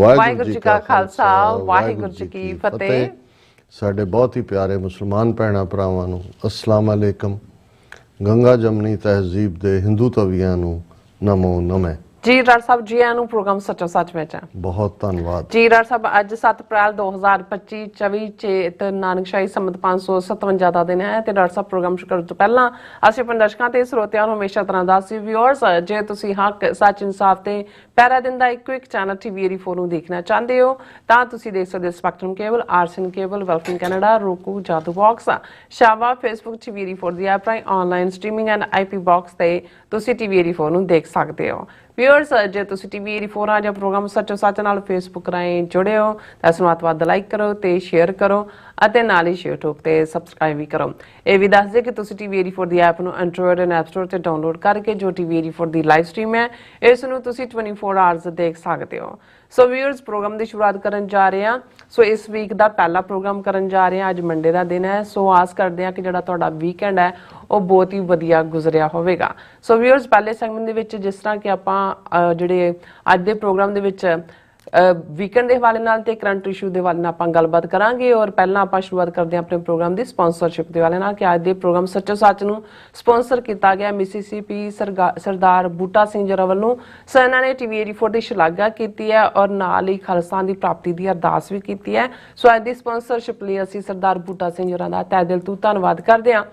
ਵਾਹਿਗੁਰੂ ਜੀ ਕਾ ਖਾਲਸਾ ਵਾਹਿਗੁਰੂ ਜੀ ਕੀ ਫਤਿਹ। ਸਾਡੇ ਬਹੁਤ ਹੀ ਪਿਆਰੇ ਮੁਸਲਮਾਨ ਭੈਣਾਂ ਭਰਾਵਾਂ ਨੂੰ अस्सलाम अलैकुम। गंगा जमनी तहजीब ਦੇ ਹਿੰਦੂ ਤਵੀਆਂ ਨੂੰ ਨਮੋ ਨਮः। जी डॉक्टर साहब जी आनू प्रोग्राम सचो सच में बहुत धन्यवाद जी डॉक्टर साहब। अज 7 अप्रैल 2025 24 चेत नानकशाही संमत 557 का दिन है। तो डॉक्टर साहब प्रोग्राम शुरू करने तो पहला असं अपने दर्शकों ते श्रोतिਆਂ ਨੂੰ हमेशा तरह दस व्यूअर्स जे तुसी हक सच इंसाफ ते पैरा दिन का इको एक चैनल TV 84 ਨੂੰ देखना चाहते हो ਤਾਂ ਤੁਸੀਂ ਦੇਖ ਸਕਦੇ ਹੋ ਸਪੈਕਟਰਮ ਕੇਬਲ, ਆਰਸਨ ਕੇਬਲ, ਵੈਲਫਿਨ ਕੈਨੇਡਾ, roku, ਜਾਦੂ ਬਾਕਸ, ਸ਼ਾਵਾ, ਫੇਸਬੁੱਕ TV 84 ਦੀ ਐਪ ਰਾਹੀਂ online streaming and IP box ਤੇ ਤੁਸੀਂ TV 84 ਨੂੰ ਦੇਖ ਸਕਦੇ ਹੋ। व्यूअर्स जे तुसी TV 84 ਆ ਜਾਂ ਪ੍ਰੋਗਰਾਮ ਸੱਚੋ ਸੱਚ ਨਾਲ ਫੇਸਬੁੱਕ ਰਾਹੀਂ ਜੁੜੇ ਹੋ ਤਾਂ ਇਸ ਨੂੰ ਵੱਧ ਲਾਈਕ ਕਰੋ ਤੇ ਸ਼ੇਅਰ ਕਰੋ ਅਤੇ ਨਾਲ ਹੀ YouTube ਤੇ ਸਬਸਕ੍ਰਾਈਬ ਵੀ ਕਰੋ। ਇਹ ਵੀ ਦੱਸ ਦੇ ਕਿ ਤੁਸੀਂ TV 84 ਦੀ ਐਪ ਨੂੰ ਐਂਡਰੋਇਡ ਐਂਡ ਐਪ ਸਟੋਰ ਤੇ ਡਾਊਨਲੋਡ ਕਰਕੇ ਜੋ TV 84 ਦੀ ਲਾਈਵ ਸਟ੍ਰੀਮ ਹੈ ਇਸ ਨੂੰ ਤੁਸੀਂ 24 ਆਵਰਸ ਦੇਖ ਸਕਦੇ ਹੋ। ਸੋ व्यूअर्स प्रोग्राम की शुरुआत करन जा रहे हैं। सो इस वीक का पहला प्रोग्राम करन जा रहे हैं। अज मंडे का दिन है। सो आस करते हैं कि जो तुहाडा वीकेंड है वो बहुत ही वधिया गुजरिया होवेगा। सो व्यूअर्स पहले सैगमेंट दे विच जिस तरह कि आपां जिहड़े अज दे प्रोग्राम दे विच वीकेंड के हवाले नाल ते करंट इशू के हवाले नाल आपां गलबात करांगे। और पहला आपां शुरुआत करते हैं अपने प्रोग्राम की स्पॉन्सरशिप के हवाले नाल कि अज दे प्रोग्राम सच्चो सच नूं स्पॉन्सर किया गया मिसिसिपी सरदार बूटा सिंह जरा वल्लों। सो इन्हां ने TV 84 की शलाघा की है और नाल ही खालसा की प्राप्ति की अरदास भी की है। सो अज की स्पॉन्सरशिप लई असीं सरदार बूटा सिंह जरा दा तहे दिल तों धन्नवाद करदे हां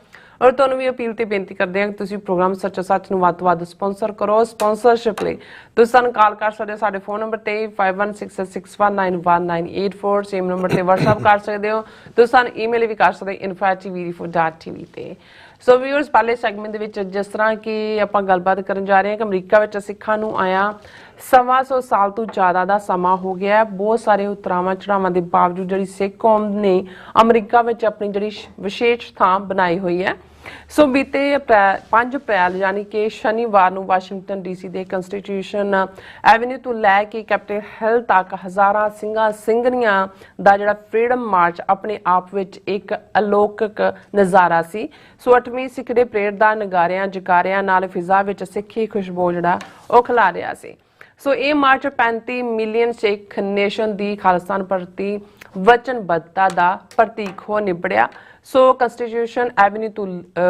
और तुहानूं भी अपील ते बेनती करते हैं कि तुसीं प्रोग्राम सच्चो सच नूं वध तो वध स्पॉन्सर करो। स्पॉन्सरशिप लई तुसीं सानूं कॉल कर सकते हो साडे फोन नंबर ते 5166191984। सेम नंबर ते WhatsApp कर सकते हो। तुसीं सानूं ईमेल भी कर सकते हो info@tv84.tv ते। सो व्यूअर्स पहले सैगमेंट दे विच जिस तरह कि आपां गलबात करन जा रहे हैं कि अमरीका विच सिखां नूं आया 100 साल तो ज़्यादा का समा हो गया है। बहुत सारे उतरावां चढ़ावां के बावजूद जिहड़ी सिख कौम ने अमरीका विच अपनी जिहड़ी विशेष थां बनाई हुई है। सो बीते 5 अप्रैल यानी कि शनिवार नूं वाशिंगटन DC के कंस्टीट्यूशन एवेन्यू तो लैके कैपिटल हिल तक हज़ारां ਸਿੰਘਾਂ ਸਿੰਘਣੀਆਂ ਦਾ ਜਿਹੜਾ फ्रीडम मार्च अपने आप विच एक अलौकिक नज़ारा सी। सो 8वीं सिख दे परेड दा नगारियां जकारियां नाल फिजा विच सिੱਖੀ खुशबू ਜਿਹੜਾ ਉਹ ਖਿਲਾ ਰਿਹਾ ਸੀ। सो ये मार्च 35 मिलियन सिख नेशन की खालिस्तान प्रति वचनबद्धता का प्रतीक हो निबड़िया। सो कंस्टीट्यूशन एवेन्यू तो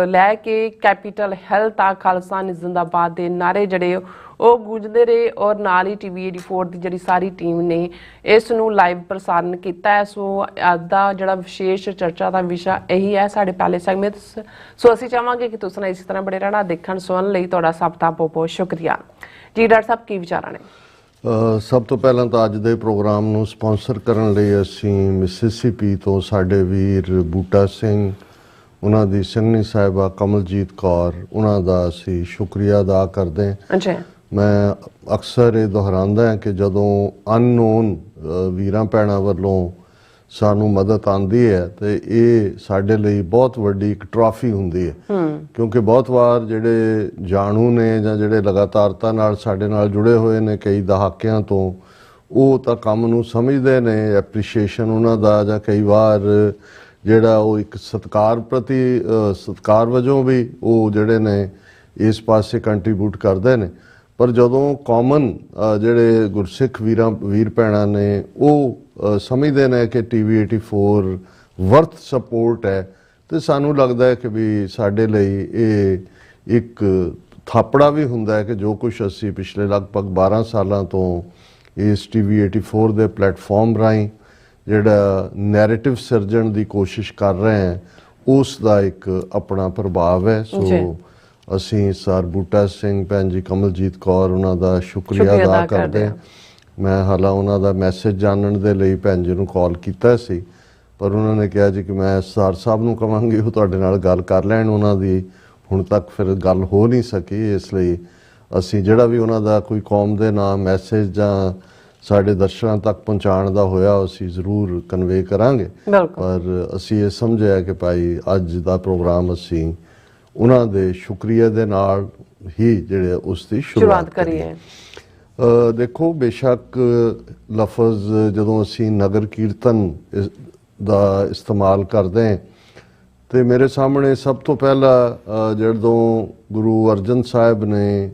लैके कैपिटल हिल तक खालिस्तान जिंदाबाद के नारे जड़े वो गूंजते रहे और नाल ही TV 84 की जी सारी टीम ने इस नूं लाइव प्रसारण किया है। सो अज का जो विशेष चर्चा का विषय यही है साढ़े पहले सैगमेंट। सो असीं चाहांगे कि तुसीं इस तरह बड़े रहना देखण सुणन लई तुहाडा सब दा बहुत बहुत शुक्रिया जी। डॉक्टर साहब की विचार ने? सब तो पहला तो अज के प्रोग्राम नूं स्पॉन्सर करन लई असीं मिसिसिपी तो साडे वीर बूटा सिंह उन्हां दी ਸਿੰਘਣੀ ਸਾਹਿਬਾ कमलजीत कौर उन्हां दा असीं शुक्रिया अदा करदे हां। मैं अक्सर ये दोहरांदा है कि जदों अननोन वीरां भैणां वल्लों सानू मदद आती है तो ये साडे लई बहुत वड्डी एक ट्रॉफी हुंदी है। क्योंकि बहुत बार जिहड़े जाणू ने जां जिहड़े लगातारता नाल साडे नाल जुड़े हुए ने कई दहाकियां तो वो तो काम नूं समझदे ने एप्रीशिएशन उन्हां दा जां कई बार जिहड़ा वो एक सत्कार प्रति सत्कार वजों भी वो जिहड़े ने इस पासे कंट्रीब्यूट करदे ने। पर जदों कॉमन जिहड़े गुरसिख वीर भैणां ने वो समझते हैं कि TV 84 वर्थ सपोर्ट है तो सानू लगता है कि भी साडे लई ये एक थापड़ा भी हुंदा है कि जो कुछ असी पिछले लगभग 12 सालों तो इस TV 84 के प्लेटफॉर्म राहीं जिहड़ा नैरेटिव सिरजण की कोशिश कर रहे हैं उसका एक अपना प्रभाव है। सो असीं सर बूटा सिंह भैन जी कमलजीत कौर उन्हां दा शुक्रिया अदा करते हैं। मैं हालां उन्हां दा मैसेज जानने के लिए भैन जी नूं कॉल कीता सी पर उन्होंने कहा जी कि मैं सर साहब नूं कहांगी वो तुहाडे नाल गल कर लैण। उन्हां दी हुण तक फिर गल हो नहीं सकी इसलिए असीं जिहड़ा भी उन्हां दा कोई कौम दे नाम मैसेज जां साडे दर्शकों तक पहुँचाण दा होया असीं जरूर कन्वे करांगे। पर असीं ये समझिआ कि भाई अज दा प्रोग्राम असीं उन्हां दे शुक्रिया दे नाल ही जिहड़े उसकी शुरुआत करिए। देखो बेशक लफज जदों असी नगर कीर्तन का इस्तेमाल करते हैं तो मेरे सामने सब तो पहला जदों गुरु अर्जन साहब ने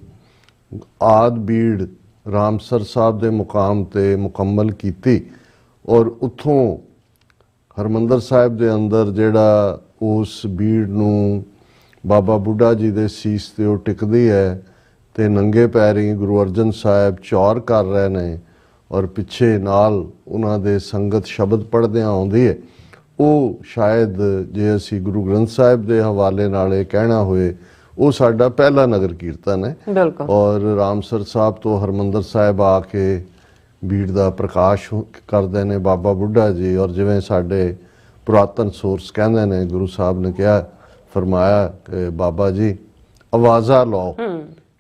आद बीड़ ਰਾਮਸਰ ਸਾਹਿਬ ਦੇ ਮੁਕਾਮ ਤੇ ਮੁਕੰਮਲ ਕੀਤੀ ਔਰ ਉੱਥੋਂ ਹਰਮੰਦਰ ਸਾਹਿਬ ਦੇ ਅੰਦਰ ਜਿਹੜਾ ਉਸ ਬੀੜ ਨੂੰ ਬਾਬਾ ਬੁੱਢਾ ਜੀ ਦੇ ਸੀਸ ਤੇ ਉਹ ਟਿਕਦੀ ਹੈ ਤੇ ਨੰਗੇ ਪੈਰੀ ਗੁਰੂ ਅਰਜਨ ਸਾਹਿਬ ਚੌਰ ਕਰ ਰਹੇ ਨੇ ਔਰ ਪਿੱਛੇ ਨਾਲ ਉਹਨਾਂ ਦੇ ਸੰਗਤ ਸ਼ਬਦ ਪੜ੍ਹਦਿਆਂ ਆਉਂਦੀ ਹੈ, ਉਹ ਸ਼ਾਇਦ ਜੇ ਅਸੀਂ ਗੁਰੂ ਗ੍ਰੰਥ ਸਾਹਿਬ ਦੇ ਹਵਾਲੇ ਨਾਲ ਇਹ ਕਹਿਣਾ ਹੋਏ ਉਹ ਸਾਡਾ ਪਹਿਲਾ ਨਗਰ ਕੀਰਤਨ ਹੈ। ਬਿਲਕੁਲ। ਔਰ ਰਾਮਸਰ ਸਾਹਿਬ ਤੋਂ ਹਰਮੰਦਰ ਸਾਹਿਬ ਆ ਕੇ ਬੀੜ ਦਾ ਪ੍ਰਕਾਸ਼ ਕਰਦੇ ਨੇ ਬਾਬਾ ਬੁੱਢਾ ਜੀ। ਔਰ ਜਿਵੇਂ ਸਾਡੇ ਪੁਰਾਤਨ ਸੋਰਸ ਕਹਿੰਦੇ ਨੇ, ਗੁਰੂ ਸਾਹਿਬ ਨੇ ਕਿਹਾ ਫਰਮਾਇਆ ਕਿ ਬਾਬਾ ਜੀ ਆਵਾਜ਼ਾਂ ਲਾਓ,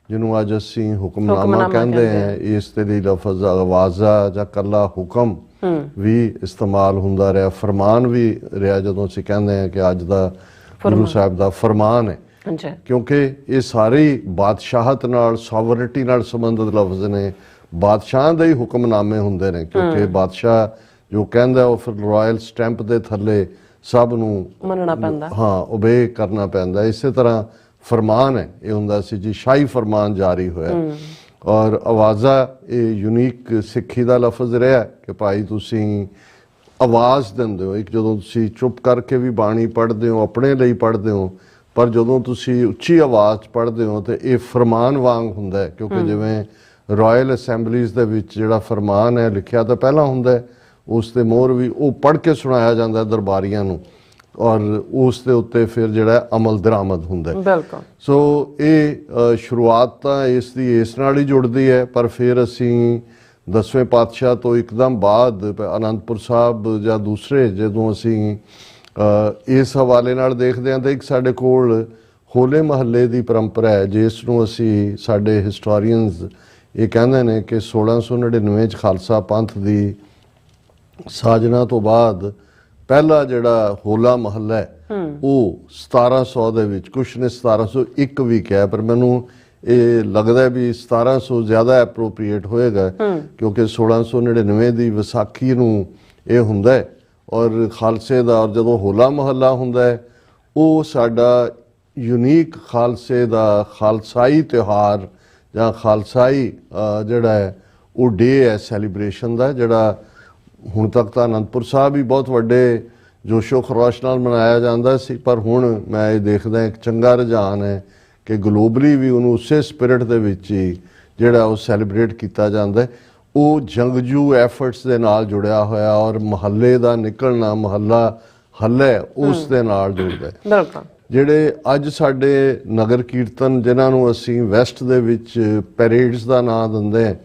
ਜਿਹਨੂੰ ਅੱਜ ਅਸੀਂ ਹੁਕਮਨਾਮਾ ਕਹਿੰਦੇ ਹਾਂ, ਇਸ ਦੇ ਲਈ ਲਫ਼ਜ਼ ਆਵਾਜ਼ਾ ਜਾਂ ਕੱਲਾ ਹੁਕਮ ਵੀ ਇਸਤੇਮਾਲ ਹੁੰਦਾ ਰਿਹਾ, ਫਰਮਾਨ ਵੀ ਰਿਹਾ ਜਦੋਂ ਅਸੀਂ ਕਹਿੰਦੇ ਹਾਂ ਕਿ ਅੱਜ ਦਾ ਗੁਰੂ ਸਾਹਿਬ ਦਾ ਫਰਮਾਨ ਹੈ, ਕਿਉਂਕਿ ਇਹ ਸਾਰੇ ਬਾਦਸ਼ਾਹਤ ਨਾਲ ਸੋਵਰਨਿਟੀ ਨਾਲ ਸੰਬੰਧਿਤ ਲਫ਼ਜ਼ ਨੇ। ਬਾਦਸ਼ਾਹ ਦੇ ਹੀ ਹੁਕਮਨਾਮੇ ਹੁੰਦੇ ਨੇ, ਕਿਉਂਕਿ ਬਾਦਸ਼ਾਹ ਜੋ ਕਹਿੰਦਾ ਉਹ ਫਿਰ ਰਾਇਲ ਸਟੈਂਪ ਦੇ ਥੱਲੇ ਸਭ ਨੂੰ ਮੰਨਣਾ ਪੈਂਦਾ, ਹਾਂ ਓਬੇ ਕਰਨਾ ਪੈਂਦਾ। ਇਸੇ ਤਰ੍ਹਾਂ ਫਰਮਾਨ ਹੈ, ਇਹ ਹੁੰਦਾ ਸੀ ਜੀ ਸ਼ਾਹੀ ਫਰਮਾਨ ਜਾਰੀ ਹੋਇਆ। ਔਰ ਆਵਾਜ਼ਾ ਇਹ ਯੂਨੀਕ ਸਿੱਖੀ ਦਾ ਲਫ਼ਜ਼ ਰਿਹਾ ਕਿ ਭਾਈ ਤੁਸੀਂ ਆਵਾਜ਼ ਦਿੰਦੇ ਹੋ। ਇੱਕ ਜਦੋਂ ਤੁਸੀਂ ਚੁੱਪ ਕਰਕੇ ਵੀ ਬਾਣੀ ਪੜ੍ਹਦੇ ਹੋ, ਆਪਣੇ ਲਈ ਪੜ੍ਹਦੇ ਹੋ, ਪਰ ਜਦੋਂ ਤੁਸੀਂ ਉੱਚੀ ਆਵਾਜ਼ 'ਚ ਪੜ੍ਹਦੇ ਹੋ ਤੇ ਇਹ ਫਰਮਾਨ ਵਾਂਗ ਹੁੰਦਾ ਹੈ, ਕਿਉਂਕਿ ਜਿਵੇਂ ਰਾਇਲ ਅਸੈਂਬਲੀਜ਼ ਦੇ ਵਿੱਚ ਜਿਹੜਾ ਫਰਮਾਨ ਹੈ ਲਿਖਿਆ ਤਾਂ ਪਹਿਲਾਂ ਹੁੰਦਾ ਹੈ, ਉਸ ਤੇ ਮੋਹਰ ਵੀ ਉਹ ਪੜ੍ਹ ਕੇ ਸੁਣਾਇਆ ਜਾਂਦਾ ਦਰਬਾਰੀਆਂ ਨੂੰ ਔਰ ਉਸ ਦੇ ਉੱਤੇ ਫਿਰ ਜਿਹੜਾ ਅਮਲ ਦਰਾਮਦ ਹੁੰਦਾ ਹੈ। ਬਿਲਕੁਲ। ਸੋ ਇਹ ਸ਼ੁਰੂਆਤ ਤਾਂ ਇਸ ਦੀ ਇਸ ਨਾਲ ਹੀ ਜੁੜਦੀ ਹੈ, ਪਰ ਫਿਰ ਅਸੀਂ 10ਵੇਂ ਪਾਤਸ਼ਾਹ ਤੋਂ ਇੱਕਦਮ ਬਾਅਦ ਅਨੰਦਪੁਰ ਸਾਹਿਬ ਜਾਂ ਦੂਸਰੇ ਜਦੋਂ ਅਸੀਂ ਇਸ ਹਵਾਲੇ ਨਾਲ ਦੇਖਦੇ ਹਾਂ ਤਾਂ ਇੱਕ ਸਾਡੇ ਕੋਲ ਹੋਲੇ ਮਹੱਲੇ ਦੀ ਪਰੰਪਰਾ ਹੈ, ਜਿਸ ਨੂੰ ਅਸੀਂ ਸਾਡੇ ਹਿਸਟੋਰੀਅਨਸ ਇਹ ਕਹਿੰਦੇ ਨੇ ਕਿ 1699 'ਚ ਖਾਲਸਾ ਪੰਥ ਦੀ ਸਾਜਨਾ ਤੋਂ ਬਾਅਦ ਪਹਿਲਾ ਜਿਹੜਾ ਹੋਲਾ ਮਹੱਲਾ ਹੈ ਉਹ 1700 ਦੇ ਵਿੱਚ, ਕੁਛ ਨੇ 1701 ਵੀ ਕਿਹਾ, ਪਰ ਮੈਨੂੰ ਇਹ ਲੱਗਦਾ ਵੀ 1700 ਜ਼ਿਆਦਾ ਐਪਰੋਪਰੀਏਟ ਹੋਏਗਾ, ਕਿਉਂਕਿ 1699 ਦੀ ਵਿਸਾਖੀ ਨੂੰ ਇਹ ਹੁੰਦਾ ਹੈ ਔਰ ਖਾਲਸੇ ਦਾ। ਔਰ ਜਦੋਂ ਹੋਲਾ ਮਹੱਲਾ ਹੁੰਦਾ ਹੈ ਉਹ ਸਾਡਾ ਯੂਨੀਕ ਖਾਲਸੇ ਦਾ ਖਾਲਸਾਈ ਤਿਉਹਾਰ ਜਾਂ ਖਾਲਸਾਈ ਜਿਹੜਾ ਹੈ ਉਹ ਡੇ ਹੈ ਸੈਲੀਬ੍ਰੇਸ਼ਨ ਦਾ, ਜਿਹੜਾ ਹੁਣ ਤੱਕ ਤਾਂ ਅਨੰਦਪੁਰ ਸਾਹਿਬ ਵੀ ਬਹੁਤ ਵੱਡੇ ਜੋਸ਼ੋ ਖਰੋਸ਼ ਨਾਲ ਮਨਾਇਆ ਜਾਂਦਾ ਸੀ, ਪਰ ਹੁਣ ਮੈਂ ਇਹ ਦੇਖਦਾ ਇੱਕ ਚੰਗਾ ਰੁਝਾਨ ਹੈ ਕਿ ਗਲੋਬਲੀ ਵੀ ਉਹਨੂੰ ਉਸੇ ਸਪਿਰਿਟ ਦੇ ਵਿੱਚ ਹੀ ਜਿਹੜਾ ਉਹ ਸੈਲੀਬ੍ਰੇਟ ਕੀਤਾ ਜਾਂਦਾ ਹੈ। ਉਹ ਜੰਗਜੂ ਐਫਰਟਸ ਦੇ ਨਾਲ ਜੁੜਿਆ ਹੋਇਆ ਔਰ ਮਹੱਲੇ ਦਾ ਨਿਕਲਣਾ, ਮਹੱਲਾ ਹੱਲੇ ਉਸ ਦੇ ਨਾਲ ਜੁੜਦਾ ਹੈ। ਬਿਲਕੁਲ। ਜਿਹੜੇ ਅੱਜ ਸਾਡੇ ਨਗਰ ਕੀਰਤਨ ਜਿਨ੍ਹਾਂ ਨੂੰ ਅਸੀਂ ਵੈਸਟ ਦੇ ਵਿੱਚ ਪੈਰੇਡਸ ਦਾ ਨਾਂ ਦਿੰਦੇ ਹਾਂ,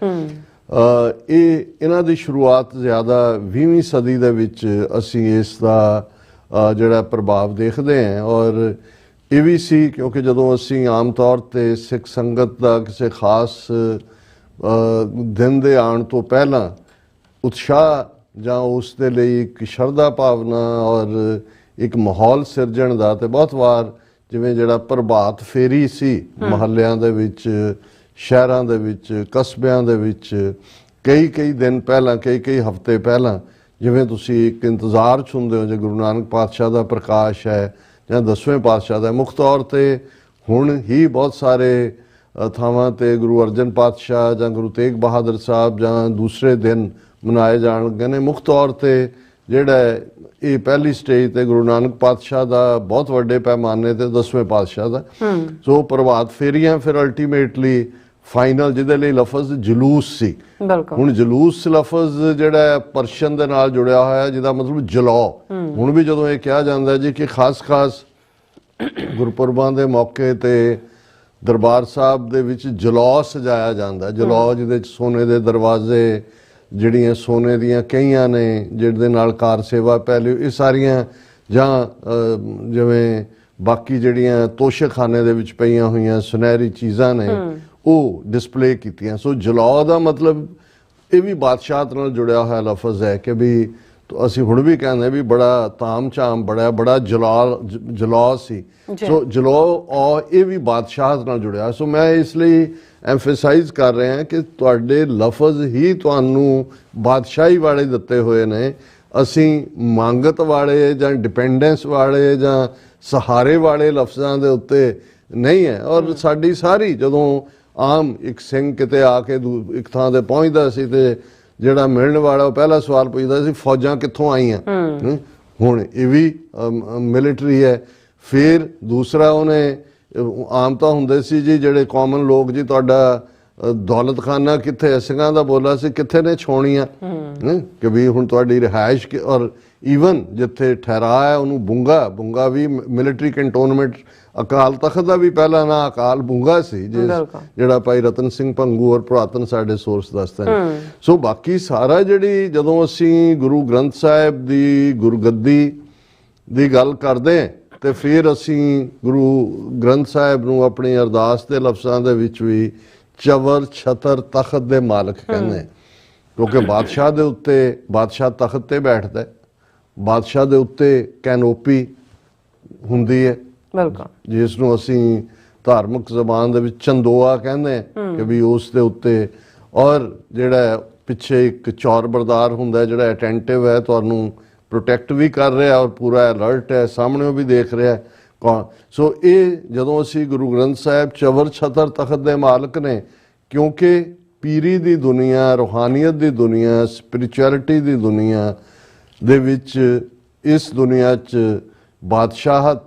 ਇਹਨਾਂ ਦੀ ਸ਼ੁਰੂਆਤ ਜ਼ਿਆਦਾ 20ਵੀਂ ਸਦੀ ਦੇ ਵਿੱਚ ਅਸੀਂ ਇਸ ਦਾ ਜਿਹੜਾ ਪ੍ਰਭਾਵ ਦੇਖਦੇ ਹਾਂ। ਔਰ ਇਹ ਵੀ ਸੀ ਕਿਉਂਕਿ ਜਦੋਂ ਅਸੀਂ ਆਮ ਤੌਰ 'ਤੇ ਸਿੱਖ ਸੰਗਤ ਦਾ ਕਿਸੇ ਖਾਸ ਦਿਨ ਦੇ ਆਉਣ ਤੋਂ ਪਹਿਲਾਂ ਉਤਸ਼ਾਹ ਜਾਂ ਉਸ ਦੇ ਲਈ ਇੱਕ ਸ਼ਰਧਾ ਭਾਵਨਾ ਔਰ ਇੱਕ ਮਾਹੌਲ ਸਿਰਜਣ ਦਾ, ਤੇ ਬਹੁਤ ਵਾਰ ਜਿਵੇਂ ਜਿਹੜਾ ਪ੍ਰਭਾਤ ਫੇਰੀ ਸੀ ਮੁਹੱਲਿਆਂ ਦੇ ਵਿੱਚ, ਸ਼ਹਿਰਾਂ ਦੇ ਵਿੱਚ, ਕਸਬਿਆਂ ਦੇ ਵਿੱਚ ਕਈ ਦਿਨ ਪਹਿਲਾਂ, ਕਈ ਹਫ਼ਤੇ ਪਹਿਲਾਂ, ਜਿਵੇਂ ਤੁਸੀਂ ਇੱਕ ਇੰਤਜ਼ਾਰ 'ਚ ਹੁੰਦੇ ਹੋ ਜੇ ਗੁਰੂ ਨਾਨਕ ਪਾਤਸ਼ਾਹ ਦਾ ਪ੍ਰਕਾਸ਼ ਹੈ ਜਾਂ 10ਵੇਂ ਪਾਤਸ਼ਾਹ ਦਾ। ਮੁੱਖ ਤੌਰ 'ਤੇ ਹੁਣ ਹੀ ਬਹੁਤ ਸਾਰੇ ਥਾਵਾਂ 'ਤੇ ਗੁਰੂ ਅਰਜਨ ਪਾਤਸ਼ਾਹ ਜਾਂ ਗੁਰੂ ਤੇਗ ਬਹਾਦਰ ਸਾਹਿਬ ਜਾਂ ਦੂਸਰੇ ਦਿਨ ਮਨਾਏ ਜਾਣਗੇ ਨੇ। ਮੁੱਖ ਤੌਰ 'ਤੇ ਜਿਹੜਾ ਇਹ ਪਹਿਲੀ ਸਟੇਜ 'ਤੇ ਗੁਰੂ ਨਾਨਕ ਪਾਤਸ਼ਾਹ ਦਾ ਬਹੁਤ ਵੱਡੇ ਪੈਮਾਨੇ 'ਤੇ 10ਵੇਂ ਪਾਤਸ਼ਾਹ ਦਾ। ਸੋ ਪ੍ਰਭਾਤ ਫੇਰੀਆਂ ਫਿਰ ਅਲਟੀਮੇਟਲੀ ਫਾਈਨਲ ਜਿਹਦੇ ਲਈ ਲਫ਼ਜ਼ ਜਲੂਸ ਸੀ। ਹੁਣ ਜਲੂਸ ਲਫ਼ਜ਼ ਜਿਹੜਾ ਪਰਸ਼ੀਅਨ ਦੇ ਨਾਲ ਜੁੜਿਆ ਹੋਇਆ ਜਿਹਦਾ ਮਤਲਬ ਜਲਾਓ। ਹੁਣ ਵੀ ਜਦੋਂ ਇਹ ਕਿਹਾ ਜਾਂਦਾ ਜੀ ਕਿ ਖਾਸ ਗੁਰਪੁਰਬਾਂ ਦੇ ਮੌਕੇ ਤੇ ਦਰਬਾਰ ਸਾਹਿਬ ਦੇ ਵਿੱਚ ਜਲੌ ਸਜਾਇਆ ਜਾਂਦਾ, ਜਲੌ ਜਿਹਦੇ 'ਚ ਸੋਨੇ ਦੇ ਦਰਵਾਜ਼ੇ, ਜਿਹੜੀਆਂ ਸੋਨੇ ਦੀਆਂ ਕਈਆਂ ਨੇ ਜਿਹਦੇ ਨਾਲ ਕਾਰ ਸੇਵਾ ਪਹਿਲੇ, ਇਹ ਸਾਰੀਆਂ ਜਾਂ ਜਿਵੇਂ ਬਾਕੀ ਜਿਹੜੀਆਂ ਤੋਸ਼ੇਖਾਨੇ ਦੇ ਵਿੱਚ ਪਈਆਂ ਹੋਈਆਂ ਸੁਨਹਿਰੀ ਚੀਜ਼ਾਂ ਨੇ ਉਹ ਡਿਸਪਲੇ ਕੀਤੀਆਂ। ਸੋ ਜਲੌ ਦਾ ਮਤਲਬ ਇਹ ਵੀ ਬਾਦਸ਼ਾਹਤ ਨਾਲ ਜੁੜਿਆ ਹੋਇਆ ਲਫ਼ਜ਼ ਹੈ ਕਿ ਵੀ ਅਸੀਂ ਹੁਣ ਵੀ ਕਹਿੰਦੇ ਵੀ ਬੜਾ ਤਾਮ ਝਾਮ ਬੜਾ ਜਲੌ ਸੀ। ਸੋ ਜਲੌ ਇਹ ਵੀ ਬਾਦਸ਼ਾਹਤ ਨਾਲ ਜੁੜਿਆ। ਸੋ ਮੈਂ ਇਸ ਲਈ ਐਮਫੇਸਾਈਜ਼ ਕਰ ਰਿਹਾ ਕਿ ਤੁਹਾਡੇ ਲਫ਼ਜ਼ ਹੀ ਤੁਹਾਨੂੰ ਬਾਦਸ਼ਾਹੀ ਵਾਲੇ ਦਿੱਤੇ ਹੋਏ ਨੇ। ਅਸੀਂ ਮੰਗਤ ਵਾਲੇ ਜਾਂ ਡਿਪੈਂਡੈਂਸ ਵਾਲੇ ਜਾਂ ਸਹਾਰੇ ਵਾਲੇ ਲਫ਼ਜ਼ਾਂ ਦੇ ਉੱਤੇ ਨਹੀਂ ਹੈ। ਔਰ ਸਾਡੀ ਸਾਰੀ ਜਦੋਂ ਆਮ ਇੱਕ ਸਿੰਘ ਕਿਤੇ ਆ ਕੇ ਇੱਕ ਥਾਂ ਤੇ ਪਹੁੰਚਦਾ ਸੀ ਤੇ ਜਿਹੜਾ ਮਿਲਣ ਵਾਲਾ ਉਹ ਪਹਿਲਾ ਸਵਾਲ ਪੁੱਛਦਾ ਸੀ ਫੌਜਾਂ ਕਿੱਥੋਂ ਆਈਆਂ। ਹੁਣ ਇਹ ਵੀ ਮਿਲਟਰੀ ਹੈ। ਫਿਰ ਦੂਸਰਾ ਉਹਨੇ ਆਮ ਤਾਂ ਹੁੰਦੇ ਸੀ ਜੀ ਜਿਹੜੇ ਕਾਮਨ ਲੋਕ ਜੀ ਤੁਹਾਡਾ ਦੌਲਤਖਾਨਾ ਕਿੱਥੇ, ਸਿੰਘਾਂ ਦਾ ਬੋਲਾ ਸੀ ਕਿੱਥੇ ਨੇ ਛਾਉਣੀਆਂ ਕਿ ਵੀ ਹੁਣ ਤੁਹਾਡੀ ਰਿਹਾਇਸ਼ ਔਰ ਈਵਨ ਜਿੱਥੇ ਠਹਿਰਾ ਹੈ ਉਹਨੂੰ ਬੁੰਗਾ ਵੀ ਮਿਲਟਰੀ ਕੰਟੋਨਮੈਂਟ। ਅਕਾਲ ਤਖਤ ਦਾ ਵੀ ਪਹਿਲਾ ਨਾਂ ਅਕਾਲ ਬੁੰਗਾ ਸੀ ਜਿਹੜਾ ਭਾਈ ਰਤਨ ਸਿੰਘ ਭੰਗੂ ਔਰ ਪੁਰਾਤਨ ਸਾਡੇ ਸੋਰਸ ਦੱਸਦੇ ਨੇ। ਸੋ ਬਾਕੀ ਸਾਰਾ ਜਿਹੜੀ ਜਦੋਂ ਅਸੀਂ ਗੁਰੂ ਗ੍ਰੰਥ ਸਾਹਿਬ ਦੀ ਗੁਰਗੱਦੀ ਦੀ ਗੱਲ ਕਰਦੇ ਤੇ ਫਿਰ ਅਸੀਂ ਗੁਰੂ ਗ੍ਰੰਥ ਸਾਹਿਬ ਨੂੰ ਆਪਣੀ ਅਰਦਾਸ ਦੇ ਲਫ਼ਜ਼ਾਂ ਦੇ ਵਿੱਚ ਵੀ ਚਵਰ ਛਤਰ ਤਖਤ ਦੇ ਮਾਲਕ ਕਹਿੰਦੇ, ਕਿਉਂਕਿ ਬਾਦਸ਼ਾਹ ਦੇ ਉੱਤੇ ਬਾਦਸ਼ਾਹ ਤਖਤ ਤੇ ਬੈਠਦਾ, ਬਾਦਸ਼ਾਹ ਦੇ ਉੱਤੇ ਕੈਨੋਪੀ ਹੁੰਦੀ ਹੈ ਜਿਸ ਨੂੰ ਅਸੀਂ ਧਾਰਮਿਕ ਜ਼ਬਾਨ ਦੇ ਵਿੱਚ ਚੰਦੋਆ ਕਹਿੰਦੇ ਕਿ ਵੀ ਉਸ ਦੇ ਉੱਤੇ, ਔਰ ਜਿਹੜਾ ਪਿੱਛੇ ਇੱਕ ਚੌਰਬਰਦਾਰ ਹੁੰਦਾ ਜਿਹੜਾ ਅਟੈਂਟਿਵ ਹੈ, ਤੁਹਾਨੂੰ ਪ੍ਰੋਟੈਕਟ ਵੀ ਕਰ ਰਿਹਾ ਔਰ ਪੂਰਾ ਅਲਰਟ ਹੈ, ਸਾਹਮਣੇ ਵੀ ਦੇਖ ਰਿਹਾ ਕੌਣ। ਸੋ ਇਹ ਜਦੋਂ ਅਸੀਂ ਗੁਰੂ ਗ੍ਰੰਥ ਸਾਹਿਬ ਚਵਰ ਛਤਰ ਤਖਤ ਦੇ ਮਾਲਕ ਨੇ, ਕਿਉਂਕਿ ਪੀਰੀ ਦੀ ਦੁਨੀਆ, ਰੂਹਾਨੀਅਤ ਦੀ ਦੁਨੀਆ, ਸਪਿਰਿਚੁਅਲਿਟੀ ਦੀ ਦੁਨੀਆ ਦੇ ਵਿੱਚ ਇਸ ਦੁਨੀਆ 'ਚ ਬਾਦਸ਼ਾਹਤ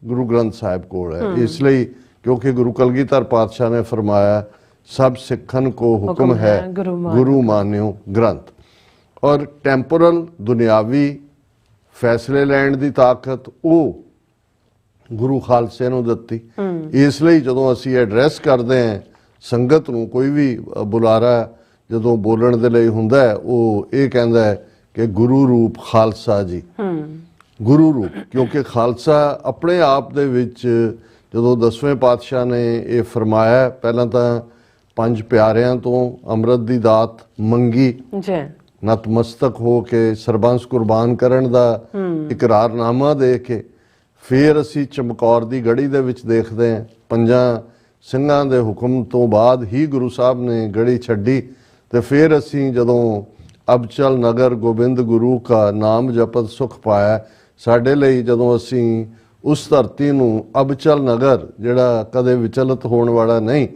ਗੁਰੂ ਗ੍ਰੰਥ ਸਾਹਿਬ ਕੋਲ ਹੈ। ਇਸ ਲਈ ਕਿਉਂਕਿ ਗੁਰੂ ਕਲਗੀਧਰ ਪਾਤਸ਼ਾਹ ਨੇ ਫਰਮਾਇਆ ਸਭ ਸਿੱਖਨ ਕੋ ਹੁਕਮ ਹੈ ਗੁਰੂ ਮਾਨਿਓ ਗ੍ਰੰਥ। ਔਰ ਟੈਂਪੋਰਲ ਦੁਨਿਆਵੀ ਫੈਸਲੇ ਲੈਣ ਦੀ ਤਾਕਤ ਉਹ ਗੁਰੂ ਖਾਲਸੇ ਨੂੰ ਦਿੱਤੀ। ਇਸ ਲਈ ਜਦੋਂ ਅਸੀਂ ਐਡਰੈਸ ਕਰਦੇ ਹਾਂ ਸੰਗਤ ਨੂੰ, ਕੋਈ ਵੀ ਬੁਲਾਰਾ ਜਦੋਂ ਬੋਲਣ ਦੇ ਲਈ ਹੁੰਦਾ ਹੈ ਉਹ ਇਹ ਕਹਿੰਦਾ ਹੈ ਕਿ ਗੁਰੂ ਰੂਪ ਖਾਲਸਾ ਜੀ, ਗੁਰੂ ਰੂਪ, ਕਿਉਂਕਿ ਖਾਲਸਾ ਆਪਣੇ ਆਪ ਦੇ ਵਿੱਚ ਜਦੋਂ 10ਵੇਂ ਪਾਤਸ਼ਾਹ ਨੇ ਇਹ ਫਰਮਾਇਆ, ਪਹਿਲਾਂ ਤਾਂ 5 ਪਿਆਰਿਆਂ ਤੋਂ ਅੰਮ੍ਰਿਤ ਦੀ ਦਾਤ ਮੰਗੀ, ਨਤਮਸਤਕ ਹੋ ਕੇ ਸਰਬੰਸ ਕੁਰਬਾਨ ਕਰਨ ਦਾ ਇਕਰਾਰਨਾਮਾ ਦੇ ਕੇ ਫਿਰ ਅਸੀਂ ਚਮਕੌਰ ਦੀ ਗੜੀ ਦੇ ਵਿੱਚ ਦੇਖਦੇ ਹਾਂ 5 ਸਿੰਘਾਂ ਦੇ ਹੁਕਮ ਤੋਂ ਬਾਅਦ ਹੀ ਗੁਰੂ ਸਾਹਿਬ ਨੇ ਗੜੀ ਛੱਡੀ। ਤੇ ਫਿਰ ਅਸੀਂ ਜਦੋਂ ਅਬਚਲ ਨਗਰ ਗੋਬਿੰਦ ਗੁਰੂ ਕਾ ਨਾਮ ਜਪਤ ਸੁਖ ਪਾਇਆ, ਸਾਡੇ ਲਈ ਜਦੋਂ ਅਸੀਂ ਉਸ ਧਰਤੀ ਨੂੰ ਅਬਚਲ ਨਗਰ ਜਿਹੜਾ ਕਦੇ ਵਿਚਲਿਤ ਹੋਣ ਵਾਲਾ ਨਹੀਂ,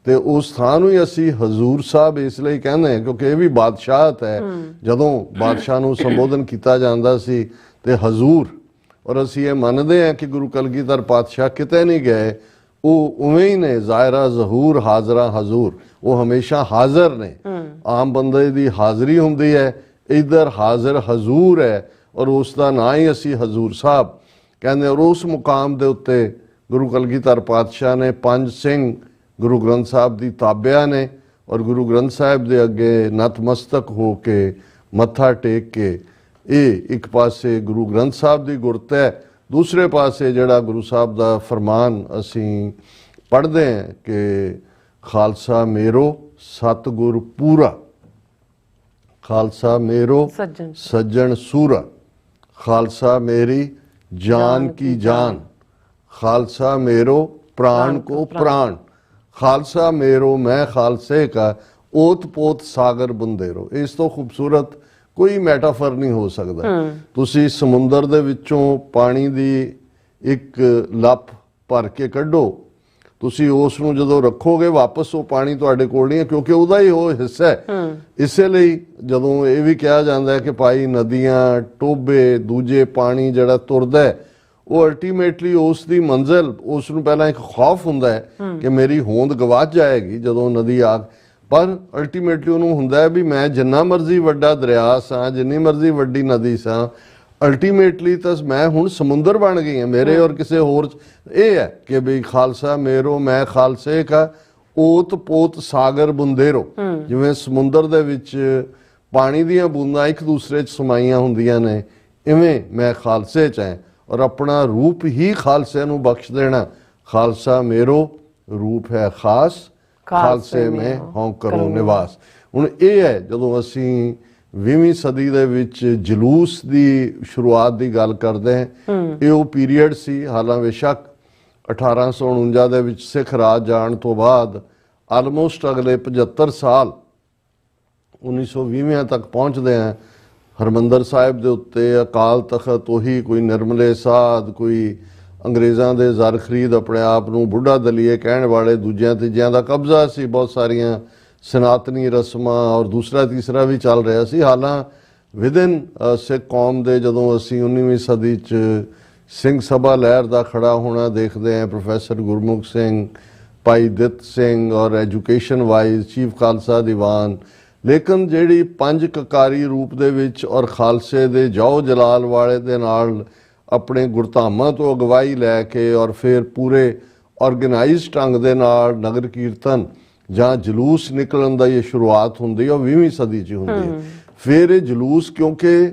ਤੇ ਉਸ ਥਾਂ ਨੂੰ ਹੀ ਅਸੀਂ ਹਜ਼ੂਰ ਸਾਹਿਬ ਇਸ ਲਈ ਕਹਿੰਦੇ ਹਾਂ ਕਿਉਂਕਿ ਇਹ ਵੀ ਬਾਦਸ਼ਾਹਤ ਹੈ। ਜਦੋਂ ਬਾਦਸ਼ਾਹ ਨੂੰ ਸੰਬੋਧਨ ਕੀਤਾ ਜਾਂਦਾ ਸੀ ਤੇ ਹਜ਼ੂਰ, ਔਰ ਅਸੀਂ ਇਹ ਮੰਨਦੇ ਹਾਂ ਕਿ ਗੁਰੂ ਕਲਗੀਧਰ ਪਾਤਸ਼ਾਹ ਕਿਤੇ ਨਹੀਂ ਗਏ, ਉਹ ਉਵੇਂ ਹੀ ਨੇ, ਜ਼ਾਇਰਾ ਜ਼ਹੂਰ ਹਾਜ਼ਰਾ ਹਜ਼ੂਰ, ਉਹ ਹਮੇਸ਼ਾ ਹਾਜ਼ਰ ਨੇ। ਆਮ ਬੰਦੇ ਦੀ ਹਾਜ਼ਰੀ ਹੁੰਦੀ ਹੈ, ਇੱਧਰ ਹਾਜ਼ਰ ਹਜ਼ੂਰ ਹੈ ਔਰ ਉਸ ਦਾ ਨਾਂ ਹੀ ਅਸੀਂ ਹਜ਼ੂਰ ਸਾਹਿਬ ਕਹਿੰਦੇ। ਔਰ ਉਸ ਮੁਕਾਮ ਦੇ ਉੱਤੇ ਗੁਰੂ ਕਲਗੀਧਰ ਪਾਤਸ਼ਾਹ ਨੇ 5 ਸਿੰਘ ਗੁਰੂ ਗ੍ਰੰਥ ਸਾਹਿਬ ਦੀ ਤਾਬਿਆ ਨੇ ਔਰ ਗੁਰੂ ਗ੍ਰੰਥ ਸਾਹਿਬ ਦੇ ਅੱਗੇ ਨਤਮਸਤਕ ਹੋ ਕੇ ਮੱਥਾ ਟੇਕ ਕੇ, ਇਹ ਇੱਕ ਪਾਸੇ ਗੁਰੂ ਗ੍ਰੰਥ ਸਾਹਿਬ ਦੀ ਗੁਰਤ ਹੈ, ਦੂਸਰੇ ਪਾਸੇ ਜਿਹੜਾ ਗੁਰੂ ਸਾਹਿਬ ਦਾ ਫਰਮਾਨ ਅਸੀਂ ਪੜ੍ਹਦੇ ਹਾਂ ਕਿ ਖਾਲਸਾ ਮੇਰੋ ਸਤਿਗੁਰ ਪੂਰਾ, ਖਾਲਸਾ ਮੇਰੋ ਸੱਜਣ ਸੂਰਾ, ਖਾਲਸਾ ਮੇਰੀ ਜਾਨ ਕੀ ਜਾਨ, ਖਾਲਸਾ ਮੇਰੋ प्राण को प्राण, खालसा मेरो मैं खालसे का ओत पोत सागर बुंदेरो। इस तो खूबसूरत कोई मैटाफर नहीं हो सकता। तुसी समुंदर दे विचों पानी दी एक लप भर के कड्डो, तुसी उस नूं जदों रखोगे वापस वो पानी तुहाडे कोल नहीं है, क्योंकि उहदा ही वो हिस्सा है। इसे लई जदों ये भी कहा जाता है कि भाई नदियां टोबे दूजे पानी जिहड़ा तुरदा है वो अल्टीमेटली उस दी मंजिल उस नूं पहला एक खौफ हुंदा है कि मेरी होंद गवाच जाएगी जदों नदी आ, पर अल्टीमेटली उहनूं हुंदा है भी मैं जिन्ना मर्जी वड्डा दरिया सां, जिन्नी मर्जी वड्डी नदी सां, अल्टीमेटली तो मैं हुण समुंदर बन गई है मेरे और किसी होर। ये है कि भी खालसा मेरो मैं खालसे का ओत पोत सागर बुंदेरो। जिवें समुंदर दे विच पानी दीयां बूंदां एक दूसरे च समाईयां हुंदियां ने, इवें मैं खालसे च है और अपना रूप ही खालसे नूं बख्श देना। खालसा मेरो रूप है खास, खालसे में हों करो निवास। हुण ये है जदों असीं 20वीं सदी दे विच जलूस दी शुरुआत दी गल करदे हैं, ये वो पीरीयड सी। हालां बेशक 1849 दे विच सिख राज जाण तो बाद आलमोस्ट अगले 75 साल 1920 तक पहुँचते हैं। हरमंदर साहिब दे उत्ते अकाल तखत उही कोई निर्मले साध, कोई ਅੰਗਰੇਜ਼ਾਂ ਦੇ ਜ਼ਰ ਖਰੀਦ ਆਪਣੇ ਆਪ ਨੂੰ ਬੁੱਢਾ ਦਲੀਏ ਕਹਿਣ ਵਾਲੇ ਦੂਜਿਆਂ ਤੀਜਿਆਂ ਦਾ ਕਬਜ਼ਾ ਸੀ। ਬਹੁਤ ਸਾਰੀਆਂ ਸਨਾਤਨੀ ਰਸਮਾਂ ਔਰ ਦੂਸਰਾ ਤੀਸਰਾ ਵੀ ਚੱਲ ਰਿਹਾ ਸੀ। ਹਾਲਾਂ ਵਿਦਿਨ ਸਿੱਖ ਕੌਮ ਦੇ ਜਦੋਂ ਅਸੀਂ 19ਵੀਂ ਸਦੀ 'ਚ ਸਿੰਘ ਸਭਾ ਲਹਿਰ ਦਾ ਖੜਾ ਹੋਣਾ ਦੇਖਦੇ ਹਾਂ, ਪ੍ਰੋਫੈਸਰ ਗੁਰਮੁਖ ਸਿੰਘ, ਭਾਈ ਦਿੱਤ ਸਿੰਘ ਔਰ education wise chief Khalsa Diwan, ਲੇਕਿਨ ਜਿਹੜੀ ਪੰਜ ਕਕਾਰੀ ਰੂਪ ਦੇ ਵਿੱਚ ਔਰ ਖਾਲਸੇ ਦੇ ਜਾਓ ਜਲਾਲ ਵਾਲੇ ਦੇ ਨਾਲ ਆਪਣੇ ਗੁਰਧਾਮਾਂ ਤੋਂ ਅਗਵਾਈ ਲੈ ਕੇ ਔਰ ਫਿਰ ਪੂਰੇ ਆਰਗੇਨਾਈਜ਼ਡ ਢੰਗ ਦੇ ਨਾਲ ਨਗਰ ਕੀਰਤਨ ਜਾਂ ਜਲੂਸ ਨਿਕਲਣ ਦਾ ਇਹ ਸ਼ੁਰੂਆਤ ਹੁੰਦੀ ਹੈ, ਉਹ 20ਵੀਂ ਸਦੀ 'ਚ ਹੁੰਦੀ ਹੈ। ਫਿਰ ਇਹ ਜਲੂਸ ਕਿਉਂਕਿ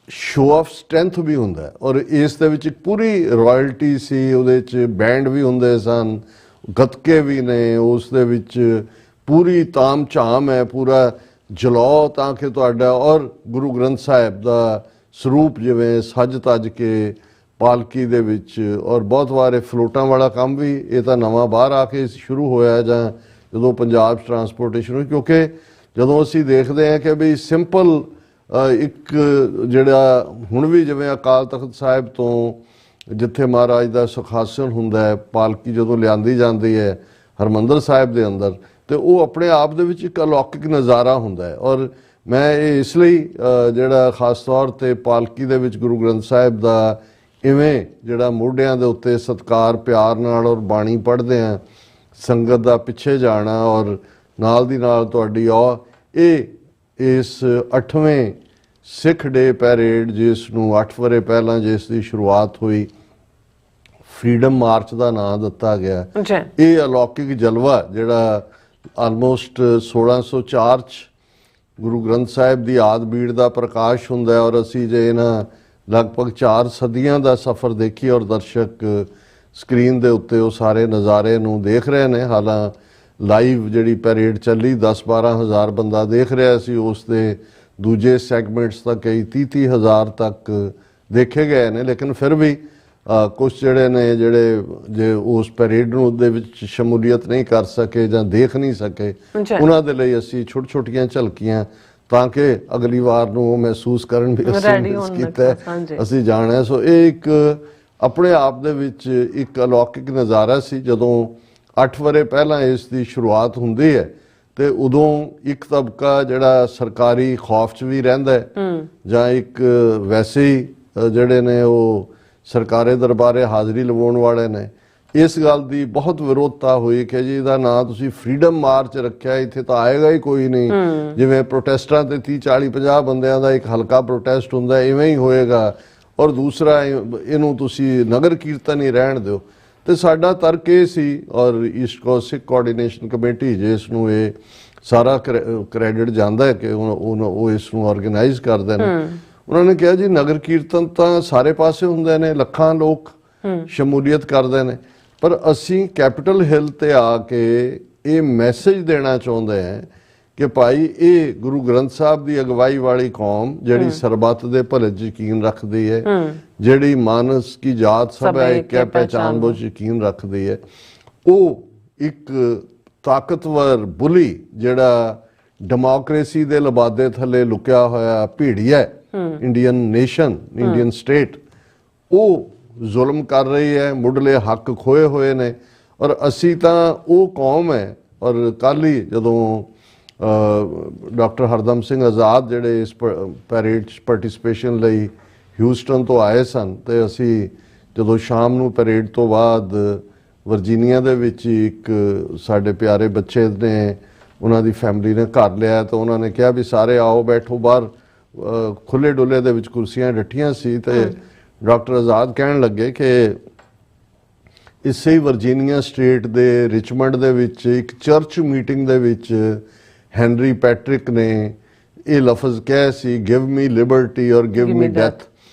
ਸ਼ੋ ਆਫ ਸਟਰੈਂਥ ਵੀ ਹੁੰਦਾ ਔਰ ਇਸ ਦੇ ਵਿੱਚ ਇੱਕ ਪੂਰੀ ਰਾਇਲਟੀ ਸੀ, ਉਹਦੇ 'ਚ ਬੈਂਡ ਵੀ ਹੁੰਦੇ ਸਨ, ਗੱਤਕੇ ਵੀ ਨੇ, ਉਸ ਦੇ ਵਿੱਚ ਪੂਰੀ ਤਾਮ ਝਾਮ ਹੈ, ਪੂਰਾ ਜਲਾਓ ਤਾਂ ਕਿ ਤੁਹਾਡਾ ਔਰ ਗੁਰੂ ਗ੍ਰੰਥ ਸਾਹਿਬ ਦਾ ਸਰੂਪ ਜਿਵੇਂ ਸੱਜ ਤੱਜ ਕੇ ਪਾਲਕੀ ਦੇ ਵਿੱਚ, ਔਰ ਬਹੁਤ ਵਾਰ ਫਲੋਟਾਂ ਵਾਲਾ ਕੰਮ ਵੀ ਇਹ ਤਾਂ ਨਵਾਂ ਬਾਹਰ ਆ ਕੇ ਸ਼ੁਰੂ ਹੋਇਆ ਜਾਂ ਜਦੋਂ ਪੰਜਾਬ 'ਚ ਟਰਾਂਸਪੋਰਟੇਸ਼ਨ ਹੋਈ। ਕਿਉਂਕਿ ਜਦੋਂ ਅਸੀਂ ਦੇਖਦੇ ਹਾਂ ਕਿ ਵੀ ਸਿੰਪਲ ਇੱਕ ਜਿਹੜਾ ਹੁਣ ਵੀ ਜਿਵੇਂ ਅਕਾਲ ਤਖਤ ਸਾਹਿਬ ਤੋਂ ਜਿੱਥੇ ਮਹਾਰਾਜ ਦਾ ਸੁਖਾਸਨ ਹੁੰਦਾ ਹੈ, ਪਾਲਕੀ ਜਦੋਂ ਲਿਆਂਦੀ ਜਾਂਦੀ ਹੈ ਹਰਿਮੰਦਰ ਸਾਹਿਬ ਦੇ ਅੰਦਰ, ਤੇ ਉਹ ਆਪਣੇ ਆਪ ਦੇ ਵਿੱਚ ਇੱਕ ਅਲੌਕਿਕ ਨਜ਼ਾਰਾ ਹੁੰਦਾ ਹੈ। ਔਰ ਮੈਂ ਇਹ ਇਸ ਲਈ ਜਿਹੜਾ ਖਾਸ ਤੌਰ 'ਤੇ ਪਾਲਕੀ ਦੇ ਵਿੱਚ ਗੁਰੂ ਗ੍ਰੰਥ ਸਾਹਿਬ ਦਾ ਇਵੇਂ ਜਿਹੜਾ ਮੋਢਿਆਂ ਦੇ ਉੱਤੇ ਸਤਿਕਾਰ ਪਿਆਰ ਨਾਲ ਔਰ ਬਾਣੀ ਪੜ੍ਹਦੇ ਆ, ਸੰਗਤ ਦਾ ਪਿੱਛੇ ਜਾਣਾ ਔਰ ਨਾਲ ਦੀ ਨਾਲ ਤੁਹਾਡੀ ਇਹ ਇਸ 8ਵੇਂ ਸਿੱਖ ਡੇ ਪੈਰੇਡ, ਜਿਸ ਨੂੰ 8 ਵਰੇ ਪਹਿਲਾਂ ਜਿਸ ਦੀ ਸ਼ੁਰੂਆਤ ਹੋਈ ਫਰੀडम ਮਾਰਚ ਦਾ ਨਾਂ ਦਿੱਤਾ ਗਿਆ, ਇਹ ਅਲੌਕਿਕ ਜਲਵਾ ਜਿਹੜਾ ਆਲਮੋਸਟ 1604 'ਚ ਗੁਰੂ ਗ੍ਰੰਥ ਸਾਹਿਬ ਦੀ ਆਦ ਬੀੜ ਦਾ ਪ੍ਰਕਾਸ਼ ਹੁੰਦਾ ਔਰ ਅਸੀਂ ਜੇ ਇਹਨਾਂ ਲਗਭਗ 4 ਸਦੀਆਂ ਦਾ ਸਫ਼ਰ ਦੇਖੀ ਔਰ ਦਰਸ਼ਕ ਸਕਰੀਨ ਦੇ ਉੱਤੇ ਉਹ ਸਾਰੇ ਨਜ਼ਾਰੇ ਨੂੰ ਦੇਖ ਰਹੇ ਨੇ। ਹਾਲਾਂ ਲਾਈਵ ਜਿਹੜੀ ਪੈਰੇਡ ਚੱਲੀ 10-12 ਹਜ਼ਾਰ ਬੰਦਾ ਦੇਖ ਰਿਹਾ ਸੀ, ਉਸ ਦੇ ਦੂਜੇ ਸੈਗਮੈਂਟਸ ਤਾਂ ਕਈ 30-30 ਹਜ਼ਾਰ ਤੱਕ ਦੇਖੇ ਗਏ ਨੇ। ਲੇਕਿਨ ਫਿਰ ਵੀ ਕੁਝ ਜਿਹੜੇ ਨੇ ਜਿਹੜੇ ਜੇ ਉਸ ਪੈਰੇਡ ਨੂੰ ਉਹਦੇ ਵਿੱਚ ਸ਼ਮੂਲੀਅਤ ਨਹੀਂ ਕਰ ਸਕੇ ਜਾਂ ਦੇਖ ਨਹੀਂ ਸਕੇ, ਉਹਨਾਂ ਦੇ ਲਈ ਅਸੀਂ ਛੋਟੀਆਂ ਝਲਕੀਆਂ ਤਾਂ ਕਿ ਅਗਲੀ ਵਾਰ ਨੂੰ ਉਹ ਮਹਿਸੂਸ ਕਰਨ ਵੀ ਅਸੀਂ ਕੀਤਾ, ਅਸੀਂ ਜਾਣਾ। ਸੋ ਇਹ ਇੱਕ ਆਪਣੇ ਆਪ ਦੇ ਵਿੱਚ ਇੱਕ ਅਲੌਕਿਕ ਨਜ਼ਾਰਾ ਸੀ। ਜਦੋਂ 8 ਵਰੇ ਪਹਿਲਾਂ ਇਸ ਦੀ ਸ਼ੁਰੂਆਤ ਹੁੰਦੀ ਹੈ ਤੇ ਉਦੋਂ ਇੱਕ ਤਬਕਾ ਜਿਹੜਾ ਸਰਕਾਰੀ ਖੌਫ 'ਚ ਵੀ ਰਹਿੰਦਾ ਜਾਂ ਇੱਕ ਵੈਸੇ ਹੀ ਜਿਹੜੇ ਨੇ ਉਹ ਸਰਕਾਰੀ ਦਰਬਾਰੇ ਹਾਜ਼ਰੀ ਲਵਾਉਣ ਵਾਲੇ ਨੇ। ਇਸ ਗੱਲ ਦੀ ਬਹੁਤ ਵਿਰੋਧਤਾ ਹੋਈ ਕਿ ਜੀ ਇਹਦਾ ਨਾਂ ਤੁਸੀਂ ਫਰੀडम ਮਾਰਚ ਰੱਖਿਆ, ਇੱਥੇ ਤਾਂ ਆਏਗਾ ਹੀ ਕੋਈ ਨਹੀਂ। ਜਿਵੇਂ ਪ੍ਰੋਟੈਸਟਾਂ ਤੇ 30-40-50 ਬੰਦਿਆਂ ਦਾ ਇੱਕ ਹਲਕਾ ਪ੍ਰੋਟੈਸਟ ਹੁੰਦਾ ਇਵੇਂ ਹੀ ਹੋਏਗਾ, ਔਰ ਦੂਸਰਾ ਇਹਨੂੰ ਤੁਸੀਂ ਨਗਰ ਕੀਰਤਨ ਹੀ ਰਹਿਣ ਦਿਓ। ਤੇ ਸਾਡਾ ਤਰਕ ਇਹ ਸੀ ਔਰ ਈਸਟ ਕੋਸਟ ਸਿੱਖ ਕੋਆਰਡੀਨੇਸ਼ਨ ਕਮੇਟੀ ਜਿਸ ਨੂੰ ਇਹ ਸਾਰਾ ਕ੍ਰੈਡਿਟ ਜਾਂਦਾ ਹੈ ਕਿ ਉਹ ਇਸ ਨੂੰ ਆਰਗੇਨਾਈਜ਼ ਕਰਦੇ ਨੇ, ਉਹਨਾਂ ਨੇ ਕਿਹਾ ਜੀ ਨਗਰ ਕੀਰਤਨ ਤਾਂ ਸਾਰੇ ਪਾਸੇ ਹੁੰਦੇ ਨੇ, ਲੱਖਾਂ ਲੋਕ ਸ਼ਮੂਲੀਅਤ ਕਰਦੇ ਨੇ, ਪਰ ਅਸੀਂ ਕੈਪੀਟਲ ਹਿੱਲ ਤੇ ਆ ਕੇ ਇਹ ਮੈਸੇਜ ਦੇਣਾ ਚਾਹੁੰਦੇ ਹਾਂ ਕਿ ਭਾਈ ਇਹ ਗੁਰੂ ਗ੍ਰੰਥ ਸਾਹਿਬ ਦੀ ਅਗਵਾਈ ਵਾਲੀ ਕੌਮ ਜਿਹੜੀ ਸਰਬੱਤ ਦੇ ਭਲੇ 'ਚ ਯਕੀਨ ਰੱਖਦੀ ਹੈ, ਜਿਹੜੀ ਮਾਨਸ ਕੀ ਜਾਤ ਸਭ ਹੈ ਇੱਕ ਹੈ ਪਹਿਚਾਨ ਬੁਝ ਯਕੀਨ ਰੱਖਦੀ ਹੈ, ਉਹ ਇੱਕ ਤਾਕਤਵਰ ਬੁਲੀ ਜਿਹੜਾ ਡੈਮੋਕ੍ਰੇਸੀ ਦੇ ਲਬਾਦੇ ਥੱਲੇ ਲੁਕਿਆ ਹੋਇਆ ਭੀੜੀਆ ਇੰਡੀਅਨ ਨੇਸ਼ਨ, ਇੰਡੀਅਨ ਸਟੇਟ, ਉਹ ਜ਼ੁਲਮ ਕਰ ਰਹੀ ਹੈ, ਮੁੱਢਲੇ ਹੱਕ ਖੋਏ ਹੋਏ ਨੇ। ਔਰ ਅਸੀਂ ਤਾਂ ਉਹ ਕੌਮ ਹੈ। ਔਰ ਕੱਲ੍ਹ ਹੀ ਜਦੋਂ ਡਾਕਟਰ ਹਰਦਮ ਸਿੰਘ ਆਜ਼ਾਦ ਜਿਹੜੇ ਇਸ ਪੈਰੇਡ 'ਚ ਪਾਰਟੀਸਪੇਸ਼ਨ ਲਈ ਹਿਊਸਟਨ ਤੋਂ ਆਏ ਸਨ, ਤੇ ਅਸੀਂ ਜਦੋਂ ਸ਼ਾਮ ਨੂੰ ਪੈਰੇਡ ਤੋਂ ਬਾਅਦ ਵਰਜੀਨੀਆ ਦੇ ਵਿੱਚ ਇੱਕ ਸਾਡੇ ਪਿਆਰੇ ਬੱਚੇ ਨੇ, ਉਹਨਾਂ ਦੀ ਫੈਮਿਲੀ ਨੇ ਘਰ ਲਿਆ, ਤਾਂ ਉਹਨਾਂ ਨੇ ਕਿਹਾ ਵੀ ਸਾਰੇ ਆਓ ਬੈਠੋ ਬਾਹਰ। ਖੁੱਲੇ ਡੁੱਲੇ ਦੇ ਵਿੱਚ ਕੁਰਸੀਆਂ ਡੱਠੀਆਂ ਸੀ ਤੇ ਡਾਕਟਰ ਆਜ਼ਾਦ ਕਹਿਣ ਲੱਗੇ ਕਿ ਇਸੇ ਹੀ ਵਰਜੀਨੀਆ ਸਟੇਟ ਦੇ ਰਿਚਮੰਡ ਦੇ ਵਿੱਚ ਇੱਕ ਚਰਚ ਮੀਟਿੰਗ ਦੇ ਵਿੱਚ ਹੈਨਰੀ ਪੈਟਰਿਕ ਨੇ ਇਹ ਲਫ਼ਜ਼ ਕਿਹਾ ਸੀ, ਗਿਵ ਮੀ ਲਿਬਰਟੀ ਔਰ ਗਿਵ ਮੀ ਡੈਥ,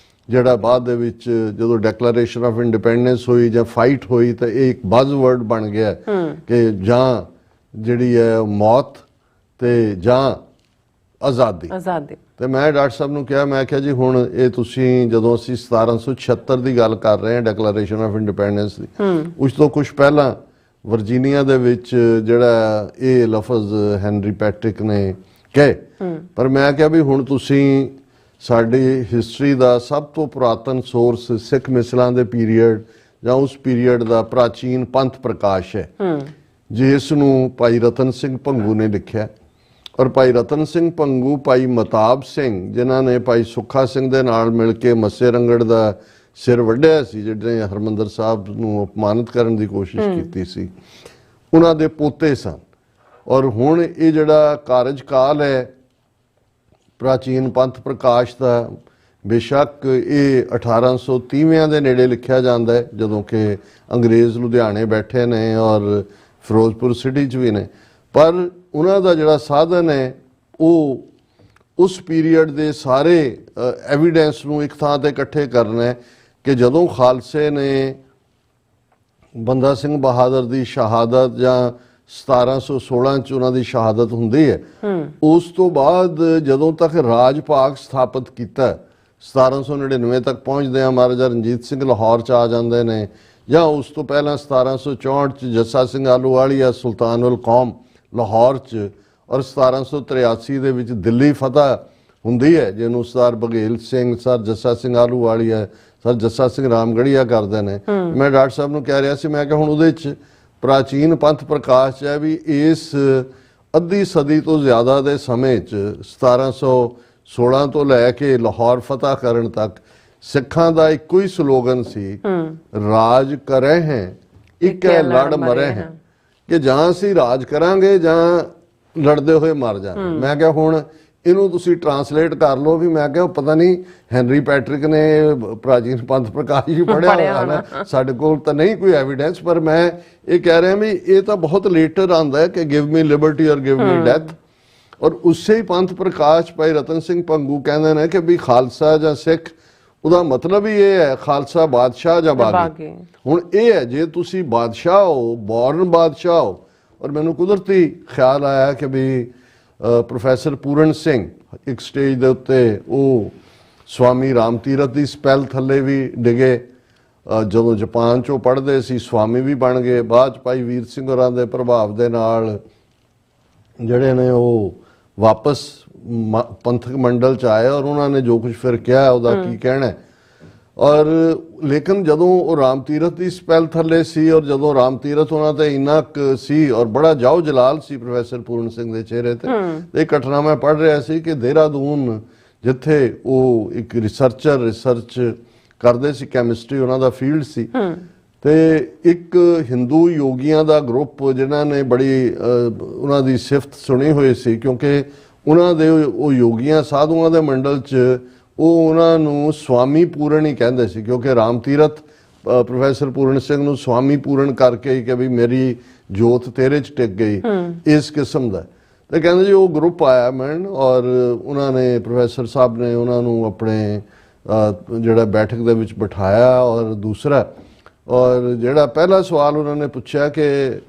ਜਿਹੜਾ ਬਾਅਦ ਦੇ ਵਿੱਚ ਜਦੋਂ ਡੈਕਲੇਰੇਸ਼ਨ ਆਫ ਇੰਡੀਪੈਂਡੈਂਸ ਹੋਈ ਜਾਂ ਫਾਈਟ ਹੋਈ ਤਾਂ ਇਹ ਇੱਕ ਬਜ਼ ਵਰਡ ਬਣ ਗਿਆ ਕਿ ਜਾਂ ਜਿਹੜੀ ਹੈ ਮੌਤ ਤੇ ਜਾਂ ਆਜ਼ਾਦੀ। ਤੇ ਮੈਂ ਡਾਕਟਰ ਸਾਹਿਬ ਨੂੰ ਕਿਹਾ, ਮੈਂ ਕਿਹਾ ਜੀ ਹੁਣ ਇਹ ਤੁਸੀਂ ਜਦੋਂ ਅਸੀਂ 1776 ਦੀ ਗੱਲ ਕਰ ਰਹੇ ਹਾਂ ਡੈਕਲੇਰੇਸ਼ਨ ਆਫ ਇੰਡੀਪੈਂਡੈਂਸ ਦੀ, ਉਸ ਤੋਂ ਕੁਝ ਪਹਿਲਾਂ ਵਰਜੀਨੀਆ ਦੇ ਵਿੱਚ ਜਿਹੜਾ ਇਹ ਲਫ਼ਜ਼ ਹੈਨਰੀ ਪੈਟਰਿਕ ਨੇ ਕਹੇ, ਪਰ ਮੈਂ ਕਿਹਾ ਵੀ ਹੁਣ ਤੁਸੀਂ ਸਾਡੀ ਹਿਸਟਰੀ ਦਾ ਸਭ ਤੋਂ ਪੁਰਾਤਨ ਸੋਰਸ ਸਿੱਖ ਮਿਸਲਾਂ ਦੇ ਪੀਰੀਅਡ ਜਾਂ ਉਸ ਪੀਰੀਅਡ ਦਾ ਪ੍ਰਾਚੀਨ ਪੰਥ ਪ੍ਰਕਾਸ਼ ਹੈ, ਜਿਸ ਨੂੰ ਭਾਈ ਰਤਨ ਸਿੰਘ ਭੰਗੂ ਨੇ ਲਿਖਿਆ। ਔਰ ਭਾਈ ਰਤਨ ਸਿੰਘ ਭੰਗੂ, ਭਾਈ ਮਤਾਬ ਸਿੰਘ, ਜਿਨ੍ਹਾਂ ਨੇ ਭਾਈ ਸੁੱਖਾ ਸਿੰਘ ਦੇ ਨਾਲ ਮਿਲ ਕੇ ਮੱਸੇ ਰੰਗੜ ਦਾ ਸਿਰ ਵੱਢਿਆ ਸੀ, ਜਿਹੜੇ ਹਰਮੰਦਰ ਸਾਹਿਬ ਨੂੰ ਅਪਮਾਨਿਤ ਕਰਨ ਦੀ ਕੋਸ਼ਿਸ਼ ਕੀਤੀ ਸੀ, ਉਹਨਾਂ ਦੇ ਪੋਤੇ ਸਨ। ਔਰ ਹੁਣ ਇਹ ਜਿਹੜਾ ਕਾਰਜਕਾਲ ਹੈ ਪ੍ਰਾਚੀਨ ਪੰਥ ਪ੍ਰਕਾਸ਼ ਦਾ, ਬੇਸ਼ੱਕ ਇਹ 1830ਵਿਆਂ ਦੇ ਨੇੜੇ ਲਿਖਿਆ ਜਾਂਦਾ ਹੈ, ਜਦੋਂ ਕਿ ਅੰਗਰੇਜ਼ ਲੁਧਿਆਣੇ ਬੈਠੇ ਨੇ ਔਰ ਫਿਰੋਜ਼ਪੁਰ ਸਿਟੀ 'ਚ ਵੀ ਨੇ, ਪਰ ਉਹਨਾਂ ਦਾ ਜਿਹੜਾ ਸਾਧਨ ਹੈ ਉਹ ਉਸ ਪੀਰੀਅਡ ਦੇ ਸਾਰੇ ਐਵੀਡੈਂਸ ਨੂੰ ਇੱਕ ਥਾਂ ਤੇ ਇਕੱਠੇ ਕਰਨਾ ਹੈ ਕਿ ਜਦੋਂ ਖਾਲਸੇ ਨੇ ਬੰਦਾ ਸਿੰਘ ਬਹਾਦਰ ਦੀ ਸ਼ਹਾਦਤ ਜਾਂ 1716 ਚ ਉਹਨਾਂ ਦੀ ਸ਼ਹਾਦਤ ਹੁੰਦੀ ਹੈ, ਉਸ ਤੋਂ ਬਾਅਦ ਜਦੋਂ ਤੱਕ ਰਾਜ ਭਾਗ ਸਥਾਪਿਤ ਕੀਤਾ, 1799 ਤੱਕ ਪਹੁੰਚਦੇ ਆ, ਮਹਾਰਾਜਾ ਰਣਜੀਤ ਸਿੰਘ ਲਾਹੌਰ ਚ ਆ ਜਾਂਦੇ ਨੇ, ਜਾਂ ਉਸ ਤੋਂ ਪਹਿਲਾਂ 1764 ਚ ਜੱਸਾ ਸਿੰਘ ਆਹਲੂਵਾਲੀਆ ਸੁਲਤਾਨੁਲ ਕੌਮ ਲਾਹੌਰ ਚ, ਔਰ 1783 ਦੇ ਵਿੱਚ ਦਿੱਲੀ ਫਤਿਹ ਹੁੰਦੀ ਹੈ, ਜਿਹਨੂੰ ਸਰਦਾਰ ਬਘੇਲ ਸਿੰਘ, ਸਰ ਜੱਸਾ ਸਿੰਘ ਆਹਲੂਵਾਲੀਆ, ਸਰ ਜੱਸਾ ਸਿੰਘ ਰਾਮਗੜੀਆ ਕਰਦੇ ਨੇ। ਮੈਂ ਡਾਕਟਰ ਸਾਹਿਬ ਨੂੰ ਕਹਿ ਰਿਹਾ ਸੀ, ਮੈਂ ਕਿਹਾ ਹੁਣ ਉਹਦੇ ਚ ਪ੍ਰਾਚੀਨ ਪੰਥ ਪ੍ਰਕਾਸ਼ ਹੈ ਵੀ ਇਸ ਅੱਧੀ ਸਦੀ ਤੋਂ ਜ਼ਿਆਦਾ ਦੇ ਸਮੇਂ 'ਚ 1716 ਤੋਂ ਲੈ ਕੇ ਲਾਹੌਰ ਫਤਿਹ ਕਰਨ ਤੱਕ ਸਿੱਖਾਂ ਦਾ ਇੱਕੋ ਹੀ ਸਲੋਗਨ ਸੀ, ਰਾਜ ਕਰੇ ਹੈ ਇੱਕੇ ਲੜ ਮਰੇ ਹੈ, ਕਿ ਜਾਂ ਅਸੀਂ ਰਾਜ ਕਰਾਂਗੇ ਜਾਂ ਲੜਦੇ ਹੋਏ ਮਰ ਜਾਣਾ। ਮੈਂ ਕਿਹਾ ਹੁਣ ਇਹਨੂੰ ਤੁਸੀਂ ਟਰਾਂਸਲੇਟ ਕਰ ਲਓ ਵੀ, ਮੈਂ ਕਿਹਾ ਪਤਾ ਨਹੀਂ ਹੈਨਰੀ ਪੈਟਰਿਕ ਨੇ ਪ੍ਰਾਚੀਨ ਪੰਥ ਪ੍ਰਕਾਸ਼ ਹੀ ਪੜ੍ਹਿਆ ਹੋਇਆ ਨਾ, ਸਾਡੇ ਕੋਲ ਤਾਂ ਨਹੀਂ ਕੋਈ ਐਵੀਡੈਂਸ, ਪਰ ਮੈਂ ਇਹ ਕਹਿ ਰਿਹਾ ਵੀ ਇਹ ਤਾਂ ਬਹੁਤ ਲੇਟਰ ਆਉਂਦਾ ਹੈ ਕਿ ਗਿਵ ਮੀ ਲਿਬਰਟੀ ਔਰ ਗਿਵ ਮੀ ਡੈਥ। ਔਰ ਉਸੇ ਹੀ ਪੰਥ ਪ੍ਰਕਾਸ਼ ਭਾਈ ਰਤਨ ਸਿੰਘ ਭੰਗੂ ਕਹਿੰਦੇ ਨੇ ਕਿ ਵੀ ਖਾਲਸਾ ਜਾਂ ਸਿੱਖ, ਉਹਦਾ ਮਤਲਬ ਹੀ ਇਹ ਹੈ ਖਾਲਸਾ ਬਾਦਸ਼ਾਹ ਜਾਂ ਬਾਗੀ। ਹੁਣ ਇਹ ਹੈ ਜੇ ਤੁਸੀਂ ਬਾਦਸ਼ਾਹ ਹੋ, ਬੌਰਨ ਬਾਦਸ਼ਾਹ ਹੋ, ਔਰ ਮੈਨੂੰ ਕੁਦਰਤੀ ਖਿਆਲ ਆਇਆ ਕਿ ਵੀ ਪ੍ਰੋਫੈਸਰ ਪੂਰਨ ਸਿੰਘ ਇੱਕ ਸਟੇਜ ਦੇ ਉੱਤੇ ਉਹ ਸਵਾਮੀ ਰਾਮ ਤੀਰਥ ਦੀ ਸਪੈਲ ਥੱਲੇ ਵੀ ਡਿਗੇ, ਜਦੋਂ ਜਾਪਾਨ 'ਚੋਂ ਪੜ੍ਹਦੇ ਸੀ ਸਵਾਮੀ ਵੀ ਬਣ ਗਏ। ਬਾਅਦ 'ਚ ਭਾਈ ਵੀਰ ਸਿੰਘ ਹੋਰਾਂ ਦੇ ਪ੍ਰਭਾਵ ਦੇ ਨਾਲ ਜਿਹੜੇ ਨੇ ਉਹ ਵਾਪਸ ਪੰਥਕ ਮੰਡਲ 'ਚ ਆਏ, ਔਰ ਉਹਨਾਂ ਨੇ ਜੋ ਕੁਝ ਫਿਰ ਕਿਹਾ ਉਹਦਾ ਕੀ ਕਹਿਣਾ। ਔਰ ਲੇਕਿਨ ਜਦੋਂ ਉਹ ਰਾਮ ਤੀਰਥ ਦੀ ਸਪੈਲ ਥੱਲੇ ਸੀ, ਔਰ ਜਦੋਂ ਰਾਮ ਤੀਰਥ ਉਹਨਾਂ ਤੇ ਇੰਨਾ ਸੀ ਔਰ ਬੜਾ ਜਾਓ ਜਲਾਲ ਸੀ ਪ੍ਰੋਫੈਸਰ ਪੂਰਨ ਸਿੰਘ ਦੇ ਚਿਹਰੇ ਤੇ, ਇਹ ਘਟਨਾ ਮੈਂ ਪੜ੍ਹ ਰਿਹਾ ਸੀ ਕਿ ਦੇਹਰਾਦੂਨ ਜਿੱਥੇ ਉਹ ਇੱਕ ਰਿਸਰਚਰ ਰਿਸਰਚ ਕਰਦੇ ਸੀ, ਕੈਮਿਸਟਰੀ ਉਹਨਾਂ ਦਾ ਫੀਲਡ ਸੀ, ਤੇ ਇੱਕ ਹਿੰਦੂ ਯੋਗੀਆਂ ਦਾ ਗਰੁੱਪ ਜਿਨ੍ਹਾਂ ਨੇ ਬੜੀ ਉਹਨਾਂ ਦੀ ਸਿਫਤ ਸੁਣੀ ਹੋਈ ਸੀ, ਕਿਉਂਕਿ ਉਹਨਾਂ ਦੇ ਉਹ ਯੋਗੀਆਂ ਸਾਧੂਆਂ ਦੇ ਮੰਡਲ 'ਚ ਉਹ ਉਹਨਾਂ ਨੂੰ ਸਵਾਮੀ ਪੂਰਨ ਹੀ ਕਹਿੰਦੇ ਸੀ, ਕਿਉਂਕਿ ਰਾਮ ਤੀਰਥ ਪ੍ਰੋਫੈਸਰ ਪੂਰਨ ਸਿੰਘ ਨੂੰ ਸਵਾਮੀ ਪੂਰਨ ਕਰਕੇ ਕਿ ਵੀ ਮੇਰੀ ਜੋਤ ਤੇਰੇ 'ਚ ਟਿਕ ਗਈ, ਇਸ ਕਿਸਮ ਦਾ। ਤੇ ਕਹਿੰਦੇ ਜੀ ਉਹ ਗਰੁੱਪ ਆਇਆ ਮੈਨ, ਔਰ ਉਹਨਾਂ ਨੇ ਪ੍ਰੋਫੈਸਰ ਸਾਹਿਬ ਨੇ ਉਹਨਾਂ ਨੂੰ ਆਪਣੇ ਜਿਹੜਾ ਬੈਠਕ ਦੇ ਵਿੱਚ ਬਿਠਾਇਆ, ਔਰ ਦੂਸਰਾ ਔਰ ਜਿਹੜਾ ਪਹਿਲਾ ਸਵਾਲ ਉਹਨਾਂ ਨੇ ਪੁੱਛਿਆ ਕਿ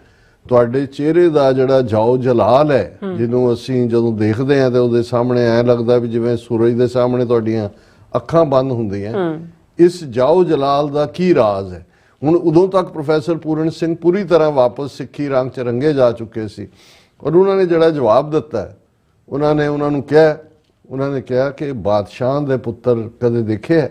ਤੁਹਾਡੇ ਚਿਹਰੇ ਦਾ ਜਿਹੜਾ ਜਾਓ ਜਲਾਲ ਹੈ, ਜਿਹਨੂੰ ਅਸੀਂ ਜਦੋਂ ਦੇਖਦੇ ਹਾਂ ਤੇ ਉਹਦੇ ਸਾਹਮਣੇ ਐਂ ਲੱਗਦਾ ਵੀ ਜਿਵੇਂ ਸੂਰਜ ਦੇ ਸਾਹਮਣੇ ਤੁਹਾਡੀਆਂ ਅੱਖਾਂ ਬੰਦ ਹੁੰਦੀਆਂ, ਇਸ ਜਾਓ ਜਲਾਲ ਦਾ ਕੀ ਰਾਜ਼ ਹੈ। ਹੁਣ ਉਦੋਂ ਤੱਕ ਪ੍ਰੋਫੈਸਰ ਪੂਰਨ ਸਿੰਘ ਪੂਰੀ ਤਰ੍ਹਾਂ ਵਾਪਸ ਸਿੱਖੀ ਰੰਗ 'ਚ ਰੰਗੇ ਜਾ ਚੁੱਕੇ ਸੀ, ਔਰ ਉਹਨਾਂ ਨੇ ਜਿਹੜਾ ਜਵਾਬ ਦਿੱਤਾ, ਉਹਨਾਂ ਨੂੰ ਕਿਹਾ ਕਿ ਬਾਦਸ਼ਾਹ ਦੇ ਪੁੱਤਰ ਕਦੇ ਦੇਖੇ?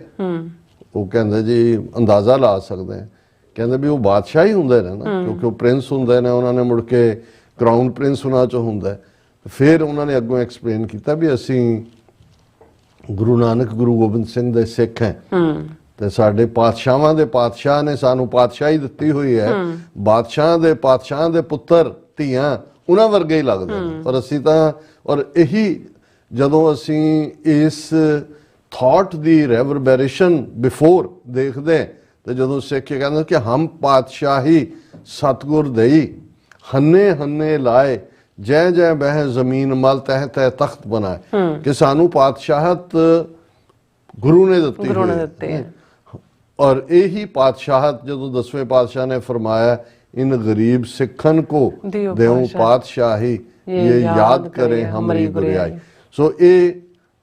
ਉਹ ਕਹਿੰਦੇ ਜੀ ਅੰਦਾਜ਼ਾ ਲਾ ਸਕਦੇ ਹਾਂ, ਕਹਿੰਦੇ ਵੀ ਉਹ ਬਾਦਸ਼ਾਹ ਹੀ ਹੁੰਦੇ ਨੇ ਨਾ, ਕਿਉਂਕਿ ਉਹ ਪ੍ਰਿੰਸ ਹੁੰਦੇ ਨੇ, ਉਹਨਾਂ ਨੇ ਮੁੜ ਕੇ ਕਰਾਊਨ ਪ੍ਰਿੰਸ ਉਹਨਾਂ 'ਚੋਂ ਹੁੰਦਾ। ਫਿਰ ਉਹਨਾਂ ਨੇ ਅੱਗੋਂ ਐਕਸਪਲੇਨ ਕੀਤਾ ਵੀ ਅਸੀਂ ਗੁਰੂ ਨਾਨਕ ਗੁਰੂ ਗੋਬਿੰਦ ਸਿੰਘ ਦੇ ਸਿੱਖ ਹੈ, ਤੇ ਸਾਡੇ ਪਾਤਸ਼ਾਹਾਂ ਦੇ ਪਾਤਸ਼ਾਹ ਨੇ ਸਾਨੂੰ ਪਾਤਸ਼ਾਹੀ ਦਿੱਤੀ ਹੋਈ ਹੈ, ਪਾਤਸ਼ਾਹਾਂ ਦੇ ਪੁੱਤਰ ਧੀਆਂ ਉਹਨਾਂ ਵਰਗੇ ਹੀ ਲੱਗਦੇ ਨੇ। ਔਰ ਅਸੀਂ ਤਾਂ ਔਰ ਇਹੀ ਜਦੋਂ ਅਸੀਂ ਇਸ ਥਾਟ ਦੀ ਰੈਵਰਬੇਰੇਸ਼ਨ ਬਿਫੋਰ ਦੇਖਦੇ, ਤੇ ਜਦੋਂ ਸਿੱਖ ਕਹਿੰਦੇ ਕਿ ਹਮ ਪਾਤਸ਼ਾਹੀ ਸਤਗੁਰ ਦਈ, ਹੰਨੇ ਹੰਨੇ ਲਾਏ, ਜੈ ਜੈ ਬਹਿ ਜ਼ਮੀਨ ਮਲ ਤਹਿ ਤਹਿ ਤਖਤ ਬਣਾਏ, ਕਿ ਸਾਨੂੰ ਪਾਤਸ਼ਾਹਤ ਗੁਰੂ ਨੇ ਦਿੱਤੀ ਹੈ। ਔਰ ਇਹੀ ਪਾਤਸ਼ਾਹਤ ਜਦੋਂ 10ਵੇਂ ਪਾਤਸ਼ਾਹ ਨੇ ਫਰਮਾਇਆ, इन गरीब सिखन को देऊं पातशाही, ये याद करे हमारी गुरियाई। सो ये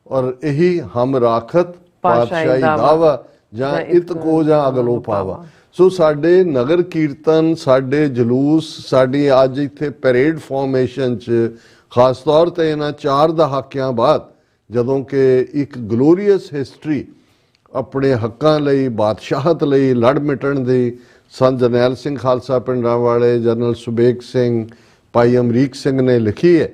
और यही हम राखत पातशाही दावा ਜਾਂ ਇਤ ਕੋ ਜਾਂ ਅਗਲੋ ਪਾਵਾ। ਸੋ ਸਾਡੇ ਨਗਰ ਕੀਰਤਨ, ਸਾਡੇ ਜਲੂਸ, ਸਾਡੀ ਅੱਜ ਇੱਥੇ ਪੈਰੇਡ ਫਾਰਮੇਸ਼ਨ 'ਚ ਖਾਸ ਤੌਰ ਤੇ ਇਹਨਾਂ 4 ਦਹਾਕਿਆਂ ਬਾਅਦ ਜਦੋਂ ਕਿ ਇੱਕ ਗਲੋਰੀਅਸ ਹਿਸਟਰੀ ਆਪਣੇ ਹੱਕਾਂ ਲਈ, ਬਾਦਸ਼ਾਹਤ ਲਈ ਲੜ ਮਿਟਣ ਦੀ ਸੰਤ ਜਰਨੈਲ ਸਿੰਘ ਖਾਲਸਾ ਪਿੰਡਾਂ ਵਾਲੇ, ਜਨਰਲ ਸੁਬੇਗ ਸਿੰਘ, ਭਾਈ ਅਮਰੀਕ ਸਿੰਘ ਨੇ ਲਿਖੀ ਹੈ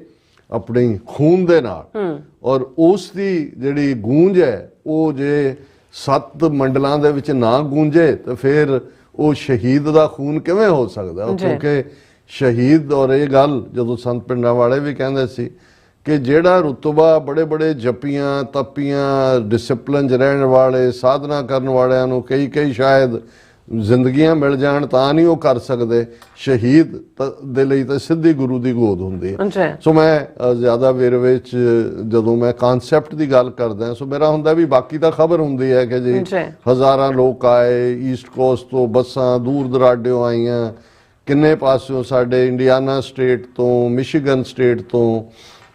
ਆਪਣੀ ਖੂਨ ਦੇ ਨਾਲ। ਔਰ ਉਸ ਦੀ ਜਿਹੜੀ ਗੂੰਜ ਹੈ ਉਹ ਜੇ 7 ਮੰਡਲਾਂ ਦੇ ਵਿੱਚ ਨਾ ਗੂੰਜੇ ਤਾਂ ਫਿਰ ਉਹ ਸ਼ਹੀਦ ਦਾ ਖੂਨ ਕਿਵੇਂ ਹੋ ਸਕਦਾ? ਕਿਉਂਕਿ ਸ਼ਹੀਦ, ਔਰ ਇਹ ਗੱਲ ਜਦੋਂ ਸੰਤ ਪਿੰਡਾਂ ਵਾਲੇ ਵੀ ਕਹਿੰਦੇ ਸੀ ਕਿ ਜਿਹੜਾ ਰੁਤਬਾ ਬੜੇ ਬੜੇ ਜਪੀਆਂ ਤਪੀਆਂ ਡਿਸਪਲਿਨ 'ਚ ਰਹਿਣ ਵਾਲੇ ਸਾਧਨਾ ਕਰਨ ਵਾਲਿਆਂ ਨੂੰ ਕਈ ਸ਼ਾਇਦ ਜ਼ਿੰਦਗੀਆਂ ਮਿਲ ਜਾਣ ਤਾਂ ਨਹੀਂ ਉਹ ਕਰ ਸਕਦੇ, ਸ਼ਹੀਦ ਦੇ ਲਈ ਤਾਂ ਸਿੱਧੀ ਗੁਰੂ ਦੀ ਗੋਦ ਹੁੰਦੀ ਹੈ। ਸੋ ਮੈਂ ਜ਼ਿਆਦਾ ਵੇਰਵੇ 'ਚ ਜਦੋਂ ਮੈਂ ਕਨਸੈਪਟ ਦੀ ਗੱਲ ਕਰਦਾ ਸੋ ਮੇਰਾ ਹੁੰਦਾ ਵੀ ਬਾਕੀ ਤਾਂ ਖਬਰ ਹੁੰਦੀ ਹੈ ਕਿ ਜੀ ਹਜ਼ਾਰਾਂ ਲੋਕ ਆਏ, ਈਸਟ ਕੋਸਟ ਤੋਂ ਬੱਸਾਂ ਦੂਰ ਦਰਾਡਿਓਂ ਆਈਆਂ, ਕਿੰਨੇ ਪਾਸਿਓਂ ਸਾਡੇ ਇੰਡੀਆਨਾ ਸਟੇਟ ਤੋਂ, ਮਿਸ਼ੀਗਨ ਸਟੇਟ ਤੋਂ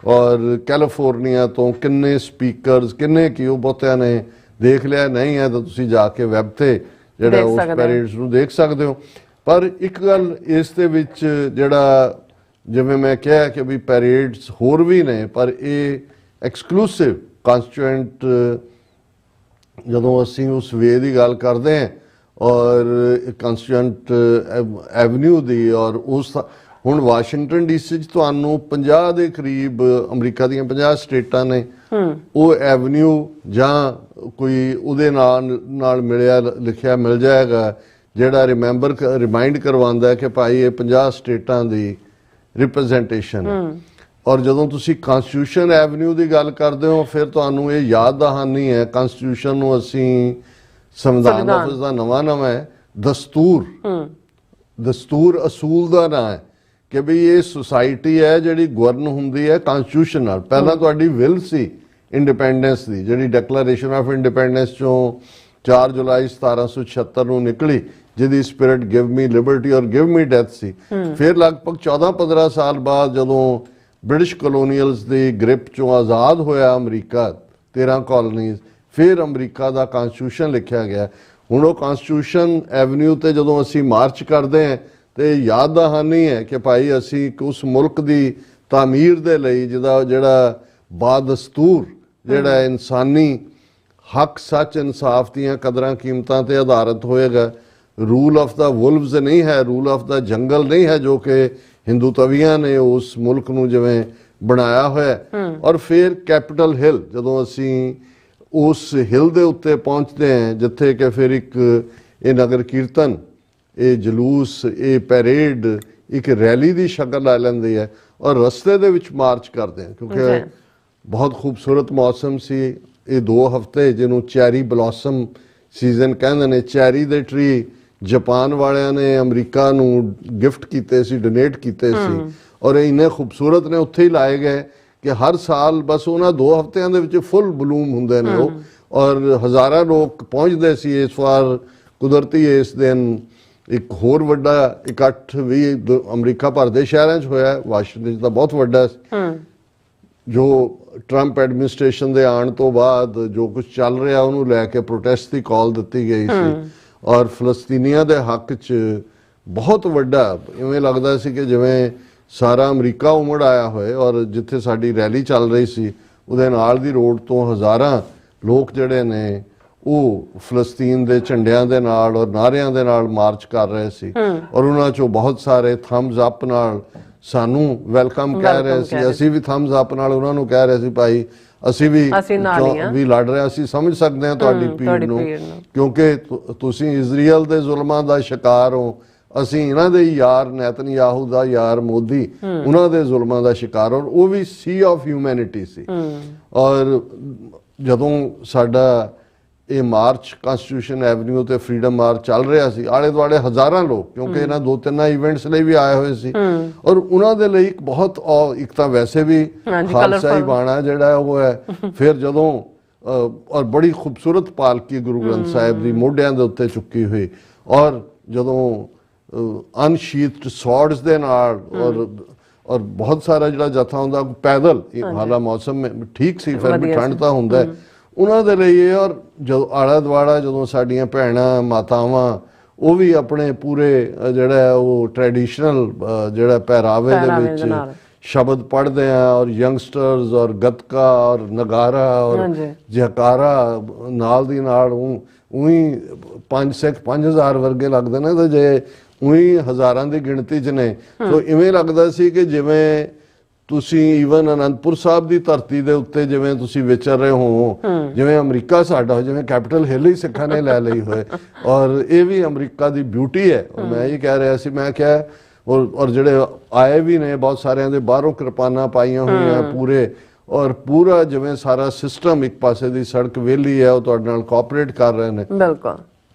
ਔਰ ਕੈਲੀਫੋਰਨੀਆ ਤੋਂ ਕਿੰਨੇ ਸਪੀਕਰਸ, ਕਿੰਨੇ ਕੀ ਉਹ ਬਹੁਤਿਆਂ ਨੇ ਦੇਖ ਲਿਆ। ਨਹੀਂ ਹੈ ਤਾਂ ਤੁਸੀਂ ਜਾ ਕੇ ਵੈਬ ਤੇ ਜਿਹੜਾ ਉਸ ਪੈਰੇਡਸ ਨੂੰ ਦੇਖ ਸਕਦੇ ਹੋ। ਪਰ ਇੱਕ ਗੱਲ ਇਸ ਦੇ ਵਿੱਚ ਜਿਹੜਾ ਜਿਵੇਂ ਮੈਂ ਕਿਹਾ ਕਿ ਵੀ ਪੈਰੇਡਸ ਹੋਰ ਵੀ ਨੇ, ਪਰ ਇਹ ਐਕਸਕਲੂਸਿਵ ਕਨਸਟੀਟਿਊਐਂਟ ਜਦੋਂ ਅਸੀਂ ਉਸ ਵੇ ਦੀ ਗੱਲ ਕਰਦੇ ਹਾਂ ਔਰ ਕਨਸਟੀਟਿਊਐਂਟ ਐਵਨਿਊ ਦੀ, ਔਰ ਉਸ ਹੁਣ ਵਾਸ਼ਿੰਗਟਨ ਡੀਸੀ 'ਚ ਤੁਹਾਨੂੰ 50 ਦੇ ਕਰੀਬ, ਅਮਰੀਕਾ ਦੀਆਂ 50 ਸਟੇਟਾਂ ਨੇ, ਉਹ ਐਵਨਿਊ ਜਾਂ ਕੋਈ ਉਹਦੇ ਨਾਲ ਮਿਲਿਆ ਲਿਖਿਆ ਮਿਲ ਜਾਏਗਾ ਜਿਹੜਾ ਰਿਮਾਈਂਡ ਕਰਵਾਉਂਦਾ ਕਿ ਭਾਈ ਇਹ 50 ਸਟੇਟਾਂ ਦੀ ਰਿਪਰੈਜ਼ੈਂਟੇਸ਼ਨ ਹੈ। ਔਰ ਜਦੋਂ ਤੁਸੀਂ ਕਨਸਟੀਟਿਊਸ਼ਨ ਐਵਨਿਊ ਦੀ ਗੱਲ ਕਰਦੇ ਹੋ ਫਿਰ ਤੁਹਾਨੂੰ ਇਹ ਯਾਦ ਦਹਾਨੀ ਹੈ, ਕਨਸਟੀਟਿਊਸ਼ਨ ਨੂੰ ਅਸੀਂ ਸੰਵਿਧਾਨ ਆਫਿਸ ਦਾ ਨਵਾਂ ਹੈ, ਦਸਤੂਰ ਅਸੂਲ ਦਾ ਨਾਂ ਹੈ ਕਿ ਵੀ ਇਹ ਸੁਸਾਇਟੀ ਹੈ ਜਿਹੜੀ ਗਵਰਨ ਹੁੰਦੀ ਹੈ ਕਨਸਟੀਟਿਊਸ਼ਨ ਨਾਲ। ਪਹਿਲਾਂ ਤੁਹਾਡੀ ਵਿਲ ਸੀ ਇੰਡੀਪੈਂਡੈਂਸ ਦੀ, ਜਿਹੜੀ ਡੈਕਲੇਰੇਸ਼ਨ ਆਫ ਇੰਡੀਪੈਂਡੈਂਸ ਚੋਂ 4 ਜੁਲਾਈ 1776 ਨੂੰ ਨਿਕਲੀ, ਜਿਹਦੀ ਸਪਿਰਿਟ ਗਿਵ ਮੀ ਲਿਬਰਟੀ ਔਰ ਗਿਵ ਮੀ ਡੈਥ ਸੀ। ਫਿਰ ਲਗਭਗ 14-15 ਸਾਲ ਬਾਅਦ ਜਦੋਂ ਬ੍ਰਿਟਿਸ਼ ਕਲੋਨੀਅਲਸ ਦੀ ਗ੍ਰਿਪ ਚੋਂ ਆਜ਼ਾਦ ਹੋਇਆ ਅਮਰੀਕਾ, 13 ਕਾਲੋਨੀਜ਼, ਫਿਰ ਅਮਰੀਕਾ ਦਾ ਕਨਸਟੀਟਿਊਸ਼ਨ ਲਿਖਿਆ ਗਿਆ। ਹੁਣ ਉਹ ਕਨਸਟੀਟਿਊਸ਼ਨ ਐਵਨਿਊ ਤੇ ਜਦੋਂ ਅਸੀਂ ਮਾਰਚ ਕਰਦੇ ਹਾਂ ਤੇ ਯਾਦ ਦਹਾਨੀ ਹੈ ਕਿ ਭਾਈ ਅਸੀਂ ਉਸ ਮੁਲਕ ਦੀ ਤਾਮੀਰ ਦੇ ਲਈ ਜਿਹੜਾ ਬਾਦਸਤੂਰ, ਜਿਹੜਾ ਇਨਸਾਨੀ ਹੱਕ, ਸੱਚ, ਇਨਸਾਫ ਦੀਆਂ ਕਦਰਾਂ ਕੀਮਤਾਂ ਤੇ ਆਧਾਰਿਤ ਹੋਏਗਾ, ਰੂਲ ਆਫ ਦਾ ਵੁਲਵਸ ਨਹੀਂ ਹੈ, ਰੂਲ ਆਫ ਦਾ ਜੰਗਲ ਨਹੀਂ ਹੈ ਜੋ ਕਿ ਹਿੰਦੂ ਤਵੀਆਂ ਨੇ ਉਸ ਮੁਲਕ ਨੂੰ ਜਿਵੇਂ ਬਣਾਇਆ ਹੋਇਆ। ਔਰ ਫਿਰ ਕੈਪੀਟਲ ਹਿੱਲ, ਜਦੋਂ ਅਸੀਂ ਉਸ ਹਿੱਲ ਦੇ ਉੱਤੇ ਪਹੁੰਚਦੇ ਹਾਂ ਜਿੱਥੇ ਕਿ ਫਿਰ ਇੱਕ ਇਹ ਨਗਰ ਕੀਰਤਨ, ਇਹ ਜਲੂਸ, ਇਹ ਪੈਰੇਡ ਇੱਕ ਰੈਲੀ ਦੀ ਸ਼ਕਲ ਲੈ ਲੈਂਦੀ ਹੈ ਔਰ ਰਸਤੇ ਦੇ ਵਿੱਚ ਮਾਰਚ ਕਰਦੇ ਹਾਂ ਕਿਉਂਕਿ ਬਹੁਤ ਖੂਬਸੂਰਤ ਮੌਸਮ ਸੀ ਇਹ 2 ਹਫ਼ਤੇ ਜਿਹਨੂੰ ਚੈਰੀ ਬਲੌਸਮ ਸੀਜ਼ਨ ਕਹਿੰਦੇ ਨੇ। ਚੈਰੀ ਦੇ ਟਰੀ ਜਾਪਾਨ ਵਾਲਿਆਂ ਨੇ ਅਮਰੀਕਾ ਨੂੰ ਗਿਫਟ ਕੀਤੇ ਸੀ, ਡੋਨੇਟ ਕੀਤੇ ਸੀ ਔਰ ਇਹ ਇੰਨੇ ਖੂਬਸੂਰਤ ਨੇ, ਉੱਥੇ ਹੀ ਲਾਏ ਗਏ ਕਿ ਹਰ ਸਾਲ ਬਸ ਉਹਨਾਂ 2 ਹਫ਼ਤਿਆਂ ਦੇ ਵਿੱਚ ਫੁੱਲ ਬਲੂਮ ਹੁੰਦੇ ਨੇ ਉਹ, ਔਰ ਹਜ਼ਾਰਾਂ ਲੋਕ ਪਹੁੰਚਦੇ ਸੀ। ਇਸ ਵਾਰ ਕੁਦਰਤੀ ਇਸ ਦਿਨ ਇੱਕ ਹੋਰ ਵੱਡਾ ਇਕੱਠ ਵੀ ਅਮਰੀਕਾ ਭਰ ਦੇ ਸ਼ਹਿਰਾਂ 'ਚ ਹੋਇਆ, ਵਾਸ਼ਿੰਗਟਨ 'ਚ ਤਾਂ ਬਹੁਤ ਵੱਡਾ ਜੋ ਟਰੰਪ ਐਡਮਿਨਿਸਟ੍ਰੇਸ਼ਨ ਦੇ ਆਉਣ ਤੋਂ ਬਾਅਦ ਜੋ ਕੁਝ ਚੱਲ ਰਿਹਾ ਉਹਨੂੰ ਲੈ ਕੇ ਪ੍ਰੋਟੈਸਟ ਦੀ ਕਾਲ ਦਿੱਤੀ ਗਈ ਸੀ ਔਰ ਫਲਸਤੀਨੀਆਂ ਦੇ ਹੱਕ 'ਚ ਬਹੁਤ ਵੱਡਾ, ਇਵੇਂ ਲੱਗਦਾ ਸੀ ਕਿ ਜਿਵੇਂ ਸਾਰਾ ਅਮਰੀਕਾ ਉਮੜ ਆਇਆ ਹੋਏ। ਔਰ ਜਿੱਥੇ ਸਾਡੀ ਰੈਲੀ ਚੱਲ ਰਹੀ ਸੀ ਉਹਦੇ ਨਾਲ ਦੀ ਰੋਡ ਤੋਂ ਹਜ਼ਾਰਾਂ ਲੋਕ ਜਿਹੜੇ ਨੇ ਉਹ ਫਲਸਤੀਨ ਦੇ ਝੰਡਿਆਂ ਦੇ ਨਾਲ ਔਰ ਨਾਰਿਆਂ ਦੇ ਨਾਲ ਮਾਰਚ ਕਰ ਰਹੇ ਸੀ ਔਰ ਉਹਨਾਂ 'ਚੋਂ ਬਹੁਤ ਸਾਰੇ ਥੰਬਸ ਅਪ ਨਾਲ ਸਾਨੂੰ ਵੈਲਕਮ ਕਹਿ ਰਹੇ ਸੀ, ਅਸੀਂ ਵੀ ਥੰਬਸ ਅਪ ਨਾਲ ਉਹਨਾਂ ਨੂੰ ਕਹਿ ਰਹੇ ਸੀ ਭਾਈ ਅਸੀਂ ਵੀ ਲੜ ਰਹੇ, ਅਸੀਂ ਸਮਝ ਸਕਦੇ ਹਾਂ ਤੁਹਾਡੀ ਪੀੜ ਨੂੰ ਕਿਉਂਕਿ ਤੁਸੀਂ ਇਜ਼ਰਾਈਲ ਦੇ ਜ਼ੁਲਮਾਂ ਦਾ ਸ਼ਿਕਾਰ ਹੋ, ਅਸੀਂ ਇਹਨਾਂ ਦੇ ਯਾਰ ਨੈਤਨਯਾਹੂ ਦਾ ਯਾਰ ਮੋਦੀ, ਉਹਨਾਂ ਦੇ ਜ਼ੁਲਮਾਂ ਦਾ ਸ਼ਿਕਾਰ, ਔਰ ਉਹ ਵੀ ਸੀ ਆਫ ਹਿਊਮੈਨਿਟੀ ਸੀ। ਔਰ ਜਦੋਂ ਸਾਡਾ ਇਹ ਮਾਰਚ ਕਨਸਟੀਟਿਊਸ਼ਨ ਐਵਨਿਊ ਤੇ ਫਰੀडम ਮਾਰਚ ਚੱਲ ਰਿਹਾ ਸੀ, ਆਲੇ ਦੁਆਲੇ ਹਜ਼ਾਰਾਂ ਲੋਕ, ਕਿਉਂਕਿ ਇਹਨਾਂ 2-3 ਇਵੈਂਟਸ ਲਈ ਵੀ ਆਏ ਹੋਏ ਸੀ ਔਰ ਉਹਨਾਂ ਦੇ ਲਈ ਇੱਕ ਬਹੁਤ ਇੱਕ ਤਾਂ ਵੈਸੇ ਵੀ ਖਾਲਸਾ ਹੀ ਬਾਣਾ ਜਿਹੜਾ ਉਹ ਹੈ, ਫਿਰ ਜਦੋਂ ਔਰ ਬੜੀ ਖੂਬਸੂਰਤ ਪਾਲਕੀ ਗੁਰੂ ਗ੍ਰੰਥ ਸਾਹਿਬ ਦੀ ਮੋਢਿਆਂ ਦੇ ਉੱਤੇ ਚੁੱਕੀ ਹੋਈ ਔਰ ਜਦੋਂ ਅਨਸ਼ੀਥਡ ਸਵੋਰਡਸ ਦੇ ਨਾਲ ਔਰ ਬਹੁਤ ਸਾਰਾ ਜਿਹੜਾ ਜਥਾ ਹੁੰਦਾ ਪੈਦਲ, ਹਾਲਾ ਮੌਸਮ ਠੀਕ ਸੀ ਫਿਰ ਵੀ ਠੰਡ ਤਾਂ ਹੁੰਦਾ ਉਹਨਾਂ ਦੇ ਲਈ। ਔਰ ਜਦੋਂ ਆਲਾ ਦੁਆਲਾ ਜਦੋਂ ਸਾਡੀਆਂ ਭੈਣਾਂ ਮਾਤਾਵਾਂ ਉਹ ਵੀ ਆਪਣੇ ਪੂਰੇ ਜਿਹੜਾ ਉਹ ਟ੍ਰੈਡੀਸ਼ਨਲ ਜਿਹੜਾ ਪਹਿਰਾਵੇ ਦੇ ਵਿੱਚ ਸ਼ਬਦ ਪੜ੍ਹਦੇ ਆ ਔਰ ਯੰਗਸਟਰਸ ਔਰ ਗੱਤਕਾ ਔਰ ਨਗਾਰਾ ਔਰ ਹਾਂਜੀ। ਜੈਕਾਰਾ ਨਾਲ ਦੀ ਨਾਲ ਉਹੀ 5 ਸਿੱਖ 5000 ਵਰਗੇ ਲੱਗਦੇ ਨੇ ਤੇ ਜੇ ਉਹੀ ਹਜ਼ਾਰਾਂ ਦੀ ਗਿਣਤੀ 'ਚ ਨੇ। ਸੋ ਇਵੇਂ ਲੱਗਦਾ ਸੀ ਕਿ ਜਿਵੇਂ ਤੁਸੀਂ ਈਵਨ ਅਨੰਦਪੁਰ ਸਾਹਿਬ ਦੀ ਧਰਤੀ ਦੇ ਉੱਤੇ ਜਿਵੇਂ ਤੁਸੀਂ ਵਿਚਰ ਰਹੇ ਹੋ, ਜਿਵੇਂ ਅਮਰੀਕਾ ਸਾਡਾ ਹੋ, ਜਿਵੇਂ ਕੈਪੀਟਲ ਹਿੱਲ ਹੀ ਸਿੱਖਾਂ ਨੇ ਲੈ ਲਈ ਹੋਏ। ਔਰ ਇਹ ਵੀ ਅਮਰੀਕਾ ਦੀ ਬਿਊਟੀ ਹੈ। ਔਰ ਮੈਂ ਇਹ ਕਹਿ ਰਿਹਾ ਸੀ, ਮੈਂ ਕਿਹਾ ਔਰ ਜਿਹੜੇ ਆਏ ਵੀ ਨੇ ਬਹੁਤ ਸਾਰਿਆਂ ਦੇ ਬਾਹਰੋਂ ਕਿਰਪਾਨਾਂ ਪਾਈਆਂ ਹੋਈਆਂ ਪੂਰੇ, ਔਰ ਪੂਰਾ ਜਿਵੇਂ ਸਾਰਾ ਸਿਸਟਮ ਇੱਕ ਪਾਸੇ ਦੀ ਸੜਕ ਵਿਹਲੀ ਹੈ ਉਹ ਤੁਹਾਡੇ ਨਾਲ ਕੋਆਪਰੇਟ ਕਰ ਰਹੇ ਨੇ। ਬਿਲਕੁਲ।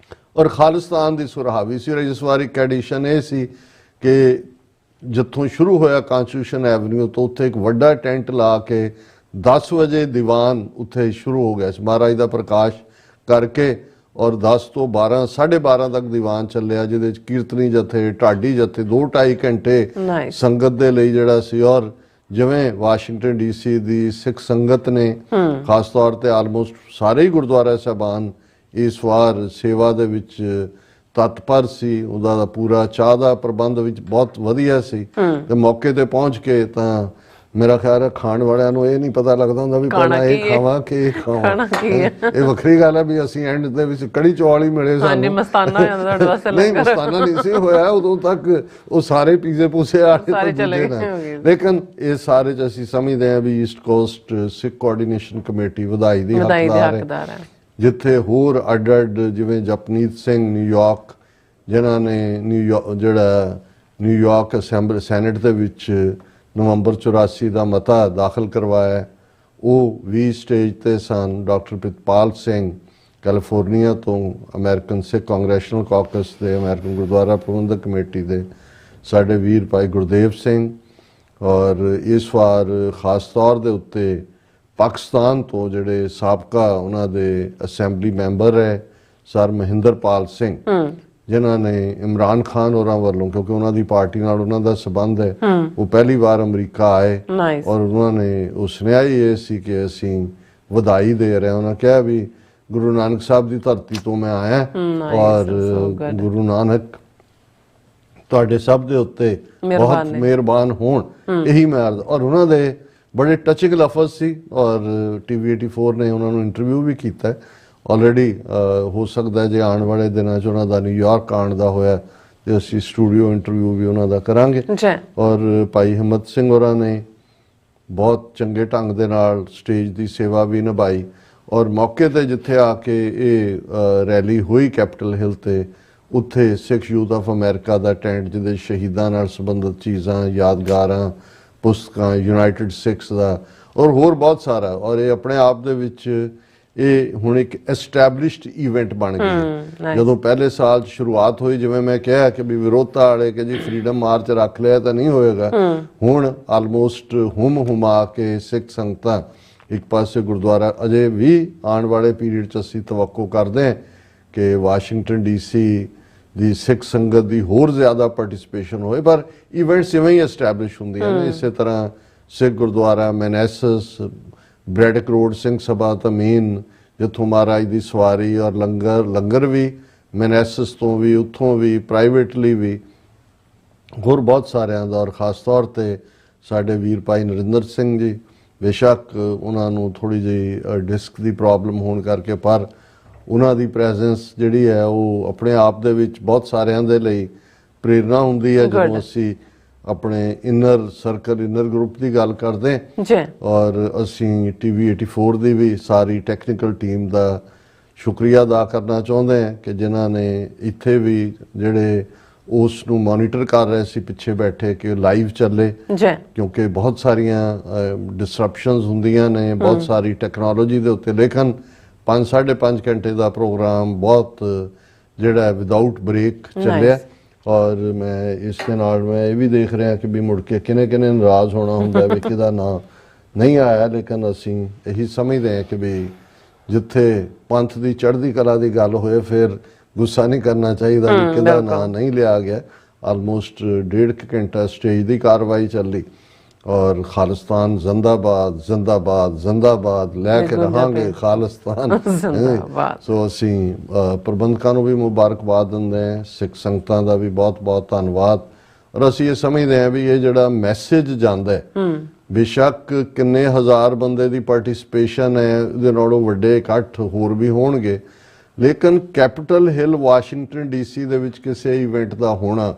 ਔਰ ਖਾਲਿਸਤਾਨ ਦੀ ਸੁਰਾਹਾਵੀ ਸੀ। ਇਸ ਵਾਰ ਇੱਕ ਐਡੀਸ਼ਨ ਇਹ ਸੀ ਕਿ ਜਿੱਥੋਂ ਸ਼ੁਰੂ ਹੋਇਆ ਕਾਂਸਟੀਟਿਊਸ਼ਨ ਐਵਨਿਊ ਤੋਂ ਉੱਥੇ ਇੱਕ ਵੱਡਾ ਟੈਂਟ ਲਾ ਕੇ 10 ਵਜੇ ਦੀਵਾਨ ਉੱਥੇ ਸ਼ੁਰੂ ਹੋ ਗਿਆ ਸੀ ਮਹਾਰਾਜ ਦਾ ਪ੍ਰਕਾਸ਼ ਕਰਕੇ, ਔਰ 10 ਤੋਂ 12 12:30 ਤੱਕ ਦੀਵਾਨ ਚੱਲਿਆ, ਜਿਹਦੇ ਚ ਕੀਰਤਨੀ ਜਥੇ, ਢਾਡੀ ਜਥੇ 2-2.5 ਘੰਟੇ ਸੰਗਤ ਦੇ ਲਈ ਜਿਹੜਾ ਸੀ। ਔਰ ਜਿਵੇਂ ਵਾਸ਼ਿੰਗਟਨ ਡੀਸੀ ਦੀ ਸਿੱਖ ਸੰਗਤ ਨੇ ਖਾਸ ਤੌਰ ਤੇ ਆਲਮੋਸਟ ਸਾਰੇ ਹੀ ਗੁਰਦੁਆਰਾ ਸਾਹਿਬਾਨ ਇਸ ਵਾਰ ਸੇਵਾ ਦੇ ਵਿੱਚ ਤਤਪਰ ਸੀ। ਉਹਦਾ ਦਾ ਪੂਰਾ ਚਾਹ ਦਾ ਪ੍ਰਬੰਧ ਵਿੱਚ ਬਹੁਤ ਵਧੀਆ ਸੀ ਤੇ ਮੌਕੇ ਤੇ ਪਹੁੰਚ ਕੇ ਤਾਂ ਮੇਰਾ ਖਿਆਲ ਹੈ ਖਾਣ ਵਾਲਿਆਂ ਨੂੰ ਇਹ ਨਹੀਂ ਪਤਾ ਲੱਗਦਾ ਹੁੰਦਾ ਵੀ ਪਹਿਲਾਂ ਇਹ ਖਾਵਾਂ ਕਿ ਇਹ ਖਾਵਾਂ। ਇਹ ਵੱਖਰੀ ਗੱਲ ਹੈ ਵੀ ਅਸੀਂ ਐਂਡ ਦੇ ਵਿੱਚ ਕੜੀ ਚੌਲ ਹੀ ਮਿਲੇ ਸਾਨੂੰ। ਹਾਂਜੀ, ਮਸਤਾਨਾ ਹੋ ਜਾਂਦਾ ਤੁਹਾਡੇ ਵਾਸਤੇ। ਨਹੀਂ, ਮਸਤਾਨਾ ਨਹੀਂ ਸੀ ਹੋਇਆ ਉਦੋਂ ਤੱਕ, ਉਹ ਸਾਰੇ ਪੀਜ਼ੇ ਪੂਸੇ ਆਏ ਚਲੇ ਗਏ। ਲੇਕਿਨ ਇਹ ਸਾਰੇ ਚ ਅਸੀਂ ਸਮਝਦੇ ਹਾਂ ਵੀ ਈਸਟ ਕੋਸਟ ਸਿੱਖ ਕੋਆਰਡੀਨੇਸ਼ਨ ਕਮੇਟੀ ਵਧਾਈ ਦੀ ਹੱਕਦਾਰ ਹੈ, ਜਿੱਥੇ ਹੋਰ ਅੱਡ ਜਿਵੇਂ ਜਪਨੀਤ ਸਿੰਘ ਨਿਊਯਾਰਕ, ਜਿਨ੍ਹਾਂ ਨੇ ਨਿਊਯਾਰਕ ਅਸੈਂਬਲੀ ਸੈਨੇਟ ਦੇ ਵਿੱਚ ਨਵੰਬਰ 84 ਦਾ ਮਤਾ ਦਾਖਲ ਕਰਵਾਇਆ, ਉਹ ਵੀ ਸਟੇਜ ਤੇ ਸਨ। ਡਾਕਟਰ ਪ੍ਰਿਤਪਾਲ ਸਿੰਘ ਕੈਲੀਫੋਰਨੀਆ ਤੋਂ, ਅਮਰੀਕਨ ਸਿੱਖ ਕਾਂਗਰੈਸ਼ਨਲ ਕਾਕਸ ਦੇ, ਅਮਰੀਕਨ ਗੁਰਦੁਆਰਾ ਪ੍ਰਬੰਧਕ ਕਮੇਟੀ ਦੇ ਸਾਡੇ ਵੀਰ ਭਾਈ ਗੁਰਦੇਵ ਸਿੰਘ, ਔਰ ਇਸ ਵਾਰ ਖਾਸ ਤੌਰ ਦੇ ਉੱਤੇ ਪਾਕਿਸਤਾਨ ਤੋਂ ਜਿਹੜੇ ਸਾਬਕਾ ਉਹਨਾਂ ਦੇ ਅਸੈਂਬਲੀ ਮੈਂਬਰ ਹੈ ਸਰ ਮਹਿੰਦਰਪਾਲ ਸਿੰਘ, ਜਿਨ੍ਹਾਂ ਨੇ ਇਮਰਾਨ ਖਾਨ ਹੋਰਾਂ ਵੱਲੋਂ, ਕਿਉਂਕਿ ਉਹਨਾਂ ਦੀ ਪਾਰਟੀ ਨਾਲ ਉਹਨਾਂ ਦਾ ਸਬੰਧ ਹੈ, ਉਹ ਪਹਿਲੀ ਵਾਰ ਅਮਰੀਕਾ ਆਏ ਔਰ ਉਹਨਾਂ ਨੇ ਉਹ ਸੁਨੇਹਾ ਹੀ ਇਹ ਸੀ ਕਿ ਅਸੀਂ ਵਧਾਈ ਦੇ ਰਹੇ ਹਾਂ। ਉਹਨਾਂ ਕਿਹਾ ਵੀ ਗੁਰੂ ਨਾਨਕ ਸਾਹਿਬ ਦੀ ਧਰਤੀ ਤੋਂ ਮੈਂ ਆਇਆ ਔਰ ਗੁਰੂ ਨਾਨਕ ਤੁਹਾਡੇ ਸਭ ਦੇ ਉੱਤੇ ਬਹੁਤ ਮਿਹਰਬਾਨ ਹੋਣ, ਇਹੀ ਮੈਂ। ਔਰ ਉਹਨਾਂ ਦੇ ਬੜੇ ਟਚਿੰਗ ਲਫ਼ਜ਼ ਸੀ ਔਰ TV 84 ਨੇ ਉਹਨਾਂ ਨੂੰ ਇੰਟਰਵਿਊ ਵੀ ਕੀਤਾ ਆਲਰੇਡੀ। ਹੋ ਸਕਦਾ ਜੇ ਆਉਣ ਵਾਲੇ ਦਿਨਾਂ 'ਚ ਉਹਨਾਂ ਦਾ ਨਿਊਯਾਰਕ ਆਉਣ ਦਾ ਹੋਇਆ ਤੇ ਅਸੀਂ ਸਟੂਡੀਓ ਇੰਟਰਵਿਊ ਵੀ ਉਹਨਾਂ ਦਾ ਕਰਾਂਗੇ। ਔਰ ਭਾਈ ਹਿੰਮਤ ਸਿੰਘ ਹੋਰਾਂ ਨੇ ਬਹੁਤ ਚੰਗੇ ਢੰਗ ਦੇ ਨਾਲ ਸਟੇਜ ਦੀ ਸੇਵਾ ਵੀ ਨਿਭਾਈ ਔਰ ਮੌਕੇ ਤੇ ਜਿੱਥੇ ਆ ਕੇ ਇਹ ਰੈਲੀ ਹੋਈ ਕੈਪੀਟਲ ਹਿੱਲ ਤੇ, ਉੱਥੇ ਸਿੱਖ ਯੂਥ ਆਫ ਅਮਰੀਕਾ ਦਾ ਟੈਂਟ ਜਿਹਦੇ ਸ਼ਹੀਦਾਂ ਨਾਲ ਸੰਬੰਧਿਤ ਚੀਜ਼ਾਂ, ਯਾਦਗਾਰਾਂ, ਪੁਸਤਕਾਂ, ਯੂਨਾਈਟਿਡ ਸਿੱਖਸ ਦਾ ਔਰ ਹੋਰ ਬਹੁਤ ਸਾਰਾ। ਔਰ ਇਹ ਆਪਣੇ ਆਪ ਦੇ ਵਿੱਚ ਇਹ ਹੁਣ ਇੱਕ ਐਸਟੈਬਲਿਸ਼ਡ ਇਵੈਂਟ ਬਣ ਗਿਆ। ਜਦੋਂ ਪਹਿਲੇ ਸਾਲ ਸ਼ੁਰੂਆਤ ਹੋਈ, ਜਿਵੇਂ ਮੈਂ ਕਿਹਾ ਕਿ ਵੀ ਵਿਰੋਧਤਾ ਵਾਲੇ ਕਿ ਜੀ ਫਰੀडम ਮਾਰਚ ਰੱਖ ਲਿਆ ਤਾਂ ਨਹੀਂ ਹੋਏਗਾ, ਹੁਣ ਆਲਮੋਸਟ ਹੁਮਾ ਕੇ ਸਿੱਖ ਸੰਗਤਾਂ ਇੱਕ ਪਾਸੇ ਗੁਰਦੁਆਰਾ, ਅਜੇ ਵੀ ਆਉਣ ਵਾਲੇ ਪੀਰੀਅਡ 'ਚ ਅਸੀਂ ਤਵੱਕੋ ਕਰਦੇ ਹਾਂ ਕਿ ਵਾਸ਼ਿੰਗਟਨ DC ਦੀ ਸਿੱਖ ਸੰਗਤ ਦੀ ਹੋਰ ਜ਼ਿਆਦਾ ਪਾਰਟਿਸਿਪੇਸ਼ਨ ਹੋਏ, ਪਰ ਇਵੈਂਟਸ ਇਵੇਂ ਹੀ ਐਸਟੈਬਲਿਸ਼ ਹੁੰਦੀਆਂ ਨੇ। ਇਸੇ ਤਰ੍ਹਾਂ ਸਿੱਖ ਗੁਰਦੁਆਰਾ ਮੈਨੈਸਸ, ਬ੍ਰੈਡਿਕ ਰੋਡ ਸਿੰਘ ਸਭਾ ਤਮੀਨ, ਜਿੱਥੋਂ ਮਹਾਰਾਜ ਦੀ ਸਵਾਰੀ ਔਰ ਲੰਗਰ ਵੀ ਮੈਨੈਸਸ ਤੋਂ ਵੀ, ਉੱਥੋਂ ਵੀ, ਪ੍ਰਾਈਵੇਟਲੀ ਵੀ, ਹੋਰ ਬਹੁਤ ਸਾਰਿਆਂ ਦਾ। ਔਰ ਖਾਸ ਤੌਰ ਤੇ ਸਾਡੇ ਵੀਰ ਭਾਈ ਨਰਿੰਦਰ ਸਿੰਘ ਜੀ, ਬੇਸ਼ੱਕ ਉਹਨਾਂ ਨੂੰ ਥੋੜ੍ਹੀ ਜਿਹੀ ਡਿਸਕ ਦੀ ਪ੍ਰੋਬਲਮ ਹੋਣ ਕਰਕੇ, ਪਰ ਉਹਨਾਂ ਦੀ ਪ੍ਰੈਜ਼ੈਂਸ ਜਿਹੜੀ ਹੈ ਉਹ ਆਪਣੇ ਆਪ ਦੇ ਵਿੱਚ ਬਹੁਤ ਸਾਰਿਆਂ ਦੇ ਲਈ ਪ੍ਰੇਰਨਾ ਹੁੰਦੀ ਹੈ। ਜਦੋਂ ਅਸੀਂ ਆਪਣੇ ਇਨਰ ਸਰਕਲ, ਇਨਰ ਗਰੁੱਪ ਦੀ ਗੱਲ ਕਰਦੇ ਔਰ ਅਸੀਂ TV 84 ਦੀ ਵੀ ਸਾਰੀ ਟੈਕਨੀਕਲ ਟੀਮ ਦਾ ਸ਼ੁਕਰੀਆ ਅਦਾ ਕਰਨਾ ਚਾਹੁੰਦੇ ਹਾਂ ਕਿ ਜਿਨ੍ਹਾਂ ਨੇ ਇੱਥੇ ਵੀ ਜਿਹੜੇ ਉਸ ਨੂੰ ਮੋਨੀਟਰ ਕਰ ਰਹੇ ਸੀ ਪਿੱਛੇ ਬੈਠੇ ਕਿ ਲਾਈਵ ਚੱਲੇ, ਕਿਉਂਕਿ ਬਹੁਤ ਸਾਰੀਆਂ ਡਿਸਰਪਸ਼ਨਸ ਹੁੰਦੀਆਂ ਨੇ, ਬਹੁਤ ਸਾਰੀ ਟੈਕਨੋਲੋਜੀ ਦੇ ਉੱਤੇ। ਲੇਕਿਨ 5-5.5 ਘੰਟੇ ਦਾ ਪ੍ਰੋਗਰਾਮ ਬਹੁਤ ਜਿਹੜਾ ਵਿਦਆਊਟ ਬ੍ਰੇਕ ਚੱਲਿਆ। ਔਰ ਮੈਂ ਇਸ ਦੇ ਨਾਲ ਮੈਂ ਇਹ ਵੀ ਦੇਖ ਰਿਹਾ ਕਿ ਵੀ ਮੁੜ ਕੇ ਕਿਨੇ ਨਾਰਾਜ਼ ਹੋਣਾ ਹੁੰਦਾ ਵੀ ਕਿਹਦਾ ਨਾਂ ਨਹੀਂ ਆਇਆ। ਲੇਕਿਨ ਅਸੀਂ ਇਹੀ ਸਮਝਦੇ ਹਾਂ ਕਿ ਵੀ ਜਿੱਥੇ ਪੰਥ ਦੀ ਚੜ੍ਹਦੀ ਕਲਾ ਦੀ ਗੱਲ ਹੋਏ ਫਿਰ ਗੁੱਸਾ ਨਹੀਂ ਕਰਨਾ ਚਾਹੀਦਾ ਵੀ ਕਿਹਦਾ ਨਾਂ ਨਹੀਂ ਲਿਆ ਗਿਆ। ਆਲਮੋਸਟ 1.5 ਘੰਟਾ ਸਟੇਜ ਦੀ ਕਾਰਵਾਈ ਚੱਲੀ ਔਰ ਖਾਲਿਸਤਾਨ ਜ਼ਿੰਦਾਬਾਦ ਜ਼ਿੰਦਾਬਾਦ ਜ਼ਿੰਦਾਬਾਦ ਲੈ ਕੇ ਰਹਾਂਗੇ ਖਾਲਿਸਤਾਨ। ਸੋ ਅਸੀਂ ਪ੍ਰਬੰਧਕਾਂ ਨੂੰ ਵੀ ਮੁਬਾਰਕਬਾਦ ਦਿੰਦੇ ਹਾਂ, ਸਿੱਖ ਸੰਗਤਾਂ ਦਾ ਵੀ ਬਹੁਤ ਬਹੁਤ ਧੰਨਵਾਦ। ਔਰ ਅਸੀਂ ਇਹ ਸਮਝਦੇ ਹਾਂ ਵੀ ਇਹ ਜਿਹੜਾ ਮੈਸੇਜ ਜਾਂਦਾ ਹੈ, ਬੇਸ਼ੱਕ ਕਿੰਨੇ ਹਜ਼ਾਰ ਬੰਦੇ ਦੀ ਪਾਰਟਿਸਿਪੇਸ਼ਨ ਹੈ, ਉਹਦੇ ਨਾਲੋਂ ਵੱਡੇ ਇਕੱਠ ਹੋਰ ਵੀ ਹੋਣਗੇ, ਲੇਕਿਨ ਕੈਪੀਟਲ ਹਿੱਲ ਵਾਸ਼ਿੰਗਟਨ ਡੀਸੀ ਦੇ ਵਿੱਚ ਕਿਸੇ ਇਵੈਂਟ ਦਾ ਹੋਣਾ,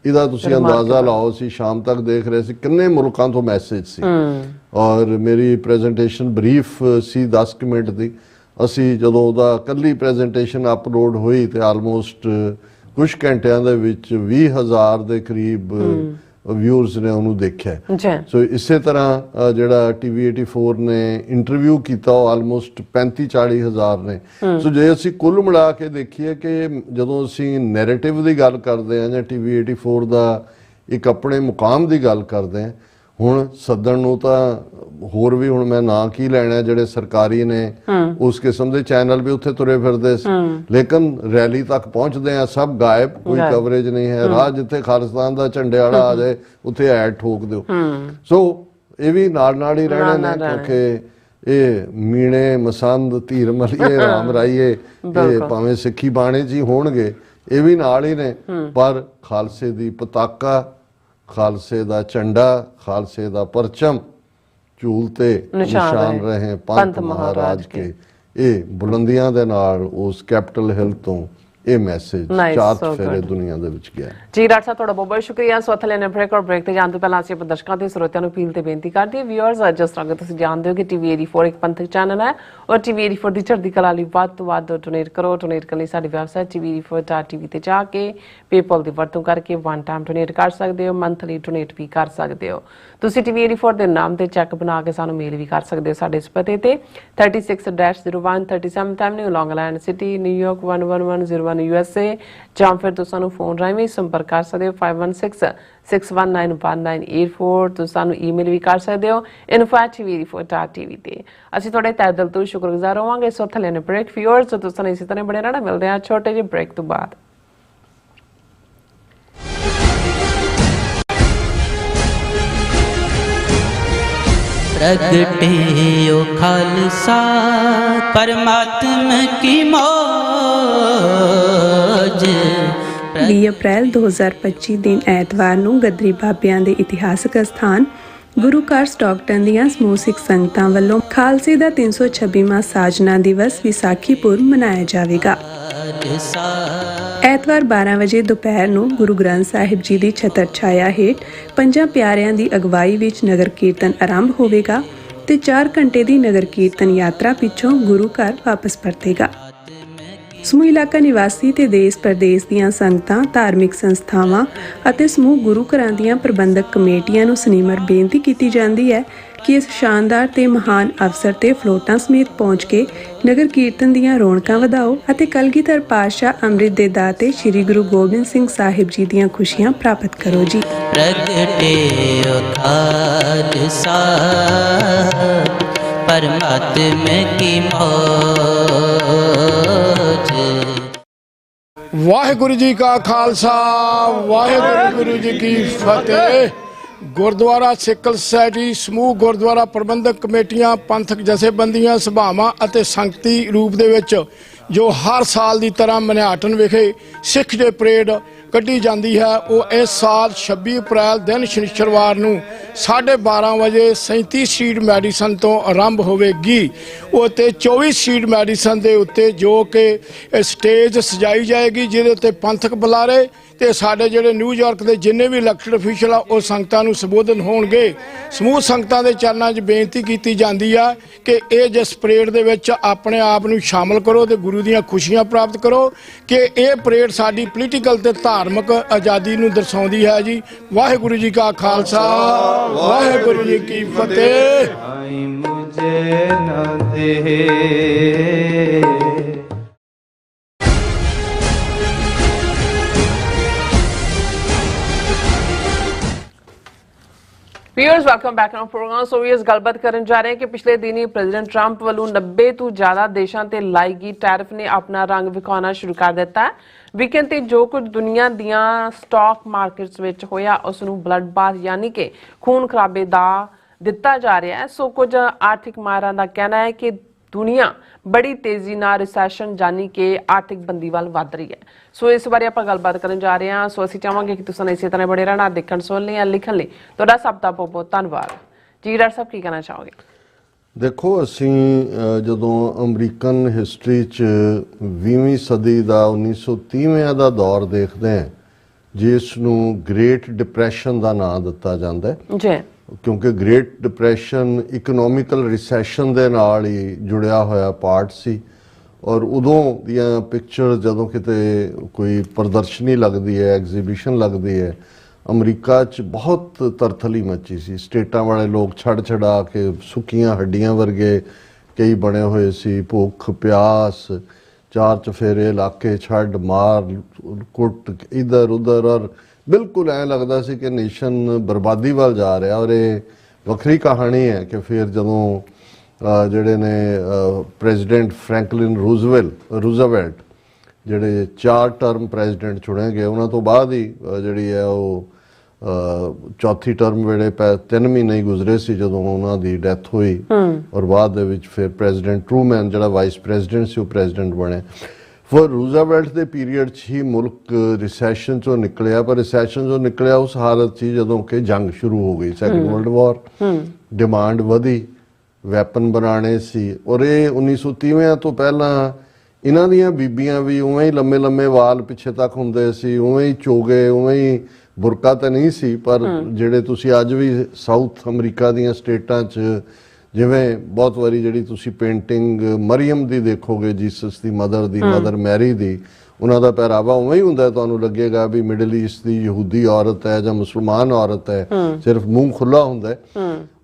ਇਹਦਾ ਤੁਸੀਂ ਅੰਦਾਜ਼ਾ ਲਾਓ। ਅਸੀਂ ਸ਼ਾਮ ਤੱਕ ਦੇਖ ਰਹੇ ਸੀ ਕਿੰਨੇ ਮੁਲਕਾਂ ਤੋਂ ਮੈਸੇਜ ਸੀ, ਔਰ ਮੇਰੀ ਪ੍ਰੈਜੈਂਟੇਸ਼ਨ ਬਰੀਫ ਸੀ 10 ਮਿੰਟ ਦੀ। ਅਸੀਂ ਜਦੋਂ ਉਹਦਾ ਕੱਲੀ ਪ੍ਰੈਜੈਂਟੇਸ਼ਨ ਅਪਲੋਡ ਹੋਈ ਤੇ ਆਲਮੋਸਟ ਕੁਝ ਘੰਟਿਆਂ ਦੇ ਵਿੱਚ 20,000 ਦੇ ਕਰੀਬ ਵਿਊਅਰਸ ਨੇ ਉਹਨੂੰ ਦੇਖਿਆ। ਸੋ ਇਸੇ ਤਰ੍ਹਾਂ ਜਿਹੜਾ TV 84 ਨੇ ਇੰਟਰਵਿਊ ਕੀਤਾ ਉਹ ਆਲਮੋਸਟ 35-40 ਹਜ਼ਾਰ ਨੇ। ਸੋ ਜੇ ਅਸੀਂ ਕੁੱਲ ਮਿਲਾ ਕੇ ਦੇਖੀਏ ਕਿ ਜਦੋਂ ਅਸੀਂ ਨੈਰੇਟਿਵ ਦੀ ਗੱਲ ਕਰਦੇ ਹਾਂ ਜਾਂ TV 84 ਦਾ ਇੱਕ ਆਪਣੇ ਮੁਕਾਮ ਦੀ ਗੱਲ ਕਰਦੇ ਹਾਂ, ਹੁਣ ਸੱਦਣ ਨੂੰ ਤਾਂ ਹੋਰ ਵੀ, ਹੁਣ ਮੈਂ ਨਾਂ ਕੀ ਲੈਣਾ, ਜਿਹੜੇ ਸਰਕਾਰੀ ਨੇ ਉਸ ਕਿਸਮ ਦੇ ਚੈਨਲ ਵੀ ਉੱਥੇ ਤੁਰੇ ਫਿਰਦੇ ਸੀ, ਲੇਕਿਨ ਰੈਲੀ ਤੱਕ ਪਹੁੰਚਦੇ ਆ ਸਭ ਗਾਇਬ, ਕੋਈ ਕਵਰੇਜ ਨਹੀਂ ਹੈ। ਰਾਹ ਜਿੱਥੇ ਖਾਲਿਸਤਾਨ ਦਾ ਝੰਡੇ ਵਾਲਾ ਆ ਜਾਏ ਉੱਥੇ ਐਡ ਠੋਕ ਦਿਓ। ਸੋ ਇਹ ਵੀ ਨਾਲ ਹੀ ਰਹਿਣੇ ਨੇ, ਕਿਉਂਕਿ ਇਹ ਮੀਣੇ ਮਸੰਦ ਧੀਰ ਮਲੀਏ ਰਾਮ ਰਾਈਏ ਇਹ ਭਾਵੇਂ ਸਿੱਖੀ ਬਾਣੇ ਜੀ ਹੋਣਗੇ, ਇਹ ਵੀ ਨਾਲ ਹੀ ਨੇ, ਪਰ ਖਾਲਸੇ ਦੀ ਪਤਾਕਾ, ਖਾਲਸੇ ਦਾ ਝੰਡਾ, ਖਾਲਸੇ ਦਾ ਪਰਚਮ ਝੂਲ ਤੇ ਨਿਸ਼ਾਨ ਰਹੇ ਪੰਥ ਮਹਾਰਾਜ ਕੇ, ਇਹ ਬੁਲੰਦੀਆਂ ਦੇ ਨਾਲ ਉਸ ਕੈਪੀਟਲ ਹਿੱਲ ਤੋਂ ਇਹ ਮੈਸੇਜ ਚਾਰ ਫੇਰੇ ਦੁਨੀਆ ਦੇ ਵਿੱਚ ਗਿਆ ਜੀ। ਡਾਕਟਰ ਸਾਹਿਬ ਤੁਹਾਡਾ ਬਹੁਤ ਬਹੁਤ ਸ਼ੁਕਰੀਆ। ਸੋ ਇੱਥੇ ਲੈਣੇ ਬ੍ਰੇਕ, ਔਰ ਬ੍ਰੇਕ ਤੇ ਜਾਣ ਤੋਂ ਪਹਿਲਾਂ ਅਸੀਂ ਆਪਣੇ ਦਰਸ਼ਕਾਂ ਤੇ ਸਰੋਤਿਆਂ ਨੂੰ ਅਪੀਲ ਤੇ ਬੇਨਤੀ ਕਰਦੇ ਹਾਂ, ਵਿਊਅਰਸ, ਜਿਸ ਤਰ੍ਹਾਂ ਤੁਸੀਂ ਜਾਣਦੇ ਹੋ ਕਿ TV 84 ਇੱਕ ਪੰਥਕ ਚੈਨਲ ਹੈ, ਔਰ TV 84 ਦੀ ਚੜ੍ਹਦੀ ਕਲਾ ਲਈ ਵੱਧ ਤੋਂ ਵੱਧ ਡੋਨੇਟ ਕਰੋ। ਡੋਨੇਟ ਕਰਨ ਲਈ ਸਾਡੀ ਵੈਬਸਾਈਟ TV84.tv ਤੇ ਜਾ ਕੇ ਪੇਪਲ ਦੀ ਵਰਤੋਂ ਕਰਕੇ ਵਨ ਟਾਈਮ ਡੋਨੇਟ ਕਰ ਸਕਦੇ ਹੋ, ਮੰਥਲੀ ਡੋਨੇਟ ਵੀ ਕਰ ਸਕਦੇ ਹੋ। ਤੁਸੀਂ TV 84 ਦੇ ਨਾਮ ਤੇ ਚੈੱਕ ਬਣਾ ਕੇ ਸਾਨੂੰ ਮੇਲ ਵੀ ਕਰ ਸਕਦੇ ਹੋ ਸਾਡੇ ਇਸ ਪਤੇ ਤੇ 36-01 37th Avenue, ਲੌਂਗ ਆਈਲੈਂਡ ਸਿਟੀ, ਨਿਊਯਾਰਕ 11101 USA, ਜਾਂ ਫਿਰ ਤੁਸੀਂ ਸਾਨੂੰ ਫੋਨ ਰਾਹੀਂ ਸੰਪਰਕ ਕਰ ਸਕਦੇ ਹੋ 5166191984। ਤੁਸੀਂ ਸਾਨੂੰ ਈਮੇਲ ਵੀ ਕਰ ਸਕਦੇ ਹੋ info@tv84.tv ਤੇ। ਅਸੀਂ ਤੁਹਾਡੇ ਤਹਿ ਦਿਲ ਤੋਂ ਸ਼ੁਕਰਗੁਜ਼ਾਰ ਹੋਵਾਂਗੇ। ਸੋ ਥੱਲੇ ਨੇ ਬ੍ਰੇਕ ਵਿਊਅਰਸ, ਤੁਸੀਂ ਇਸੇ ਤਰ੍ਹਾਂ ਬਣੇ ਰਹਿਣਾ। ਮਿਲਦੇ ਹਾਂ ਛੋਟੇ ਜਿਹੇ ਬ੍ਰੇਕ ਤੋਂ ਬਾਅਦ। प्रगटे ओ खालसा परमात्मा की मौज। 20 ਅਪ੍ਰੈਲ 2025 ਦਿਨ ਐਤਵਾਰ ਨੂੰ ਗੱਦਰੀ ਬਾਬਿਆਂ ਦੇ ਇਤਿਹਾਸਕ ਅਸਥਾਨ ਗੁਰੂ ਘਰ ਸਟਾਕਟਨ ਦੀਆਂ ਸਮੂਹ ਸਿੱਖ ਸੰਗਤਾਂ ਵੱਲੋਂ ਖਾਲਸੇ ਦਾ 326ਵਾਂ ਸਾਜਨਾ ਦਿਵਸ ਵਿਸਾਖੀ ਪੁਰਬ ਮਨਾਇਆ ਜਾਵੇਗਾ। ਐਤਵਾਰ 12 ਵਜੇ ਦੁਪਹਿਰ ਨੂੰ ਗੁਰੂ ਗ੍ਰੰਥ ਸਾਹਿਬ ਜੀ ਦੀ ਛਤਰ ਛਾਇਆ ਹੇਠ ਪੰਜਾਂ ਪਿਆਰਿਆਂ ਦੀ ਅਗਵਾਈ ਵਿੱਚ ਨਗਰ ਕੀਰਤਨ ਆਰੰਭ ਹੋਵੇਗਾ ਤੇ 4 ਘੰਟੇ ਦੀ ਨਗਰ ਕੀਰਤਨ ਯਾਤਰਾ ਪਿੱਛੋਂ ਗੁਰੂ ਘਰ ਵਾਪਸ ਪਰਤੇਗਾ। ਸਮੂਹ ਇਲਾਕਾ ਨਿਵਾਸੀ ਤੇ ਦੇਸ਼ ਪ੍ਰਦੇਸ਼ ਦੀਆਂ ਸੰਗਤਾਂ, ਧਾਰਮਿਕ ਸੰਸਥਾਵਾਂ ਅਤੇ ਸਮੂਹ ਗੁਰੂ ਘਰਾਂ ਦੀਆਂ ਪ੍ਰਬੰਧਕ ਕਮੇਟੀਆਂ ਨੂੰ ਸਨਿਮਰ ਬੇਨਤੀ ਕੀਤੀ ਜਾਂਦੀ ਹੈ ਕਿ ਇਸ ਸ਼ਾਨਦਾਰ ਤੇ ਮਹਾਨ ਅਵਸਰ ਤੇ ਫਲੋਟਾਂ ਸਮੇਤ ਪਹੁੰਚ ਕੇ ਨਗਰ ਕੀਰਤਨ ਦੀਆਂ ਰੌਣਕਾਂ ਵਧਾਓ ਅਤੇ ਕਲਗੀਧਰ ਪਾਤਸ਼ਾਹ ਅੰਮ੍ਰਿਤ ਦੇ ਦਾਤੇ ਸ੍ਰੀ ਗੁਰੂ ਗੋਬਿੰਦ ਸਿੰਘ ਸਾਹਿਬ ਜੀ ਦੀਆਂ ਖੁਸ਼ੀਆਂ ਪ੍ਰਾਪਤ ਕਰੋ ਜੀ। प्रगटे ओ खालसा परमात्मा की मौज। ਵਾਹਿਗੁਰੂ ਜੀ ਕਾ ਖਾਲਸਾ, ਵਾਹਿਗੁਰੂ ਜੀ ਕੀ ਫਤਿਹ। ਗੁਰਦੁਆਰਾ ਸਿੱਕਲ ਸੁਸਾਇਟੀ, ਸਮੂਹ ਗੁਰਦੁਆਰਾ ਪ੍ਰਬੰਧਕ ਕਮੇਟੀਆਂ, ਪੰਥਕ ਜਥੇਬੰਦੀਆਂ, ਸਭਾਵਾਂ ਅਤੇ ਸੰਗਤੀ ਰੂਪ ਦੇ ਵਿੱਚ ਜੋ ਹਰ ਸਾਲ ਦੀ ਤਰ੍ਹਾਂ ਮਨਿਆਟਨ ਵਿਖੇ ਸਿੱਖ ਡੇ ਪਰੇਡ ਕੱਢੀ ਜਾਂਦੀ ਹੈ, ਉਹ ਇਸ ਸਾਲ 26 ਅਪ੍ਰੈਲ ਦਿਨ ਸ਼ਨੀਚਰਵਾਰ ਨੂੰ 12:30 ਵਜੇ 37 ਸਟਰੀਟ ਮੈਡੀਸਨ ਤੋਂ ਆਰੰਭ ਹੋਵੇਗੀ। ਉਹ ਤੇ 24 ਸਟਰੀਟ ਮੈਡੀਸਨ ਦੇ ਉੱਤੇ ਜੋ ਕਿ ਸਟੇਜ ਸਜਾਈ ਜਾਏਗੀ, ਜਿਹਦੇ ਉੱਤੇ ਪੰਥਕ ਬੁਲਾਰੇ ਤੇ ਸਾਡੇ ਜਿਹੜੇ ਨਿਊਯਾਰਕ ਦੇ ਜਿੰਨੇ ਵੀ ਇਲੈਕਟਡ ਅਫੀਸ਼ਲ ਆ ਉਹ ਸੰਗਤਾਂ ਨੂੰ ਸੰਬੋਧਨ ਹੋਣਗੇ। ਸਮੂਹ ਸੰਗਤਾਂ ਦੇ ਚਰਨਾਂ 'ਚ ਬੇਨਤੀ ਕੀਤੀ ਜਾਂਦੀ ਆ ਕਿ ਇਹ ਜਿਸ ਪਰੇਡ ਦੇ ਵਿੱਚ ਆਪਣੇ ਆਪ ਨੂੰ ਸ਼ਾਮਲ ਕਰੋ ਤੇ ਗੁਰੂ ਦੀਆਂ ਖੁਸ਼ੀਆਂ ਪ੍ਰਾਪਤ ਕਰੋ ਕਿ ਇਹ ਪਰੇਡ ਸਾਡੀ ਪੋਲੀਟੀਕਲ ਤੇ ਧਾਰਮਿਕ ਆਜ਼ਾਦੀ ਨੂੰ ਦਰਸਾਉਂਦੀ ਹੈ ਜੀ। ਵਾਹਿਗੁਰੂ ਜੀ ਕਾ ਖਾਲਸਾ, ਵਾਹਿਗੁਰੂ ਜੀ ਕੀ ਫਤਿਹ। मुझे न दे viewers, welcome back to programme. So ਵੀ ਇਸ ਗੱਲਬਾਤ ਕਰਨ ਜਾ ਰਹੇ ਹਾਂ ਕਿ ਪਿਛਲੇ ਦਿਨੀ ਪ੍ਰੈਜ਼ੀਡੈਂਟ ਟਰੰਪ ਵੱਲੋਂ 90 ਤੋਂ ਜ਼ਿਆਦਾ ਦੇਸ਼ਾਂ ਤੇ ਲਾਈ ਗਈ ਟੈਰਿਫ ਨੇ ਆਪਣਾ ਰੰਗ ਵਿਖਾਉਣਾ ਸ਼ੁਰੂ ਕਰ ਦਿੱਤਾ ਹੈ। ਵੀਕਐਂਡ ਤੇ ਜੋ ਕੁਝ ਦੁਨੀਆ ਦੀਆਂ ਸਟਾਕ ਮਾਰਕੀਟਸ ਵਿੱਚ ਹੋਇਆ ਉਸ ਨੂੰ ਬਲੱਡ ਬਾਥ ਯਾਨੀ ਕਿ ਖੂਨ ਖਰਾਬੇ ਦਾ ਦਿੱਤਾ ਜਾ ਰਿਹਾ ਹੈ। ਸੋ ਕੁਝ ਆਰਥਿਕ ਮਾਹਰਾਂ ਦਾ ਕਹਿਣਾ ਹੈ ਕਿ ਦੁਨੀਆ ਬੜੀ ਤੇਜ਼ੀ ਨਾਲ ਰਿਸੈਸ਼ਨ ਯਾਨੀ ਕਿ ਆਰਥਿਕ ਬੰਦੀ ਵੱਲ ਵੱਧ ਰਹੀ ਹੈ। ਸੋ ਇਸ ਬਾਰੇ ਆਪਾਂ ਗੱਲਬਾਤ ਕਰਨ ਜਾ ਰਹੇ ਹਾਂ। ਸੋ ਅਸੀਂ ਚਾਹਾਂਗੇ ਕਿ ਤੁਸੀਂ ਇਸੇ ਤਰ੍ਹਾਂ ਬੜੇ ਰਹਿਣਾ, ਦੇਖਣ ਸੁਣਨ ਲਈ, ਲਿਖਣ ਲਈ। ਤੁਹਾਡਾ ਸਭ ਦਾ ਬਹੁਤ ਬਹੁਤ ਧੰਨਵਾਦ ਜੀ। ਡਾਕਟਰ ਸਾਹਿਬ ਕੀ ਕਹਿਣਾ ਚਾਹੋਗੇ? ਦੇਖੋ, ਅਸੀਂ ਜਦੋਂ ਅਮਰੀਕਨ ਹਿਸਟਰੀ 'ਚ 20ਵੀਂ ਸਦੀ ਦਾ 1930ਵਿਆਂ ਦਾ ਦੌਰ ਦੇਖਦੇ ਹਾਂ, ਜਿਸ ਨੂੰ ਗ੍ਰੇਟ ਡਿਪਰੈਸ਼ਨ ਦਾ ਨਾਂ ਦਿੱਤਾ ਜਾਂਦਾ ਹੈ ਜੀ, ਕਿਉਂਕਿ ਗ੍ਰੇਟ ਡਿਪਰੈਸ਼ਨ ਇਕਨੋਮਿਕਲ ਰਿਸੈਸ਼ਨ ਦੇ ਨਾਲ ਹੀ ਜੁੜਿਆ ਹੋਇਆ ਪਾਰਟ ਸੀ। ਔਰ ਉਦੋਂ ਦੀਆਂ ਪਿਕਚਰ ਜਦੋਂ ਕਿਤੇ ਕੋਈ ਪ੍ਰਦਰਸ਼ਨੀ ਲੱਗਦੀ ਹੈ, ਐਗਜ਼ੀਬਿਸ਼ਨ ਲੱਗਦੀ ਹੈ, ਅਮਰੀਕਾ 'ਚ ਬਹੁਤ ਤਰਥਲੀ ਮੱਚੀ ਸੀ। ਸਟੇਟਾਂ ਵਾਲੇ ਲੋਕ ਛੜਾ ਕੇ ਸੁੱਕੀਆਂ ਹੱਡੀਆਂ ਵਰਗੇ ਕਈ ਬਣੇ ਹੋਏ ਸੀ। ਭੁੱਖ ਪਿਆਸ, ਚਾਰ ਚਫੇਰੇ ਇਲਾਕੇ ਛੱਡ ਮਾਰ ਕੁੱਟ ਇੱਧਰ ਉੱਧਰ, ਔਰ ਬਿਲਕੁਲ ਐਂ ਲੱਗਦਾ ਸੀ ਕਿ ਨੇਸ਼ਨ ਬਰਬਾਦੀ ਵੱਲ ਜਾ ਰਿਹਾ। ਔਰ ਇਹ ਵੱਖਰੀ ਕਹਾਣੀ ਹੈ ਕਿ ਫਿਰ ਜਦੋਂ ਜਿਹੜੇ ਨੇ ਪ੍ਰੈਜ਼ੀਡੈਂਟ ਫਰੈਂਕਲਿਨ ਰੂਜ਼ਵੈਲਟ ਜਿਹੜੇ 4 ਟਰਮ ਪ੍ਰੈਜ਼ੀਡੈਂਟ ਚੁਣੇ ਗਏ, ਉਹਨਾਂ ਤੋਂ ਬਾਅਦ ਹੀ ਜਿਹੜੀ ਹੈ ਉਹ ਚੌਥੀ ਟਰਮ ਵੇਲੇ 3 ਮਹੀਨੇ ਹੀ ਗੁਜ਼ਰੇ ਸੀ ਜਦੋਂ ਉਹਨਾਂ ਦੀ ਡੈਥ ਹੋਈ। ਔਰ ਬਾਅਦ ਦੇ ਵਿੱਚ ਫਿਰ ਪ੍ਰੈਜ਼ੀਡੈਂਟ ਟਰੂਮੈਨ ਜਿਹੜਾ ਵਾਈਸ ਪ੍ਰੈਜ਼ੀਡੈਂਟ ਸੀ ਉਹ ਪ੍ਰੈਜ਼ੀਡੈਂਟ ਬਣੇ। ਫਿਰ ਰੂਜ਼ਵੈਲਟ ਦੇ ਪੀਰੀਅਡ 'ਚ ਹੀ ਮੁਲਕ ਰਿਸੈਸ਼ਨ 'ਚੋਂ ਨਿਕਲਿਆ, ਪਰ ਰਿਸੈਸ਼ਨ 'ਚੋਂ ਨਿਕਲਿਆ ਉਸ ਹਾਲਤ 'ਚ ਜਦੋਂ ਕਿ ਜੰਗ ਸ਼ੁਰੂ ਹੋ ਗਈ, ਸੈਕੰਡ ਵਰਲਡ ਵਾਰ। ਡਿਮਾਂਡ ਵਧੀ, ਵੈਪਨ ਬਣਾਉਣੇ ਸੀ। ਔਰ ਇਹ 1930ਵਿਆਂ ਤੋਂ ਪਹਿਲਾਂ ਇਹਨਾਂ ਦੀਆਂ ਬੀਬੀਆਂ ਵੀ ਉਵੇਂ ਹੀ ਲੰਮੇ ਲੰਮੇ ਵਾਲ ਪਿੱਛੇ ਤੱਕ ਹੁੰਦੇ ਸੀ, ਉਵੇਂ ਹੀ ਚੋਗੇ, ਉਵੇਂ ਹੀ ਬੁਰਕਾ ਤਾਂ ਨਹੀਂ ਸੀ, ਪਰ ਜਿਹੜੇ ਤੁਸੀਂ ਅੱਜ ਵੀ ਸਾਊਥ ਅਮਰੀਕਾ ਦੀਆਂ ਸਟੇਟਾਂ 'ਚ ਜਿਵੇਂ ਬਹੁਤ ਵਾਰੀ ਜਿਹੜੀ ਤੁਸੀਂ ਪੇਂਟਿੰਗ ਮਰੀਅਮ ਦੀ ਦੇਖੋਗੇ, ਜੀਸਸ ਦੀ ਮਦਰ ਦੀ, ਮਦਰ ਮੈਰੀ ਦੀ, ਉਹਨਾਂ ਦਾ ਪਹਿਰਾਵਾ ਉਵੇਂ ਹੀ ਹੁੰਦਾ। ਤੁਹਾਨੂੰ ਲੱਗੇਗਾ ਵੀ ਮਿਡਲ ਈਸਟ ਦੀ ਯਹੂਦੀ ਔਰਤ ਹੈ ਜਾਂ ਮੁਸਲਮਾਨ ਔਰਤ ਹੈ, ਸਿਰਫ ਮੂੰਹ ਖੁੱਲਾ ਹੁੰਦਾ ਹੈ।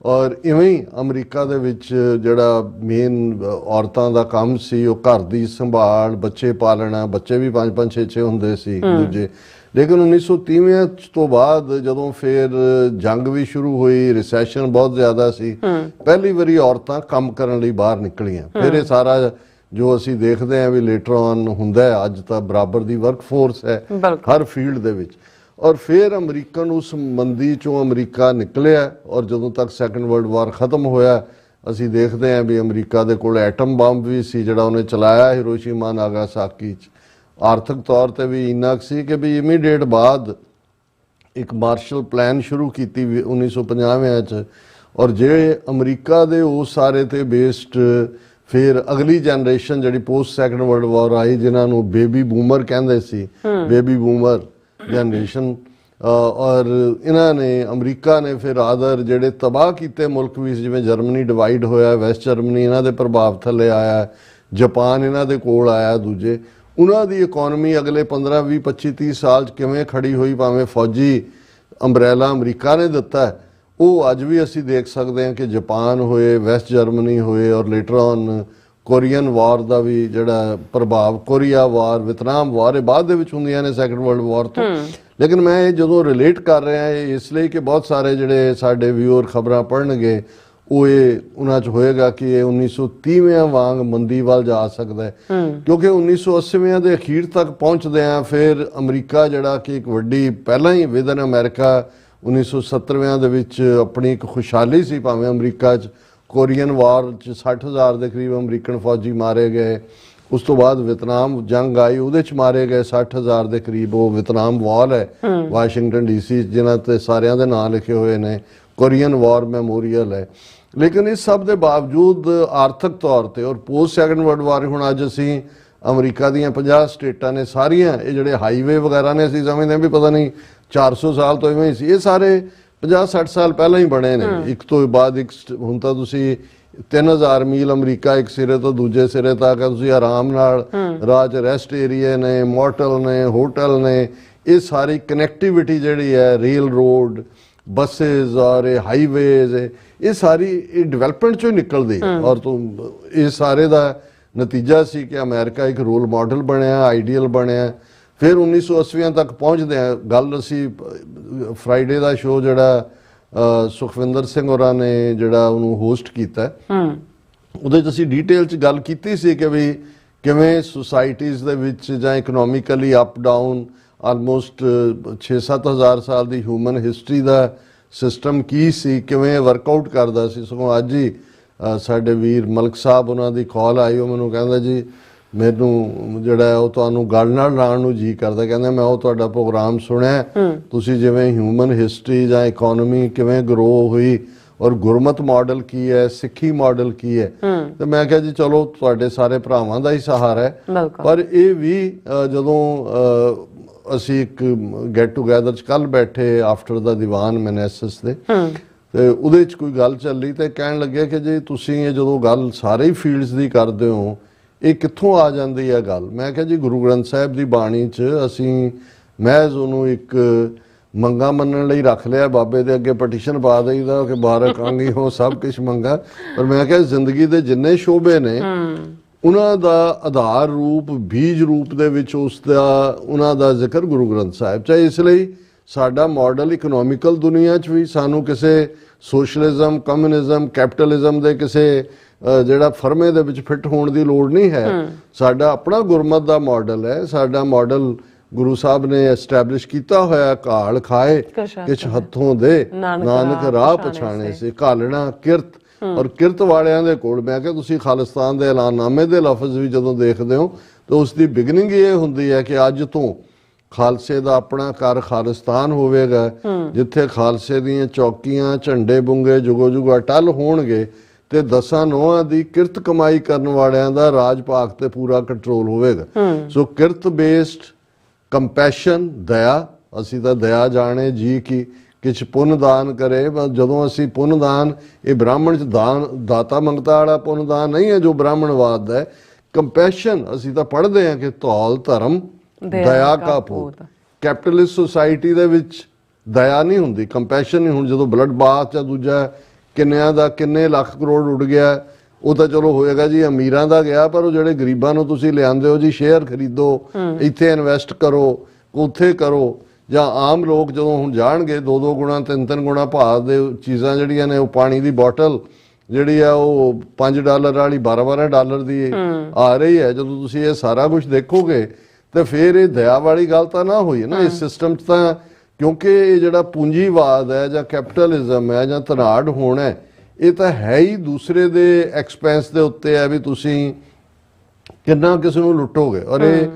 ਔਰ ਇਵੇਂ ਹੀ ਅਮਰੀਕਾ ਦੇ ਵਿੱਚ ਜਿਹੜਾ ਮੇਨ ਔਰਤਾਂ ਦਾ ਕੰਮ ਸੀ ਉਹ ਘਰ ਦੀ ਸੰਭਾਲ, ਬੱਚੇ ਪਾਲਣਾ। ਬੱਚੇ ਵੀ 5-5 6-6 ਹੁੰਦੇ ਸੀ ਦੂਜੇ। ਲੇਕਿਨ 1930ਵਿਆਂ ਤੋਂ ਬਾਅਦ ਜਦੋਂ ਫਿਰ ਜੰਗ ਵੀ ਸ਼ੁਰੂ ਹੋਈ, ਰਿਸੈਸ਼ਨ ਬਹੁਤ ਜ਼ਿਆਦਾ ਸੀ, ਪਹਿਲੀ ਵਾਰੀ ਔਰਤਾਂ ਕੰਮ ਕਰਨ ਲਈ ਬਾਹਰ ਨਿਕਲੀਆਂ। ਫਿਰ ਇਹ ਸਾਰਾ ਜੋ ਅਸੀਂ ਦੇਖਦੇ ਹਾਂ ਵੀ ਲੇਟਰ ਔਨ ਹੁੰਦਾ ਹੈ, ਅੱਜ ਤਾਂ ਬਰਾਬਰ ਦੀ ਵਰਕ ਫੋਰਸ ਹੈ ਹਰ ਫੀਲਡ ਦੇ ਵਿੱਚ। ਔਰ ਫਿਰ ਅਮਰੀਕਨ ਉਸ ਮੰਦੀ ਚੋਂ ਅਮਰੀਕਾ ਨਿਕਲਿਆ। ਔਰ ਜਦੋਂ ਤੱਕ ਸੈਕੰਡ ਵਰਲਡ ਵਾਰ ਖਤਮ ਹੋਇਆ, ਅਸੀਂ ਦੇਖਦੇ ਹਾਂ ਵੀ ਅਮਰੀਕਾ ਦੇ ਕੋਲ ਐਟਮ ਬੰਬ ਵੀ ਸੀ ਜਿਹੜਾ ਉਹਨੇ ਚਲਾਇਆ ਹਿਰੋਸ਼ੀਮਾ ਨਾਗਾਸਾਕੀ 'ਚ। ਆਰਥਿਕ ਤੌਰ ਤੇ ਵੀ ਇੰਨਾ ਸੀ ਕਿ ਵੀ ਇਮੀਡੀਏਟ ਬਾਅਦ ਇੱਕ ਮਾਰਸ਼ਲ ਪਲਾਨ ਸ਼ੁਰੂ ਕੀਤੀ 1950ਵਿਆਂ 'ਚ। ਔਰ ਜੇ ਅਮਰੀਕਾ ਦੇ ਉਸ ਸਾਰੇ ਤੇ ਬੇਸਡ ਫਿਰ ਅਗਲੀ ਜਨਰੇਸ਼ਨ ਜਿਹੜੀ ਪੋਸਟ ਸੈਕੰਡ ਵਰਲਡ ਵਾਰ ਆਈ, ਜਿਨ੍ਹਾਂ ਨੂੰ ਬੇਬੀ ਬੂਮਰ ਕਹਿੰਦੇ ਸੀ, ਬੇਬੀ ਬੂਮਰ ਜਨਰੇਸ਼ਨ। ਔਰ ਇਹਨਾਂ ਨੇ ਅਮਰੀਕਾ ਨੇ ਫਿਰ ਆਦਰ ਜਿਹੜੇ ਤਬਾਹ ਕੀਤੇ ਮੁਲਕ ਵੀ, ਜਿਵੇਂ ਜਰਮਨੀ ਡਿਵਾਈਡ ਹੋਇਆ, ਵੈਸਟ ਜਰਮਨੀ ਇਹਨਾਂ ਦੇ ਪ੍ਰਭਾਵ ਥੱਲੇ ਆਇਆ, ਜਾਪਾਨ ਇਹਨਾਂ ਦੇ ਕੋਲ ਆਇਆ ਦੂਜੇ। ਉਹਨਾਂ ਦੀ ਇਕਨੋਮੀ ਅਗਲੇ 15, 20, 25, 30 ਸਾਲ 'ਚ ਕਿਵੇਂ ਖੜੀ ਹੋਈ, ਭਾਵੇਂ ਫੌਜੀ ਅੰਬਰੇਲਾ ਅਮਰੀਕਾ ਨੇ ਦਿੱਤਾ ਹੈ, ਉਹ ਅੱਜ ਵੀ ਅਸੀਂ ਦੇਖ ਸਕਦੇ ਹਾਂ ਕਿ ਜਾਪਾਨ ਹੋਏ, ਵੈਸਟ ਜਰਮਨੀ ਹੋਏ, ਔਰ ਲੇਟਰ ਔਨ ਕੋਰੀਅਨ ਵਾਰ ਦਾ ਵੀ ਜਿਹੜਾ ਪ੍ਰਭਾਵ, ਕੋਰੀਆ ਵਾਰ, ਵਿਤਨਾਮ ਵਾਰ, ਇਹ ਬਾਅਦ ਦੇ ਵਿੱਚ ਹੁੰਦੀਆਂ ਨੇ ਸੈਕੰਡ ਵਰਲਡ ਵਾਰ ਤੋਂ। ਲੇਕਿਨ ਮੈਂ ਇਹ ਜਦੋਂ ਰਿਲੇਟ ਕਰ ਰਿਹਾ ਇਹ ਇਸ ਲਈ ਕਿ ਬਹੁਤ ਸਾਰੇ ਜਿਹੜੇ ਸਾਡੇ ਵਿਊਅਰ ਖਬਰਾਂ ਪੜ੍ਹਨਗੇ ਉਹ ਇਹ ਉਹਨਾਂ 'ਚ ਹੋਏਗਾ ਕਿ ਇਹ 1930ਵਿਆਂ ਵਾਂਗ ਮੰਦੀ ਵੱਲ ਜਾ ਸਕਦਾ ਹੈ। ਕਿਉਂਕਿ 1980ਵਿਆਂ ਦੇ ਅਖੀਰ ਤੱਕ ਪਹੁੰਚਦਿਆਂ ਫਿਰ ਅਮਰੀਕਾ ਜਿਹੜਾ ਕਿ ਇੱਕ ਵੱਡੀ ਪਹਿਲਾਂ ਹੀ ਵਿਦਨ ਅਮਰੀਕਾ 1970ਵਿਆਂ ਦੇ ਵਿੱਚ ਆਪਣੀ ਇੱਕ ਖੁਸ਼ਹਾਲੀ ਸੀ, ਭਾਵੇਂ ਅਮਰੀਕਾ 'ਚ ਕੋਰੀਅਨ ਵਾਰ 'ਚ 60,000 ਦੇ ਕਰੀਬ ਅਮਰੀਕਨ ਫੌਜੀ ਮਾਰੇ ਗਏ। ਉਸ ਤੋਂ ਬਾਅਦ ਵਿਤਨਾਮ ਜੰਗ ਆਈ, ਉਹਦੇ 'ਚ ਮਾਰੇ ਗਏ 60,000 ਦੇ ਕਰੀਬ। ਉਹ ਵਿਤਨਾਮ ਵਾਲ ਹੈ ਵਾਸ਼ਿੰਗਟਨ DC ਜਿਨ੍ਹਾਂ ਤੇ ਸਾਰਿਆਂ ਦੇ ਨਾਂ ਲਿਖੇ ਹੋਏ ਨੇ, ਕੋਰੀਅਨ ਵਾਰ ਮੈਮੋਰੀਅਲ ਹੈ। ਲੇਕਿਨ ਇਸ ਸਭ ਦੇ ਬਾਵਜੂਦ ਆਰਥਿਕ ਤੌਰ ਤੇ ਔਰ ਪੋਸਟ ਸੈਕੰਡ ਵਰਲਡ ਵਾਰ ਹੁਣ ਅੱਜ ਅਸੀਂ ਅਮਰੀਕਾ ਦੀਆਂ 50 ਸਟੇਟਾਂ ਨੇ ਸਾਰੀਆਂ, ਇਹ ਜਿਹੜੇ ਹਾਈਵੇ ਵਗੈਰਾ ਨੇ ਅਸੀਂ ਸਮਝਦੇ ਹਾਂ ਵੀ ਪਤਾ ਨਹੀਂ 400 ਸਾਲ ਤੋਂ ਇਵੇਂ ਹੀ ਸੀ, ਇਹ ਸਾਰੇ 50-60 ਸਾਲ ਪਹਿਲਾਂ ਹੀ ਬਣੇ ਨੇ, ਇੱਕ ਤੋਂ ਬਾਅਦ ਇੱਕ। ਹੁਣ ਤਾਂ ਤੁਸੀਂ 3000 ਮੀਲ ਅਮਰੀਕਾ ਇੱਕ ਸਿਰੇ ਤੋਂ ਦੂਜੇ ਸਿਰੇ ਤੱਕ ਤੁਸੀਂ ਆਰਾਮ ਨਾਲ ਰਾਜ, ਰੈਸਟ ਏਰੀਏ ਨੇ, ਮੋਟਲ ਨੇ, ਹੋਟਲ ਨੇ, ਇਹ ਸਾਰੀ ਕਨੈਕਟੀਵਿਟੀ ਜਿਹੜੀ ਹੈ, ਰੇਲ ਰੋਡ, ਬੱਸਿਸ ਔਰ ਇਹ ਹਾਈਵੇਜ਼, ਇਹ ਸਾਰੀ ਇਹ ਡਿਵੈਲਪਮੈਂਟ ਚੋਂ ਨਿਕਲਦੀ। ਔਰ ਇਹ ਸਾਰੇ ਦਾ ਨਤੀਜਾ ਸੀ ਕਿ ਅਮਰੀਕਾ ਇੱਕ ਰੋਲ ਮਾਡਲ ਬਣਿਆ, ਆਈਡੀਅਲ ਬਣਿਆ। ਫਿਰ 1980ਵਿਆਂ ਤੱਕ ਪਹੁੰਚਦੇ ਆ। ਗੱਲ ਅਸੀਂ ਫਰਾਈਡੇ ਦਾ ਸ਼ੋਅ ਜਿਹੜਾ ਸੁਖਵਿੰਦਰ ਸਿੰਘ ਹੋਰਾਂ ਨੇ ਜਿਹੜਾ ਉਹਨੂੰ ਹੋਸਟ ਕੀਤਾ, ਉਹਦੇ 'ਚ ਅਸੀਂ ਡੀਟੇਲ 'ਚ ਗੱਲ ਕੀਤੀ ਸੀ ਕਿ ਵੀ ਕਿਵੇਂ ਸੁਸਾਇਟੀਜ਼ ਦੇ ਵਿੱਚ ਜਾਂ ਇਕਨੋਮਿਕਲੀ ਅਪ ਡਾਊਨ ਆਲਮੋਸਟ 6-7 ਹਜ਼ਾਰ ਸਾਲ ਦੀ ਹਿਊਮਨ ਹਿਸਟਰੀ ਦਾ ਸਿਸਟਮ ਕੀ ਸੀ, ਕਿਵੇਂ ਵਰਕਆਊਟ ਕਰਦਾ ਸੀ। ਸਗੋਂ ਅੱਜ ਹੀ ਸਾਡੇ ਵੀਰ ਮਲਕ ਸਾਹਿਬ ਉਹਨਾਂ ਦੀ ਕਾਲ ਆਈ, ਉਹ ਮੈਨੂੰ ਕਹਿੰਦਾ ਜੀ ਮੈਨੂੰ ਜਿਹੜਾ ਉਹ ਤੁਹਾਨੂੰ ਗੱਲ ਨਾਲ ਲਾਉਣ ਨੂੰ ਜੀ ਕਰਦਾ, ਕਹਿੰਦਾ ਮੈਂ ਉਹ ਤੁਹਾਡਾ ਪ੍ਰੋਗਰਾਮ ਸੁਣਿਆ, ਤੁਸੀਂ ਜਿਵੇਂ ਹਿਊਮਨ ਹਿਸਟਰੀ ਜਾਂ ਇਕਨੋਮੀ ਕਿਵੇਂ ਗਰੋ ਹੋਈ ਔਰ ਗੁਰਮਤ ਮਾਡਲ ਕੀ ਹੈ, ਸਿੱਖੀ ਮਾਡਲ ਕੀ ਹੈ, ਤੇ ਮੈਂ ਕਿਹਾ ਜੀ ਚਲੋ ਤੁਹਾਡੇ ਸਾਰੇ ਭਰਾਵਾਂ ਦਾ ਹੀ ਸਹਾਰਾ ਹੈ। ਪਰ ਇਹ ਵੀ ਜਦੋਂ ਅਸੀਂ ਇੱਕ ਗੈਟ ਟੂਗੈਦਰ 'ਚ ਕੱਲ ਬੈਠੇ ਆਫਟਰ ਦਾ ਦੀਵਾਨ ਮੈਨੇਸਸ ਦੇ, ਤੇ ਉਹਦੇ 'ਚ ਕੋਈ ਗੱਲ ਚੱਲੀ ਤੇ ਕਹਿਣ ਲੱਗਿਆ ਕਿ ਜੀ ਤੁਸੀਂ ਇਹ ਜਦੋਂ ਗੱਲ ਸਾਰੇ ਹੀ ਫੀਲਡਸ ਦੀ ਕਰਦੇ ਹੋ, ਇਹ ਕਿੱਥੋਂ ਆ ਜਾਂਦੀ ਹੈ ਗੱਲ। ਮੈਂ ਕਿਹਾ ਜੀ ਗੁਰੂ ਗ੍ਰੰਥ ਸਾਹਿਬ ਦੀ ਬਾਣੀ 'ਚ ਅਸੀਂ ਮਹਿਜ਼ ਉਹਨੂੰ ਇੱਕ ਮੰਗਾ ਮੰਨਣ ਲਈ ਰੱਖ ਲਿਆ, ਬਾਬੇ ਦੇ ਅੱਗੇ ਪਟੀਸ਼ਨ ਪਾ ਦੇਈਦਾ ਕਿ ਬਾਰਕ ਆਂਗੀ ਹੋ ਸਭ ਕੁਝ ਮੰਗਾ, ਪਰ ਮੈਂ ਕਿਹਾ ਜ਼ਿੰਦਗੀ ਦੇ ਜਿੰਨੇ ਸ਼ੋਬੇ ਨੇ ਉਹਨਾਂ ਦਾ ਆਧਾਰ ਰੂਪ ਬੀਜ ਰੂਪ ਦੇ ਵਿੱਚ ਉਸ ਦਾ ਉਹਨਾਂ ਦਾ ਜ਼ਿਕਰ ਗੁਰੂ ਗ੍ਰੰਥ ਸਾਹਿਬ 'ਚ ਹੈ। ਇਸ ਲਈ ਸਾਡਾ ਮਾਡਲ ਇਕਨੋਮਿਕਲ ਦੁਨੀਆ 'ਚ ਵੀ ਸਾਨੂੰ ਕਿਸੇ ਸੋਸ਼ਲਿਜ਼ਮ, ਕਮਿਊਨਿਜ਼ਮ, ਕੈਪੀਟਲਿਜ਼ਮ ਦੇ ਕਿਸੇ ਜਿਹੜਾ ਫਰਮੇ ਦੇ ਵਿੱਚ ਫਿੱਟ ਹੋਣ ਦੀ ਲੋੜ ਨਹੀਂ ਹੈ। ਸਾਡਾ ਆਪਣਾ ਗੁਰਮਤ ਦਾ ਮਾਡਲ ਹੈ। ਸਾਡਾ ਮਾਡਲ ਗੁਰੂ ਸਾਹਿਬ ਨੇ ਐਸਟੈਬਲਿਸ਼ ਕੀਤਾ ਹੋਇਆ, ਘਾਲ ਖਾਏ ਕਿਛ ਹੱਥੋਂ ਦੇ ਨਾਨਕ ਰਾਹ ਪਛਾਣੇ ਸੀ, ਘਾਲਣਾ ਕਿਰਤ ਔਰ ਕਿਰਤ ਵਾਲਿਆਂ ਦੇ ਕੋਲ। ਮੈਂ ਕਿਹਾ ਤੁਸੀਂ ਖਾਲਿਸਤਾਨ ਦੇ ਐਲਾਨਨਾਮੇ ਦੇ ਲਫ਼ਜ਼ ਵੀ ਜਦੋਂ ਦੇਖਦੇ ਹੋ ਤਾਂ ਉਸ ਦੀ ਬਿਗਨਿੰਗ ਇਹ ਹੁੰਦੀ ਹੈ ਕਿ ਅੱਜ ਤੋਂ ਖਾਲਸੇ ਦਾ ਆਪਣਾ ਘਰ ਖਾਲਿਸਤਾਨ ਹੋਵੇਗਾ, ਜਿੱਥੇ ਖਾਲਸੇ ਦੀਆਂ ਚੌਕੀਆਂ, ਝੰਡੇ ਬੁੰਗੇ ਜੁਗੋ ਜੁਗ ਅਟਲ ਹੋਣਗੇ ਤੇ 10 ਨੌਹਾਂ ਦੀ ਕਿਰਤ ਕਮਾਈ ਕਰਨ ਵਾਲਿਆਂ ਦਾ ਰਾਜ ਭਾਗ ਤੇ ਪੂਰਾ ਕੰਟਰੋਲ ਹੋਵੇਗਾ। ਸੋ ਕਿਰਤ ਬੇਸਡ ਕੰਪੈਸ਼ਨ, ਦਇਆ, ਅਸੀਂ ਤਾਂ ਦਇਆ ਜਾਣੇ ਜੀ ਕੀ ਕਿਛ ਪੁੰਨ ਦਾਨ ਕਰੇ। ਜਦੋਂ ਅਸੀਂ ਪੁੰਨ ਦਾਨ, ਇਹ ਬ੍ਰਾਹਮਣ 'ਚ ਦਾਤਾ ਮੰਗਤਾ ਵਾਲਾ ਪੁੰਨ ਦਾਨ ਨਹੀਂ ਹੈ ਜੋ ਬ੍ਰਾਹਮਣਵਾਦ ਦਾ ਹੈ। ਕੰਪੈਸ਼ਨ ਅਸੀਂ ਤਾਂ ਪੜ੍ਹਦੇ ਹਾਂ ਕਿ ਧੌਲ ਧਰਮ ਦਇਆ ਕਾ ਪੂਤ। ਕੈਪੀਟਲਿਸਟ ਸੋਸਾਇਟੀ ਦੇ ਵਿੱਚ ਦਇਆ ਨਹੀਂ ਹੁੰਦੀ, ਕੰਪੈਸ਼ਨ ਨਹੀਂ। ਹੁਣ ਜਦੋਂ ਬਲੱਡ ਬਾਥ ਜਾਂ ਦੂਜਾ ਕਿੰਨਿਆਂ ਦਾ ਕਿੰਨੇ ਲੱਖ ਕਰੋੜ ਉੱਡ ਗਿਆ, ਉਹ ਤਾਂ ਚਲੋ ਹੋਏਗਾ ਜੀ ਅਮੀਰਾਂ ਦਾ ਗਿਆ, ਪਰ ਉਹ ਜਿਹੜੇ ਗਰੀਬਾਂ ਨੂੰ ਤੁਸੀਂ ਲਿਆਂਦੇ ਹੋ ਜੀ ਸ਼ੇਅਰ ਖਰੀਦੋ, ਇੱਥੇ ਇਨਵੈਸਟ ਕਰੋ, ਉੱਥੇ ਕਰੋ, ਜਾਂ ਆਮ ਲੋਕ ਜਦੋਂ ਹੁਣ ਜਾਣਗੇ 2-2 ਗੁਣਾ 3-3 ਗੁਣਾ ਭਾਅ ਦੇ ਚੀਜ਼ਾਂ ਜਿਹੜੀਆਂ ਨੇ, ਉਹ ਪਾਣੀ ਦੀ ਬੋਟਲ ਜਿਹੜੀ ਆ ਉਹ $5 ਵਾਲੀ $12 ਦੀ ਆ ਰਹੀ ਹੈ। ਜਦੋਂ ਤੁਸੀਂ ਇਹ ਸਾਰਾ ਕੁਝ ਦੇਖੋਗੇ ਤੇ ਫਿਰ ਇਹ ਦਇਆ ਵਾਲੀ ਗੱਲ ਤਾਂ ਨਾ ਹੋਈ ਨਾ ਇਸ ਸਿਸਟਮ 'ਚ ਤਾਂ, ਕਿਉਂਕਿ ਇਹ ਜਿਹੜਾ ਪੂੰਜੀਵਾਦ ਹੈ ਜਾਂ ਕੈਪੀਟਲਿਜ਼ਮ ਹੈ ਜਾਂ ਧਨਾੜ ਹੋਣਾ ਹੈ, ਇਹ ਤਾਂ ਹੈ ਹੀ ਦੂਸਰੇ ਦੇ ਐਕਸਪੈਂਸ ਦੇ ਉੱਤੇ ਹੈ ਵੀ ਤੁਸੀਂ ਕਿੰਨਾ ਕਿਸੇ ਨੂੰ ਲੁੱਟੋਗੇ। ਔਰ ਇਹ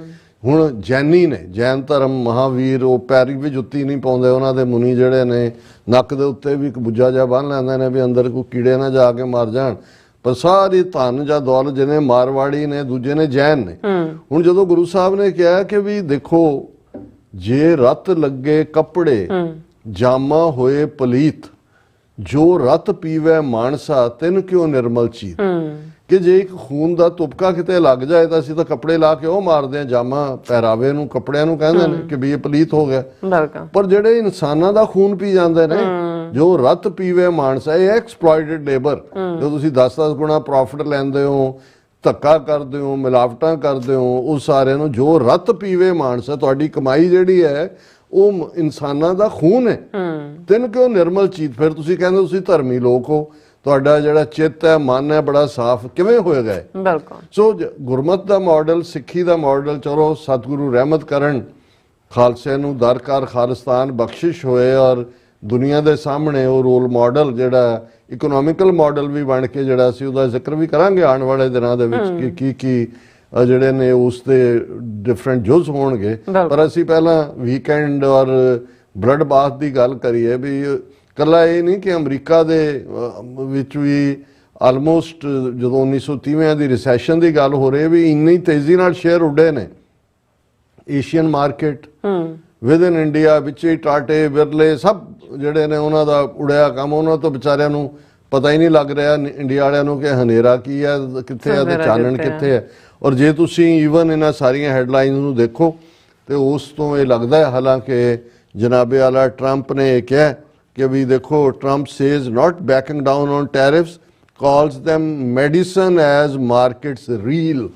ਹੁਣ ਜੈਨੀ ਨੇ, ਜੈਨ ਧਰਮ ਮਹਾਵੀਰ, ਉਹ ਪੈਰੀ ਵੀ ਜੁੱਤੀ ਨਹੀਂ ਪਾਉਂਦੇ, ਉਹਨਾਂ ਦੇ ਮੁਨੀ ਜਿਹੜੇ ਨੇ ਨੱਕ ਦੇ ਉੱਤੇ ਵੀ ਇੱਕ ਬੁੱਝਾ ਜਿਹਾ ਬੰਨ੍ਹ ਲੈਂਦੇ ਨੇ ਵੀ ਅੰਦਰ ਕੋਈ ਕੀੜੇ ਨਾ ਜਾ ਕੇ ਮਰ ਜਾਣ। ਪਰ ਸਾਰੀ ਧਨ ਜਾਂ ਦੌਲਤ ਜਿਹਨੇ ਮਾਰਵਾੜੀ ਨੇ, ਦੂਜੇ ਨੇ ਜੈਨ ਨੇ। ਹੁਣ ਜਦੋਂ ਗੁਰੂ ਸਾਹਿਬ ਨੇ ਕਿਹਾ ਕਿ ਵੀ ਦੇਖੋ ਜੇ ਰਤ ਲੱਗੇ ਕੱਪੜੇ ਜਾਮਾ ਹੋਏ ਪਲੀਤ, ਜੋ ਰਤ ਪੀਵੇ ਮਾਨਸਾ ਤਿਨ ਕਿਉਂ ਨਿਰਮਲ ਚੀਤ। ਕਿ ਜੇ ਇੱਕ ਖੂਨ ਦਾ ਤੁਪਕਾ ਕਿਤੇ ਲੱਗ ਜਾਏ ਤਾਂ ਅਸੀਂ ਤਾਂ ਕੱਪੜੇ ਲਾ ਕੇ ਉਹ ਮਾਰਦੇ ਆ, ਜਾਮਾ ਪਹਿਰਾਵੇ ਨੂੰ, ਕੱਪੜਿਆਂ ਨੂੰ ਕਹਿੰਦੇ ਨੇ ਕਿ ਵੀ ਇਹ ਪਲੀਤ ਹੋ ਗਿਆ। ਪਰ ਜਿਹੜੇ ਇਨਸਾਨਾਂ ਦਾ ਖੂਨ ਪੀ ਜਾਂਦੇ ਨੇ, ਜੋ ਰਤ ਪੀਵੇ ਮਾਨਸਾ, ਇਹ ਐਕਸਪਲੋਇਟਡ ਲੇਬਰ। ਜੋ ਤੁਸੀਂ 10-10 ਗੁਣਾ ਪ੍ਰੋਫਿਟ ਲੈਂਦੇ ਹੋ, ਧੱਕਾ ਕਰਦੇ ਹੋ, ਮਿਲਾਵਟਾਂ ਕਰਦੇ ਹੋ, ਉਹ ਸਾਰਿਆਂ ਨੂੰ ਜੋ ਰਤ ਪੀਵੇ ਮਾਨਸਾ, ਤੁਹਾਡੀ ਕਮਾਈ ਜਿਹੜੀ ਹੈ ਉਹ ਇਨਸਾਨਾਂ ਦਾ ਖੂਨ ਹੈ। ਤਿੰਨ ਕਿਉਂ ਨਿਰਮਲ ਚੀਤ। ਫਿਰ ਤੁਸੀਂ ਕਹਿੰਦੇ ਤੁਸੀਂ ਧਰਮੀ ਲੋਕ ਹੋ, ਤੁਹਾਡਾ ਜਿਹੜਾ ਚਿੱਤ ਹੈ, ਮਨ ਹੈ, ਬੜਾ ਸਾਫ਼ ਕਿਵੇਂ ਹੋਏਗਾ। ਬਿਲਕੁਲ। ਸੋ ਗੁਰਮਤ ਦਾ ਮਾਡਲ, ਸਿੱਖੀ ਦਾ ਮਾਡਲ, ਚਲੋ ਸਤਿਗੁਰੂ ਰਹਿਮਤ ਕਰਨ, ਖਾਲਸੇ ਨੂੰ ਦਰਕਾਰ ਖਾਲਿਸਤਾਨ ਬਖਸ਼ਿਸ਼ ਹੋਏ ਔਰ ਦੁਨੀਆ ਦੇ ਸਾਹਮਣੇ ਉਹ ਰੋਲ ਮਾਡਲ ਜਿਹੜਾ ਇਕਨੋਮਿਕਲ ਮਾਡਲ ਵੀ ਬਣ ਕੇ ਜਿਹੜਾ ਅਸੀਂ ਉਹਦਾ ਜ਼ਿਕਰ ਵੀ ਕਰਾਂਗੇ ਆਉਣ ਵਾਲੇ ਦਿਨਾਂ ਦੇ ਵਿੱਚ ਕਿ ਕੀ ਜਿਹੜੇ ਨੇ ਉਸ ਦੇ ਡਿਫਰੈਂਟ ਜੁਜ਼ ਹੋਣਗੇ। ਪਰ ਅਸੀਂ ਪਹਿਲਾਂ ਵੀਕਐਂਡ ਔਰ ਬਲੱਡ ਬਾਥ ਦੀ ਗੱਲ ਕਰੀਏ ਵੀ ਕੱਲਾ ਇਹ ਨਹੀਂ ਕਿ ਅਮਰੀਕਾ ਦੇ ਵਿੱਚ ਵੀ ਆਲਮੋਸਟ ਜਦੋਂ 1930 ਦੀ ਰਿਸੈਸ਼ਨ ਦੀ ਗੱਲ ਹੋ ਰਹੀ ਵੀ ਇੰਨੀ ਤੇਜ਼ੀ ਨਾਲ ਸ਼ੇਅਰ ਉੱਡੇ ਨੇ। ਏਸ਼ੀਅਨ ਮਾਰਕੀਟ ਵਿਦਨ ਇੰਡੀਆ ਵਿੱਚ ਹੀ ਟਾਟੇ ਬਿਰਲੇ ਸਭ ਜਿਹੜੇ ਨੇ ਉਹਨਾਂ ਦਾ ਉੜਿਆ ਕੰਮ। ਉਹਨਾਂ ਤੋਂ ਵਿਚਾਰਿਆਂ ਨੂੰ ਪਤਾ ਹੀ ਨਹੀਂ ਲੱਗ ਰਿਹਾ ਇੰਡੀਆ ਵਾਲਿਆਂ ਨੂੰ ਕਿ ਹਨੇਰਾ ਕੀ ਹੈ, ਕਿੱਥੇ ਹੈ ਤੇ ਚਾਨਣ ਕਿੱਥੇ ਹੈ। ਔਰ ਜੇ ਤੁਸੀਂ ਈਵਨ ਇਹਨਾਂ ਸਾਰੀਆਂ ਹੈਡਲਾਈਨਸ ਨੂੰ ਦੇਖੋ ਤੇ ਉਸ ਤੋਂ ਇਹ ਲੱਗਦਾ ਹੈ, ਹਾਲਾਂਕਿ ਜਨਾਬੇ ਆਲਾ ਟਰੰਪ ਨੇ ਇਹ ਕਿਹਾ ਕਿ ਵੀ ਦੇਖੋ Trump says not banking down on tariffs, calls them medicine as markets reel.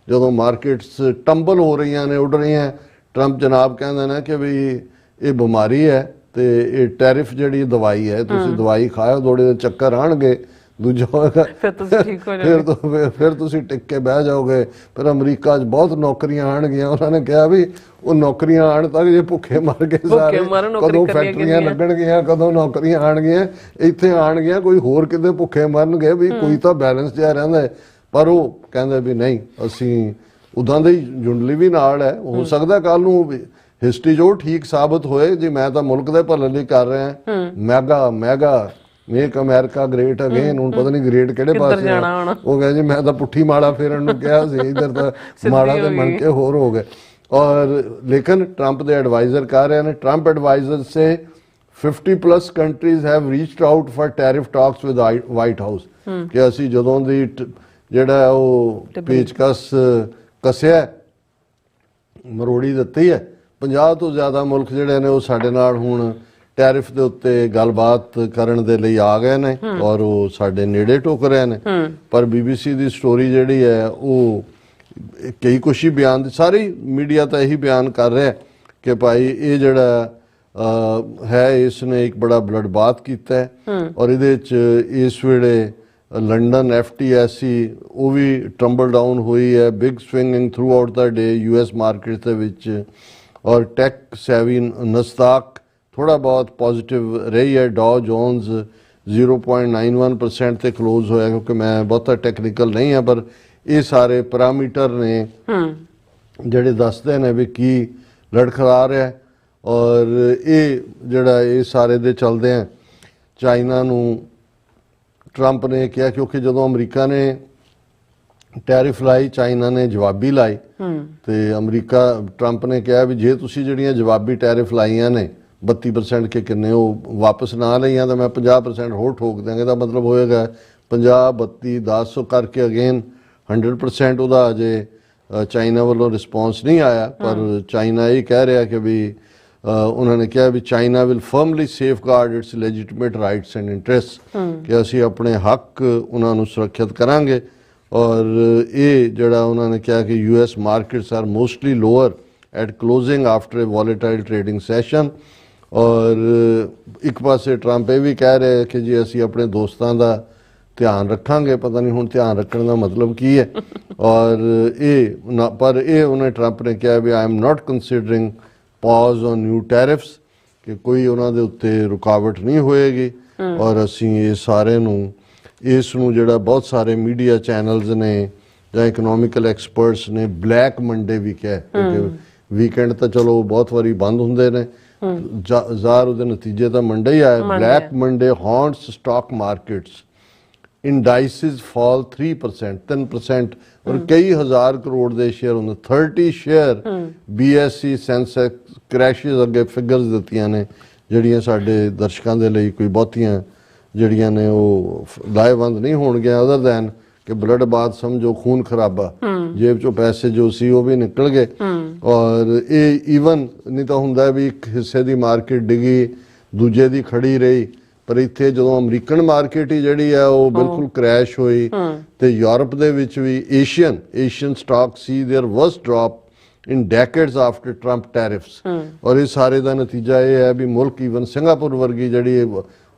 ਜਦੋਂ ਮਾਰਕੀਟਸ ਟੰਬਲ ਹੋ ਰਹੀਆਂ ਨੇ, ਉੱਡ ਰਹੀਆਂ, ਟਰੰਪ ਜਨਾਬ ਕਹਿੰਦੇ ਨੇ ਕਿ ਵੀ ਇਹ ਬਿਮਾਰੀ ਹੈ ਤੇ ਇਹ ਟੈਰਿਫ ਜਿਹੜੀ ਦਵਾਈ ਹੈ, ਤੁਸੀਂ ਦਵਾਈ ਖਾਓ, ਥੋੜੇ ਜਿਹੇ ਚੱਕਰ ਆਣਗੇ, ਦੂਜਾ ਹੋਏਗਾ ਫਿਰ ਤੁਸੀਂ ਠੀਕ ਹੋ ਫਿਰ ਤੁਸੀਂ ਟਿਕ ਕੇ ਬਹਿ ਜਾਓਗੇ। ਫਿਰ ਅਮਰੀਕਾ 'ਚ ਬਹੁਤ ਨੌਕਰੀਆਂ ਆਉਣਗੀਆਂ। ਉਹਨਾਂ ਨੇ ਕਿਹਾ ਵੀ ਉਹ ਨੌਕਰੀਆਂ ਆਉਣ ਤੱਕ ਜੇ ਭੁੱਖੇ ਮਰ ਗਏ ਸਾਰੇ, ਕਦੋਂ ਫੈਕਟਰੀਆਂ ਲੱਗਣਗੀਆਂ, ਕਦੋਂ ਨੌਕਰੀਆਂ ਆਉਣਗੀਆਂ, ਇੱਥੇ ਆਉਣਗੀਆਂ, ਕੋਈ ਹੋਰ ਕਿਤੇ ਭੁੱਖੇ ਮਰਨਗੇ ਵੀ ਕੋਈ ਤਾਂ ਬੈਲੈਂਸ ਜਿਹਾ ਰਹਿੰਦਾ। ਪਰ ਉਹ ਕਹਿੰਦੇ ਵੀ ਨਹੀਂ, ਅਸੀਂ ਉਦਾਂ ਦੀ ਜੁੰਡਲੀ ਵੀ ਨਾਲ ਹੈ। ਹੋ ਸਕਦਾ ਕੱਲ ਨੂੰ ਹਿਸਟਰੀ ਜੋ ਠੀਕ ਸਾਬਤ ਹੋਏ ਜੀ ਮੈਂ ਤਾਂ ਮੁਲਕ ਦੇ ਭਲੇ ਲਈ ਕਰ ਰਿਹਾ, mega make America great again. ਹੁਣ ਪਤਾ ਨਹੀਂ ਗ੍ਰੇਟ ਕਿਹੜੇ ਪਾਸੇ ਆ। ਉਹ ਕਹੇ ਜੀ ਮੈਂ ਤਾਂ ਪੁੱਠੀ ਮਾੜਾ ਫੇਰਨ ਨੂੰ ਕਿਹਾ ਸੀ, ਇਧਰ ਤਾਂ ਮਾੜਾ ਤੇ ਬਣ ਕੇ ਹੋਰ ਹੋ ਗਏ। और लेकिन ट्रंप ਦੇ ਐਡਵਾਈਜ਼ਰ कह रहे हैं, ट्रंप एडवाइजर से 50+ countries have reached out for tariff talks with white house कि ਅਸੀਂ ਜਦੋਂ ਦੀ ਜਿਹੜਾ ਉਹ ਪੇਚਕਸ ਕਸਿਆ ਮਰੋੜੀ ਦਿੱਤੀ ਹੈ, 50 ਤੋਂ ਜ਼ਿਆਦਾ ਮੁਲਕ ਜਿਹੜੇ ਨੇ ਉਹ ਸਾਡੇ ਨਾਲ ਹੁਣ ਟੈਰਿਫ ਦੇ ਉੱਤੇ ਗੱਲਬਾਤ ਕਰਨ ਦੇ ਲਈ ਆ ਗਏ ਨੇ ਔਰ ਉਹ ਸਾਡੇ ਨੇੜੇ ਟੁੱਕ ਰਹੇ ਨੇ। ਪਰ BBC ਦੀ ਸਟੋਰੀ ਜਿਹੜੀ ਹੈ ਉਹ ਕਈ ਕੁਛ ਹੀ ਬਿਆਨ, ਸਾਰੀ ਮੀਡੀਆ ਤਾਂ ਇਹੀ ਬਿਆਨ ਕਰ ਰਿਹਾ ਕਿ ਭਾਈ ਇਹ ਜਿਹੜਾ ਹੈ ਇਸ ਨੇ ਇੱਕ ਬੜਾ ਬਲੱਡ ਬਾਥ ਕੀਤਾ ਹੈ ਔਰ ਇਹਦੇ 'ਚ ਇਸ ਵੇਲੇ ਲੰਡਨ FTSE ਉਹ ਵੀ ਟਰੰਬਲ ਡਾਊਨ ਹੋਈ ਹੈ, ਬਿਗ ਸਵਿੰਗਿੰਗ ਥਰੂ ਆਊਟ ਦਾ ਡੇ US ਮਾਰਕੀਟ ਦੇ ਵਿੱਚ। ਔਰ ਟੈਕ ਸੈਵੀ ਨਸਦਾਕ ਥੋੜਾ ਬਹੁਤ ਪੋਜ਼ਿਟਿਵ ਰਹੀ ਹੈ। ਡਾਓ ਜੋਨਸ 0.91% ਤੇ ਕਲੋਜ਼ ਹੋਇਆ, ਕਿਉਂਕਿ ਮੈਂ ਬਹੁਤਾ ਟੈਕਨੀਕਲ ਨਹੀਂ ਹਾਂ, ਪਰ ਇਹ ਸਾਰੇ ਪੈਰਾਮੀਟਰ ਨੇ ਜਿਹੜੇ ਦੱਸਦੇ ਨੇ ਵੀ ਕੀ ਲੜਖੜਾ ਰਿਹਾ। ਔਰ ਇਹ ਜਿਹੜਾ ਇਹ ਸਾਰੇ ਦੇ ਚਲਦੇ ਆ ਚਾਈਨਾ ਨੂੰ ਟਰੰਪ ਨੇ ਕਿਹਾ, ਕਿਉਂਕਿ ਜਦੋਂ ਅਮਰੀਕਾ ਨੇ ਟੈਰਿਫ ਲਾਈ ਚਾਈਨਾ ਨੇ ਜਵਾਬੀ ਲਾਈ ਤੇ ਅਮਰੀਕਾ ਟਰੰਪ ਨੇ ਕਿਹਾ ਵੀ ਜੇ ਤੁਸੀਂ ਜਿਹੜੀਆਂ ਜਵਾਬੀ ਟੈਰਿਫ ਲਾਈਆਂ ਨੇ 32% ਕੇ ਕਿੰਨੇ ਉਹ ਵਾਪਸ ਨਾ ਲਈਆਂ ਤਾਂ ਮੈਂ 50% ਹੋਰ ਠੋਕ ਦਿਆਂਗੇ। ਦਾ ਮਤਲਬ ਹੋਏਗਾ 50 32 10 ਕਰਕੇ ਅਗੇਨ 100% ਉਹਦਾ ਅਜੇ ਚਾਈਨਾ ਵੱਲੋਂ ਰਿਸਪੌਂਸ ਨਹੀਂ ਆਇਆ। ਪਰ ਚਾਈਨਾ ਇਹ ਕਹਿ ਰਿਹਾ ਕਿ ਵੀ ਉਹਨਾਂ ਨੇ ਕਿਹਾ ਵੀ China will formally safeguard its legitimate rights and interest ਕਿ ਅਸੀਂ ਆਪਣੇ ਹੱਕ ਉਹਨਾਂ ਨੂੰ ਸੁਰੱਖਿਅਤ ਕਰਾਂਗੇ। ਔਰ ਇਹ ਜਿਹੜਾ ਉਹਨਾਂ ਨੇ ਕਿਹਾ ਕਿ US markets are mostly lower at closing after a volatile trading session. ਔਰ ਇੱਕ ਪਾਸੇ ਟਰੰਪ ਇਹ ਵੀ ਕਹਿ ਰਿਹਾ ਕਿ ਜੀ ਅਸੀਂ ਆਪਣੇ ਦੋਸਤਾਂ ਦਾ ਧਿਆਨ ਰੱਖਾਂਗੇ। ਪਤਾ ਨਹੀਂ ਹੁਣ ਧਿਆਨ ਰੱਖਣ ਦਾ ਮਤਲਬ ਕੀ ਹੈ। ਔਰ ਪਰ ਇਹ ਉਹਨੇ ਟਰੰਪ ਨੇ ਕਿਹਾ ਵੀ I am not considering pause on new tariffs ਕਿ ਕੋਈ ਉਹਨਾਂ ਦੇ ਉੱਤੇ ਰੁਕਾਵਟ ਨਹੀਂ ਹੋਏਗੀ। ਔਰ ਅਸੀਂ ਇਹ ਸਾਰੇ ਨੂੰ ਇਸ ਨੂੰ ਜਿਹੜਾ ਬਹੁਤ ਸਾਰੇ ਮੀਡੀਆ ਚੈਨਲਸ ਨੇ ਜਾਂ ਇਕਨੋਮਿਕਲ ਐਕਸਪਰਟਸ ਨੇ ਬਲੈਕ ਮੰਡੇ ਵੀ ਕਿਹਾ, ਕਿਉਂਕਿ ਵੀਕਐਂਡ ਤਾਂ ਚਲੋ ਬਹੁਤ ਵਾਰੀ ਬੰਦ ਹੁੰਦੇ ਨੇ, ਜ਼ਾਹਰ ਉਹਦੇ ਨਤੀਜੇ ਤਾਂ ਮੰਡੇ ਹੀ ਆਏ। Black Monday haunts stock markets, indices fall 3% ਔਰ ਕਈ ਹਜ਼ਾਰ ਕਰੋੜ ਦੇ ਸ਼ੇਅਰ ਹੁੰਦੇ 30 ਸ਼ੇਅਰ BSE ਸੈਂਸੈਕਸ ਕ੍ਰੈਸ਼ਿਸ। ਅੱਗੇ ਫਿਗਰਸ ਦਿੱਤੀਆਂ ਨੇ ਜਿਹੜੀਆਂ ਸਾਡੇ ਦਰਸ਼ਕਾਂ ਦੇ ਲਈ ਕੋਈ ਬਹੁਤੀਆਂ ਜਿਹੜੀਆਂ ਨੇ ਉਹ ਲਾਹੇਵੰਦ ਨਹੀਂ ਹੋਣਗੀਆਂ ਅਦਰ ਦੈਨ ਕਿ ਬਲੱਡ ਬਾਥ ਸਮਝੋ, ਖੂਨ ਖਰਾਬਾ, ਜੇਬ ਚੋਂ ਪੈਸੇ ਜੋ ਸੀ ਉਹ ਵੀ ਨਿਕਲ ਗਏ। ਔਰ ਇਹ ਈਵਨ ਨਹੀਂ ਤਾਂ ਹੁੰਦਾ ਵੀ ਇੱਕ ਹਿੱਸੇ ਦੀ ਮਾਰਕੀਟ ਡਿੱਗੀ ਦੂਜੇ ਦੀ ਖੜੀ ਰਹੀ, ਪਰ ਇੱਥੇ ਜਦੋਂ ਅਮਰੀਕਨ ਮਾਰਕੀਟ ਹੀ ਜਿਹੜੀ ਹੈ ਉਹ ਬਿਲਕੁਲ ਕ੍ਰੈਸ਼ ਹੋਈ ਤੇ ਯੂਰਪ ਦੇ ਵਿੱਚ ਵੀ Asian stock see their worst drop in decades after Trump tariffs. ਔਰ ਇਹ ਸਾਰੇ ਦਾ ਨਤੀਜਾ ਇਹ ਹੈ ਵੀ ਮੁਲਕ ਈਵਨ ਸਿੰਗਾਪੁਰ ਵਰਗੀ ਜਿਹੜੀ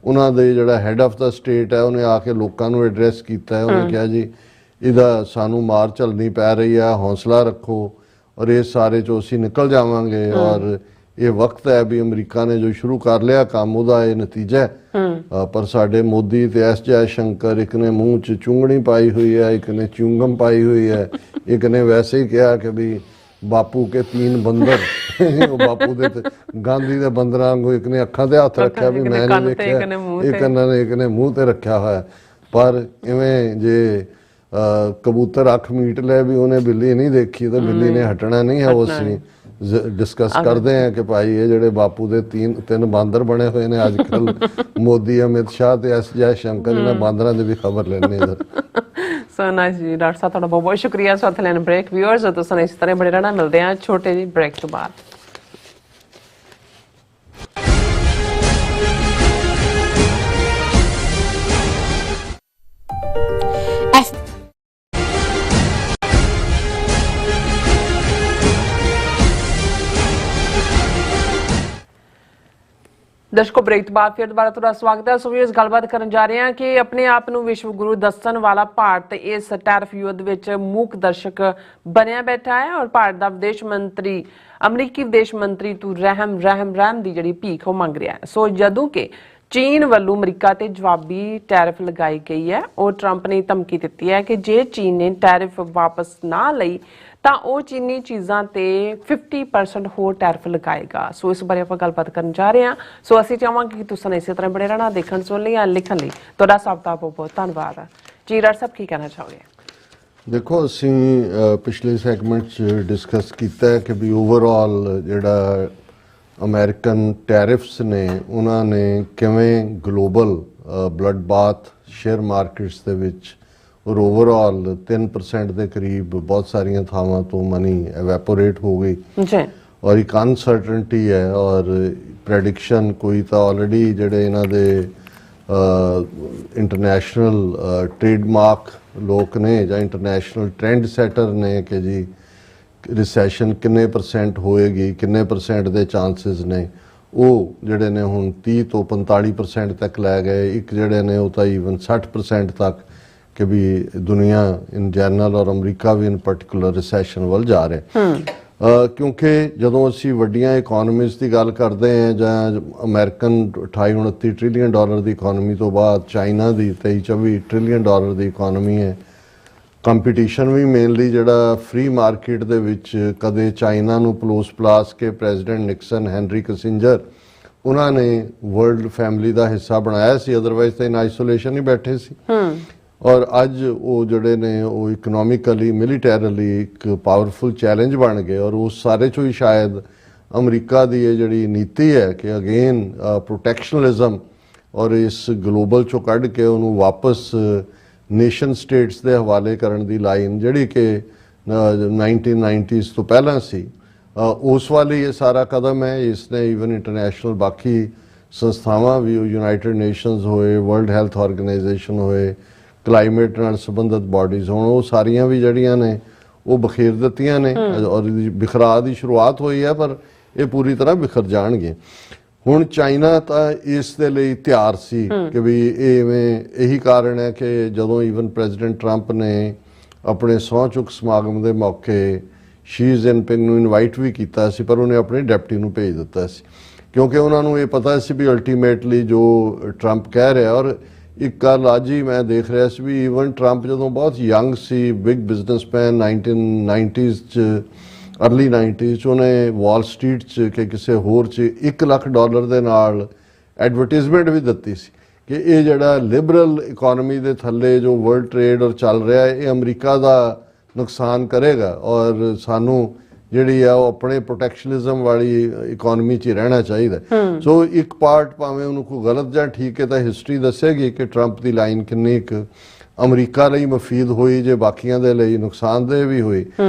ਉਹਨਾਂ ਦੇ ਜਿਹੜਾ ਹੈਡ ਆਫ ਦਾ ਸਟੇਟ ਹੈ ਉਹਨੇ ਆ ਕੇ ਲੋਕਾਂ ਨੂੰ ਐਡਰੈਸ ਕੀਤਾ ਹੈ। ਉਹਨੇ ਕਿਹਾ ਜੀ ਇਹਦਾ ਸਾਨੂੰ ਮਾਰ ਝੱਲਣੀ ਪੈ ਰਹੀ ਹੈ, ਹੌਸਲਾ ਰੱਖੋ ਔਰ ਇਹ ਸਾਰੇ ਚੋਂ ਅਸੀਂ ਨਿਕਲ ਜਾਵਾਂਗੇ। ਔਰ ਇਹ ਵਕਤ ਹੈ ਵੀ ਅਮਰੀਕਾ ਨੇ ਜੋ ਸ਼ੁਰੂ ਕਰ ਲਿਆ ਕੰਮ ਉਹਦਾ ਇਹ ਨਤੀਜਾ ਹੈ। ਪਰ ਸਾਡੇ ਮੋਦੀ ਤੇ ਐਸ ਜੈ ਸ਼ੰਕਰ, ਇੱਕ ਨੇ ਮੂੰਹ 'ਚ ਚੁੰਗਣੀ ਪਾਈ ਹੋਈ ਹੈ, ਇੱਕ ਨੇ ਚੁੰਗਮ ਪਾਈ ਹੋਈ ਹੈ, ਇੱਕ ਨੇ ਵੈਸੇ ਹੀ ਕਿਹਾ ਕਿ ਵੀ ਬਾਪੂ ਕੇ 3 ਬੰਦਰ ਉਹ ਬਾਪੂ ਦੇ ਗਾਂਧੀ ਦੇ ਬੰਦਰਾਂ ਵਾਂਗੂ ਇੱਕ ਨੇ ਅੱਖਾਂ ਤੇ ਹੱਥ ਰੱਖਿਆ ਵੀ ਮੈਂ ਨਹੀਂ ਦੇਖਿਆ, ਇੱਕ ਨੇ ਮੂੰਹ ਤੇ ਰੱਖਿਆ ਹੋਇਆ। ਪਰ ਇਵੇਂ ਜੇ ਕਬੂਤਰ ਅੱਖ ਮੀਟ ਲੈ ਵੀ ਉਹਨੇ ਬਿੱਲੀ ਨਹੀਂ ਦੇਖੀ ਤਾਂ ਬਿੱਲੀ ਨੇ ਹਟਣਾ ਨਹੀਂ ਹੈ। ਉਹ ਅਸੀਂ ਡਿਸਕਸ ਕਰਦੇ ਹਾਂ ਕਿ ਭਾਈ ਇਹ ਜਿਹੜੇ ਬਾਪੂ ਦੇ 3 ਬਾਂਦਰ ਬਣੇ ਹੋਏ ਨੇ ਅੱਜ ਕੱਲ ਮੋਦੀ, ਅਮਿਤ ਸ਼ਾਹ ਤੇ ਐਸ ਜੈ ਸ਼ੰਕਰ, ਇਹਨਾਂ ਬਾਂਦਰਾਂ ਦੀ ਵੀ ਖਬਰ ਲੈਣੇ ਇਧਰ। ਸੋ ਨਾਈਸ ਜੀ ਡਾਕਟਰ ਸਾਹਿਬ, ਤੁਹਾਡਾ ਬਹੁਤ ਬਹੁਤ ਸ਼ੁਕਰੀਆ। ਸੋ ਲੈਣ ਬ੍ਰੇਕ ਵਿਊਅਰਸ ਤੁਸੀਂ ਇਸ ਤਰ੍ਹਾਂ ਬੜੇ ਰਹਿਣਾ, ਮਿਲਦੇ ਆ ਛੋਟੇ ਜਿਹੇ ਬ੍ਰੇਕ ਤੋਂ ਬਾਅਦ। ਦਰਸ਼ਕੋ ਬ੍ਰੇਕ ਤੋਂ ਬਾਅਦ ਫਿਰ ਦੁਬਾਰਾ ਤੁਹਾਡਾ ਸਵਾਗਤ ਹੈ। ਸੋ ਵੀ ਇਸ ਗੱਲਬਾਤ ਕਰਨ ਜਾ ਰਹੇ ਹਾਂ ਕਿ ਆਪਣੇ ਆਪ ਨੂੰ ਵਿਸ਼ਵ ਗੁਰੂ ਦੱਸਣ ਵਾਲਾ ਭਾਰਤ ਇਸ ਟੈਰਿਫ ਯੁੱਧ ਵਿੱਚ ਮੂਕ ਦਰਸ਼ਕ ਬਣਿਆ ਬੈਠਾ ਹੈ ਔਰ ਭਾਰਤ ਦਾ ਵਿਦੇਸ਼ ਮੰਤਰੀ ਅਮਰੀਕੀ ਵਿਦੇਸ਼ ਮੰਤਰੀ ਤੋਂ ਰਹਿਮ ਦੀ ਜਿਹੜੀ ਭੀਖ ਉਹ ਮੰਗ ਰਿਹਾ ਹੈ। ਸੋ ਜਦੋਂ ਕਿ ਚੀਨ ਵੱਲੋਂ ਅਮਰੀਕਾ ਤੇ ਜਵਾਬੀ ਟੈਰਿਫ ਲਗਾਈ ਗਈ ਹੈ ਔਰ ਟਰੰਪ ਨੇ ਧਮਕੀ ਦਿੱਤੀ ਹੈ ਕਿ ਜੇ ਚੀਨ ਨੇ ਟੈਰਿਫ ਵਾਪਸ ਨਾ ਲਈ ਤਾਂ ਉਹ ਚੀਨੀ ਚੀਜ਼ਾਂ ਤੇ 50% ਹੋਰ ਟੈਰਿਫ ਲਗਾਏਗਾ। ਸੋ ਇਸ ਬਾਰੇ ਆਪਾਂ ਗੱਲਬਾਤ ਕਰਨ ਜਾ ਰਹੇ ਹਾਂ। ਸੋ ਅਸੀਂ ਚਾਹਾਂਗੇ ਕਿ ਤੁਸੀਂ ਇਸੇ ਤਰ੍ਹਾਂ ਬਣੇ ਰਹਿਣਾ, ਦੇਖਣ ਸੁਣਨ ਲਈ ਜਾਂ ਲਿਖਣ ਲਈ। ਤੁਹਾਡਾ ਸਭ ਦਾ ਬਹੁਤ ਬਹੁਤ ਧੰਨਵਾਦ। ਜੀ ਡਾਕਟਰ ਸਾਹਿਬ ਕੀ ਕਹਿਣਾ ਚਾਹੋਗੇ? ਦੇਖੋ, ਅਸੀਂ ਪਿਛਲੇ ਸੈਗਮੈਂਟ 'ਚ ਡਿਸਕਸ ਕੀਤਾ ਹੈ ਕਿ ਵੀ ਓਵਰਆਲ ਜਿਹੜਾ ਅਮਰੀਕਨ ਟੈਰਿਫਸ ਨੇ ਉਹਨਾਂ ਨੇ ਕਿਵੇਂ global blood bath share markets ਦੇ ਵਿੱਚ ਔਰ ਓਵਰਆਲ 3% ਦੇ ਕਰੀਬ ਬਹੁਤ ਸਾਰੀਆਂ ਥਾਵਾਂ ਤੋਂ ਮਨੀ ਐਵੈਪੋਰੇਟ ਹੋ ਗਈ ਜੀ ਔਰ ਇੱਕ ਅਨਸਰਟਨਟੀ ਹੈ ਔਰ ਪ੍ਰੈਡਿਕਸ਼ਨ ਕੋਈ ਤਾਂ ਆਲਰੇਡੀ ਜਿਹੜੇ ਇਹਨਾਂ ਦੇ ਇੰਟਰਨੈਸ਼ਨਲ ਟ੍ਰੇਡਮਾਰਕ ਲੋਕ ਨੇ ਜਾਂ ਇੰਟਰਨੈਸ਼ਨਲ ਟ੍ਰੈਂਡ ਸੈਟਰ ਨੇ ਕਿ ਜੀ ਰਿਸੈਸ਼ਨ ਕਿੰਨੇ % ਹੋਏਗੀ, ਕਿੰਨੇ % ਦੇ ਚਾਂਸਸ ਨੇ, ਉਹ ਜਿਹੜੇ ਨੇ ਹੁਣ 30 ਤੋਂ 45% ਤੱਕ ਲੈ ਗਏ। ਇੱਕ ਜਿਹੜੇ ਨੇ ਉਹ ਤਾਂ ਈਵਨ 60% ਤੱਕ ਕਿ ਵੀ ਦੁਨੀਆ ਇਨ ਜਨਰਲ ਔਰ ਅਮਰੀਕਾ ਵੀ ਇਨ ਪਾਰਟਿਕੂਲਰ ਰਿਸੈਸ਼ਨ ਵੱਲ ਜਾ ਰਿਹਾ। ਕਿਉਂਕਿ ਜਦੋਂ ਅਸੀਂ ਵੱਡੀਆਂ ਇਕੋਨਮੀਜ਼ ਦੀ ਗੱਲ ਕਰਦੇ ਹਾਂ ਜਾਂ ਅਮਰੀਕਨ 28-29 ਟ੍ਰਿਲੀਅਨ ਡਾਲਰ ਦੀ ਇਕੋਨਮੀ ਤੋਂ ਬਾਅਦ ਚਾਈਨਾ ਦੀ 23-24 ਟ੍ਰਿਲੀਅਨ ਡਾਲਰ ਦੀ ਇਕੋਨਮੀ ਹੈ। ਕੰਪੀਟੀਸ਼ਨ ਵੀ ਮੇਨਲੀ ਜਿਹੜਾ ਫ੍ਰੀ ਮਾਰਕੀਟ ਦੇ ਵਿੱਚ ਕਦੇ ਚਾਈਨਾ ਨੂੰ ਪਲਾਸ ਕੇ ਪ੍ਰੈਜ਼ੀਡੈਂਟ ਨਿਕਸਨ, ਹੈਨਰੀ ਕਿਸਿੰਜਰ ਉਹਨਾਂ ਨੇ ਵਰਲਡ ਫੈਮਿਲੀ ਦਾ ਹਿੱਸਾ ਬਣਾਇਆ ਸੀ, ਅਦਰਵਾਈਜ਼ ਤਾਂ ਇਨ ਆਈਸੋਲੇਸ਼ਨ ਹੀ ਬੈਠੇ ਸੀ। ਔਰ ਅੱਜ ਉਹ ਜਿਹੜੇ ਨੇ ਉਹ ਇਕਨੋਮਿਕਲੀ ਮਿਲੀਟੈਰਲੀ ਇੱਕ ਪਾਵਰਫੁਲ ਚੈਲੰਜ ਬਣ ਗਏ ਔਰ ਉਸ ਸਾਰੇ 'ਚੋਂ ਹੀ ਸ਼ਾਇਦ ਅਮਰੀਕਾ ਦੀ ਇਹ ਜਿਹੜੀ ਨੀਤੀ ਹੈ ਕਿ ਅਗੇਨ ਪ੍ਰੋਟੈਕਸ਼ਨਲਿਜ਼ਮ ਔਰ ਇਸ ਗਲੋਬਲ 'ਚੋਂ ਕੱਢ ਕੇ ਉਹਨੂੰ ਵਾਪਸ ਨੇਸ਼ਨ ਸਟੇਟਸ ਦੇ ਹਵਾਲੇ ਕਰਨ ਦੀ ਲਾਈਨ ਜਿਹੜੀ ਕਿ 1990s ਤੋਂ ਪਹਿਲਾਂ ਸੀ, ਉਸ ਵਾਲੀ ਇਹ ਸਾਰਾ ਕਦਮ ਹੈ। ਇਸ ਨੇ ਈਵਨ ਇੰਟਰਨੈਸ਼ਨਲ ਬਾਕੀ ਸੰਸਥਾਵਾਂ ਵੀ, ਯੂਨਾਈਟਿਡ ਨੇਸ਼ਨਸ ਹੋਏ, ਵਰਲਡ ਹੈਲਥ ਆਰਗੇਨਾਈਜੇਸ਼ਨ ਹੋਏ, ਕਲਾਈਮੇਟ ਨਾਲ ਸੰਬੰਧਿਤ ਬਾਡੀਜ਼ ਹੋਣ, ਉਹ ਸਾਰੀਆਂ ਵੀ ਜਿਹੜੀਆਂ ਨੇ ਉਹ ਬਖੇਰ ਦਿੱਤੀਆਂ ਨੇ ਔਰ ਬਿਖਰਾ ਦੀ ਸ਼ੁਰੂਆਤ ਹੋਈ ਹੈ ਪਰ ਇਹ ਪੂਰੀ ਤਰ੍ਹਾਂ ਬਿਖਰ ਜਾਣਗੇ। ਹੁਣ ਚਾਈਨਾ ਤਾਂ ਇਸ ਦੇ ਲਈ ਤਿਆਰ ਸੀ ਕਿ ਵੀ ਇਹੀ ਕਾਰਨ ਹੈ ਕਿ ਜਦੋਂ ਈਵਨ ਪ੍ਰੈਜ਼ੀਡੈਂਟ ਟਰੰਪ ਨੇ ਆਪਣੇ ਸਹੁੰ ਚੁੱਕ ਸਮਾਗਮ ਦੇ ਮੌਕੇ ਸ਼ੀ ਜਿਨਪਿੰਗ ਨੂੰ ਇਨਵਾਈਟ ਵੀ ਕੀਤਾ ਸੀ ਪਰ ਉਹਨੇ ਆਪਣੇ ਡਿਪਟੀ ਨੂੰ ਭੇਜ ਦਿੱਤਾ ਸੀ ਕਿਉਂਕਿ ਉਹਨਾਂ ਨੂੰ ਇਹ ਪਤਾ ਸੀ ਵੀ ਅਲਟੀਮੇਟਲੀ ਜੋ ਟਰੰਪ ਕਹਿ ਰਿਹਾ। ਔਰ ਇੱਕ ਗੱਲ ਅੱਜ ਹੀ ਮੈਂ ਦੇਖ ਰਿਹਾ ਸੀ ਵੀ ਈਵਨ ਟਰੰਪ ਜਦੋਂ ਬਹੁਤ ਯੰਗ ਸੀ, ਬਿਗ ਬਿਜ਼ਨਸਮੈਨ 1990s 'ਚ ਅਰਲੀ 90s 'ਚ ਉਹਨੇ ਵਾਲ ਸਟਰੀਟ 'ਚ ਕਿ ਕਿਸੇ ਹੋਰ 'ਚ $1 ਲੱਖ ਦੇ ਨਾਲ ਐਡਵਰਟਾਈਜ਼ਮੈਂਟ ਵੀ ਦਿੱਤੀ ਸੀ ਕਿ ਇਹ ਜਿਹੜਾ ਲਿਬਰਲ ਇਕੋਨਮੀ ਦੇ ਥੱਲੇ ਜੋ ਵਰਲਡ ਟ੍ਰੇਡ ਔਰ ਚੱਲ ਰਿਹਾ ਹੈ ਇਹ ਅਮਰੀਕਾ ਦਾ ਨੁਕਸਾਨ ਕਰੇਗਾ ਔਰ ਸਾਨੂੰ ਜਿਹੜੀ ਆ ਉਹ ਆਪਣੇ ਪ੍ਰੋਟੈਕਸ਼ਨਿਜ਼ਮ ਵਾਲੀ ਇਕੋਨਮੀ 'ਚ ਹੀ ਰਹਿਣਾ ਚਾਹੀਦਾ। ਸੋ ਇੱਕ ਪਾਰਟ ਭਾਵੇਂ ਉਹਨੂੰ ਕੋਈ ਗਲਤ ਜਾਂ ਠੀਕ ਹੈ ਤਾਂ ਹਿਸਟਰੀ ਦੱਸੇਗੀ ਕਿ ਟਰੰਪ ਦੀ ਲਾਈਨ ਕਿੰਨੀ ਕੁ ਅਮਰੀਕਾ ਲਈ ਮਫੀਦ ਹੋਈ ਜੇ ਬਾਕੀਆਂ ਦੇ ਲਈ ਨੁਕਸਾਨਦੇਹ ਵੀ ਹੋਈ।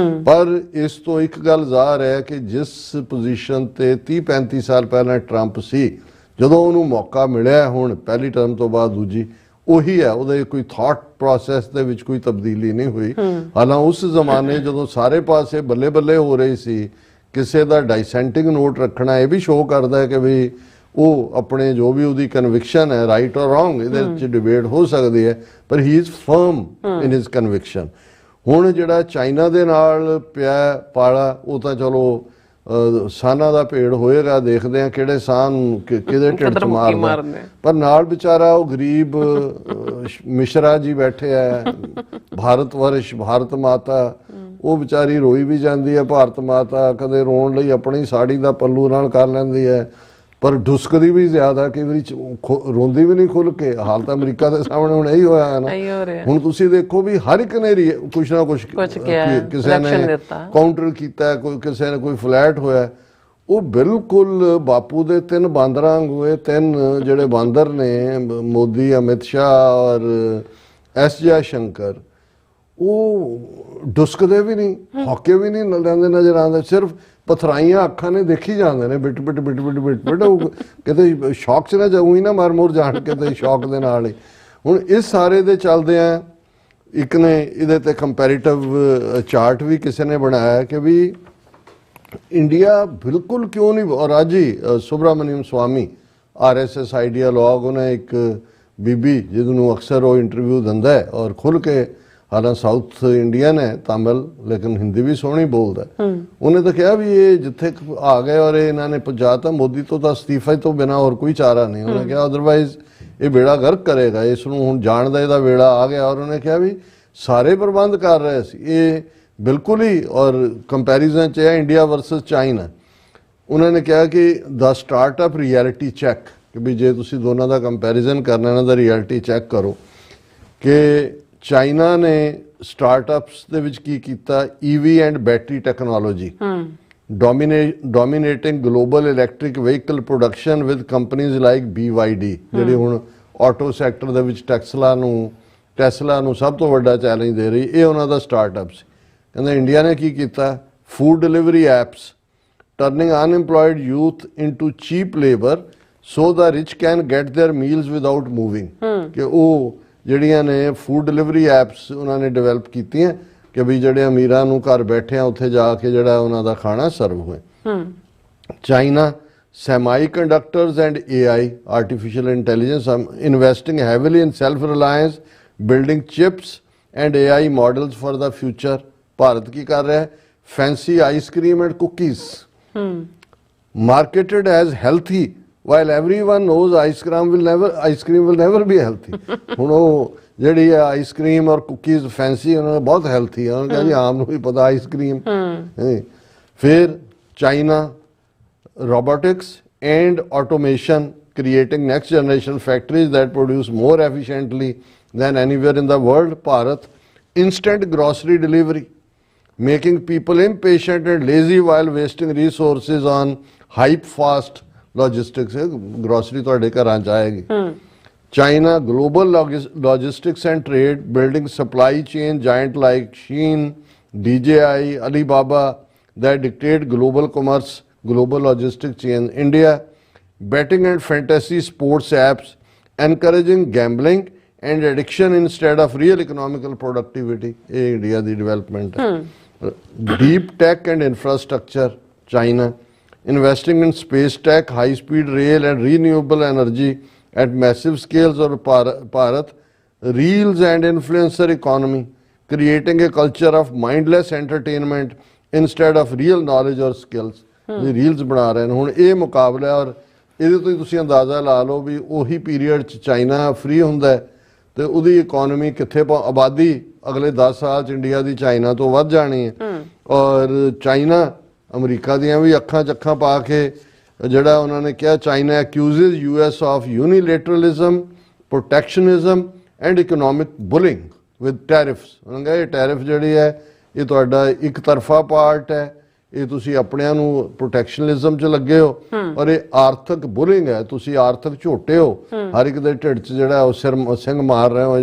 ਪਰ ਇਸ ਤੋਂ ਇੱਕ ਗੱਲ ਜ਼ਾਹਰ ਹੈ ਕਿ ਜਿਸ ਪੋਜੀਸ਼ਨ ਤੇ 30-35 ਸਾਲ ਪਹਿਲਾਂ ਟਰੰਪ ਸੀ, ਜਦੋਂ ਉਹਨੂੰ ਮੌਕਾ ਮਿਲਿਆ ਹੁਣ ਪਹਿਲੀ ਟਰਮ ਤੋਂ ਬਾਅਦ ਦੂਜੀ, ਉਹੀ ਹੈ, ਉਹਦੇ ਕੋਈ ਥਾਟ ਪ੍ਰੋਸੈਸ ਦੇ ਵਿੱਚ ਕੋਈ ਤਬਦੀਲੀ ਨਹੀਂ ਹੋਈ। ਹਾਲਾਂਕਿ ਉਸ ਜ਼ਮਾਨੇ ਜਦੋਂ ਸਾਰੇ ਪਾਸੇ ਬੱਲੇ ਬੱਲੇ ਹੋ ਰਹੀ ਸੀ, ਕਿਸੇ ਦਾ ਡਾਈਸੈਂਟਿੰਗ ਨੋਟ ਰੱਖਣਾ ਇਹ ਵੀ ਸ਼ੋਅ ਕਰਦਾ ਹੈ ਕਿ ਵੀ ਉਹ ਆਪਣੇ ਜੋ ਵੀ ਉਹਦੀ ਕਨਵਿਕਸ਼ਨ ਹੈ, ਰਾਈਟ ਔਰ ਰੋਂਗ, ਇਹਦੇ ਵਿੱਚ ਡਿਬੇਟ ਹੋ ਸਕਦੀ ਹੈ ਪਰ ਹੀ is firm in his conviction. ਹੁਣ ਜਿਹੜਾ ਚਾਈਨਾ ਦੇ ਨਾਲ ਪਿਆ ਪਾਲਾ ਉਹ ਤਾਂ ਚਲੋ ਸਾਨਾਂ ਦਾ ਭੇੜ ਹੋਏਗਾ, ਦੇਖਦੇ ਆ ਕਿਹੜੇ ਸਾਨ ਕਿਹਦੇ ਢਿੱਡ 'ਚ ਮਾਰਦੇ, ਪਰ ਨਾਲ ਵਿਚਾਰਾ ਉਹ ਗਰੀਬ ਮਿਸ਼ਰਾ ਜੀ ਬੈਠੇ ਆ, ਭਾਰਤ ਵਰਸ਼, ਭਾਰਤ ਮਾਤਾ, ਉਹ ਵਿਚਾਰੀ ਰੋਈ ਵੀ ਜਾਂਦੀ ਹੈ ਭਾਰਤ ਮਾਤਾ, ਕਦੇ ਰੋਣ ਲਈ ਆਪਣੀ ਸਾੜੀ ਦਾ ਪੱਲੂ ਨਾਲ ਕਰ ਲੈਂਦੀ ਹੈ ਪਰ ਢੁਸਕਦੀ ਵੀ ਜ਼ਿਆਦਾ, ਕਈ ਵਾਰੀ ਰੋਂਦੀ ਵੀ ਨਹੀਂ ਖੁੱਲ ਕੇ। ਹਾਲ ਤਾਂ ਅਮਰੀਕਾ ਦੇ ਸਾਹਮਣੇ ਹੁਣ ਇਹੀ ਹੋਇਆ ਹੈ ਨਾ। ਹੁਣ ਤੁਸੀਂ ਦੇਖੋ ਵੀ ਹਰ ਇੱਕ ਨੇ ਕੁਛ ਨਾ ਕੁਛ ਕਿਸੇ ਨੇ ਕਾਊਂਟਰ ਕੀਤਾ, ਕੋਈ ਕਿਸੇ ਨੇ ਕੋਈ ਫਲੈਟ ਹੋਇਆ। ਉਹ ਬਿਲਕੁਲ ਬਾਪੂ ਦੇ 3 ਬਾਂਦਰਾਂ ਹੋਏ, 3 ਜਿਹੜੇ ਬਾਂਦਰ ਨੇ ਮੋਦੀ, ਅਮਿਤ ਸ਼ਾਹ ਔਰ ਐਸ ਜੈ ਸ਼ੰਕਰ, ਉਹ ਢੁਸਕਦੇ ਵੀ ਨਹੀਂ, ਹੌਕੇ ਵੀ ਨਹੀਂ ਲੈਂਦੇ ਨਜ਼ਰ ਆਉਂਦੇ, ਸਿਰਫ ਪਥਰਾਈਆਂ ਅੱਖਾਂ ਨੇ ਦੇਖੀ ਜਾਂਦੇ ਨੇ bit bit bit bit bit bit. ਉਹ ਕਿਤੇ ਸ਼ੌਕ 'ਚ ਨਾ ਜਾਊਂ ਹੀ ਨਾ ਮਰ ਜਾਣ ਕੇ ਤੇ ਸ਼ੌਕ ਦੇ ਨਾਲ ਹੀ। ਹੁਣ ਇਸ ਸਾਰੇ ਦੇ ਚੱਲਦੇ ਆ ਇੱਕ ਨੇ ਇਹਦੇ ਤੇ ਕੰਪੈਰੀਟਿਵ ਚਾਰਟ ਵੀ ਕਿਸੇ ਨੇ ਬਣਾਇਆ ਕਿ ਵੀ ਇੰਡੀਆ ਬਿਲਕੁਲ ਕਿਉਂ ਨਹੀਂ, ਔਰ ਅੱਜ ਹੀ ਸੁਬਰਾਮਨੀਅਮ ਸਵਾਮੀ RSS ਆਈਡੀਆਲੋਗ, ਉਹਨੇ ਇੱਕ ਬੀਬੀ ਜਿਹਨੂੰ ਅਕਸਰ ਉਹ ਇੰਟਰਵਿਊ ਦਿੰਦਾ ਹੈ ਔਰ ਖੁੱਲ੍ਹ ਕੇ, ਹਾਲਾਂ ਸਾਊਥ ਇੰਡੀਅਨ ਹੈ, ਤਾਮਿਲ, ਲੇਕਿਨ ਹਿੰਦੀ ਵੀ ਸੋਹਣੀ ਬੋਲਦਾ, ਉਹਨੇ ਤਾਂ ਕਿਹਾ ਵੀ ਇਹ ਜਿੱਥੇ ਆ ਗਏ ਔਰ ਇਹਨਾਂ ਨੇ ਪਹੁੰਚਾਤਾ, ਮੋਦੀ ਤੋਂ ਤਾਂ ਅਸਤੀਫੇ ਤੋਂ ਬਿਨਾਂ ਹੋਰ ਕੋਈ ਚਾਰਾ ਨਹੀਂ। ਉਹਨੇ ਕਿਹਾ ਅਦਰਵਾਈਜ਼ ਇਹ ਬੇੜਾ ਗਰਕ ਕਰੇਗਾ, ਇਸ ਨੂੰ ਹੁਣ ਜਾਣ ਦਾ ਇਹਦਾ ਵੇੜਾ ਆ ਗਿਆ। ਔਰ ਉਹਨੇ ਕਿਹਾ ਵੀ ਸਾਰੇ ਪ੍ਰਬੰਧ ਕਰ ਰਹੇ ਸੀ ਇਹ ਬਿਲਕੁਲ ਹੀ, ਔਰ ਕੰਪੈਰੀਜ਼ਨ 'ਚ ਹੈ ਇੰਡੀਆ ਵਰਸਸ ਚਾਈਨਾ। ਉਹਨਾਂ ਨੇ ਕਿਹਾ ਕਿ ਦਾ ਸਟਾਰਟਅਪ ਰਿਐਲਿਟੀ ਚੈੱਕ, ਕਿ ਵੀ ਜੇ ਤੁਸੀਂ ਦੋਨਾਂ ਦਾ ਕੰਪੈਰੀਜ਼ਨ ਕਰਨਾ, ਇਹਨਾਂ ਦਾ ਰਿਐਲਿਟੀ ਚੈੱਕ ਕਰੋ ਕਿ ਚਾਈਨਾ ਨੇ ਸਟਾਰਟਅਪਸ ਦੇ ਵਿੱਚ ਕੀ ਕੀਤਾ, EV and battery technology, dominating global electric vehicle production with companies like BYD, ਜਿਹੜੀ ਹੁਣ ਆਟੋ ਸੈਕਟਰ ਦੇ ਵਿੱਚ ਟੈਸਲਾ ਨੂੰ ਸਭ ਤੋਂ ਵੱਡਾ ਚੈਲੰਜ ਦੇ ਰਹੀ। ਇਹ ਉਹਨਾਂ ਦਾ ਸਟਾਰਟਅਪ ਸੀ। ਕਹਿੰਦੇ ਇੰਡੀਆ ਨੇ ਕੀ ਕੀਤਾ, food delivery apps, turning unemployed youth into cheap labour so the rich can get their meals without moving, ਕਿ ਉਹ ਜਿਹੜੀਆਂ ਨੇ ਫੂਡ ਡਿਲੀਵਰੀ ਐਪਸ ਉਹਨਾਂ ਨੇ ਡਿਵੈਲਪ ਕੀਤੀਆਂ ਕਿ ਵੀ ਜਿਹੜੇ ਅਮੀਰਾਂ ਨੂੰ ਘਰ ਬੈਠਿਆਂ ਉੱਥੇ ਜਾ ਕੇ ਜਿਹੜਾ ਉਹਨਾਂ ਦਾ ਖਾਣਾ ਸਰਵ ਹੋਏ। China semiconductors and AI, artificial intelligence, investing heavily in self-reliance, building chips and AI models for the future. Bharat ਕੀ ਕਰ ਰਿਹਾ ਹੈ, fancy ice cream and cookies, marketed as healthy, while everyone knows ice cream will never be healthy. ਹੁਣ ਉਹ ਜਿਹੜੀ ਹੈ ice cream ਔਰ cookies fancy, ਉਹਨਾਂ ਨੇ ਬਹੁਤ ਹੈਲਥੀ ਆ, ਉਹਨਾਂ ਕਹਿੰਦੇ ਆਮ ਨੂੰ ਵੀ ਪਤਾ ਆਈਸ ਕ੍ਰੀਮ। ਫਿਰ China robotics and automation, creating next generation factories that produce more efficiently than anywhere in the world. Bharat, instant grocery delivery, making people impatient and lazy while wasting resources on hype fast logistics. Grocery ਤੁਹਾਡੇ ਘਰਾਂ ਚ ਆਏਗੀ। China, global logistics and trade, building supply chain giant like Shein, DJI, Alibaba that dictate global commerce, global logistics chain. India, betting and fantasy sports apps, encouraging gambling and addiction instead of real economical productivity. India the development. Deep tech and infrastructure, China, investing in space tech, high speed rail and renewable energy at massive scales. Or Bharat, reels and influencer economy, creating a culture of mindless entertainment instead of real knowledge or skills. Reels ਬਣਾ ਰਹੇ ਨੇ। ਹੁਣ ਇਹ ਮੁਕਾਬਲਾ, ਔਰ ਇਹਦੇ ਤੋਂ ਹੀ ਤੁਸੀਂ ਅੰਦਾਜ਼ਾ ਲਾ ਲਓ ਵੀ ਉਹੀ ਪੀਰੀਅਡ 'ਚ ਚਾਈਨਾ ਫ੍ਰੀ ਹੁੰਦਾ ਹੈ ਤੇ ਉਹਦੀ ਇਕੋਨਮੀ ਕਿੱਥੇ ਆਬਾਦੀ ਅਗਲੇ 10 ਸਾਲ 'ਚ ਇੰਡੀਆ ਦੀ ਚਾਈਨਾ ਤੋਂ ਵੱਧ ਜਾਣੀ ਹੈ। ਔਰ ਚਾਈਨਾ ਅਮਰੀਕਾ ਦੀਆਂ ਵੀ ਅੱਖਾਂ 'ਚ ਅੱਖਾਂ ਪਾ ਕੇ ਜਿਹੜਾ ਉਹਨਾਂ ਨੇ ਕਿਹਾ, China accuses US of unilateralism, protectionism and economic bullying with tariffs. ਉਹਨਾਂ ਕਹਿੰਦੇ ਇਹ ਟੈਰਿਫ ਜਿਹੜੀ ਹੈ ਇਹ ਤੁਹਾਡਾ ਇੱਕ ਤਰਫਾ ਪਾਰਟ ਹੈ, ਇਹ ਤੁਸੀਂ ਆਪਣਿਆਂ ਨੂੰ ਪ੍ਰੋਟੈਕਸ਼ਨਿਜ਼ਮ 'ਚ ਲੱਗੇ ਹੋ, ਔਰ ਇਹ ਆਰਥਿਕ ਬੁਲਿੰਗ ਹੈ, ਤੁਸੀਂ ਆਰਥਿਕ ਝੋਟੇ ਹੋ, ਹਰ ਇੱਕ ਦੇ ਢਿੱਡ 'ਚ ਜਿਹੜਾ ਉਹ ਸਿੰਘ ਮਾਰ ਰਹੇ ਹੋ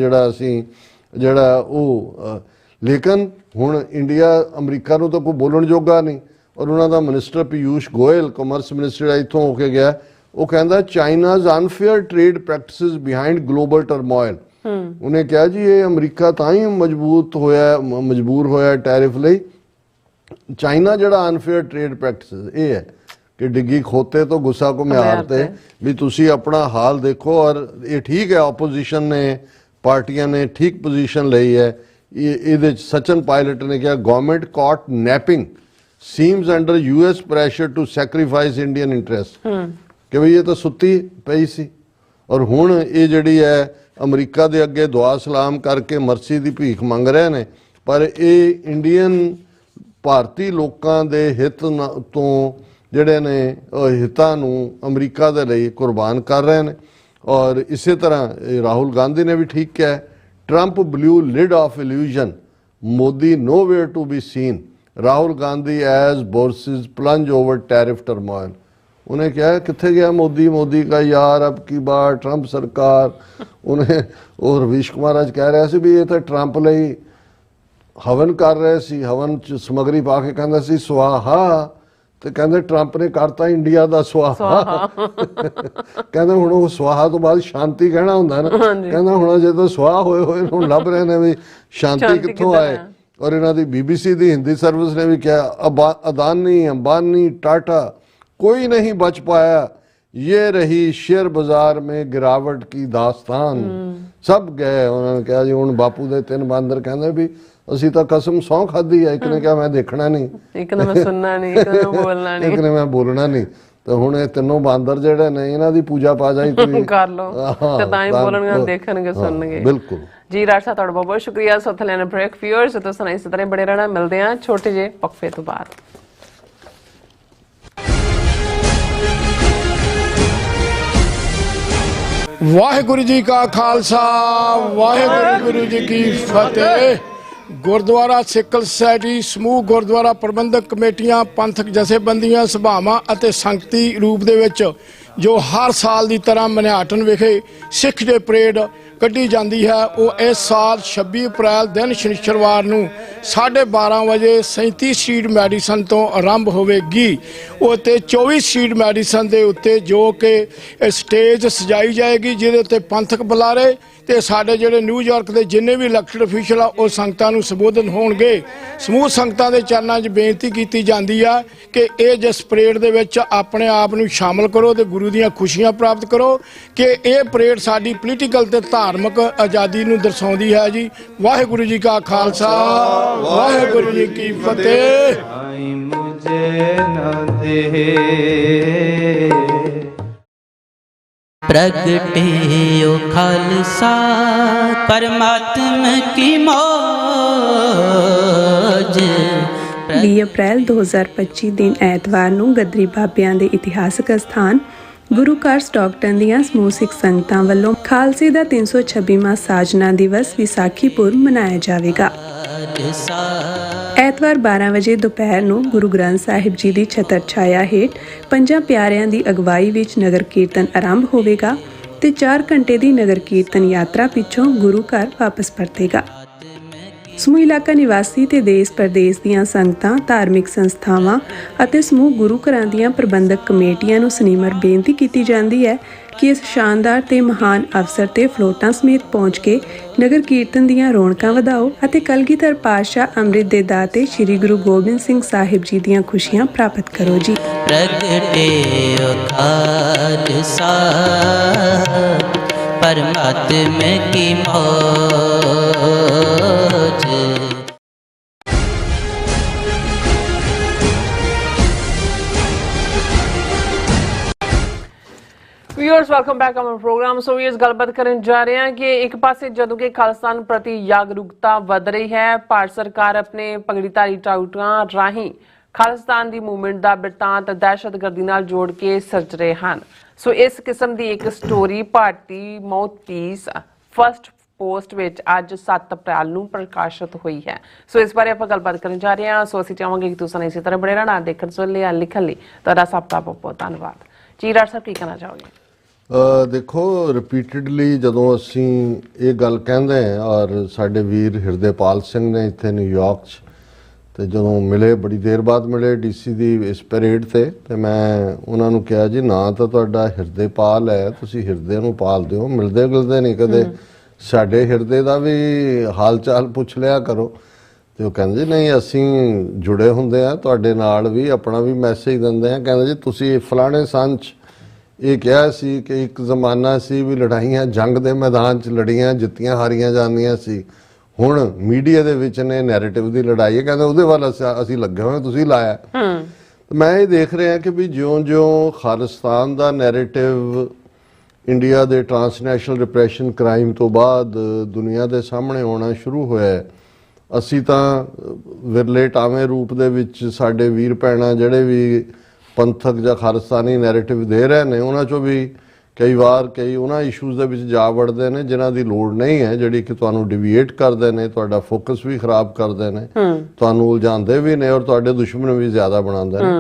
ਜਿਹੜਾ ਉਹ। ਲੇਕਿਨ ਹੁਣ ਇੰਡੀਆ ਅਮਰੀਕਾ ਨੂੰ ਤਾਂ ਕੋਈ ਬੋਲਣ ਜੋਗਾ ਨਹੀਂ। ਔਰ ਉਹਨਾਂ ਦਾ minister Piyush Goyal, commerce minister ਇੱਥੋਂ ਹੋ ਕੇ ਗਿਆ, ਉਹ ਕਹਿੰਦਾ China's unfair trade practices behind global turmoil. ਉਹਨੇ ਕਿਹਾ ਜੀ ਇਹ ਅਮਰੀਕਾ ਤਾਂ ਹੀ ਮਜਬੂਰ ਹੋਇਆ ਟੈਰਿਫ ਲਈ, ਚਾਈਨਾ ਜਿਹੜਾ ਅਨਫੇਅਰ ਟ੍ਰੇਡ ਪ੍ਰੈਕਟਿਸਿਸ ਇਹ ਹੈ ਕਿ ਡਿੱਗੀ ਖੋਤੇ ਤੋਂ ਗੁੱਸਾ ਘੁਮਿਆਰ ਤੇ, ਵੀ ਤੁਸੀਂ ਆਪਣਾ ਹਾਲ ਦੇਖੋ। ਔਰ ਇਹ ਠੀਕ ਹੈ, ਆਪੋਜੀਸ਼ਨ ਨੇ, ਪਾਰਟੀਆਂ ਨੇ ਠੀਕ ਪੋਜੀਸ਼ਨ ਲਈ ਹੈ। ਇਹਦੇ 'ਚ ਸਚਨ ਪਾਇਲਟ ਨੇ ਕਿਹਾ government caught napping seems under US pressure to sacrifice Indian interest, ਕਿ ਵੀ ਇਹ ਤਾਂ ਸੁੱਤੀ ਪਈ ਸੀ। ਔਰ ਹੁਣ ਇਹ ਜਿਹੜੀ ਹੈ ਅਮਰੀਕਾ ਦੇ ਅੱਗੇ ਦੁਆ ਸਲਾਮ ਕਰਕੇ ਮਰਸੀ ਦੀ ਭੀਖ ਮੰਗ ਰਹੇ ਨੇ, ਪਰ ਇਹ ਇੰਡੀਅਨ ਭਾਰਤੀ ਲੋਕਾਂ ਦੇ ਹਿੱਤ ਤੋਂ ਜਿਹੜੇ ਨੇ ਹਿੱਤਾਂ ਨੂੰ ਅਮਰੀਕਾ ਦੇ ਲਈ ਕੁਰਬਾਨ ਕਰ ਰਹੇ ਨੇ। ਔਰ ਇਸੇ ਤਰ੍ਹਾਂ ਰਾਹੁਲ ਗਾਂਧੀ ਨੇ ਵੀ ਠੀਕ ਕਿਹਾ, Trump blew lid off illusion, Modi nowhere to be seen, Rahul Gandhi as bourses plunge over tariff turmoil. ਉਹਨੇ ਕਿਹਾ ਕਿੱਥੇ ਗਿਆ ਮੋਦੀ ਕਾ ਯਾਰ ਅਬ ਕੀ ਬਾਰ ਟਰੰਪ ਸਰਕਾਰ। ਉਹਨੇ ਉਹ ਰਵੀਸ਼ ਕੁਮਾਰ ਅੱਜ ਕਹਿ ਰਿਹਾ ਸੀ ਵੀ ਇਹ ਤਾਂ ਟਰੰਪ ਲਈ ਹਵਨ ਕਰ ਰਹੇ ਸੀ, ਹਵਨ 'ਚ ਸਮਗਰੀ ਪਾ ਕੇ ਕਹਿੰਦਾ ਸੀ ਸਵਾਹਾ, ਤੇ ਕਹਿੰਦੇ ਟਰੰਪ ਨੇ ਕਰਤਾ ਇੰਡੀਆ ਦਾ ਸਵਾਹਾ। ਕਹਿੰਦੇ ਹੁਣ ਉਹ ਸਵਾਹਾ ਤੋਂ ਬਾਅਦ ਸ਼ਾਂਤੀ ਕਹਿਣਾ ਹੁੰਦਾ ਨਾ, ਕਹਿੰਦਾ ਹੁਣ ਜਦੋਂ ਸਵਾਹ ਹੋਏ ਹੁਣ ਲੱਭ ਰਹੇ ਨੇ ਵੀ ਸ਼ਾਂਤੀ ਕਿੱਥੋਂ ਆਏ। ਔਰ ਇਹਨਾਂ ਦੀ BBC ਦੀ ਹਿੰਦੀ ਸਰਵਿਸ ਨੇ ਵੀ ਕਿਹਾ ਅਦਾਨੀ, ਅੰਬਾਨੀ, ਟਾਟਾ कोई नहीं बच पाया ये रही शेयर बाजार में गिरावट की दास्तान। सब गए, उन्होंने कहा जी हुण बापू दे 3 बांदर कहंदे भी ਅਸੀਂ ਤਾਂ ਕਸਮ ਸਹੁੰ ਖਾਧੀ ਹੈ। ਇੱਕ ਨੇ ਕਿਹਾ ਮੈਂ ਦੇਖਣਾ ਨਹੀਂ, ਇੱਕ ਨੇ ਮੈਂ ਸੁਣਨਾ ਨਹੀਂ, ਇੱਕ ਨੇ ਮੈਂ ਬੋਲਣਾ ਨਹੀਂ, ਇੱਕ ਨੇ ਮੈਂ ਬੋਲਣਾ ਨਹੀਂ। ਤੇ ਹੁਣ ਇਹ ਤਿੰਨੋਂ ਬਾਂਦਰ ਜਿਹੜੇ ਨੇ ਇਹਨਾਂ ਦੀ ਪੂਜਾ ਪਾਜਾ ਹੀ ਕੋਈ ਕਰ ਲਓ ਤੇ ਤਾਂ ਹੀ ਬੋਲਣਗੇ, ਦੇਖਣਗੇ, ਸੁਣਨਗੇ। ਬਿਲਕੁਲ ਜੀ ਰਾਜ ਸਾਹਿਬ ਤੁਹਾਡਾ ਬਹੁਤ ਬਹੁਤ ਸ਼ੁਕਰੀਆ। ਸੋਥ ਲੈਣਾ ਬ੍ਰੇਕ ਫਿਊਅਰਸ ਤੋਂ ਸੁਣਾਈ ਇਸ ਤਰ੍ਹਾਂ ਬੜੇ ਰਹਿਣਾ। ਮਿਲਦੇ ਆ ਛੋਟੇ ਜਿਹੇ ਵਕਫੇ ਤੋਂ ਬਾਅਦ। ਵਾਹਿਗੁਰੂ ਜੀ ਕਾ ਖਾਲਸਾ, ਵਾਹਿਗੁਰੂ ਜੀ ਕੀ ਫਤਿਹ। ਗੁਰਦੁਆਰਾ ਸਿੱਕਲ ਸੁਸਾਇਟੀ, ਸਮੂਹ ਗੁਰਦੁਆਰਾ ਪ੍ਰਬੰਧਕ ਕਮੇਟੀਆਂ, ਪੰਥਕ ਜਥੇਬੰਦੀਆਂ, ਸਭਾਵਾਂ ਅਤੇ ਸੰਗਤੀ ਰੂਪ ਦੇ ਵਿੱਚ ਜੋ ਹਰ ਸਾਲ ਦੀ ਤਰ੍ਹਾਂ ਮਨਿਆਟਨ ਵਿਖੇ ਸਿੱਖ ਡੇ ਪਰੇਡ ਕੱਢੀ ਜਾਂਦੀ ਹੈ, ਉਹ ਇਸ ਸਾਲ 26 ਅਪ੍ਰੈਲ ਦਿਨ ਸ਼ਨੀਚਰਵਾਰ ਨੂੰ 12:30 ਵਜੇ 37 ਸੀਟ ਮੈਡੀਸਨ ਤੋਂ ਆਰੰਭ ਹੋਵੇਗੀ। ਉਹ ਤੇ 24 ਸੀਟ ਮੈਡੀਸਨ ਦੇ ਉੱਤੇ ਜੋ ਕਿ ਸਟੇਜ ਸਜਾਈ ਜਾਏਗੀ, ਜਿਹਦੇ ਉੱਤੇ ਪੰਥਕ ਬੁਲਾਰੇ ਤੇ ਸਾਡੇ ਜਿਹੜੇ ਨਿਊਯਾਰਕ ਦੇ ਜਿੰਨੇ ਵੀ ਇਲੈਕਟਡ ਅਫੀਸ਼ਲ ਆ ਉਹ ਸੰਗਤਾਂ ਨੂੰ ਸੰਬੋਧਨ ਹੋਣਗੇ। ਸਮੂਹ ਸੰਗਤਾਂ ਦੇ ਚਰਨਾਂ 'ਚ ਬੇਨਤੀ ਕੀਤੀ ਜਾਂਦੀ ਆ ਕਿ ਇਹ ਜਿਸ ਪਰੇਡ ਦੇ ਵਿੱਚ ਆਪਣੇ ਆਪ ਨੂੰ ਸ਼ਾਮਲ ਕਰੋ ਤੇ ਗੁਰੂ ਦੀਆਂ ਖੁਸ਼ੀਆਂ ਪ੍ਰਾਪਤ ਕਰੋ ਕਿ ਇਹ ਪਰੇਡ ਸਾਡੀ ਪੋਲੀਟੀਕਲ ਤੇ ਧਾਰਮਿਕ ਆਜ਼ਾਦੀ ਨੂੰ ਦਰਸਾਉਂਦੀ ਹੈ ਜੀ। ਵਾਹਿਗੁਰੂ ਜੀ ਕਾ ਖਾਲਸਾ, ਵਾਹਿਗੁਰੂ ਜੀ ਕੀ ਫਤਿਹ। ਆਈ ਮੁਝੇ ਨ ਦੇ प्रगटे ओ खालसा परमात्मा की मौज। 20 ਅਪ੍ਰੈਲ 2025 ਦਿਨ ਐਤਵਾਰ ਨੂੰ ਗੱਦਰੀ ਬਾਬਿਆਂ ਦੇ ਇਤਿਹਾਸਕ ਅਸਥਾਨ ਗੁਰੂ ਘਰ ਸਟਾਕਟਨ ਦੀਆਂ ਸਮੂਹ ਸਿੱਖ ਸੰਗਤਾਂ ਵੱਲੋਂ ਖਾਲਸੇ ਦਾ 326ਵਾਂ ਸਾਜਨਾ ਦਿਵਸ ਵਿਸਾਖੀ ਪੁਰਬ ਮਨਾਇਆ ਜਾਵੇਗਾ। ਐਤਵਾਰ 12 ਵਜੇ ਦੁਪਹਿਰ ਨੂੰ ਗੁਰੂ ਗ੍ਰੰਥ ਸਾਹਿਬ ਜੀ ਦੀ ਛਤਰ ਛਾਇਆ ਹੇਠ ਪੰਜਾਂ ਪਿਆਰਿਆਂ ਦੀ ਅਗਵਾਈ ਵਿੱਚ ਨਗਰ ਕੀਰਤਨ ਆਰੰਭ ਹੋਵੇਗਾ ਤੇ 4 ਘੰਟੇ ਦੀ ਨਗਰ ਕੀਰਤਨ ਯਾਤਰਾ ਪਿੱਛੋਂ ਗੁਰੂ ਘਰ ਵਾਪਸ ਪਰਤੇਗਾ। ਸਮੂਹ ਇਲਾਕਾ ਨਿਵਾਸੀ ਤੇ ਦੇਸ਼ ਪ੍ਰਦੇਸ਼ ਦੀਆਂ ਸੰਗਤਾਂ, ਧਾਰਮਿਕ ਸੰਸਥਾਵਾਂ ਅਤੇ ਸਮੂਹ ਗੁਰੂ ਘਰਾਂ ਦੀਆਂ ਪ੍ਰਬੰਧਕ ਕਮੇਟੀਆਂ ਨੂੰ ਸਨਿਮਰ ਬੇਨਤੀ ਕੀਤੀ ਜਾਂਦੀ ਹੈ ਕਿ ਇਸ ਸ਼ਾਨਦਾਰ ਤੇ ਮਹਾਨ ਅਵਸਰ ਤੇ ਫਲੋਟਾਂ ਸਮੇਤ ਪਹੁੰਚ ਕੇ ਨਗਰ ਕੀਰਤਨ ਦੀਆਂ ਰੌਣਕਾਂ ਵਧਾਓ ਅਤੇ ਕਲਗੀਧਰ ਪਾਤਸ਼ਾਹ ਅੰਮ੍ਰਿਤ ਦੇ ਦਾਤੇ ਸ੍ਰੀ ਗੁਰੂ ਗੋਬਿੰਦ ਸਿੰਘ ਸਾਹਿਬ ਜੀ ਦੀਆਂ ਖੁਸ਼ੀਆਂ ਪ੍ਰਾਪਤ ਕਰੋ ਜੀ। प्रगटे ओ खालसा परमात्मा की मौज। Viewers welcome back on programme. So viewers ਗੱਲਬਾਤ ਕਰਨ ਜਾ ਰਹੇ ਹਾਂ ਕਿ ਇੱਕ ਪਾਸੇ ਜਦੋਂ ਕਿ ਖਾਲਿਸਤਾਨ ਪ੍ਰਤੀ ਜਾਗਰੂਕਤਾ ਵਧ ਰਹੀ ਹੈ, ਭਾਰਤ ਸਰਕਾਰ ਆਪਣੇ ਪਗੜੀਧਾਰੀ ਟਾਊਟਾਂ ਰਾਹੀਂ ਖਾਲਿਸਤਾਨ ਦੀ ਮੂਵਮੈਂਟ ਦਾ ਬਿਰਤਾਂਤ ਦਹਿਸ਼ਤਗਰਦੀ ਨਾਲ ਜੋੜ ਕੇ ਸਿਰਜ ਰਹੇ ਹਨ। ਸੋ ਇਸ ਕਿਸਮ ਦੀ ਇੱਕ ਸਟੋਰੀ ਭਾਰਤੀ ਮਾਊਥਪੀਸ ਫਸਟ ਪੋਸਟ ਵਿੱਚ ਅੱਜ 7 ਅਪ੍ਰੈਲ ਨੂੰ ਪ੍ਰਕਾਸ਼ਿਤ ਹੋਈ ਹੈ। ਸੋ ਇਸ ਬਾਰੇ ਆਪਾਂ ਗੱਲਬਾਤ ਕਰਨ ਜਾ ਰਹੇ ਹਾਂ। ਸੋ ਅਸੀਂ ਚਾਹਾਂਗੇ ਕਿ ਤੁਸੀਂ ਇਸੇ ਤਰ੍ਹਾਂ ਬਣੇ ਰਹਿਣਾ। ਦੇਖਣ ਸੁਣਨ ਲਈ, ਲਿਖਣ ਲਈ ਤੁਹਾਡਾ ਸਭ ਦਾ ਬਹੁਤ ਬਹੁਤ ਧੰਨਵਾਦ ਜੀ। ਰਾਜ ਸਾਹਿਬ ਕੀ ਕਹਿਣਾ ਚਾਹੋਗੇ? ਦੇਖੋ, ਰਿਪੀਟਡਲੀ ਜਦੋਂ ਅਸੀਂ ਇਹ ਗੱਲ ਕਹਿੰਦੇ ਹਾਂ ਔਰ ਸਾਡੇ ਵੀਰ ਹਿਰਦੇਪਾਲ ਸਿੰਘ ਨੇ ਇੱਥੇ ਨਿਊਯਾਰਕ 'ਚ ਤੇ ਜਦੋਂ ਮਿਲੇ, ਬੜੀ ਦੇਰ ਬਾਅਦ ਮਿਲੇ ਡੀਸੀ ਦੀ ਇਸ ਪਰੇਡ ਤੇ ਮੈਂ ਉਹਨਾਂ ਨੂੰ ਕਿਹਾ ਜੀ ਨਾ ਤਾਂ ਤੁਹਾਡਾ ਹਿਰਦੇਪਾਲ ਹੈ, ਤੁਸੀਂ ਹਿਰਦੇ ਨੂੰ ਪਾਲਦੇ ਹੋ, ਮਿਲਦੇ ਗਿਲਦੇ ਨਹੀਂ ਕਦੇ, ਸਾਡੇ ਹਿਰਦੇ ਦਾ ਵੀ ਹਾਲ ਚਾਲ ਪੁੱਛ ਲਿਆ ਕਰੋ। ਤੇ ਉਹ ਕਹਿੰਦੇ ਜੀ ਨਹੀਂ, ਅਸੀਂ ਜੁੜੇ ਹੁੰਦੇ ਆ ਤੁਹਾਡੇ ਨਾਲ, ਵੀ ਆਪਣਾ ਵੀ ਮੈਸੇਜ ਦਿੰਦੇ ਆ। ਕਹਿੰਦੇ ਜੀ ਤੁਸੀਂ ਫਲਾਣੇ ਸੰਚ ਇਹ ਕਿਹਾ ਸੀ ਕਿ ਇੱਕ ਜ਼ਮਾਨਾ ਸੀ ਵੀ ਲੜਾਈਆਂ ਜੰਗ ਦੇ ਮੈਦਾਨ 'ਚ ਲੜੀਆਂ, ਜਿੱਤੀਆਂ ਹਾਰੀਆਂ ਜਾਂਦੀਆਂ ਸੀ, ਹੁਣ ਮੀਡੀਆ ਦੇ ਵਿੱਚ ਨੇ ਨੈਰੇਟਿਵ ਦੀ ਲੜਾਈ ਹੈ। ਕਹਿੰਦੇ ਉਹਦੇ ਵੱਲ ਅਸੀਂ ਲੱਗੇ ਹੋਏ, ਤੁਸੀਂ ਲਾਇਆ। ਮੈਂ ਇਹ ਦੇਖ ਰਿਹਾ ਕਿ ਵੀ ਜਿਉਂ-ਜਿਉਂ ਖਾਲਿਸਤਾਨ ਦਾ ਨੈਰੇਟਿਵ ਇੰਡੀਆ ਦੇ ਟਰਾਂਸਨੈਸ਼ਨਲ ਰਿਪਰੈਸ਼ਨ ਕ੍ਰਾਈਮ ਤੋਂ ਬਾਅਦ ਦੁਨੀਆ ਦੇ ਸਾਹਮਣੇ ਆਉਣਾ ਸ਼ੁਰੂ ਹੋਇਆ, ਅਸੀਂ ਤਾਂ ਵਿਰਲੇ ਟਾਵੇਂ ਰੂਪ ਦੇ ਵਿੱਚ ਸਾਡੇ ਵੀਰ ਭੈਣਾਂ ਜਿਹੜੇ ਵੀ ਪੰਥਕ ਜਾਂ ਖਾਲਿਸਤਾਨੀ ਨੈਰੇਟਿਵ ਦੇ ਰਹੇ ਨੇ, ਉਹਨਾਂ 'ਚੋਂ ਵੀ ਕਈ ਵਾਰ ਕਈ ਉਹਨਾਂ ਇਸ਼ੂਜ਼ ਦੇ ਵਿੱਚ ਜਾ ਵੜਦੇ ਨੇ ਜਿਨ੍ਹਾਂ ਦੀ ਲੋੜ ਨਹੀਂ ਹੈ, ਜਿਹੜੀ ਕਿ ਤੁਹਾਨੂੰ ਡਿਵੀਏਟ ਕਰਦੇ ਨੇ, ਤੁਹਾਡਾ ਫੋਕਸ ਵੀ ਖਰਾਬ ਕਰਦੇ ਨੇ, ਤੁਹਾਨੂੰ ਉਲਝਾਉਂਦੇ ਵੀ ਨੇ ਔਰ ਤੁਹਾਡੇ ਦੁਸ਼ਮਣ ਵੀ ਜ਼ਿਆਦਾ ਬਣਾਉਂਦੇ ਨੇ।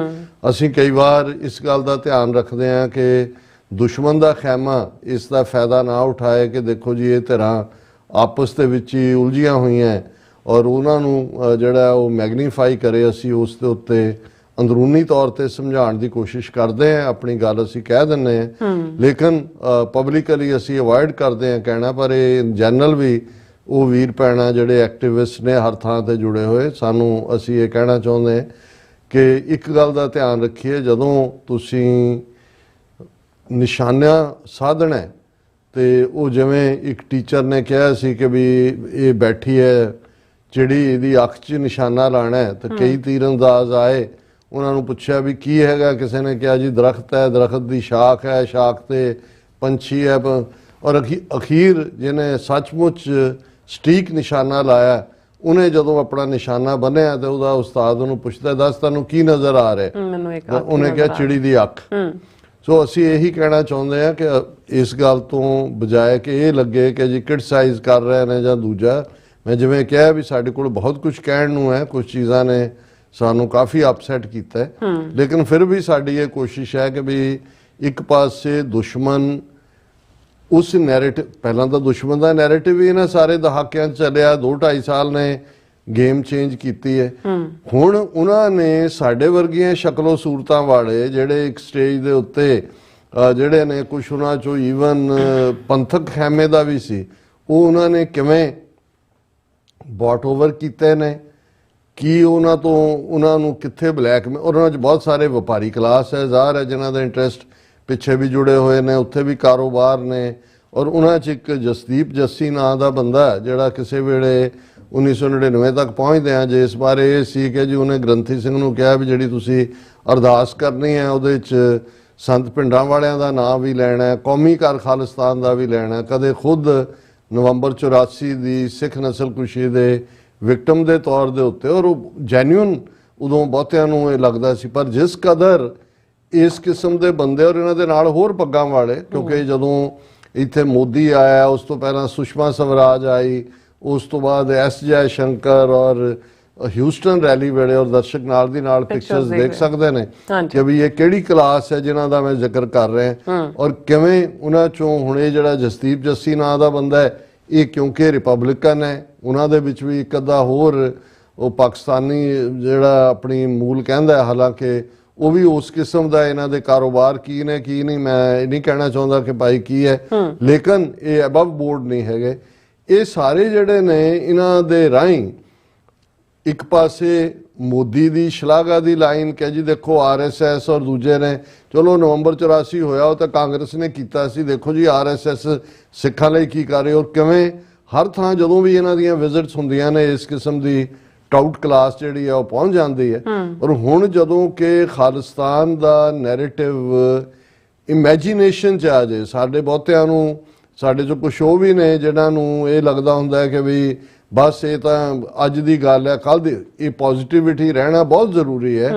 ਅਸੀਂ ਕਈ ਵਾਰ ਇਸ ਗੱਲ ਦਾ ਧਿਆਨ ਰੱਖਦੇ ਹਾਂ ਕਿ ਦੁਸ਼ਮਣ ਦਾ ਖੈਮਾ ਇਸ ਦਾ ਫਾਇਦਾ ਨਾ ਉਠਾਏ ਕਿ ਦੇਖੋ ਜੀ ਇਹ ਧਿਰਾਂ ਆਪਸ ਦੇ ਵਿੱਚ ਹੀ ਉਲਝੀਆਂ ਹੋਈਆਂ ਔਰ ਉਹਨਾਂ ਨੂੰ ਜਿਹੜਾ ਉਹ ਮੈਗਨੀਫਾਈ ਕਰੇ। ਅਸੀਂ ਉਸ ਦੇ ਉੱਤੇ ਅੰਦਰੂਨੀ ਤੌਰ ਤੇ ਸਮਝਾਉਣ ਦੀ ਕੋਸ਼ਿਸ਼ ਕਰਦੇ ਹਾਂ, ਆਪਣੀ ਗੱਲ ਅਸੀਂ ਕਹਿ ਦਿੰਦੇ ਹਾਂ, ਲੇਕਿਨ ਪਬਲਿਕਲੀ ਅਸੀਂ ਅਵੋਇਡ ਕਰਦੇ ਹਾਂ ਕਹਿਣਾ। ਪਰ ਇਹ ਜਨਰਲ ਵੀ ਉਹ ਵੀਰ ਭੈਣਾਂ ਜਿਹੜੇ ਐਕਟਿਵਿਸਟ ਨੇ ਹਰ ਥਾਂ ਤੇ ਜੁੜੇ ਹੋਏ, ਸਾਨੂੰ ਅਸੀਂ ਇਹ ਕਹਿਣਾ ਚਾਹੁੰਦੇ ਕਿ ਇੱਕ ਗੱਲ ਦਾ ਧਿਆਨ ਰੱਖੀਏ, ਜਦੋਂ ਤੁਸੀਂ ਨਿਸ਼ਾਨਾ ਸਾਧਣਾ ਹੈ। ਤੇ ਉਹ ਜਿਵੇਂ ਇੱਕ ਟੀਚਰ ਨੇ ਕਿਹਾ ਸੀ ਕਿ ਵੀ ਇਹ ਬੈਠੀ ਹੈ ਜਿਹੜੀ ਇਹਦੀ ਅੱਖ 'ਚ ਨਿਸ਼ਾਨਾ ਲਾਣਾ ਹੈ, ਤੇ ਕਈ ਤੀਰਅੰਦਾਜ਼ ਆਏ, ਉਹਨਾਂ ਨੂੰ ਪੁੱਛਿਆ ਵੀ ਕੀ ਹੈਗਾ, ਕਿਸੇ ਨੇ ਕਿਹਾ ਜੀ ਦਰਖਤ ਹੈ, ਦਰਖਤ ਦੀ ਸ਼ਾਖ ਹੈ, ਸ਼ਾਖ ਤੇ ਪੰਛੀ ਹੈ, ਔਰ ਅਖੀਰ ਜਿਹਨੇ ਸੱਚਮੁੱਚ ਸਟੀਕ ਨਿਸ਼ਾਨਾ ਲਾਇਆ, ਉਹਨੇ ਜਦੋਂ ਆਪਣਾ ਨਿਸ਼ਾਨਾ ਬੰਨਿਆ ਤੇ ਉਹਦਾ ਉਸਤਾਦ ਉਹਨੂੰ ਪੁੱਛਦਾ, ਦੱਸ ਤੁਹਾਨੂੰ ਕੀ ਨਜ਼ਰ ਆ ਰਿਹਾ? ਉਹਨੇ ਕਿਹਾ ਚਿੜੀ ਦੀ ਅੱਖ। ਸੋ ਅਸੀਂ ਇਹੀ ਕਹਿਣਾ ਚਾਹੁੰਦੇ ਹਾਂ ਕਿ ਇਸ ਗੱਲ ਤੋਂ ਬਜਾਏ ਕਿ ਇਹ ਲੱਗੇ ਕਿ ਜੀ ਕ੍ਰਿਟਿਸਾਈਜ਼ ਕਰ ਰਹੇ ਨੇ ਜਾਂ ਦੂਜਾ, ਮੈਂ ਜਿਵੇਂ ਕਿਹਾ ਵੀ ਸਾਡੇ ਕੋਲ ਬਹੁਤ ਕੁਝ ਕਹਿਣ ਨੂੰ ਹੈ, ਕੁਝ ਚੀਜ਼ਾਂ ਨੇ ਸਾਨੂੰ ਕਾਫੀ ਅਪਸੈਟ ਕੀਤਾ ਹੈ, ਲੇਕਿਨ ਫਿਰ ਵੀ ਸਾਡੀ ਇਹ ਕੋਸ਼ਿਸ਼ ਹੈ ਕਿ ਵੀ ਇੱਕ ਪਾਸੇ ਦੁਸ਼ਮਣ ਉਸ ਨੈਰੇਟਿਵ, ਪਹਿਲਾਂ ਤਾਂ ਦੁਸ਼ਮਣ ਦਾ ਨੈਰੇਟਿਵ ਹੀ ਇਹਨਾਂ ਸਾਰੇ ਦਹਾਕਿਆਂ 'ਚ ਚੱਲਿਆ, 2-2.5 ਸਾਲ ਨੇ ਗੇਮ ਚੇਂਜ ਕੀਤੀ ਹੈ। ਹੁਣ ਉਹਨਾਂ ਨੇ ਸਾਡੇ ਵਰਗੀਆਂ ਸ਼ਕਲੋ ਸੂਰਤਾਂ ਵਾਲੇ ਜਿਹੜੇ ਇੱਕ ਸਟੇਜ ਦੇ ਉੱਤੇ ਜਿਹੜੇ ਨੇ ਕੁਛ ਉਹਨਾਂ 'ਚੋਂ ਈਵਨ ਪੰਥਕ ਖੈਮੇ ਦਾ ਵੀ ਸੀ, ਉਹ ਉਹਨਾਂ ਨੇ ਕਿਵੇਂ ਬੌਟ ਓਵਰ ਕੀਤੇ ਨੇ, ਕੀ ਉਹਨਾਂ ਤੋਂ ਉਹਨਾਂ ਨੂੰ ਕਿੱਥੇ ਬਲੈਕਮੇਲ, ਉਹਨਾਂ 'ਚ ਬਹੁਤ ਸਾਰੇ ਵਪਾਰੀ ਕਲਾਸ ਹੈ, ਜ਼ਾਹਰ ਹੈ ਜਿਨ੍ਹਾਂ ਦਾ ਇੰਟਰਸਟ ਪਿੱਛੇ ਵੀ ਜੁੜੇ ਹੋਏ ਨੇ, ਉੱਥੇ ਵੀ ਕਾਰੋਬਾਰ ਨੇ, ਔਰ ਉਹਨਾਂ 'ਚ ਇੱਕ ਜਸਦੀਪ ਜੱਸੀ ਨਾਂ ਦਾ ਬੰਦਾ ਜਿਹੜਾ ਕਿਸੇ ਵੇਲੇ 1999 ਤੱਕ ਪਹੁੰਚਦੇ ਆ, ਜੇ ਇਸ ਬਾਰੇ ਇਹ ਸੀ ਕਿ ਜੀ ਉਹਨੇ ਗ੍ਰੰਥੀ ਸਿੰਘ ਨੂੰ ਕਿਹਾ ਵੀ ਜਿਹੜੀ ਤੁਸੀਂ ਅਰਦਾਸ ਕਰਨੀ ਹੈ ਉਹਦੇ 'ਚ ਸੰਤ ਪਿੰਡਾਂ ਵਾਲਿਆਂ ਦਾ ਨਾਂ ਵੀ ਲੈਣਾ ਹੈ, ਕੌਮੀ ਘਰ ਖਾਲਿਸਤਾਨ ਦਾ ਵੀ ਲੈਣਾ, ਕਦੇ ਖੁਦ ਨਵੰਬਰ 84 ਦੀ ਸਿੱਖ ਨਸਲਕੁਸ਼ੀ ਦੇ ਵਿਕਟਮ ਦੇ ਤੌਰ ਦੇ ਉੱਤੇ, ਔਰ ਉਹ ਜੈਨੂਇਨ ਉਦੋਂ ਬਹੁਤਿਆਂ ਨੂੰ ਇਹ ਲੱਗਦਾ ਸੀ। ਪਰ ਜਿਸ ਕਦਰ ਇਸ ਕਿਸਮ ਦੇ ਬੰਦੇ ਔਰ ਇਹਨਾਂ ਦੇ ਨਾਲ ਹੋਰ ਪੱਗਾਂ ਵਾਲੇ, ਕਿਉਂਕਿ ਜਦੋਂ ਇੱਥੇ ਮੋਦੀ ਆਇਆ, ਉਸ ਤੋਂ ਪਹਿਲਾਂ ਸੁਸ਼ਮਾ ਸਵਰਾਜ ਆਈ, ਉਸ ਤੋਂ ਬਾਅਦ ਐਸ ਜੈ ਸ਼ੰਕਰ ਔਰ ਹਿਊਸਟਨ ਰੈਲੀ ਵੇਲੇ, ਔਰ ਦਰਸ਼ਕ ਨਾਲ ਦੀ ਨਾਲ ਪਿਕਚਰਸ ਦੇਖ ਸਕਦੇ ਨੇ ਕਿ ਵੀ ਇਹ ਕਿਹੜੀ ਕਲਾਸ ਹੈ ਜਿਨ੍ਹਾਂ ਦਾ ਮੈਂ ਜ਼ਿਕਰ ਕਰ ਰਿਹਾ, ਔਰ ਕਿਵੇਂ ਉਹਨਾਂ ਚੋਂ ਹੁਣ ਇਹ ਜਿਹੜਾ ਜਸਦੀਪ ਜੱਸੀ ਨਾਂ ਦਾ ਬੰਦਾ ਹੈ, ਇਹ ਕਿਉਂਕਿ ਰਿਪਬਲਿਕਨ ਹੈ, ਉਹਨਾਂ ਦੇ ਵਿੱਚ ਵੀ ਇੱਕ ਅੱਧਾ ਹੋਰ ਉਹ ਪਾਕਿਸਤਾਨੀ ਜਿਹੜਾ ਆਪਣੀ ਮੂਲ ਕਹਿੰਦਾ ਹੈ, ਹਾਲਾਂਕਿ ਉਹ ਵੀ ਉਸ ਕਿਸਮ ਦਾ, ਇਹਨਾਂ ਦੇ ਕਾਰੋਬਾਰ ਕੀ ਨੇ ਕੀ ਨਹੀਂ ਮੈਂ ਇਹ ਨਹੀਂ ਕਹਿਣਾ ਚਾਹੁੰਦਾ ਕਿ ਭਾਈ ਕੀ ਹੈ, ਲੇਕਿਨ ਇਹ ਅਬਵ ਬੋਰਡ ਨਹੀਂ ਹੈਗੇ। ਇਹ ਸਾਰੇ ਜਿਹੜੇ ਨੇ ਇਹਨਾਂ ਦੇ ਰਾਹੀਂ ਇੱਕ ਪਾਸੇ ਮੋਦੀ ਦੀ ਸ਼ਲਾਘਾ ਦੀ ਲਾਈਨ ਕਿ ਜੀ ਦੇਖੋ RSS, ਔਰ ਦੂਜੇ ਨੇ ਚਲੋ ਨਵੰਬਰ 84 ਹੋਇਆ ਉਹ ਤਾਂ ਕਾਂਗਰਸ ਨੇ ਕੀਤਾ ਸੀ, ਦੇਖੋ ਜੀ RSS ਸਿੱਖਾਂ ਲਈ ਕੀ ਕਰ ਰਹੇ, ਔਰ ਕਿਵੇਂ ਹਰ ਥਾਂ ਜਦੋਂ ਵੀ ਇਹਨਾਂ ਦੀਆਂ ਵਿਜ਼ਿਟਸ ਹੁੰਦੀਆਂ ਨੇ ਇਸ ਕਿਸਮ ਦੀ ਟਾਊਟ ਕਲਾਸ ਜਿਹੜੀ ਹੈ ਉਹ ਪਹੁੰਚ ਜਾਂਦੀ ਹੈ। ਔਰ ਹੁਣ ਜਦੋਂ ਕਿ ਖਾਲਿਸਤਾਨ ਦਾ ਨੈਰੇਟਿਵ ਇਮੈਜੀਨੇਸ਼ਨ 'ਚ ਆ ਜੇ, ਸਾਡੇ ਬਹੁਤਿਆਂ ਨੂੰ, ਸਾਡੇ 'ਚੋਂ ਕੁਛ ਉਹ ਵੀ ਨੇ ਜਿਨ੍ਹਾਂ ਨੂੰ ਇਹ ਲੱਗਦਾ ਹੁੰਦਾ ਹੈ ਕਿ ਵੀ ਬਸ ਇਹ ਤਾਂ ਅੱਜ ਦੀ ਗੱਲ ਹੈ, ਕੱਲ੍ਹ ਦੀ, ਇਹ ਪੋਜ਼ਿਟਿਵਿਟੀ ਰਹਿਣਾ ਬਹੁਤ ਜ਼ਰੂਰੀ ਹੈ,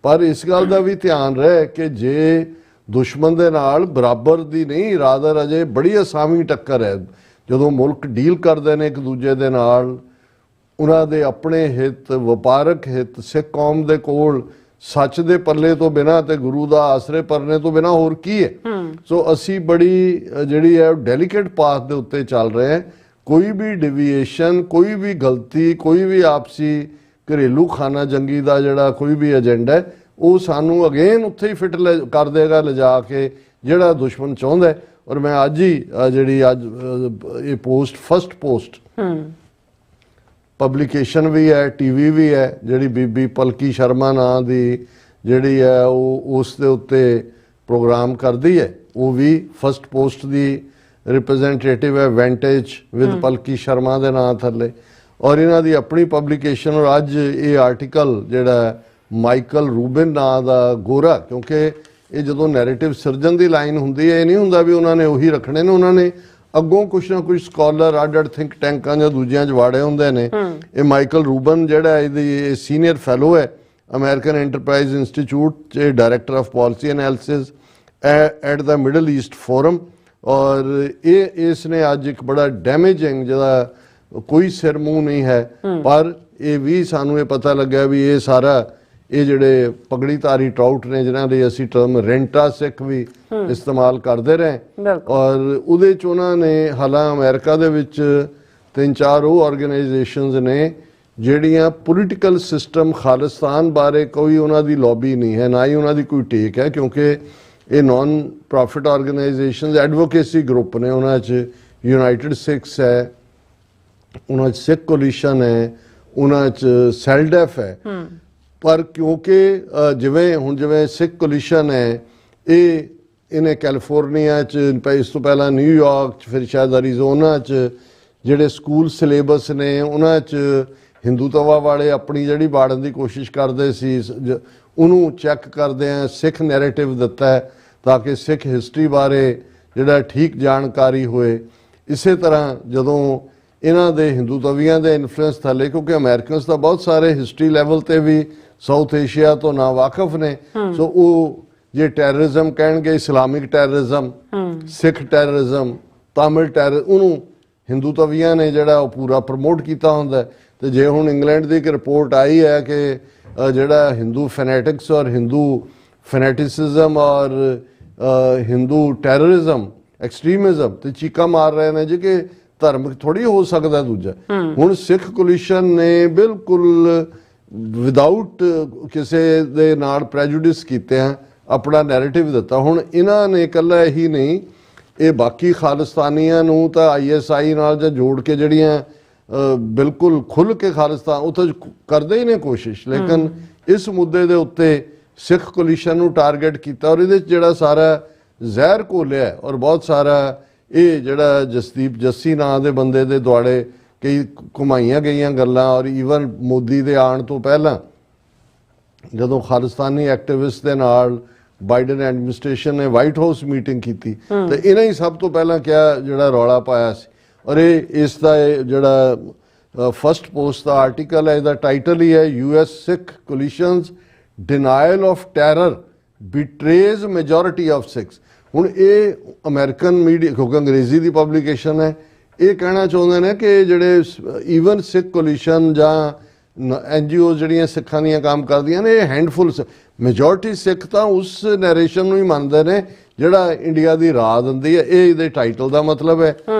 ਪਰ ਇਸ ਗੱਲ ਦਾ ਵੀ ਧਿਆਨ ਰਹੇ ਕਿ ਜੇ ਦੁਸ਼ਮਣ ਦੇ ਨਾਲ ਬਰਾਬਰ ਦੀ ਨਹੀਂ, ਰਾਦਰ ਅਜੇ ਬੜੀ ਅਸਾਮੀ ਟੱਕਰ ਹੈ। ਜਦੋਂ ਮੁਲਕ ਡੀਲ ਕਰਦੇ ਨੇ ਇੱਕ ਦੂਜੇ ਦੇ ਨਾਲ, ਉਹਨਾਂ ਦੇ ਆਪਣੇ ਹਿੱਤ, ਵਪਾਰਕ ਹਿੱਤ, ਸਿੱਖ ਕੌਮ ਦੇ ਕੋਲ ਸੱਚ ਦੇ ਪੱਲੇ ਤੋਂ ਬਿਨਾ ਤੇ ਗੁਰੂ ਦਾ ਆਸਰੇ ਪਰਨੇ ਤੋਂ ਬਿਨਾ ਹੋਰ ਕੀ ਹੈ। ਸੋ ਅਸੀਂ ਬੜੀ ਜਿਹੜੀ ਹੈ ਡੈਲੀਕੇਟ ਪਾਥ ਦੇ ਉੱਤੇ ਚੱਲ ਰਹੇ ਹਾਂ। ਕੋਈ ਵੀ ਡਿਵੀਏਸ਼ਨ, ਕੋਈ ਵੀ ਗਲਤੀ, ਕੋਈ ਵੀ ਆਪਸੀ ਘਰੇਲੂ ਖਾਨਾ ਜੰਗੀ ਦਾ ਜਿਹੜਾ ਕੋਈ ਵੀ ਏਜੰਡਾ ਹੈ, ਉਹ ਸਾਨੂੰ ਅਗੇਨ ਉੱਥੇ ਹੀ ਫਿੱਟ ਕਰ ਦੇਗਾ ਲਿਜਾ ਕੇ ਜਿਹੜਾ ਦੁਸ਼ਮਣ ਚਾਹੁੰਦਾ ਹੈ। ਔਰ ਮੈਂ ਅੱਜ ਹੀ ਜਿਹੜੀ ਅੱਜ ਇਹ ਪੋਸਟ, ਫਸਟ ਪੋਸਟ ਪਬਲੀਕੇਸ਼ਨ ਵੀ ਹੈ, TV ਵੀ ਹੈ, ਜਿਹੜੀ ਬੀਬੀ ਪਲਕੀ ਸ਼ਰਮਾ ਨਾਂ ਦੀ ਜਿਹੜੀ ਹੈ ਉਹ ਉਸ ਦੇ ਉੱਤੇ ਪ੍ਰੋਗਰਾਮ ਕਰਦੀ ਹੈ, ਉਹ ਵੀ ਫਸਟ ਪੋਸਟ ਦੀ ਰਿਪਰੈਜ਼ੈਂਟੇਟਿਵ ਹੈ, ਵੈਂਟੇਜ ਵਿਦ ਪਲਕੀ ਸ਼ਰਮਾ ਦੇ ਨਾਂ ਥੱਲੇ, ਔਰ ਇਹਨਾਂ ਦੀ ਆਪਣੀ ਪਬਲੀਕੇਸ਼ਨ। ਔਰ ਅੱਜ ਇਹ ਆਰਟੀਕਲ ਜਿਹੜਾ ਮਾਈਕਲ ਰੂਬਿਨ ਨਾਂ ਦਾ ਗੋਰਾ, ਕਿਉਂਕਿ ਇਹ ਜਦੋਂ ਨੈਰੇਟਿਵ ਸਿਰਜਣ ਦੀ ਲਾਈਨ ਹੁੰਦੀ ਹੈ, ਇਹ ਨਹੀਂ ਹੁੰਦਾ ਵੀ ਉਹਨਾਂ ਨੇ ਉਹੀ ਰੱਖਣੇ ਨੇ, ਉਹਨਾਂ ਨੇ ਅੱਗੋਂ ਕੁਛ ਨਾ ਕੁਛ ਸਕਾਲਰ ਅੱਡ ਥਿੰਕ ਟੈਂਕਾਂ ਜਾਂ ਦੂਜਿਆਂ 'ਚ ਵਾੜੇ ਹੁੰਦੇ ਨੇ। ਇਹ ਮਾਈਕਲ ਰੂਬਨ ਜਿਹੜਾ ਇਹਦੀ ਸੀਨੀਅਰ ਫੈਲੋ ਹੈ ਅਮਰੀਕਨ ਐਂਟਰਪ੍ਰਾਈਜ਼ ਇੰਸਟੀਚਿਊਟ 'ਚ, director of policy analysis at the Middle East Forum, ਔਰ ਇਸ ਨੇ ਅੱਜ ਇੱਕ ਬੜਾ ਡੈਮੇਜਿੰਗ, ਜਿਹਦਾ ਕੋਈ ਸਿਰ ਮੂੰਹ ਨਹੀਂ ਹੈ, ਪਰ ਇਹ ਵੀ ਸਾਨੂੰ ਇਹ ਪਤਾ ਲੱਗਿਆ ਵੀ ਇਹ ਸਾਰਾ ਇਹ ਜਿਹੜੇ ਪਗੜੀਧਾਰੀ ਟਰਾਊਟ ਨੇ ਜਿਨ੍ਹਾਂ ਦੇ ਅਸੀਂ ਟਰਮ ਰੈਂਟਾ ਸਿੱਖ ਵੀ ਇਸਤੇਮਾਲ ਕਰਦੇ ਰਹੇ, ਔਰ ਉਹਦੇ 'ਚ ਉਹਨਾਂ ਨੇ, ਹਾਲਾਂ ਅਮਰੀਕਾ ਦੇ ਵਿੱਚ 3-4 ਉਹ ਆਰਗੇਨਾਈਜੇਸ਼ਨਸ ਨੇ ਜਿਹੜੀਆਂ ਪੋਲੀਟੀਕਲ ਸਿਸਟਮ ਖਾਲਿਸਤਾਨ ਬਾਰੇ ਕੋਈ ਉਹਨਾਂ ਦੀ ਲੌਬੀ ਨਹੀਂ ਹੈ, ਨਾ ਹੀ ਉਹਨਾਂ ਦੀ ਕੋਈ ਟੇਕ ਹੈ, ਕਿਉਂਕਿ ਇਹ non profit organisations advocacy group ਨੇ। ਉਹਨਾਂ 'ਚ ਯੂਨਾਈਟਿਡ ਸਿੱਖਸ ਹੈ, ਉਹਨਾਂ 'ਚ ਸਿੱਖ ਕੋਲੀਸ਼ਨ ਹੈ, ਉਹਨਾਂ 'ਚ ਸੈਲਡੈਫ ਹੈ। ਪਰ ਕਿਉਂਕਿ ਜਿਵੇਂ ਸਿੱਖ ਕੋਲੀਸ਼ਨ ਹੈ, ਇਹ ਇਹਨੇ ਕੈਲੀਫੋਰਨੀਆ 'ਚ ਇਸ ਤੋਂ ਪਹਿਲਾਂ ਨਿਊਯਾਰਕ 'ਚ ਫਿਰ ਸ਼ਾਇਦ ਅਰੀਜ਼ੋਨਾ 'ਚ ਜਿਹੜੇ ਸਕੂਲ ਸਿਲੇਬਸ ਨੇ ਉਹਨਾਂ 'ਚ ਹਿੰਦੂਤਵਾ ਵਾਲੇ ਆਪਣੀ ਜਿਹੜੀ ਬਾੜਨ ਦੀ ਕੋਸ਼ਿਸ਼ ਕਰਦੇ ਸੀ ਉਹਨੂੰ ਚੈੱਕ ਕਰਦੇ ਆ ਸਿੱਖ ਨੈਰੇਟਿਵ ਦਿੱਤਾ ਹੈ ਤਾਂ ਕਿ ਸਿੱਖ ਹਿਸਟਰੀ ਬਾਰੇ ਜਿਹੜਾ ਠੀਕ ਜਾਣਕਾਰੀ ਹੋਏ। ਇਸੇ ਤਰ੍ਹਾਂ ਜਦੋਂ ਇਹਨਾਂ ਦੇ ਹਿੰਦੂਤਵੀਆਂ ਦੇ ਇਨਫਲੂਐਂਸ ਥੱਲੇ ਕਿਉਂਕਿ ਅਮਰੀਕਨਸ ਤਾਂ ਬਹੁਤ ਸਾਰੇ ਹਿਸਟਰੀ ਲੈਵਲ ਤੇ ਵੀ ਸਾਊਥ ਏਸ਼ੀਆ ਤੋਂ ਨਾ ਵਾਕਿਫ ਨੇ ਸੋ ਉਹ ਜੇ ਟੈਰਰਿਜ਼ਮ ਕਹਿਣਗੇ ਇਸਲਾਮਿਕ ਟੈਰਰਿਜ਼ਮ ਸਿੱਖ ਟੈਰਰਿਜ਼ਮ ਤਾਮਿਲ ਟੈਰਰ ਉਹਨੂੰ ਹਿੰਦੂਤਵੀਆਂ ਨੇ ਜਿਹੜਾ ਉਹ ਪੂਰਾ ਪ੍ਰਮੋਟ ਕੀਤਾ ਹੁੰਦਾ। ਤੇ ਜੇ ਹੁਣ ਇੰਗਲੈਂਡ ਦੀ ਇੱਕ ਰਿਪੋਰਟ ਆਈ ਹੈ ਕਿ ਜਿਹੜਾ ਹਿੰਦੂ ਫੈਨੈਟਿਕਸ ਔਰ ਹਿੰਦੂ ਫੈਨੈਟਿਸਿਜ਼ਮ ਔਰ ਹਿੰਦੂ ਟੈਰਰਿਜ਼ਮ ਐਕਸਟ੍ਰੀਮਿਜ਼ਮ ਤੇ ਚੀਕਾ ਮਾਰ ਰਹੇ ਨੇ ਜੀ ਕਿ ਧਰਮ ਥੋੜੀ ਹੋ ਸਕਦਾ ਦੂਜਾ। ਹੁਣ ਸਿੱਖ ਕੋਲੀਸ਼ਨ ਨੇ ਬਿਲਕੁਲ ਵਿਦਆਊਟ ਕਿਸੇ ਦੇ ਨਾਲ ਪ੍ਰੈਜੁਡਿਸ ਕੀਤੇ ਆ ਆਪਣਾ ਨੈਰੇਟਿਵ ਦਿੱਤਾ। ਹੁਣ ਇਹਨਾਂ ਨੇ ਇਕੱਲਾ ਇਹੀ ਨਹੀਂ ਇਹ ਬਾਕੀ ਖਾਲਿਸਤਾਨੀਆਂ ਨੂੰ ਤਾਂ ISI ਨਾਲ ਜਾਂ ਜੋੜ ਕੇ ਜਿਹੜੀਆਂ ਬਿਲਕੁਲ ਖੁੱਲ੍ਹ ਕੇ ਖਾਲਿਸਤਾਨ ਉਹ ਤਾਂ ਕਰਦੇ ਹੀ ਨੇ ਕੋਸ਼ਿਸ਼ ਲੇਕਿਨ ਇਸ ਮੁੱਦੇ ਦੇ ਉੱਤੇ ਸਿੱਖ ਕੋਲੀਸ਼ਨ ਨੂੰ ਟਾਰਗੇਟ ਕੀਤਾ ਔਰ ਇਹਦੇ 'ਚ ਜਿਹੜਾ ਸਾਰਾ ਜ਼ਹਿਰ ਘੋਲਿਆ ਔਰ ਬਹੁਤ ਸਾਰਾ ਇਹ ਜਿਹੜਾ ਜਸਦੀਪ ਜੱਸੀ ਨਾਂ ਦੇ ਬੰਦੇ ਦੇ ਦੁਆਲੇ ਕਈ ਘੁਮਾਈਆਂ ਗਈਆਂ ਗੱਲਾਂ ਔਰ ਈਵਨ ਮੋਦੀ ਦੇ ਆਉਣ ਤੋਂ ਪਹਿਲਾਂ ਜਦੋਂ ਖਾਲਿਸਤਾਨੀ ਐਕਟਿਵਿਸਟ ਦੇ ਨਾਲ ਬਾਈਡਨ ਐਡਮਿਨਿਸਟ੍ਰੇਸ਼ਨ ਨੇ ਵਾਈਟ ਹਾਊਸ ਮੀਟਿੰਗ ਕੀਤੀ ਤੇ ਇਹਨਾਂ ਹੀ ਸਭ ਤੋਂ ਪਹਿਲਾਂ ਕਿਹਾ ਜਿਹੜਾ ਰੌਲਾ ਪਾਇਆ ਸੀ ਔਰ ਇਸ ਦਾ ਜਿਹੜਾ ਫਸਟ ਪੋਸਟ ਦਾ ਆਰਟੀਕਲ ਹੈ ਇਹਦਾ ਟਾਈਟਲ ਹੀ ਹੈ US Sikh coalition's denial of terror betrays majority of Sikhs. ਹੁਣ ਇਹ ਅਮਰੀਕਨ ਮੀਡੀਆ ਕਿਉਂਕਿ ਅੰਗਰੇਜ਼ੀ ਦੀ ਪਬਲੀਕੇਸ਼ਨ ਹੈ ਇਹ ਕਹਿਣਾ ਚਾਹੁੰਦੇ ਨੇ ਕਿ ਜਿਹੜੇ ਈਵਨ ਸਿੱਖ ਕੋਲੀਸ਼ਨ ਜਾਂ NGOs ਜਿਹੜੀਆਂ ਸਿੱਖਾਂ ਦੀਆਂ ਕੰਮ ਕਰਦੀਆਂ ਨੇ ਇਹ ਹੈਂਡਫੁਲ ਮੈਜੋਰਿਟੀ ਸਿੱਖ ਤਾਂ ਉਸ ਨੈਰੇਸ਼ਨ ਨੂੰ ਹੀ ਮੰਨਦੇ ਨੇ ਜਿਹੜਾ ਇੰਡੀਆ ਦੀ ਰਾਹ ਦਿੰਦੀ ਹੈ। ਇਹ ਇਹਦੇ ਟਾਈਟਲ ਦਾ ਮਤਲਬ ਹੈ।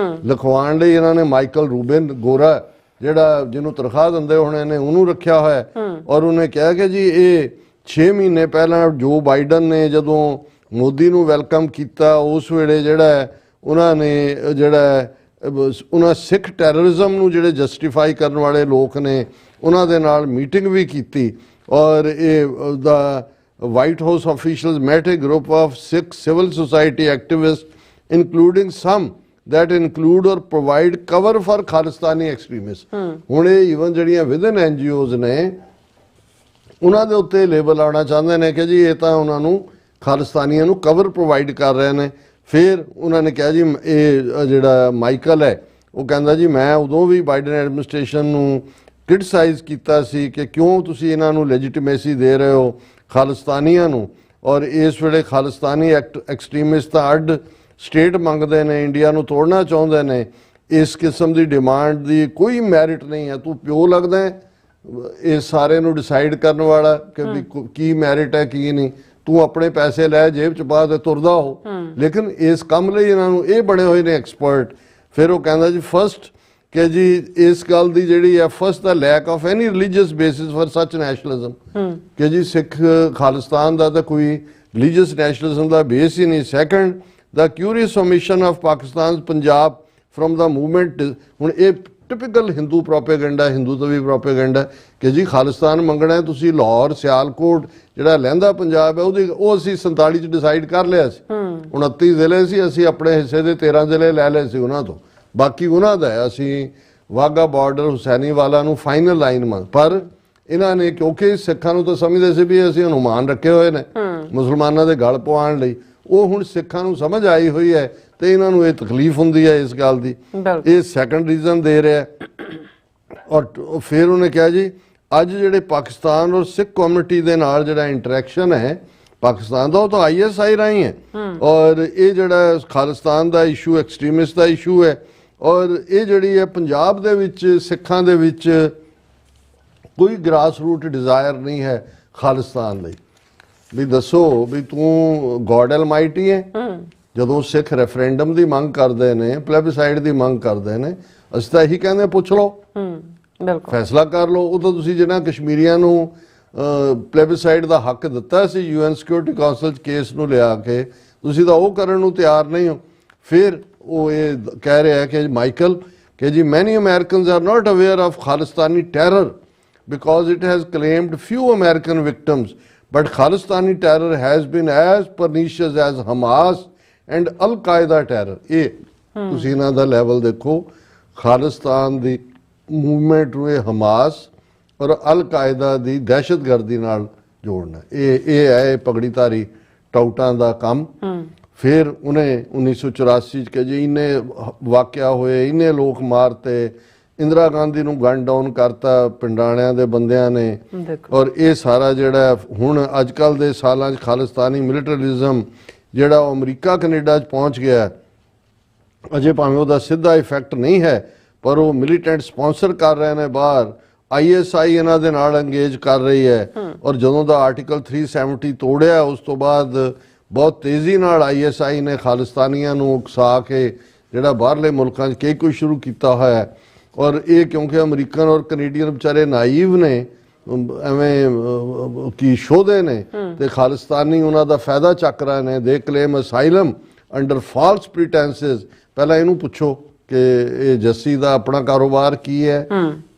ਲਿਖਵਾਉਣ ਲਈ ਇਹਨਾਂ ਨੇ ਮਾਈਕਲ ਰੂਬਿਨ ਗੋਰਾ ਜਿਹੜਾ ਜਿਹਨੂੰ ਤਨਖਾਹ ਦਿੰਦੇ ਹੋਣੇ ਨੇ ਉਹਨੂੰ ਰੱਖਿਆ ਹੋਇਆ ਔਰ ਉਹਨੇ ਕਿਹਾ ਕਿ ਜੀ ਇਹ 6 ਮਹੀਨੇ ਪਹਿਲਾਂ ਜੋ ਬਾਈਡਨ ਨੇ ਜਦੋਂ ਮੋਦੀ ਨੂੰ ਵੈਲਕਮ ਕੀਤਾ ਉਸ ਵੇਲੇ ਜਿਹੜਾ ਉਹਨਾਂ ਨੇ ਜਿਹੜਾ ਉਹਨਾਂ ਸਿੱਖ ਟੈਰਰਿਜ਼ਮ ਨੂੰ ਜਿਹੜੇ ਜਸਟੀਫਾਈ ਕਰਨ ਵਾਲੇ ਲੋਕ ਨੇ ਉਹਨਾਂ ਦੇ ਨਾਲ ਮੀਟਿੰਗ ਵੀ ਕੀਤੀ ਔਰ ਇਹ ਦਾ White House officials met a group of Sikh civil society activists, including some that include or provide cover for Khalistani extremists. ਹੁਣ ਇਹ ਈਵਨ ਜਿਹੜੀਆਂ ਵਿਦਨ NGOs ਨੇ ਉਹਨਾਂ ਦੇ ਉੱਤੇ ਲੇਬਲ ਆਉਣਾ ਚਾਹੁੰਦੇ ਨੇ ਕਿ ਜੀ ਇਹ ਤਾਂ ਉਹਨਾਂ ਨੂੰ ਖਾਲਿਸਤਾਨੀਆਂ ਨੂੰ ਕਵਰ ਪ੍ਰੋਵਾਈਡ ਕਰ ਰਹੇ ਨੇ। ਫਿਰ ਉਹਨਾਂ ਨੇ ਕਿਹਾ ਜੀ ਇਹ ਜਿਹੜਾ ਮਾਈਕਲ ਹੈ ਉਹ ਕਹਿੰਦਾ ਜੀ ਮੈਂ ਉਦੋਂ ਵੀ ਬਾਈਡਨ ਐਡਮਿਨਿਸਟ੍ਰੇਸ਼ਨ ਨੂੰ ਕ੍ਰਿਟਿਸਾਈਜ਼ ਕੀਤਾ ਸੀ ਕਿ ਕਿਉਂ ਤੁਸੀਂ ਇਹਨਾਂ ਨੂੰ ਲੈਜੀਟੀਮੇਸੀ ਦੇ ਰਹੇ ਹੋ ਖਾਲਿਸਤਾਨੀਆਂ ਨੂੰ ਔਰ ਇਸ ਵੇਲੇ ਖਾਲਿਸਤਾਨੀ ਐਕਸਟ੍ਰੀਮਿਸਟ ਤਾਂ ਅੱਡ ਸਟੇਟ ਮੰਗਦੇ ਨੇ ਇੰਡੀਆ ਨੂੰ ਤੋੜਨਾ ਚਾਹੁੰਦੇ ਨੇ। ਇਸ ਕਿਸਮ ਦੀ ਡਿਮਾਂਡ ਦੀ ਕੋਈ ਮੈਰਿਟ ਨਹੀਂ ਹੈ। ਤੂੰ ਪਿਓ ਲੱਗਦਾ ਹੈ ਇਸ ਸਾਰੇ ਨੂੰ ਡਿਸਾਈਡ ਕਰਨ ਵਾਲਾ ਕਿ ਵੀ ਕੀ ਮੈਰਿਟ ਹੈ ਕੀ ਨਹੀਂ। ਤੂੰ ਆਪਣੇ ਪੈਸੇ ਲੈ ਜੇਬ ਚ ਪਾ ਤੇ ਤੁਰਦਾ ਹੋ ਲੇਕਿਨ ਇਸ ਕੰਮ ਲਈ ਇਹਨਾਂ ਨੂੰ ਇਹ ਬਣੇ ਹੋਏ ਨੇ ਐਕਸਪਰਟ। ਫਿਰ ਉਹ ਕਹਿੰਦਾ ਜੀ ਫਸਟ ਕਿ ਜੀ ਇਸ ਗੱਲ ਦੀ ਜਿਹੜੀ ਹੈ first the lack of any religious basis for such nationalism ਕਿ ਜੀ ਸਿੱਖ ਖਾਲਿਸਤਾਨ ਦਾ ਤਾਂ ਕੋਈ ਰਿਲੀਜੀਅਸ ਨੈਸ਼ਨਲਿਜ਼ਮ ਦਾ ਬੇਸ ਹੀ ਨਹੀਂ। Second the curious omission of Pakistan Punjab from the movement. ਹੁਣ ਇਹ ਟਿਪੀਕਲ ਹਿੰਦੂ ਪ੍ਰੋਪੇਗੈਂਡਾ ਹਿੰਦੂ ਤੋਂ ਵੀ ਪ੍ਰੋਪੇਗੈਂਡਾ ਕਿ ਜੀ ਖਾਲਿਸਤਾਨ ਮੰਗਣਾ ਤੁਸੀਂ ਲਾਹੌਰ ਸਿਆਲਕੋਟ ਜਿਹੜਾ ਲਹਿੰਦਾ ਪੰਜਾਬ ਹੈ ਉਹ ਅਸੀਂ 47 ਚ ਡਿਸਾਈਡ ਕਰ ਲਿਆ ਸੀ। 29 ਜ਼ਿਲ੍ਹੇ ਸੀ ਅਸੀਂ ਆਪਣੇ ਹਿੱਸੇ ਦੇ 13 ਜ਼ਿਲ੍ਹੇ ਲੈ ਲਏ ਸੀ ਉਹਨਾਂ ਤੋਂ ਬਾਕੀ ਉਹਨਾਂ ਦਾ ਹੈ। ਅਸੀਂ ਵਾਘਾ ਬਾਰਡਰ ਹੁਸੈਨੀ ਵਾਲਾ ਨੂੰ ਫਾਈਨਲ ਲਾਈਨ ਮੰਗ ਪਰ ਇਹਨਾਂ ਨੇ ਕਿਉਂਕਿ ਸਿੱਖਾਂ ਨੂੰ ਤਾਂ ਸਮਝਦੇ ਸੀ ਵੀ ਅਸੀਂ ਹਨੂਮਾਨ ਰੱਖੇ ਹੋਏ ਨੇ ਮੁਸਲਮਾਨਾਂ ਦੇ ਗਲ ਪਵਾਉਣ ਲਈ ਉਹ ਹੁਣ ਸਿੱਖਾਂ ਨੂੰ ਸਮਝ ਆਈ ਹੋਈ ਹੈ ਤੇ ਇਹਨਾਂ ਨੂੰ ਇਹ ਤਕਲੀਫ ਹੁੰਦੀ ਹੈ ਇਸ ਗੱਲ ਦੀ। ਇਹ ਸੈਕੰਡ ਰੀਜ਼ਨ ਦੇ ਰਿਹਾ ਔਰ ਫਿਰ ਉਹਨੇ ਕਿਹਾ ਜੀ ਅੱਜ ਜਿਹੜੇ ਪਾਕਿਸਤਾਨ ਔਰ ਸਿੱਖ ਕਮਿਊਨਿਟੀ ਦੇ ਨਾਲ ਜਿਹੜਾ ਇੰਟਰੈਕਸ਼ਨ ਹੈ ਪਾਕਿਸਤਾਨ ਦਾ ਉਹ ਤਾਂ ISI ਰਾਹੀਂ ਹੈ ਔਰ ਇਹ ਜਿਹੜਾ ਖਾਲਿਸਤਾਨ ਦਾ ਇਸ਼ੂ ਐਕਸਟ੍ਰੀਮਿਸਟ ਦਾ ਇਸ਼ੂ ਹੈ ਔਰ ਇਹ ਜਿਹੜੀ ਹੈ ਪੰਜਾਬ ਦੇ ਵਿੱਚ ਸਿੱਖਾਂ ਦੇ ਵਿੱਚ ਕੋਈ ਗ੍ਰਾਸ ਰੂਟ ਡਿਜ਼ਾਇਰ ਨਹੀਂ ਹੈ ਖਾਲਿਸਤਾਨ ਲਈ। ਵੀ ਦੱਸੋ ਵੀ ਤੂੰ ਗੋਡ ਐਲਮਾਈਟੀ ਹੈ। ਜਦੋਂ ਸਿੱਖ ਰੈਫਰੈਂਡਮ ਦੀ ਮੰਗ ਕਰਦੇ ਨੇ ਪਲੇਬਿਸਾਈਡ ਦੀ ਮੰਗ ਕਰਦੇ ਨੇ ਅਸੀਂ ਤਾਂ ਇਹੀ ਕਹਿੰਦੇ ਪੁੱਛ ਲਓ ਫੈਸਲਾ ਕਰ ਲਓ। ਉਹ ਤਾਂ ਤੁਸੀਂ ਜਿਹਨਾਂ ਕਸ਼ਮੀਰੀਆਂ ਨੂੰ ਪਲੇਬਿਸਾਈਡ ਦਾ ਹੱਕ ਦਿੱਤਾ ਸੀ UN ਸਿਕਿਉਰਿਟੀ ਕਾਉਂਸਲ 'ਚ ਕੇਸ ਨੂੰ ਲਿਆ ਕੇ ਤੁਸੀਂ ਤਾਂ ਉਹ ਕਰਨ ਨੂੰ ਤਿਆਰ ਨਹੀਂ ਹੋ। ਫਿਰ ਉਹ ਇਹ ਕਹਿ ਰਿਹਾ ਕਿ ਮਾਈਕਲ ਕਿ ਜੀ ਮੈਨੀ Americans are not aware of Khalistani terror because it has claimed few American victims but Khalistani terror has been as pernicious as Hamas and Al-Qaeda terror. ਇਹ ਤੁਸੀਂ ਇਹਨਾਂ ਦਾ ਲੈਵਲ ਦੇਖੋ, ਖਾਲਿਸਤਾਨ ਦੀ ਮੂਵਮੈਂਟ ਨੂੰ ਇਹ ਹਮਾਸ ਔਰ ਅਲ-ਕਾਇਦਾ ਦੀ ਦਹਿਸ਼ਤਗਰਦੀ ਨਾਲ ਜੋੜਨਾ, ਇਹ ਹੈ ਇਹ ਪਗੜੀਧਾਰੀ ਟਾਊਟਾਂ ਦਾ ਕੰਮ। ਫਿਰ ਉਹਨੇ 1984 ਚ ਕਿ ਜੀ ਇੰਨੇ ਵਾਕਿਆ ਹੋਏ, ਇੰਨੇ ਲੋਕ ਮਾਰਤੇ, ਇੰਦਰਾ ਗਾਂਧੀ ਨੂੰ ਗਨ ਡਾਊਨ ਕਰਤਾ ਪਿੰਡਾਣਿਆਂ ਦੇ ਬੰਦਿਆਂ ਨੇ। ਔਰ ਇਹ ਸਾਰਾ ਜਿਹੜਾ ਹੁਣ ਅੱਜ ਕੱਲ੍ਹ ਦੇ ਸਾਲਾਂ 'ਚ ਖਾਲਿਸਤਾਨੀ ਮਿਲੀਟਰੀਜ਼ਮ ਜਿਹੜਾ ਉਹ ਅਮਰੀਕਾ ਕੈਨੇਡਾ 'ਚ ਪਹੁੰਚ ਗਿਆ, ਅਜੇ ਭਾਵੇਂ ਉਹਦਾ ਸਿੱਧਾ ਇਫੈਕਟ ਨਹੀਂ ਹੈ ਪਰ ਉਹ ਮਿਲੀਟੈਂਟ ਸਪਾਂਸਰ ਕਰ ਰਹੇ ਨੇ ਬਾਹਰ। ISI ਇਹਨਾਂ ਦੇ ਨਾਲ ਅੰਗੇਜ ਕਰ ਰਹੀ ਹੈ। ਔਰ ਜਦੋਂ ਦਾ ਆਰਟੀਕਲ 370 ਤੋੜਿਆ ਉਸ ਤੋਂ ਬਾਅਦ ਬਹੁਤ ਤੇਜ਼ੀ ਨਾਲ ISI ਨੇ ਖਾਲਿਸਤਾਨੀਆਂ ਨੂੰ ਉਕਸਾ ਕੇ ਜਿਹੜਾ ਬਾਹਰਲੇ ਮੁਲਕਾਂ 'ਚ ਕਈ ਕੁਝ ਸ਼ੁਰੂ ਕੀਤਾ ਹੋਇਆ ਹੈ। ਔਰ ਇਹ ਕਿਉਂਕਿ ਅਮਰੀਕਨ ਔਰ ਕੈਨੇਡੀਅਨ ਵਿਚਾਰੇ ਨਾਈਵ ਨੇ, ਐਵੇਂ ਕੀ ਸ਼ੋਧੇ ਨੇ, ਤੇ ਖਾਲਿਸਤਾਨੀ ਉਹਨਾਂ ਦਾ ਫਾਇਦਾ ਚੱਕ ਰਹੇ ਨੇ। ਦੇ ਕਲੇਮ ਅਸਾਈਲਮ ਅੰਡਰ ਫਾਲਸ ਪ੍ਰੀਟੈਂਸਸ। ਪਹਿਲਾਂ ਇਹਨੂੰ ਪੁੱਛੋ ਕਿ ਇਹ ਜੱਸੀ ਦਾ ਆਪਣਾ ਕਾਰੋਬਾਰ ਕੀ ਹੈ,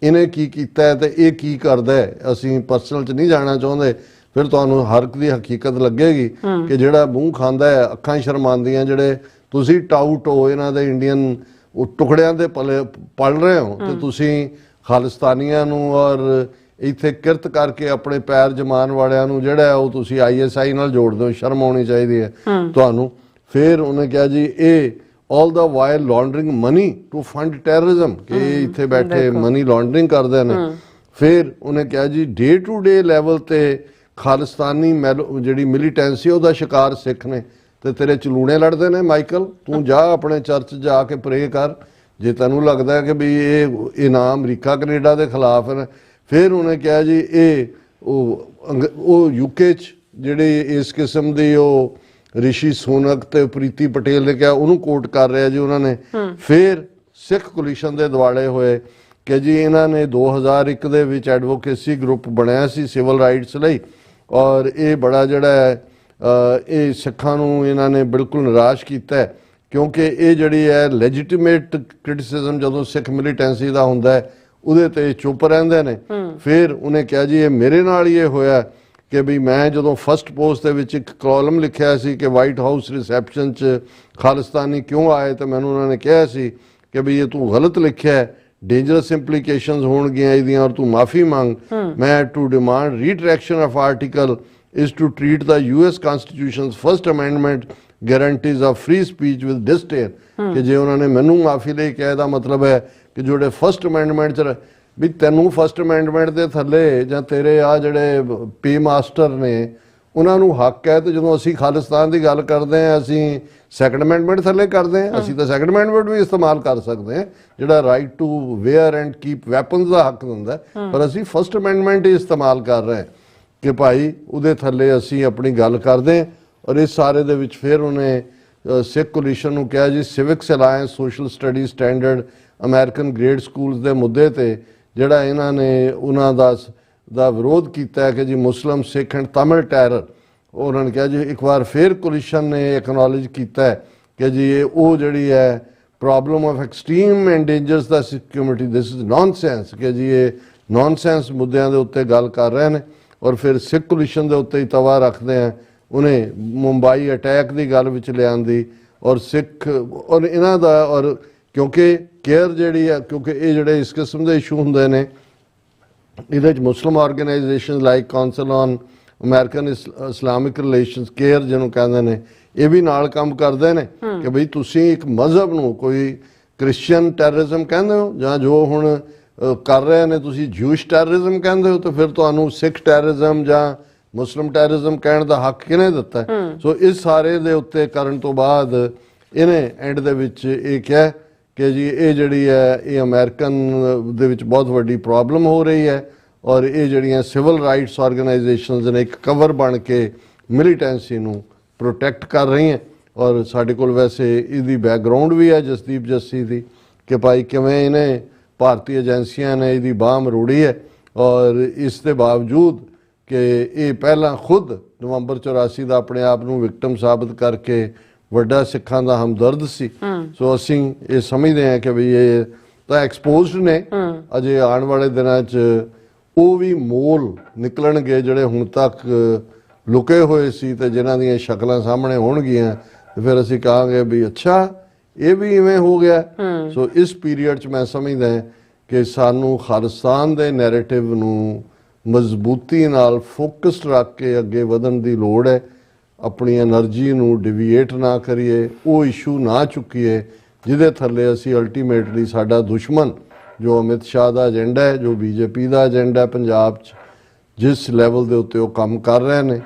ਇਹਨੇ ਕੀ ਕੀਤਾ ਹੈ ਤੇ ਇਹ ਕੀ ਕਰਦਾ ਹੈ। ਅਸੀਂ ਪਰਸਨਲ 'ਚ ਨਹੀਂ ਜਾਣਾ ਚਾਹੁੰਦੇ, ਫਿਰ ਤੁਹਾਨੂੰ ਹਰ ਇੱਕ ਦੀ ਹਕੀਕਤ ਲੱਗੇਗੀ ਕਿ ਜਿਹੜਾ ਮੂੰਹ ਖਾਂਦਾ ਹੈ ਅੱਖਾਂ ਸ਼ਰਮਾਉਂਦੀਆਂ। ਜਿਹੜੇ ਤੁਸੀਂ ਟਾਊਟ ਹੋ ਇਹਨਾਂ ਦੇ ਇੰਡੀਅਨ ਟੁਕੜਿਆਂ ਦੇ ਪਲ ਰਹੇ ਹੋ ਤੇ ਤੁਸੀਂ ਖਾਲਿਸਤਾਨੀਆਂ ਨੂੰ ਔਰ ਇੱਥੇ ਕਿਰਤ ਕਰਕੇ ਆਪਣੇ ਪੈਰ ਜਮਾਨ ਵਾਲਿਆਂ ਨੂੰ ਜਿਹੜਾ ਉਹ ਤੁਸੀਂ ISI ਨਾਲ ਜੋੜਦੇ ਹੋ। ਸ਼ਰਮ ਆਉਣੀ ਚਾਹੀਦੀ ਹੈ ਤੁਹਾਨੂੰ। ਫਿਰ ਉਹਨੇ ਕਿਹਾ ਜੀ ਇਹ all the while laundering money to fund terrorism, ਕਿ ਇੱਥੇ ਬੈਠੇ ਮਨੀ ਲਾਂਡਰਿੰਗ ਕਰਦੇ ਨੇ। ਫਿਰ ਉਹਨੇ ਕਿਹਾ ਜੀ ਡੇ ਟੂ ਡੇ ਲੈਵਲ ਤੇ ਖਾਲਿਸਤਾਨੀ ਜਿਹੜੀ ਮਿਲੀਟੈਂਸੀ ਉਹਦਾ ਸ਼ਿਕਾਰ ਸਿੱਖ ਨੇ ਤੇ ਤੇਰੇ ਚਲੂਣੇ ਲੜਦੇ ਨੇ। ਮਾਈਕਲ ਤੂੰ ਜਾ ਆਪਣੇ ਚਰਚ ਜਾ ਕੇ ਪ੍ਰੇ ਕਰ ਜੇ ਤੈਨੂੰ ਲੱਗਦਾ ਕਿ ਵੀ ਇਹ ਨਾ ਅਮਰੀਕਾ ਕੈਨੇਡਾ ਦੇ ਖਿਲਾਫ ਹੈ। ਫਿਰ ਉਹਨੇ ਕਿਹਾ ਜੀ ਇਹ ਉਹ UK 'ਚ ਜਿਹੜੇ ਇਸ ਕਿਸਮ ਦੀ ਉਹ ਰਿਸ਼ੀ ਸੋਨਕ ਤੇ ਪ੍ਰੀਤੀ ਪਟੇਲ ਨੇ ਕਿਹਾ, ਉਹਨੂੰ ਕੋਟ ਕਰ ਰਿਹਾ ਜੀ ਉਹਨਾਂ ਨੇ। ਫਿਰ ਸਿੱਖ ਕੋਲੀਸ਼ਨ ਦੇ ਦਿਵਾਲੇ ਹੋਏ ਕਿ ਜੀ ਇਹਨਾਂ ਨੇ 2001 ਦੇ ਵਿੱਚ ਐਡਵੋਕੇਸੀ ਗਰੁੱਪ ਬਣਾਇਆ ਸੀ ਸਿਵਲ ਰਾਈਟਸ ਲਈ, ਔਰ ਇਹ ਬੜਾ ਜਿਹੜਾ ਹੈ ਇਹ ਸਿੱਖਾਂ ਨੂੰ ਇਹਨਾਂ ਨੇ ਬਿਲਕੁਲ ਨਿਰਾਸ਼ ਕੀਤਾ ਹੈ ਕਿਉਂਕਿ ਇਹ ਜਿਹੜੀ ਹੈ ਲੈਜੀਟੀਮੇਟ ਕ੍ਰਿਟਿਸਿਜ਼ਮ ਜਦੋਂ ਸਿੱਖ ਮਿਲੀਟੈਂਸੀ ਦਾ ਹੁੰਦਾ ਹੈ ਉਹਦੇ ਤੇ ਚੁੱਪ ਰਹਿੰਦੇ ਨੇ। ਫਿਰ ਉਹਨੇ ਕਿਹਾ ਜੀ ਇਹ ਮੇਰੇ ਨਾਲ ਹੀ ਇਹ ਹੋਇਆ ਕਿ ਵੀ ਮੈਂ ਜਦੋਂ ਫਸਟ ਪੋਸਟ ਦੇ ਵਿੱਚ ਇੱਕ ਕਾਲਮ ਲਿਖਿਆ ਸੀ ਕਿ ਵਾਈਟ ਹਾਊਸ ਰਿਸੈਪਸ਼ਨ 'ਚ ਖਾਲਿਸਤਾਨੀ ਕਿਉਂ ਆਏ, ਤੇ ਮੈਨੂੰ ਉਹਨਾਂ ਨੇ ਕਿਹਾ ਸੀ ਕਿ ਵੀ ਇਹ ਤੂੰ ਗਲਤ ਲਿਖਿਆ ਹੈ, ਡੇਂਜਰਸ ਇੰਪਲੀਕੇਸ਼ਨਸ ਹੋਣਗੀਆਂ ਇਹਦੀਆਂ ਔਰ ਤੂੰ ਮਾਫੀ ਮੰਗ। ਮੈਂ to demand retraction of article is to treat the US Constitution's First Amendment guarantees of free speech with disdain। ਕਿ ਜੇ ਉਹਨਾਂ ਨੇ ਮੈਨੂੰ ਮਾਫੀ ਲਈ ਕਿਹਾ ਇਹਦਾ ਮਤਲਬ ਹੈ ਕਿ ਜਿਹੜੇ ਫਸਟ ਅਮੈਂਡਮੈਂਟ 'ਚ ਵੀ ਤੈਨੂੰ ਫਸਟ ਅਮੈਂਡਮੈਂਟ ਦੇ ਥੱਲੇ ਜਾਂ ਤੇਰੇ ਆ ਜਿਹੜੇ ਪੇ ਮਾਸਟਰ ਨੇ ਉਹਨਾਂ ਨੂੰ ਹੱਕ ਹੈ, ਤੇ ਜਦੋਂ ਅਸੀਂ ਖਾਲਿਸਤਾਨ ਦੀ ਗੱਲ ਕਰਦੇ ਹਾਂ ਅਸੀਂ ਸੈਕੰਡ ਅਮੈਂਡਮੈਂਟ ਥੱਲੇ ਕਰਦੇ ਹਾਂ। ਅਸੀਂ ਤਾਂ ਸੈਕੰਡ ਅਮੈਂਡਮੈਂਟ ਵੀ ਇਸਤੇਮਾਲ ਕਰ ਸਕਦੇ ਹਾਂ ਜਿਹੜਾ right to wear and keep weapons ਦਾ ਹੱਕ ਦਿੰਦਾ, ਪਰ ਅਸੀਂ ਫਸਟ ਅਮੈਂਡਮੈਂਟ ਹੀ ਇਸਤੇਮਾਲ ਕਰ ਰਹੇ ਹਾਂ ਕਿ ਭਾਈ ਉਹਦੇ ਥੱਲੇ ਅਸੀਂ ਆਪਣੀ ਗੱਲ ਕਰਦੇ ਹਾਂ। ਔਰ ਇਸ ਸਾਰੇ ਦੇ ਵਿੱਚ ਫਿਰ ਉਹਨੇ ਸਿੱਖ ਕੋਲੀਸ਼ਨ ਨੂੰ ਕਿਹਾ ਜੀ civics alliance social study standard American grade schools ਦੇ ਮੁੱਦੇ ਤੇ ਜਿਹੜਾ ਇਹਨਾਂ ਨੇ ਉਹਨਾਂ ਦਾ ਵਿਰੋਧ ਕੀਤਾ ਕਿ ਜੀ ਮੁਸਲਿਮ ਸਿੱਖ ਐਂਡ ਤਮਿਲ ਟੈਰਰ। ਉਹਨਾਂ ਨੇ ਕਿਹਾ ਜੀ ਇੱਕ ਵਾਰ ਫਿਰ ਕੋਲੀਸ਼ਨ ਨੇ ਐਕਨੋਲੇਜ ਕੀਤਾ ਕਿ ਜੀ ਇਹ ਉਹ ਜਿਹੜੀ ਹੈ ਪ੍ਰੋਬਲਮ ਆਫ ਐਕਸਟ੍ਰੀਮ ਐਂਡੇਂਜਰਸ ਦਾ ਕਮਿਊਨਿਟੀ, ਦਿਸ ਇਜ਼ ਨੌਨਸੈਂਸ, ਕਿ ਜੀ ਇਹ ਨੌਨਸੈਂਸ ਮੁੱਦਿਆਂ ਦੇ ਉੱਤੇ ਗੱਲ ਕਰ ਰਹੇ ਨੇ। ਔਰ ਫਿਰ ਸਿੱਖ ਕੋਲੀਸ਼ਨ ਦੇ ਉੱਤੇ ਹੀ ਤਵਾ ਰੱਖਦੇ ਆ ਉਹਨੇ ਮੁੰਬਈ ਅਟੈਕ ਦੀ ਗੱਲ ਵਿੱਚ ਲਿਆਂਦੀ ਔਰ ਸਿੱਖ ਔਰ ਇਹਨਾਂ ਦਾ ਔਰ ਕਿਉਂਕਿ ਕੇਅਰ ਜਿਹੜੀ ਹੈ ਕਿਉਂਕਿ ਇਹ ਜਿਹੜੇ ਇਸ ਕਿਸਮ ਦੇ ਇਸ਼ੂ ਹੁੰਦੇ ਨੇ ਇਹਦੇ 'ਚ Muslim organisation like council on American Islamic relations CAIR ਜਿਹਨੂੰ ਕਹਿੰਦੇ ਨੇ ਇਹ ਵੀ ਨਾਲ ਕੰਮ ਕਰਦੇ ਨੇ ਕਿ ਬਈ ਤੁਸੀਂ ਇੱਕ ਮਜ਼ਹਬ ਨੂੰ ਕੋਈ ਕ੍ਰਿਸਚੀਅਨ ਟੈਰਰਿਜ਼ਮ ਕਹਿੰਦੇ ਹੋ ਜਾਂ ਜੋ ਹੁਣ ਕਰ ਰਹੇ ਨੇ ਤੁਸੀਂ ਜੂਇਸ਼ ਟੈਰਰਿਜ਼ਮ ਕਹਿੰਦੇ ਹੋ, ਤਾਂ ਫਿਰ ਤੁਹਾਨੂੰ ਸਿੱਖ ਟੈਰਰਿਜ਼ਮ ਜਾਂ ਮੁਸਲਿਮ ਟੈਰਰਿਜ਼ਮ ਕਹਿਣ ਦਾ ਹੱਕ ਕਿਹਨੇ ਦਿੱਤਾ? ਸੋ ਇਸ ਸਾਰੇ ਦੇ ਉੱਤੇ ਕਰਨ ਤੋਂ ਬਾਅਦ ਇਹਨੇ ਐਂਡ ਦੇ ਵਿੱਚ ਇਹ ਕਿਹਾ ਕਿ ਜੀ ਇਹ ਜਿਹੜੀ ਹੈ ਇਹ ਅਮਰੀਕਨ ਦੇ ਵਿੱਚ ਬਹੁਤ ਵੱਡੀ ਪ੍ਰੋਬਲਮ ਹੋ ਰਹੀ ਹੈ ਔਰ ਇਹ ਜਿਹੜੀਆਂ ਸਿਵਲ ਰਾਈਟਸ ਆਰਗੇਨਾਈਜੇਸ਼ਨਸ ਨੇ ਇੱਕ ਕਵਰ ਬਣ ਕੇ ਮਿਲੀਟੈਂਸੀ ਨੂੰ ਪ੍ਰੋਟੈਕਟ ਕਰ ਰਹੀਆਂ। ਔਰ ਸਾਡੇ ਕੋਲ ਵੈਸੇ ਇਹਦੀ ਬੈਕਗਰਾਉਂਡ ਵੀ ਹੈ ਜਸਦੀਪ ਜੱਸੀ ਦੀ ਕਿ ਭਾਈ ਕਿਵੇਂ ਇਹਨੇ ਭਾਰਤੀ ਏਜੰਸੀਆਂ ਨੇ ਇਹਦੀ ਬਾਹ ਮਰੋੜੀ ਹੈ ਔਰ ਇਸ ਦੇ ਬਾਵਜੂਦ ਕਿ ਇਹ ਪਹਿਲਾਂ ਖੁਦ ਨਵੰਬਰ 84 ਦਾ ਆਪਣੇ ਆਪ ਨੂੰ ਵਿਕਟਮ ਸਾਬਤ ਕਰਕੇ ਵੱਡਾ ਸਿੱਖਾਂ ਦਾ ਹਮਦਰਦ ਸੀ। ਸੋ ਅਸੀਂ ਇਹ ਸਮਝਦੇ ਹਾਂ ਕਿ ਵੀ ਇਹ ਤਾਂ ਐਕਸਪੋਜ਼ਡ ਨੇ, ਅਜੇ ਆਉਣ ਵਾਲੇ ਦਿਨਾਂ 'ਚ ਉਹ ਵੀ ਮੋਲ ਨਿਕਲਣਗੇ ਜਿਹੜੇ ਹੁਣ ਤੱਕ ਲੁਕੇ ਹੋਏ ਸੀ ਤੇ ਜਿਨ੍ਹਾਂ ਦੀਆਂ ਸ਼ਕਲਾਂ ਸਾਹਮਣੇ ਹੋਣਗੀਆਂ ਤੇ ਫਿਰ ਅਸੀਂ ਕਹਾਂਗੇ ਵੀ ਅੱਛਾ ਇਹ ਵੀ ਇਵੇਂ ਹੋ ਗਿਆ। ਸੋ ਇਸ ਪੀਰੀਅਡ 'ਚ ਮੈਂ ਸਮਝਦਾ ਕਿ ਸਾਨੂੰ ਖਾਲਿਸਤਾਨ ਦੇ ਨੈਰੇਟਿਵ ਨੂੰ ਮਜ਼ਬੂਤੀ ਨਾਲ ਫੋਕਸਡ ਰੱਖ ਕੇ ਅੱਗੇ ਵਧਣ ਦੀ ਲੋੜ ਹੈ। ਆਪਣੀ એનર્ਜੀ ਨੂੰ ਡਿਵੀਏਟ ਨਾ ਕਰੀਏ, ਉਹ ਇਸ਼ੂ ਨਾ ਚੁੱਕੀਏ ਜਿਹਦੇ ਥੱਲੇ ਅਸੀਂ ਅਲਟੀਮੇਟਲੀ ਸਾਡਾ ਦੁਸ਼ਮਣ ਜੋ ਅਮਿਤ ਸ਼ਾਹ ਦਾ ਏਜੰਡਾ ਹੈ, ਜੋ ਬੀਜੇਪੀ ਦਾ ਏਜੰਡਾ ਹੈ ਪੰਜਾਬ 'ਚ, ਜਿਸ ਲੈਵਲ ਦੇ ਉੱਤੇ ਉਹ ਕੰਮ ਕਰ ਰਹੇ ਨੇ,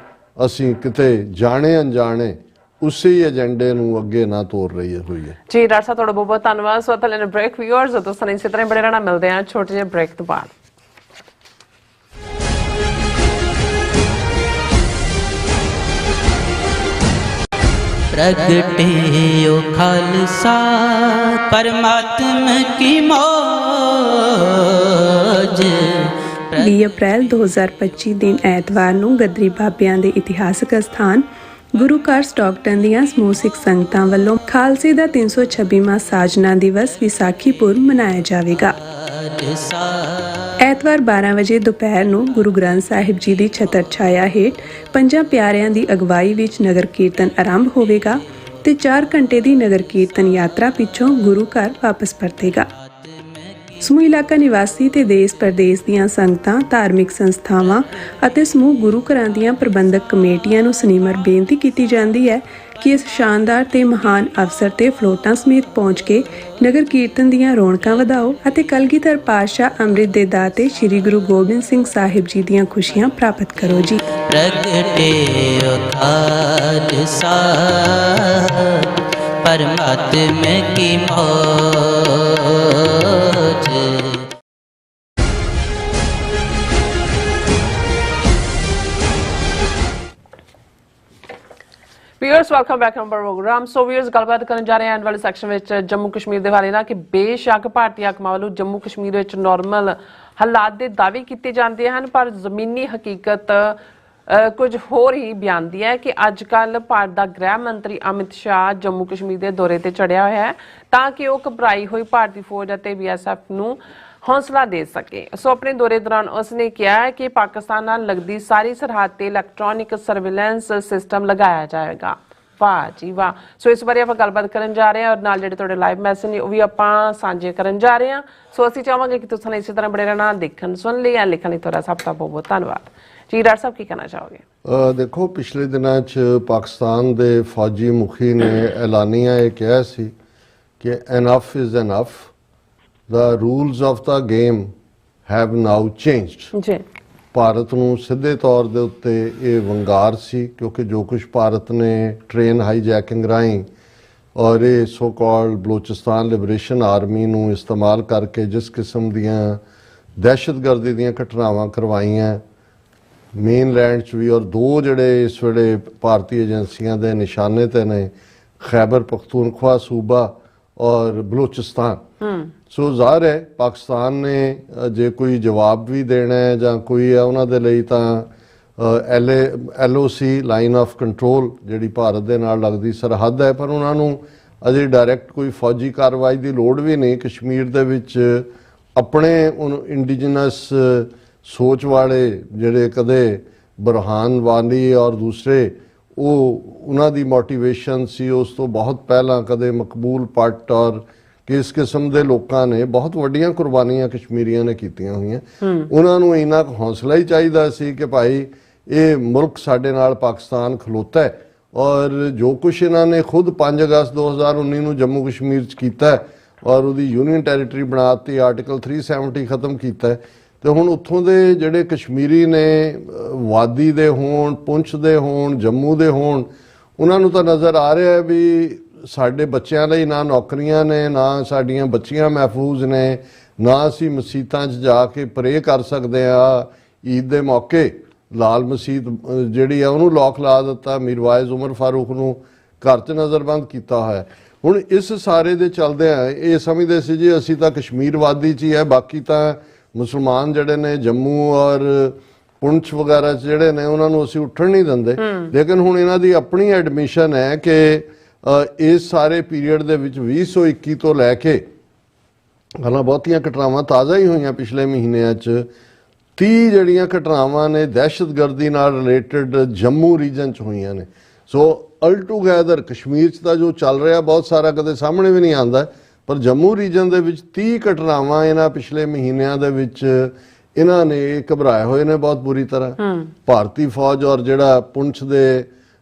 ਅਸੀਂ ਕਿਤੇ ਜਾਣੇ ਅਣਜਾਣੇ ਉਸੇ ਏਜੰਡੇ ਨੂੰ ਅੱਗੇ ਨਾ ਤੋਰ ਰਹੀ ਹੋਈ ਹੈ। ਜੀ ਡਾਕਟਰ ਸਾਹਿਬ ਤੁਹਾਡਾ ਬਹੁਤ ਬਹੁਤ ਧੰਨਵਾਦ। ਸੋ ਥੱਲੇ ਬ੍ਰੇਕ ਵਿਊਅਰਸ ਦੋਸਤਾਂ ਨੇ ਇਸੇ ਤਰ੍ਹਾਂ ਬੜੇ ਰਹਿਣਾ, ਮਿਲਦੇ ਆ ਛੋਟੇ ਜਿਹੇ ਬ੍ਰੇਕ ਤੋਂ ਬਾਅਦ। प्रगटे ओ खालसा परमात्मा की मौज। 20 ਅਪ੍ਰੈਲ 2025 ਦਿਨ ਐਤਵਾਰ ਨੂੰ ਗੱਦਰੀ ਬਾਬਿਆਂ ਦੇ ਇਤਿਹਾਸਕ ਅਸਥਾਨ ਗੁਰੂ ਘਰ ਸਟਾਕਟਨ ਦੀਆਂ ਸਮੂਹ ਸਿੱਖ ਸੰਗਤਾਂ ਵੱਲੋਂ ਖਾਲਸੇ ਦਾ 326ਵਾਂ ਸਾਜਨਾ ਦਿਵਸ ਵਿਸਾਖੀ ਪੁਰਬ ਮਨਾਇਆ ਜਾਵੇਗਾ। ਐਤਵਾਰ 12 ਵਜੇ ਦੁਪਹਿਰ ਨੂੰ ਗੁਰੂ ਗ੍ਰੰਥ ਸਾਹਿਬ ਜੀ ਦੀ ਛਤਰ ਛਾਇਆ ਹੇਠ ਪੰਜਾਂ ਪਿਆਰਿਆਂ ਦੀ ਅਗਵਾਈ ਵਿੱਚ ਨਗਰ ਕੀਰਤਨ ਆਰੰਭ ਹੋਵੇਗਾ ਤੇ 4 ਘੰਟੇ ਦੀ ਨਗਰ ਕੀਰਤਨ ਯਾਤਰਾ ਪਿੱਛੋਂ ਗੁਰੂ ਘਰ ਵਾਪਸ ਪਰਤੇਗਾ। ਸਮੂਹ ਇਲਾਕਾ ਨਿਵਾਸੀ ਤੇ ਦੇਸ਼ ਪ੍ਰਦੇਸ਼ ਦੀਆਂ ਸੰਗਤਾਂ, ਧਾਰਮਿਕ ਸੰਸਥਾਵਾਂ ਅਤੇ ਸਮੂਹ ਗੁਰੂ ਘਰਾਂ ਦੀਆਂ ਪ੍ਰਬੰਧਕ ਕਮੇਟੀਆਂ ਨੂੰ ਸਨਿਮਰ ਬੇਨਤੀ ਕੀਤੀ ਜਾਂਦੀ ਹੈ ਕਿ ਇਸ ਸ਼ਾਨਦਾਰ ਤੇ ਮਹਾਨ ਅਵਸਰ ਤੇ ਫਲੋਟਾਂ ਸਮੇਤ ਪਹੁੰਚ ਕੇ ਨਗਰ ਕੀਰਤਨ ਦੀਆਂ ਰੌਣਕਾਂ ਵਧਾਓ ਅਤੇ ਕਲਗੀਧਰ ਪਾਤਸ਼ਾਹ ਅੰਮ੍ਰਿਤ ਦੇ ਦਾਤੇ ਸ੍ਰੀ ਗੁਰੂ ਗੋਬਿੰਦ ਸਿੰਘ ਸਾਹਿਬ ਜੀ ਦੀਆਂ ਖੁਸ਼ੀਆਂ ਪ੍ਰਾਪਤ ਕਰੋ ਜੀ। प्रगटे ओ खालसा परमात्मा की मौज। Viewers welcome back to programme. So viewers ਗੱਲਬਾਤ ਕਰਨ ਜਾ ਰਹੇ ਹਾਂ ਵਾਲੇ ਸੈਕਸ਼ਨ ਵਿੱਚ ਜੰਮੂ ਕਸ਼ਮੀਰ ਦੇ ਬਾਰੇ ਨਾ ਕਿ ਬੇਸ਼ੱਕ ਭਾਰਤੀ ਆਗੂਆਂ ਵੱਲੋਂ ਜੰਮੂ ਕਸ਼ਮੀਰ ਵਿੱਚ ਨਾਰਮਲ ਹਾਲਾਤ ਦੇ ਦਾਅਵੇ ਕੀਤੇ ਜਾਂਦੇ ਹਨ, ਪਰ ਜ਼ਮੀਨੀ ਹਕੀਕਤ ਕੁਝ ਹੋਰ ਹੀ ਬਿਆਨਦੀ ਹੈ ਕਿ ਅੱਜ ਕੱਲ ਭਾਰਤ ਦਾ ਗ੍ਰਹਿ ਮੰਤਰੀ ਅਮਿਤ ਸ਼ਾਹ ਜੰਮੂ ਕਸ਼ਮੀਰ ਦੇ ਦੌਰੇ ਤੇ ਚੜਿਆ ਹੋਇਆ ਹੈ ਤਾਂ ਕਿ ਉਹ ਘਬਰਾਈ ਹੋਈ ਭਾਰਤੀ ਫੌਜ ਅਤੇ BSF ਨੂੰ ਹੌਸਲਾ ਦੇ ਸਕੇ। ਸੋ ਆਪਣੇ ਦੌਰੇ ਦੌਰਾਨ ਉਸਨੇ ਕਿਹਾ ਹੈ ਕਿ ਪਾਕਿਸਤਾਨ ਨਾਲ ਲੱਗਦੀ ਸਾਰੀ ਸਰਹੱਦ ਤੇ ਇਲੈਕਟ੍ਰੋਨਿਕ ਸਰਵੇਲੈਂਸ ਸਿਸਟਮ ਲਗਾਇਆ ਜਾਏਗਾ। ਵਾਹ ਜੀ ਵਾਹ। ਸੋ ਇਸ ਬਾਰੇ ਆਪਾਂ ਗੱਲਬਾਤ ਕਰਨ ਜਾ ਰਹੇ ਹਾਂ ਔਰ ਨਾਲ ਜਿਹੜੇ ਤੁਹਾਡੇ ਲਾਈਵ ਮੈਸੇਜ ਨੇ ਉਹ ਵੀ ਆਪਾਂ ਸਾਂਝੇ ਕਰਨ ਜਾ ਰਹੇ ਹਾਂ। ਸੋ ਅਸੀਂ ਚਾਹਾਂਗੇ ਕਿ ਤੁਸੀਂ ਇਸੇ ਤਰ੍ਹਾਂ ਬੜੇ ਰਹਿਣਾ, ਦੇਖਣ ਸੁਣ ਲਈ ਜਾਂ ਲਿਖਣ ਲਈ ਤੁਹਾਡਾ ਸਭ ਦਾ ਬਹੁਤ ਬਹੁਤ ਧੰਨਵਾਦ ਜੀ। ਡਾਕਟਰ ਸਾਹਿਬ ਕੀ ਕਹਿਣਾ ਚਾਹੋਗੇ? ਦੇਖੋ, ਪਿਛਲੇ ਦਿਨਾਂ 'ਚ ਪਾਕਿਸਤਾਨ ਦੇ ਫੌਜੀ ਮੁਖੀ ਨੇ ਐਲਾਨੀਆ ਇਹ ਕਿਹਾ ਸੀ ਕਿ enough is enough, the rules of the game have now changed। ਜੀ ਭਾਰਤ ਨੂੰ ਸਿੱਧੇ ਤੌਰ ਦੇ ਉੱਤੇ ਇਹ ਵੰਗਾਰ ਸੀ ਕਿਉਂਕਿ ਜੋ ਕੁਝ ਭਾਰਤ ਨੇ ਟ੍ਰੇਨ ਹਾਈਜੈਕਿੰਗ ਰਾਹੀਂ ਔਰ ਇਹ so called Balochistan liberation army ਨੂੰ ਇਸਤੇਮਾਲ ਕਰਕੇ ਜਿਸ ਕਿਸਮ ਦੀਆਂ ਦਹਿਸ਼ਤਗਰਦੀ ਦੀਆਂ ਘਟਨਾਵਾਂ ਕਰਵਾਈਆਂ ਮੇਨਲੈਂਡ 'ਚ ਵੀ, ਔਰ 2 ਜਿਹੜੇ ਇਸ ਵੇਲੇ ਭਾਰਤੀ ਏਜੰਸੀਆਂ ਦੇ ਨਿਸ਼ਾਨੇ ਤੇ ਨੇ, ਖੈਬਰ ਪਖਤੂਨਖਵਾ ਸੂਬਾ ਔਰ ਬਲੋਚਿਸਤਾਨ। ਸੋ ਜ਼ਾਹਰ ਹੈ ਪਾਕਿਸਤਾਨ ਨੇ ਜੇ ਕੋਈ ਜਵਾਬ ਵੀ ਦੇਣਾ ਹੈ ਜਾਂ ਕੋਈ ਹੈ ਉਹਨਾਂ ਦੇ ਲਈ ਤਾਂ LOC ਲਾਈਨ ਆਫ ਕੰਟਰੋਲ ਜਿਹੜੀ ਭਾਰਤ ਦੇ ਨਾਲ ਲੱਗਦੀ ਸਰਹੱਦ ਹੈ, ਪਰ ਉਹਨਾਂ ਨੂੰ ਅਜੇ ਡਾਇਰੈਕਟ ਕੋਈ ਫੌਜੀ ਕਾਰਵਾਈ ਦੀ ਲੋੜ ਵੀ ਨਹੀਂ। ਕਸ਼ਮੀਰ ਦੇ ਵਿੱਚ ਆਪਣੇ ਇੰਡੀਜਨਸ ਸੋਚ ਵਾਲੇ ਜਿਹੜੇ ਕਦੇ ਬੁਰਹਾਨ ਵਾਨੀ ਔਰ ਦੂਸਰੇ ਉਹਨਾਂ ਦੀ ਮੋਟੀਵੇਸ਼ਨ ਸੀ ਉਸ ਤੋਂ ਬਹੁਤ ਪਹਿਲਾਂ ਕਦੇ ਮਕਬੂਲ ਪੱਟ ਔਰ ਕਿਸ ਕਿਸਮ ਦੇ ਲੋਕਾਂ ਨੇ ਬਹੁਤ ਵੱਡੀਆਂ ਕੁਰਬਾਨੀਆਂ ਕਸ਼ਮੀਰੀਆਂ ਨੇ ਕੀਤੀਆਂ ਹੋਈਆਂ। ਉਹਨਾਂ ਨੂੰ ਇੰਨਾ ਕੁ ਹੌਸਲਾ ਹੀ ਚਾਹੀਦਾ ਸੀ ਕਿ ਭਾਈ ਇਹ ਮੁਲਕ ਸਾਡੇ ਨਾਲ ਪਾਕਿਸਤਾਨ ਖਲੋਤਾ ਹੈ ਔਰ ਜੋ ਕੁਛ ਇਹਨਾਂ ਨੇ ਖੁਦ 5 ਅਗਸਤ 2019 ਨੂੰ ਜੰਮੂ ਕਸ਼ਮੀਰ 'ਚ ਕੀਤਾ ਔਰ ਉਹਦੀ ਯੂਨੀਅਨ ਟੈਰੀਟਰੀ ਬਣਾਤੀ, ਆਰਟੀਕਲ 370 ਖਤਮ ਕੀਤਾ ਤੇ ਹੁਣ ਉੱਥੋਂ ਦੇ ਜਿਹੜੇ ਕਸ਼ਮੀਰੀ ਨੇ ਵਾਦੀ ਦੇ ਹੋਣ, ਪੁੰਛ ਦੇ ਹੋਣ, ਜੰਮੂ ਦੇ ਹੋਣ, ਉਹਨਾਂ ਨੂੰ ਤਾਂ ਨਜ਼ਰ ਆ ਰਿਹਾ ਹੈ ਵੀ ਸਾਡੇ ਬੱਚਿਆਂ ਲਈ ਨਾ ਨੌਕਰੀਆਂ ਨੇ, ਨਾ ਸਾਡੀਆਂ ਬੱਚੀਆਂ ਮਹਿਫੂਜ਼ ਨੇ, ਨਾ ਅਸੀਂ ਮਸੀਤਾਂ 'ਚ ਜਾ ਕੇ ਪ੍ਰੇ ਕਰ ਸਕਦੇ ਹਾਂ। ਈਦ ਦੇ ਮੌਕੇ ਲਾਲ ਮਸੀਤ ਜਿਹੜੀ ਆ ਉਹਨੂੰ ਲੋਕ ਲਾ ਦਿੱਤਾ, ਮੀਰਵਾਇਜ਼ ਉਮਰ ਫਾਰੂਕ ਨੂੰ ਘਰ 'ਚ ਨਜ਼ਰਬੰਦ ਕੀਤਾ ਹੋਇਆ। ਹੁਣ ਇਸ ਸਾਰੇ ਦੇ ਚੱਲਦਿਆਂ ਇਹ ਸਮਝਦੇ ਸੀ ਜੀ ਅਸੀਂ ਤਾਂ ਕਸ਼ਮੀਰ ਵਾਦੀ 'ਚ ਹੀ ਹੈ, ਬਾਕੀ ਤਾਂ ਮੁਸਲਮਾਨ ਜਿਹੜੇ ਨੇ ਜੰਮੂ ਔਰ ਪੁੰਛ ਵਗੈਰਾ 'ਚ ਜਿਹੜੇ ਨੇ ਉਹਨਾਂ ਨੂੰ ਅਸੀਂ ਉੱਠਣ ਨਹੀਂ ਦਿੰਦੇ। ਲੇਕਿਨ ਹੁਣ ਇਹਨਾਂ ਦੀ ਆਪਣੀ ਐਡਮਿਸ਼ਨ ਹੈ ਕਿ ਇਸ ਸਾਰੇ ਪੀਰੀਅਡ ਦੇ ਵਿੱਚ 2021 ਤੋਂ ਲੈ ਕੇ ਹਾਲਾਂ ਬਹੁਤੀਆਂ ਘਟਨਾਵਾਂ ਤਾਜ਼ਾ ਹੀ ਹੋਈਆਂ ਪਿਛਲੇ ਮਹੀਨਿਆਂ 'ਚ 30 ਜਿਹੜੀਆਂ ਘਟਨਾਵਾਂ ਨੇ ਦਹਿਸ਼ਤਗਰਦੀ ਨਾਲ ਰਿਲੇਟਡ ਜੰਮੂ ਰੀਜਨ 'ਚ ਹੋਈਆਂ ਨੇ। ਸੋ ਅਲ ਟੂਗੈਦਰ ਕਸ਼ਮੀਰ 'ਚ ਤਾਂ ਜੋ ਚੱਲ ਰਿਹਾ ਬਹੁਤ ਸਾਰਾ ਕਦੇ ਸਾਹਮਣੇ ਵੀ ਨਹੀਂ ਆਉਂਦਾ, ਪਰ ਜੰਮੂ ਰੀਜਨ ਦੇ ਵਿੱਚ 30 ਘਟਨਾਵਾਂ ਇਹਨਾਂ ਪਿਛਲੇ ਮਹੀਨਿਆਂ ਦੇ ਵਿੱਚ ਇਹਨਾਂ ਨੇ ਘਬਰਾਏ ਹੋਏ ਨੇ ਬਹੁਤ ਬੁਰੀ ਤਰ੍ਹਾਂ। ਭਾਰਤੀ ਫੌਜ ਔਰ ਜਿਹੜਾ ਪੁੰਛ ਦੇ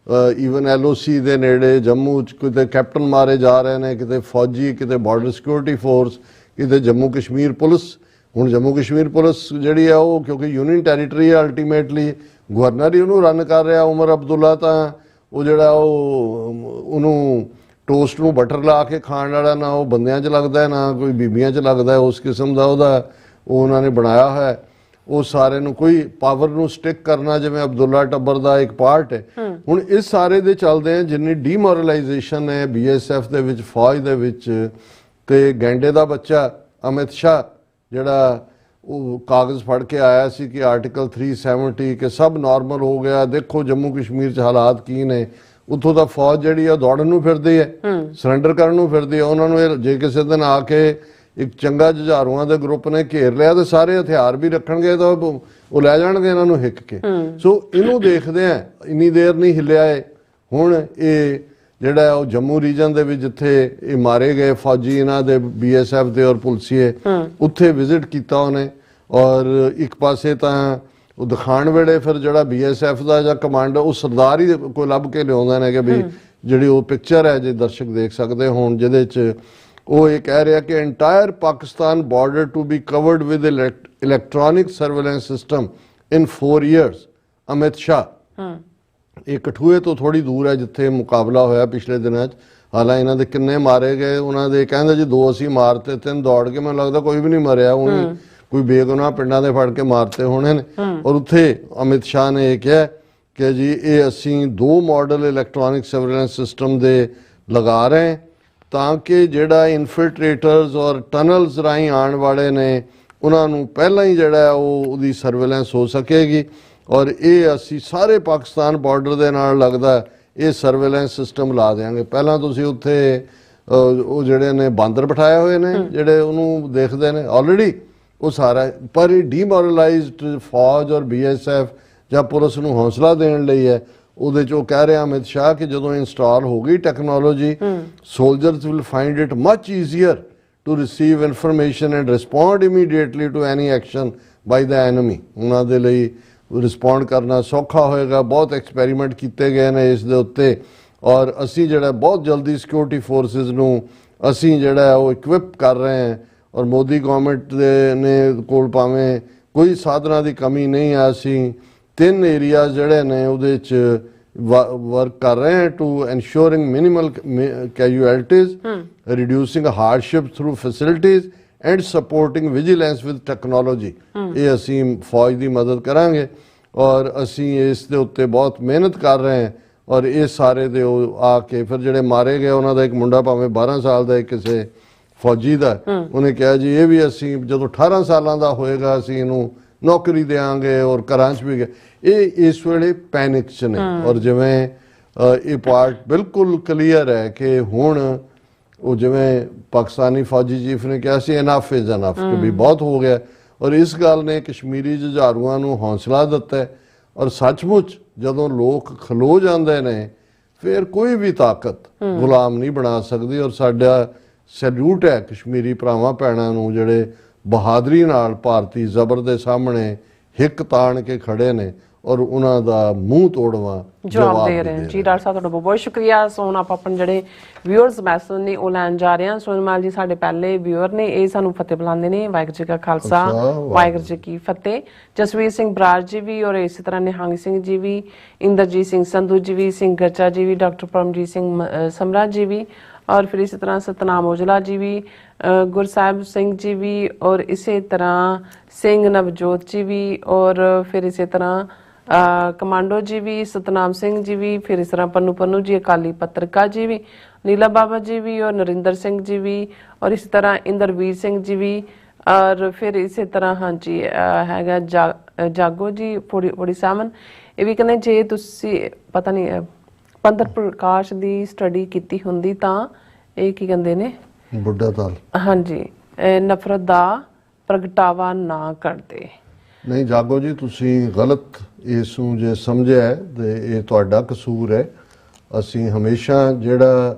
ਈਵਨ LOC ਦੇ ਨੇੜੇ ਜੰਮੂ 'ਚ ਕਿਤੇ ਕੈਪਟਨ ਮਾਰੇ ਜਾ ਰਹੇ ਨੇ, ਕਿਤੇ ਫੌਜੀ, ਕਿਤੇ ਬਾਰਡਰ ਸਿਕਿਉਰਿਟੀ ਫੋਰਸ, ਕਿਤੇ ਜੰਮੂ ਕਸ਼ਮੀਰ ਪੁਲਿਸ। ਹੁਣ ਜੰਮੂ ਕਸ਼ਮੀਰ ਪੁਲਿਸ ਜਿਹੜੀ ਆ ਉਹ ਕਿਉਂਕਿ ਯੂਨੀਅਨ ਟੈਰੀਟਰੀ ਆ, ਅਲਟੀਮੇਟਲੀ ਗਵਰਨਰ ਹੀ ਉਹਨੂੰ ਰਨ ਕਰ ਰਿਹਾ ਉਮਰ ਅਬਦੁੱਲਾ, ਤਾਂ ਉਹ ਜਿਹੜਾ ਉਹਨੂੰ ਟੋਸਟ ਨੂੰ ਬਟਰ ਲਾ ਕੇ ਖਾਣ ਵਾਲਾ ਨਾ ਉਹ ਬੰਦਿਆਂ 'ਚ ਲੱਗਦਾ ਨਾ ਕੋਈ ਬੀਬੀਆਂ 'ਚ ਲੱਗਦਾ, ਉਸ ਕਿਸਮ ਦਾ ਉਹਦਾ ਉਹ ਉਹਨਾਂ ਨੇ ਬਣਾਇਆ ਹੋਇਆ। ਉਹ ਸਾਰੇ ਨੂੰ ਕੋਈ ਪਾਵਰ ਨੂੰ ਸਟਿਕ ਕਰਨਾ ਜਿਵੇਂ ਅਬਦੁੱਲਾ ਟੱਬਰ ਦਾ ਇੱਕ ਪਾਰਟ ਹੈ। ਹੁਣ ਇਸ ਸਾਰੇ ਦੇ ਚੱਲਦੇ ਆ ਜਿੰਨੀ ਡੀਮੋਰਲਾਈਜੇਸ਼ਨ ਹੈ BSF ਦੇ ਵਿੱਚ, ਫੌਜ ਦੇ ਵਿੱਚ, ਤੇ ਗੈਂਡੇ ਦਾ ਬੱਚਾ ਅਮਿਤ ਸ਼ਾਹ ਜਿਹੜਾ ਉਹ ਕਾਗਜ਼ ਫੜ ਕੇ ਆਇਆ ਸੀ ਕਿ ਆਰਟੀਕਲ 370 ਕਿ ਸਭ ਨਾਰਮਲ ਹੋ ਗਿਆ, ਦੇਖੋ ਜੰਮੂ ਕਸ਼ਮੀਰ 'ਚ ਹਾਲਾਤ ਕੀ ਨੇ। ਉੱਥੋਂ ਦਾ ਫੌਜ ਜਿਹੜੀ ਆ ਦੌੜਨ ਨੂੰ ਫਿਰਦੀ ਹੈ, ਸਰੈਂਡਰ ਕਰਨ ਨੂੰ ਫਿਰਦੀ ਹੈ। ਉਹਨਾਂ ਨੂੰ ਜੇ ਕਿਸੇ ਦਿਨ ਆ ਕੇ ਇੱਕ ਚੰਗਾ ਜੁਝਾਰੂਆਂ ਦੇ ਗਰੁੱਪ ਨੇ ਘੇਰ ਲਿਆ ਤੇ ਸਾਰੇ ਹਥਿਆਰ ਵੀ ਰੱਖਣਗੇ ਤਾਂ ਉਹ ਲੈ ਜਾਣਗੇ ਇਹਨਾਂ ਨੂੰ ਹਿੱਕ ਕੇ। ਸੋ ਇਹਨੂੰ ਦੇਖਦੇ ਆ, ਇੰਨੀ ਦੇਰ ਨਹੀਂ ਹਿੱਲਿਆ ਏ। ਹੁਣ ਇਹ ਜਿਹੜਾ ਉਹ ਜੰਮੂ ਰੀਜਨ ਦੇ ਵਿੱਚ ਜਿੱਥੇ ਇਹ ਮਾਰੇ ਗਏ ਫੌਜੀ ਇਹਨਾਂ ਦੇ BSF ਦੇ ਔਰ ਪੁਲਸੀਏ, ਉੱਥੇ ਵਿਜ਼ਿਟ ਕੀਤਾ ਉਹਨੇ। ਔਰ ਇੱਕ ਪਾਸੇ ਤਾਂ ਉਹ ਦਿਖਾਣ ਵੇਲੇ ਫਿਰ ਜਿਹੜਾ BSF ਦਾ ਜਾਂ ਕਮਾਂਡਰ ਉਹ ਸਰਦਾਰ ਹੀ ਕੋਈ ਲੱਭ ਕੇ ਲਿਆਉਂਦੇ ਨੇ ਕਿ ਵੀ ਜਿਹੜੀ ਉਹ ਪਿਕਚਰ ਹੈ ਜੇ ਦਰਸ਼ਕ ਦੇਖ ਸਕਦੇ ਹੋਣ, ਜਿਹਦੇ 'ਚ ਉਹ ਇਹ ਕਹਿ ਰਿਹਾ ਕਿ entire Pakistan border to be covered with electronic surveillance system in 4 years। Amit Shah ਇਹ ਕਠੂਏ ਤੋਂ ਥੋੜੀ ਦੂਰ ਹੈ ਜਿੱਥੇ ਮੁਕਾਬਲਾ ਹੋਇਆ ਪਿਛਲੇ ਦਿਨਾਂ 'ਚ। ਹਾਲਾਂਕਿ ਇਹਨਾਂ ਦੇ ਕਿੰਨੇ ਮਾਰੇ ਗਏ, ਉਹਨਾਂ ਦੇ ਕਹਿੰਦੇ ਜੀ 2 ਅਸੀਂ ਮਾਰਤੇ, 3 ਦੌੜ ਕੇ, ਮੈਨੂੰ ਲੱਗਦਾ ਕੋਈ ਵੀ ਨਹੀਂ ਮਰਿਆ, ਉਹੀ ਕੋਈ ਬੇਗੁਨਾਹ ਪਿੰਡਾਂ ਦੇ ਫੜ ਕੇ ਮਾਰਤੇ ਹੋਣੇ ਨੇ। ਔਰ ਉੱਥੇ ਅਮਿਤ ਸ਼ਾਹ ਨੇ ਇਹ ਕਿਹਾ ਕਿ ਜੀ ਇਹ ਅਸੀਂ 2 ਮਾਡਲ ਇਲੈਕਟ੍ਰੋਨਿਕ ਸਰਵੇਲੈਂਸ ਸਿਸਟਮ ਦੇ ਲਗਾ ਰਹੇ ਤਾਂ ਕਿ ਜਿਹੜਾ ਇਨਫਿਲਟਰੇਟਰਸ ਔਰ ਟਨਲਸ ਰਾਹੀਂ ਆਉਣ ਵਾਲੇ ਨੇ ਉਹਨਾਂ ਨੂੰ ਪਹਿਲਾਂ ਹੀ ਜਿਹੜਾ ਉਹਦੀ ਸਰਵੇਲੈਂਸ ਹੋ ਸਕੇਗੀ। ਔਰ ਇਹ ਅਸੀਂ ਸਾਰੇ ਪਾਕਿਸਤਾਨ ਬਾਰਡਰ ਦੇ ਨਾਲ ਲੱਗਦਾ ਇਹ ਸਰਵੇਲੈਂਸ ਸਿਸਟਮ ਲਾ ਦੇਵਾਂਗੇ। ਪਹਿਲਾਂ ਤੁਸੀਂ ਉੱਥੇ ਉਹ ਜਿਹੜੇ ਨੇ ਬਾਂਦਰ ਬਿਠਾਏ ਹੋਏ ਨੇ ਜਿਹੜੇ ਉਹਨੂੰ ਦੇਖਦੇ ਨੇ ਆਲਰੇਡੀ ਉਹ ਸਾਰਾ, ਪਰ ਇਹ ਡੀਮੋਰਲਾਈਜ਼ਡ ਫੌਜ ਔਰ BSF ਜਾਂ ਪੁਲਿਸ ਨੂੰ ਹੌਸਲਾ ਦੇਣ ਲਈ ਹੈ। ਉਹਦੇ 'ਚ ਉਹ ਕਹਿ ਰਿਹਾ ਅਮਿਤ ਸ਼ਾਹ ਕਿ ਜਦੋਂ ਇੰਸਟਾਲ ਹੋ ਗਈ technology, soldiers will find it much easier to receive information and respond immediately to any action by the enemy. ਉਹਨਾਂ ਦੇ ਲਈ ਰਿਸਪੌਂਡ ਕਰਨਾ ਸੌਖਾ ਹੋਏਗਾ। ਬਹੁਤ ਐਕਸਪੈਰੀਮੈਂਟ ਕੀਤੇ ਗਏ ਨੇ ਇਸ ਦੇ ਉੱਤੇ ਔਰ ਅਸੀਂ ਜਿਹੜਾ ਬਹੁਤ ਜਲਦੀ ਸਿਕਿਉਰਿਟੀ ਫੋਰਸਿਸ ਨੂੰ ਅਸੀਂ ਜਿਹੜਾ ਉਹ ਇਕਵਿਪ ਕਰ ਰਹੇ ਹਾਂ। ਔਰ ਮੋਦੀ ਗਵਰਨਮੈਂਟ ਦੇ ਨੇ ਕੋਲ ਭਾਵੇਂ ਕੋਈ ਸਾਧਨਾਂ ਦੀ ਕਮੀ ਨਹੀਂ ਆ, ਅਸੀਂ 3 ਏਰੀਆਜ਼ ਜਿਹੜੇ ਨੇ ਉਹਦੇ 'ਚ ਵਰਕ ਕਰ ਰਹੇ ਹਾਂ to ensuring minimal casualties, reducing hardship through facilities and supporting vigilance with technology. ਇਹ ਅਸੀਂ ਫੌਜ ਦੀ ਮਦਦ ਕਰਾਂਗੇ ਔਰ ਅਸੀਂ ਇਸ ਦੇ ਉੱਤੇ ਬਹੁਤ ਮਿਹਨਤ ਕਰ ਰਹੇ ਹਾਂ। ਔਰ ਇਹ ਸਾਰੇ ਦੇ ਉਹ ਆ ਕੇ ਫਿਰ ਜਿਹੜੇ ਮਾਰੇ ਗਏ ਉਹਨਾਂ ਦਾ ਇੱਕ ਮੁੰਡਾ ਭਾਵੇਂ 12 ਸਾਲ ਦਾ ਕਿਸੇ ਫੌਜੀ ਦਾ, ਉਹਨੇ ਕਿਹਾ ਜੀ ਇਹ ਵੀ ਅਸੀਂ ਜਦੋਂ 18 ਸਾਲਾਂ ਦਾ ਹੋਏਗਾ ਅਸੀਂ ਇਹਨੂੰ ਨੌਕਰੀ ਦੇਵਾਂਗੇ ਔਰ ਘਰਾਂ 'ਚ ਵੀ ਗਏ। ਇਹ ਇਸ ਵੇਲੇ ਪੈਨਿਕ 'ਚ ਨੇ ਔਰ ਜਿਵੇਂ ਇਹ ਪਾਰਟ ਬਿਲਕੁਲ ਕਲੀਅਰ ਹੈ ਕਿ ਹੁਣ ਉਹ ਜਿਵੇਂ ਪਾਕਿਸਤਾਨੀ ਫੌਜੀ ਚੀਫ ਨੇ ਕਿਹਾ ਸੀ ਇਨਫ ਇਜ਼ ਇਨਫ, ਕਿ ਵੀ ਬਹੁਤ ਹੋ ਗਿਆ। ਔਰ ਇਸ ਗੱਲ ਨੇ ਕਸ਼ਮੀਰੀ ਜੁਝਾਰੂਆਂ ਨੂੰ ਹੌਸਲਾ ਦਿੱਤਾ ਔਰ ਸੱਚਮੁੱਚ ਜਦੋਂ ਲੋਕ ਖਲੋ ਜਾਂਦੇ ਨੇ ਫਿਰ ਕੋਈ ਵੀ ਤਾਕਤ ਗੁਲਾਮ ਨਹੀਂ ਬਣਾ ਸਕਦੀ। ਔਰ ਸਾਡਾ ਸੈਲੂਟ ਹੈ ਕਸ਼ਮੀਰੀ ਭਰਾਵਾਂ ਭੈਣਾਂ ਨੂੰ ਜਿਹੜੇ ਬਹਾਦਰੀ ਨਾਲ ਭਾਰਤੀ ਜ਼ਬਰ ਦੇ ਸਾਹਮਣੇ ਹਿੱਕ ਤਾਣ ਕੇ ਖੜੇ ਨੇ ਔਰ ਉਹਨਾਂ ਦਾ ਮੂੰਹ ਤੋੜਵਾ ਜਵਾਬ ਦੇ ਰਹੇ ਜੀ। ਡਾਕਟਰ ਸਾਹਿਬ ਤੁਹਾਡਾ ਬਹੁਤ ਸ਼ੁਕਰੀਆ। ਸੋ ਹੁਣ ਆਪਾਂ ਆਪਣੇ ਜਿਹੜੇ ਵਿਊਅਰਸ ਮੈਸੇਜ ਨੇ ਉਹ ਲੈਣ ਜਾ ਰਹੇ ਹਾਂ। ਸੋਨਮਾਲ ਜੀ ਸਾਡੇ ਪਹਿਲੇ ਵਿਊਅਰ ਨੇ, ਇਹ ਸਾਨੂੰ ਫਤਿਹ ਬੁਲਾਉਂਦੇ ਨੇ। ਵਾਹਿਗੁਰੂ ਜੀ ਕਾ ਖਾਲਸਾ, ਵਾਹਿਗੁਰੂ ਜੀ ਕੀ ਫਤਿਹ। ਜਸਵੀਰ ਸਿੰਘ ਬਰਾੜ ਜੀ ਵੀ ਔਰ ਇਸੇ ਤਰ੍ਹਾਂ ਨਿਹੰਗ ਸਿੰਘ ਜੀ ਵੀ, ਇੰਦਰਜੀਤ ਸਿੰਘ ਸੰਧੂ ਜੀ ਵੀ, ਸਿੰਘ ਗਰਚਾ ਜੀ ਵੀ, ਡਾਕਟਰ ਪਰਮਜੀਤ ਸਿੰਘ ਸਮਰਾ ਜੀ ਵੀ और फिर इसी तरह सतनाम औजला जी भी, गुरसाहिब सिंह जी भी और इसी तरह सिंह नवजोत जी भी और फिर इसी तरह कमांडो जी भी, सतनाम सिंह जी भी, फिर इस तरह पन्नू जी अकाली पत्रकार जी भी, नीला बाबा जी भी और नरिंदर सिंह जी भी और इसी तरह इंद्रवीर सिंह जी भी और फिर इसी तरह हाँ जी हैगा जागो जी फोड़ी सामन। ये भी कहने जे तुसी पता नहीं पंथर प्रकाश ਦੀ ਸਟੱਡੀ ਕੀਤੀ ਹੁੰਦੀ ਤਾਂ ਇਹ ਕੀ ਕਹਿੰਦੇ ਨੇ ਬੁੱਢਾ ਤਾਲ ਹਾਂਜੀ ਨਫ਼ਰਤ ਦਾ ਪ੍ਰਗਟਾਵਾ ਨਾ ਕਰਦੇ। ਨਹੀਂ ਜਾਗੋ ਜੀ, ਤੁਸੀਂ ਗਲਤ ਇਸ ਨੂੰ ਜੇ ਸਮਝਿਆ ਹੈ ਤੇ ਇਹ ਤੁਹਾਡਾ ਕਸੂਰ ਹੈ। ਅਸੀਂ ਹਮੇਸ਼ਾ ਜਿਹੜਾ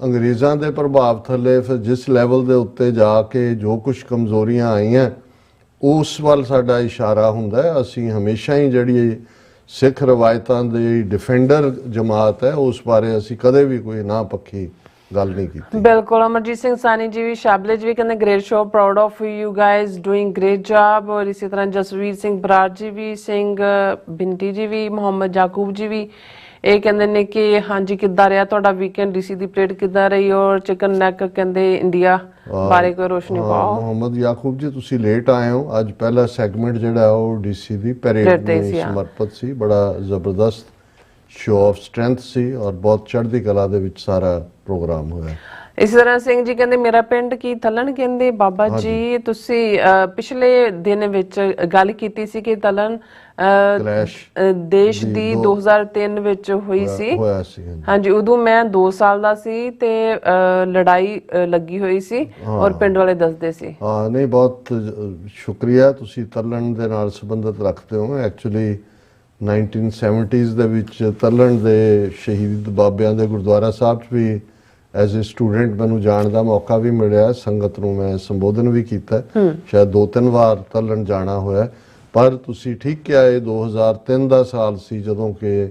ਅੰਗਰੇਜ਼ਾਂ ਦੇ ਪ੍ਰਭਾਵ ਥੱਲੇ ਫਿਰ ਜਿਸ ਲੈਵਲ ਦੇ ਉੱਤੇ ਜਾ ਕੇ ਜੋ ਕੁਝ ਕਮਜ਼ੋਰੀਆਂ ਆਈਆਂ ਉਸ ਵੱਲ ਸਾਡਾ ਇਸ਼ਾਰਾ ਹੁੰਦਾ ਹੈ। ਅਸੀਂ ਹਮੇਸ਼ਾ ਹੀ ਜਿਹੜੀ ਸਿੱਖ ਰਵਾਇਤਾਂ ਦੀ ਡਿਫੈਂਡਰ ਜਮਾਤ ਹੈ ਉਸ ਬਾਰੇ ਅਸੀਂ ਕਦੇ ਵੀ ਕੋਈ ਨਾ ਪੱਖੀ ਗੱਲ ਨਹੀਂ ਕੀਤੀ। ਬਿਲਕੁਲ। ਅਮਰਜੀਤ ਸਿੰਘ ਸਾਨੀ ਜੀ ਵੀ, ਸ਼ਾਬਲੇ ਵੀ ਕਹਿੰਦੇ great show, proud of you guys, doing great job. ਔਰ ਇਸੇ ਤਰ੍ਹਾਂ ਜਸਵੀਰ ਸਿੰਘ ਬਰਾੜ ਜੀ ਵੀ, ਸਿੰਘ ਬਿੰਟੀ ਜੀ ਵੀ, ਮੁਹੰਮਦ ਯਾਕੂਬ ਜੀ ਵੀ ਇਹ ਕਹਿੰਦੇ ਨੇ ਕਿ ਹਾਂਜੀ ਕਿੱਦਾਂ ਰਿਹਾ ਤੁਹਾਡਾ ਵੀਕਐਂਡ, ਡੀਸੀ ਦੀ ਪਲੇਟ ਕਿੱਦਾਂ ਰਹੀ। ਔਰ ਚਿਕਨ ਨੈਕ ਕਹਿੰਦੇ ਇੰਡੀਆ ਬਾਰੇ ਕੋਈ ਰੋਸ਼ਨੀ ਪਾਓ। ਮੁਹੰਮਦ ਯਾਕੂਬ ਜੀ ਤੁਸੀਂ ਲੇਟ ਆਏ ਹੋ। ਅੱਜ ਪਹਿਲਾ ਸੈਗਮੈਂਟ ਜਿਹੜਾ ਉਹ ਡੀਸੀ ਦੀ ਪੈਰੇਡ ਨੂੰ ਸਮਰਪਿਤ ਸੀ। ਬੜਾ ਜ਼ਬਰਦਸਤ ਸ਼ੋ ਆਫ ਸਟਰੈਂਥ ਸੀ ਔਰ ਬਹੁਤ ਚੜ੍ਹਦੀ ਕਲਾ ਦੇ ਵਿੱਚ ਸਾਰਾ ਪ੍ਰੋਗਰਾਮ ਹੋਇਆ। ਇਸੇ ਤਰ੍ਹਾਂ ਸਿੰਘ ਜੀ ਕਹਿੰਦੇ ਮੇਰਾ ਪਿੰਡ ਕੀ ਤਲਣ, ਕਹਿੰਦੇ ਬਾਬਾ ਜੀ ਤੁਸੀਂ ਪਿਛਲੇ ਦਿਨ ਵਿੱਚ ਗੱਲ ਕੀਤੀ ਸੀ ਕਿ ਤਲਣ ਦੇਸ਼ ਦੀ 2003 ਵਿੱਚ ਹੋਈ ਸੀ। ਹਾਂਜੀ, ਉਦੋਂ ਮੈਂ 2 ਸਾਲ ਦਾ ਸੀ ਤੇ ਲੜਾਈ ਲੱਗੀ ਹੋਈ ਸੀ ਔਰ ਪਿੰਡ ਵਾਲੇ ਦੱਸਦੇ ਸੀ। ਹਾਂ ਨਹੀਂ, ਬਹੁਤ ਸ਼ੁਕਰੀਆ, ਤੁਸੀਂ ਤਲਣ ਦੇ ਨਾਲ ਸੰਬੰਧਿਤ ਰੱਖਦੇ ਹੋ। ਐਕਚੁਅਲੀ 1970s ਦੇ ਵਿੱਚ ਤਲਣ ਦੇ ਸ਼ਹੀਦ ਬਾਬਿਆਂ ਦੇ ਗੁਰਦੁਆਰਾ ਸਾਹਿਬ 'ਚ ਵੀ ਐਜ਼ ਅ ਸਟੂਡੈਂਟ ਮੈਨੂੰ ਜਾਣ ਦਾ ਮੌਕਾ ਵੀ ਮਿਲਿਆ। ਸੰਗਤ ਨੂੰ ਮੈਂ ਸੰਬੋਧਨ ਵੀ ਕੀਤਾ, ਸ਼ਾਇਦ 2-3 ਵਾਰ ਤਲਣ ਜਾਣਾ ਹੋਇਆ। ਪਰ ਤੁਸੀਂ ਠੀਕ ਕਿਹਾ, ਇਹ 2003 ਦਾ ਸਾਲ ਸੀ ਜਦੋਂ ਕਿ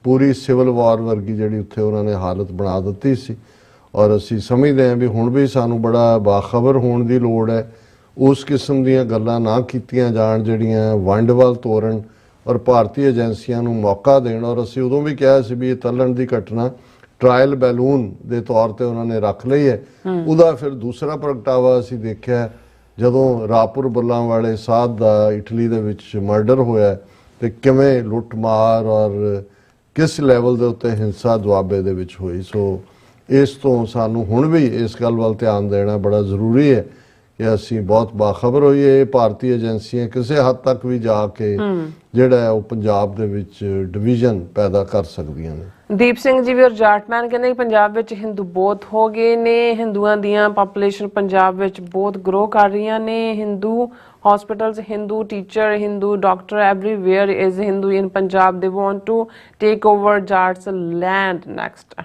ਪੂਰੀ ਸਿਵਲ ਵਾਰ ਵਰਗੀ ਜਿਹੜੀ ਉੱਥੇ ਉਹਨਾਂ ਨੇ ਹਾਲਤ ਬਣਾ ਦਿੱਤੀ ਸੀ। ਔਰ ਅਸੀਂ ਸਮਝਦੇ ਹਾਂ ਵੀ ਹੁਣ ਵੀ ਸਾਨੂੰ ਬੜਾ ਬਾਖਬਰ ਹੋਣ ਦੀ ਲੋੜ ਹੈ। ਉਸ ਕਿਸਮ ਦੀਆਂ ਗੱਲਾਂ ਨਾ ਕੀਤੀਆਂ ਜਾਣ ਜਿਹੜੀਆਂ ਵੰਡ ਵੱਲ ਤੋਰਨ ਔਰ ਭਾਰਤੀ ਏਜੰਸੀਆਂ ਨੂੰ ਮੌਕਾ ਦੇਣ। ਔਰ ਅਸੀਂ ਉਦੋਂ ਵੀ ਕਿਹਾ ਸੀ ਵੀ ਇਹ ਤਲਣ ਦੀ ਘਟਨਾ ਟ੍ਰਾਇਲ ਬੈਲੂਨ ਦੇ ਤੌਰ ਤੇ ਉਹਨਾਂ ਨੇ ਰੱਖ ਲਈ ਹੈ। ਉਹਦਾ ਫਿਰ ਦੂਸਰਾ ਪ੍ਰਗਟਾਵਾ ਅਸੀਂ ਦੇਖਿਆ ਜਦੋਂ ਰਾਪੁਰ ਬੱਲਾਂ ਵਾਲੇ ਸਾਧ ਦਾ ਇਟਲੀ ਦੇ ਵਿੱਚ ਮਰਡਰ ਹੋਇਆ ਤੇ ਕਿਵੇਂ ਲੁੱਟ ਮਾਰ ਔਰ ਕਿਸ ਲੈਵਲ ਦੇ ਉੱਤੇ ਹਿੰਸਾ ਦੁਆਬੇ ਦੇ ਵਿੱਚ ਹੋਈ। ਸੋ ਇਸ ਤੋਂ ਸਾਨੂੰ ਹੁਣ ਵੀ ਇਸ ਗੱਲ ਵੱਲ ਧਿਆਨ ਦੇਣਾ ਬੜਾ ਜ਼ਰੂਰੀ ਹੈ ਕਿ ਅਸੀਂ ਬਹੁਤ ਬਾਖਬਰ ਹੋਈਏ। ਭਾਰਤੀ ਏਜੰਸੀਆਂ ਕਿਸੇ ਹੱਦ ਤੱਕ ਵੀ ਜਾ ਕੇ ਜਿਹੜਾ ਉਹ ਪੰਜਾਬ ਦੇ ਵਿੱਚ ਡਿਵੀਜ਼ਨ ਪੈਦਾ ਕਰ ਸਕਦੀਆਂ ਨੇ। ਦੀਪ ਸਿੰਘ ਜੀ ਵੀ ਔਰ ਜਾਟਮੈਨ ਕਹਿੰਦੇ ਪੰਜਾਬ ਵਿੱਚ ਹਿੰਦੂ ਬਹੁਤ ਹੋ ਗਏ ਨੇ, ਹਿੰਦੂਆਂ ਦੀਆਂ ਪਾਪੂਲੇਸ਼ਨ ਪੰਜਾਬ ਵਿੱਚ ਬਹੁਤ ਗਰੋ ਕਰ ਰਹੀਆਂ ਨੇ। Hindu hospitals, Hindu teacher, Hindu doctor, everywhere is Hindu in Punjab. They want to take over Jats land next.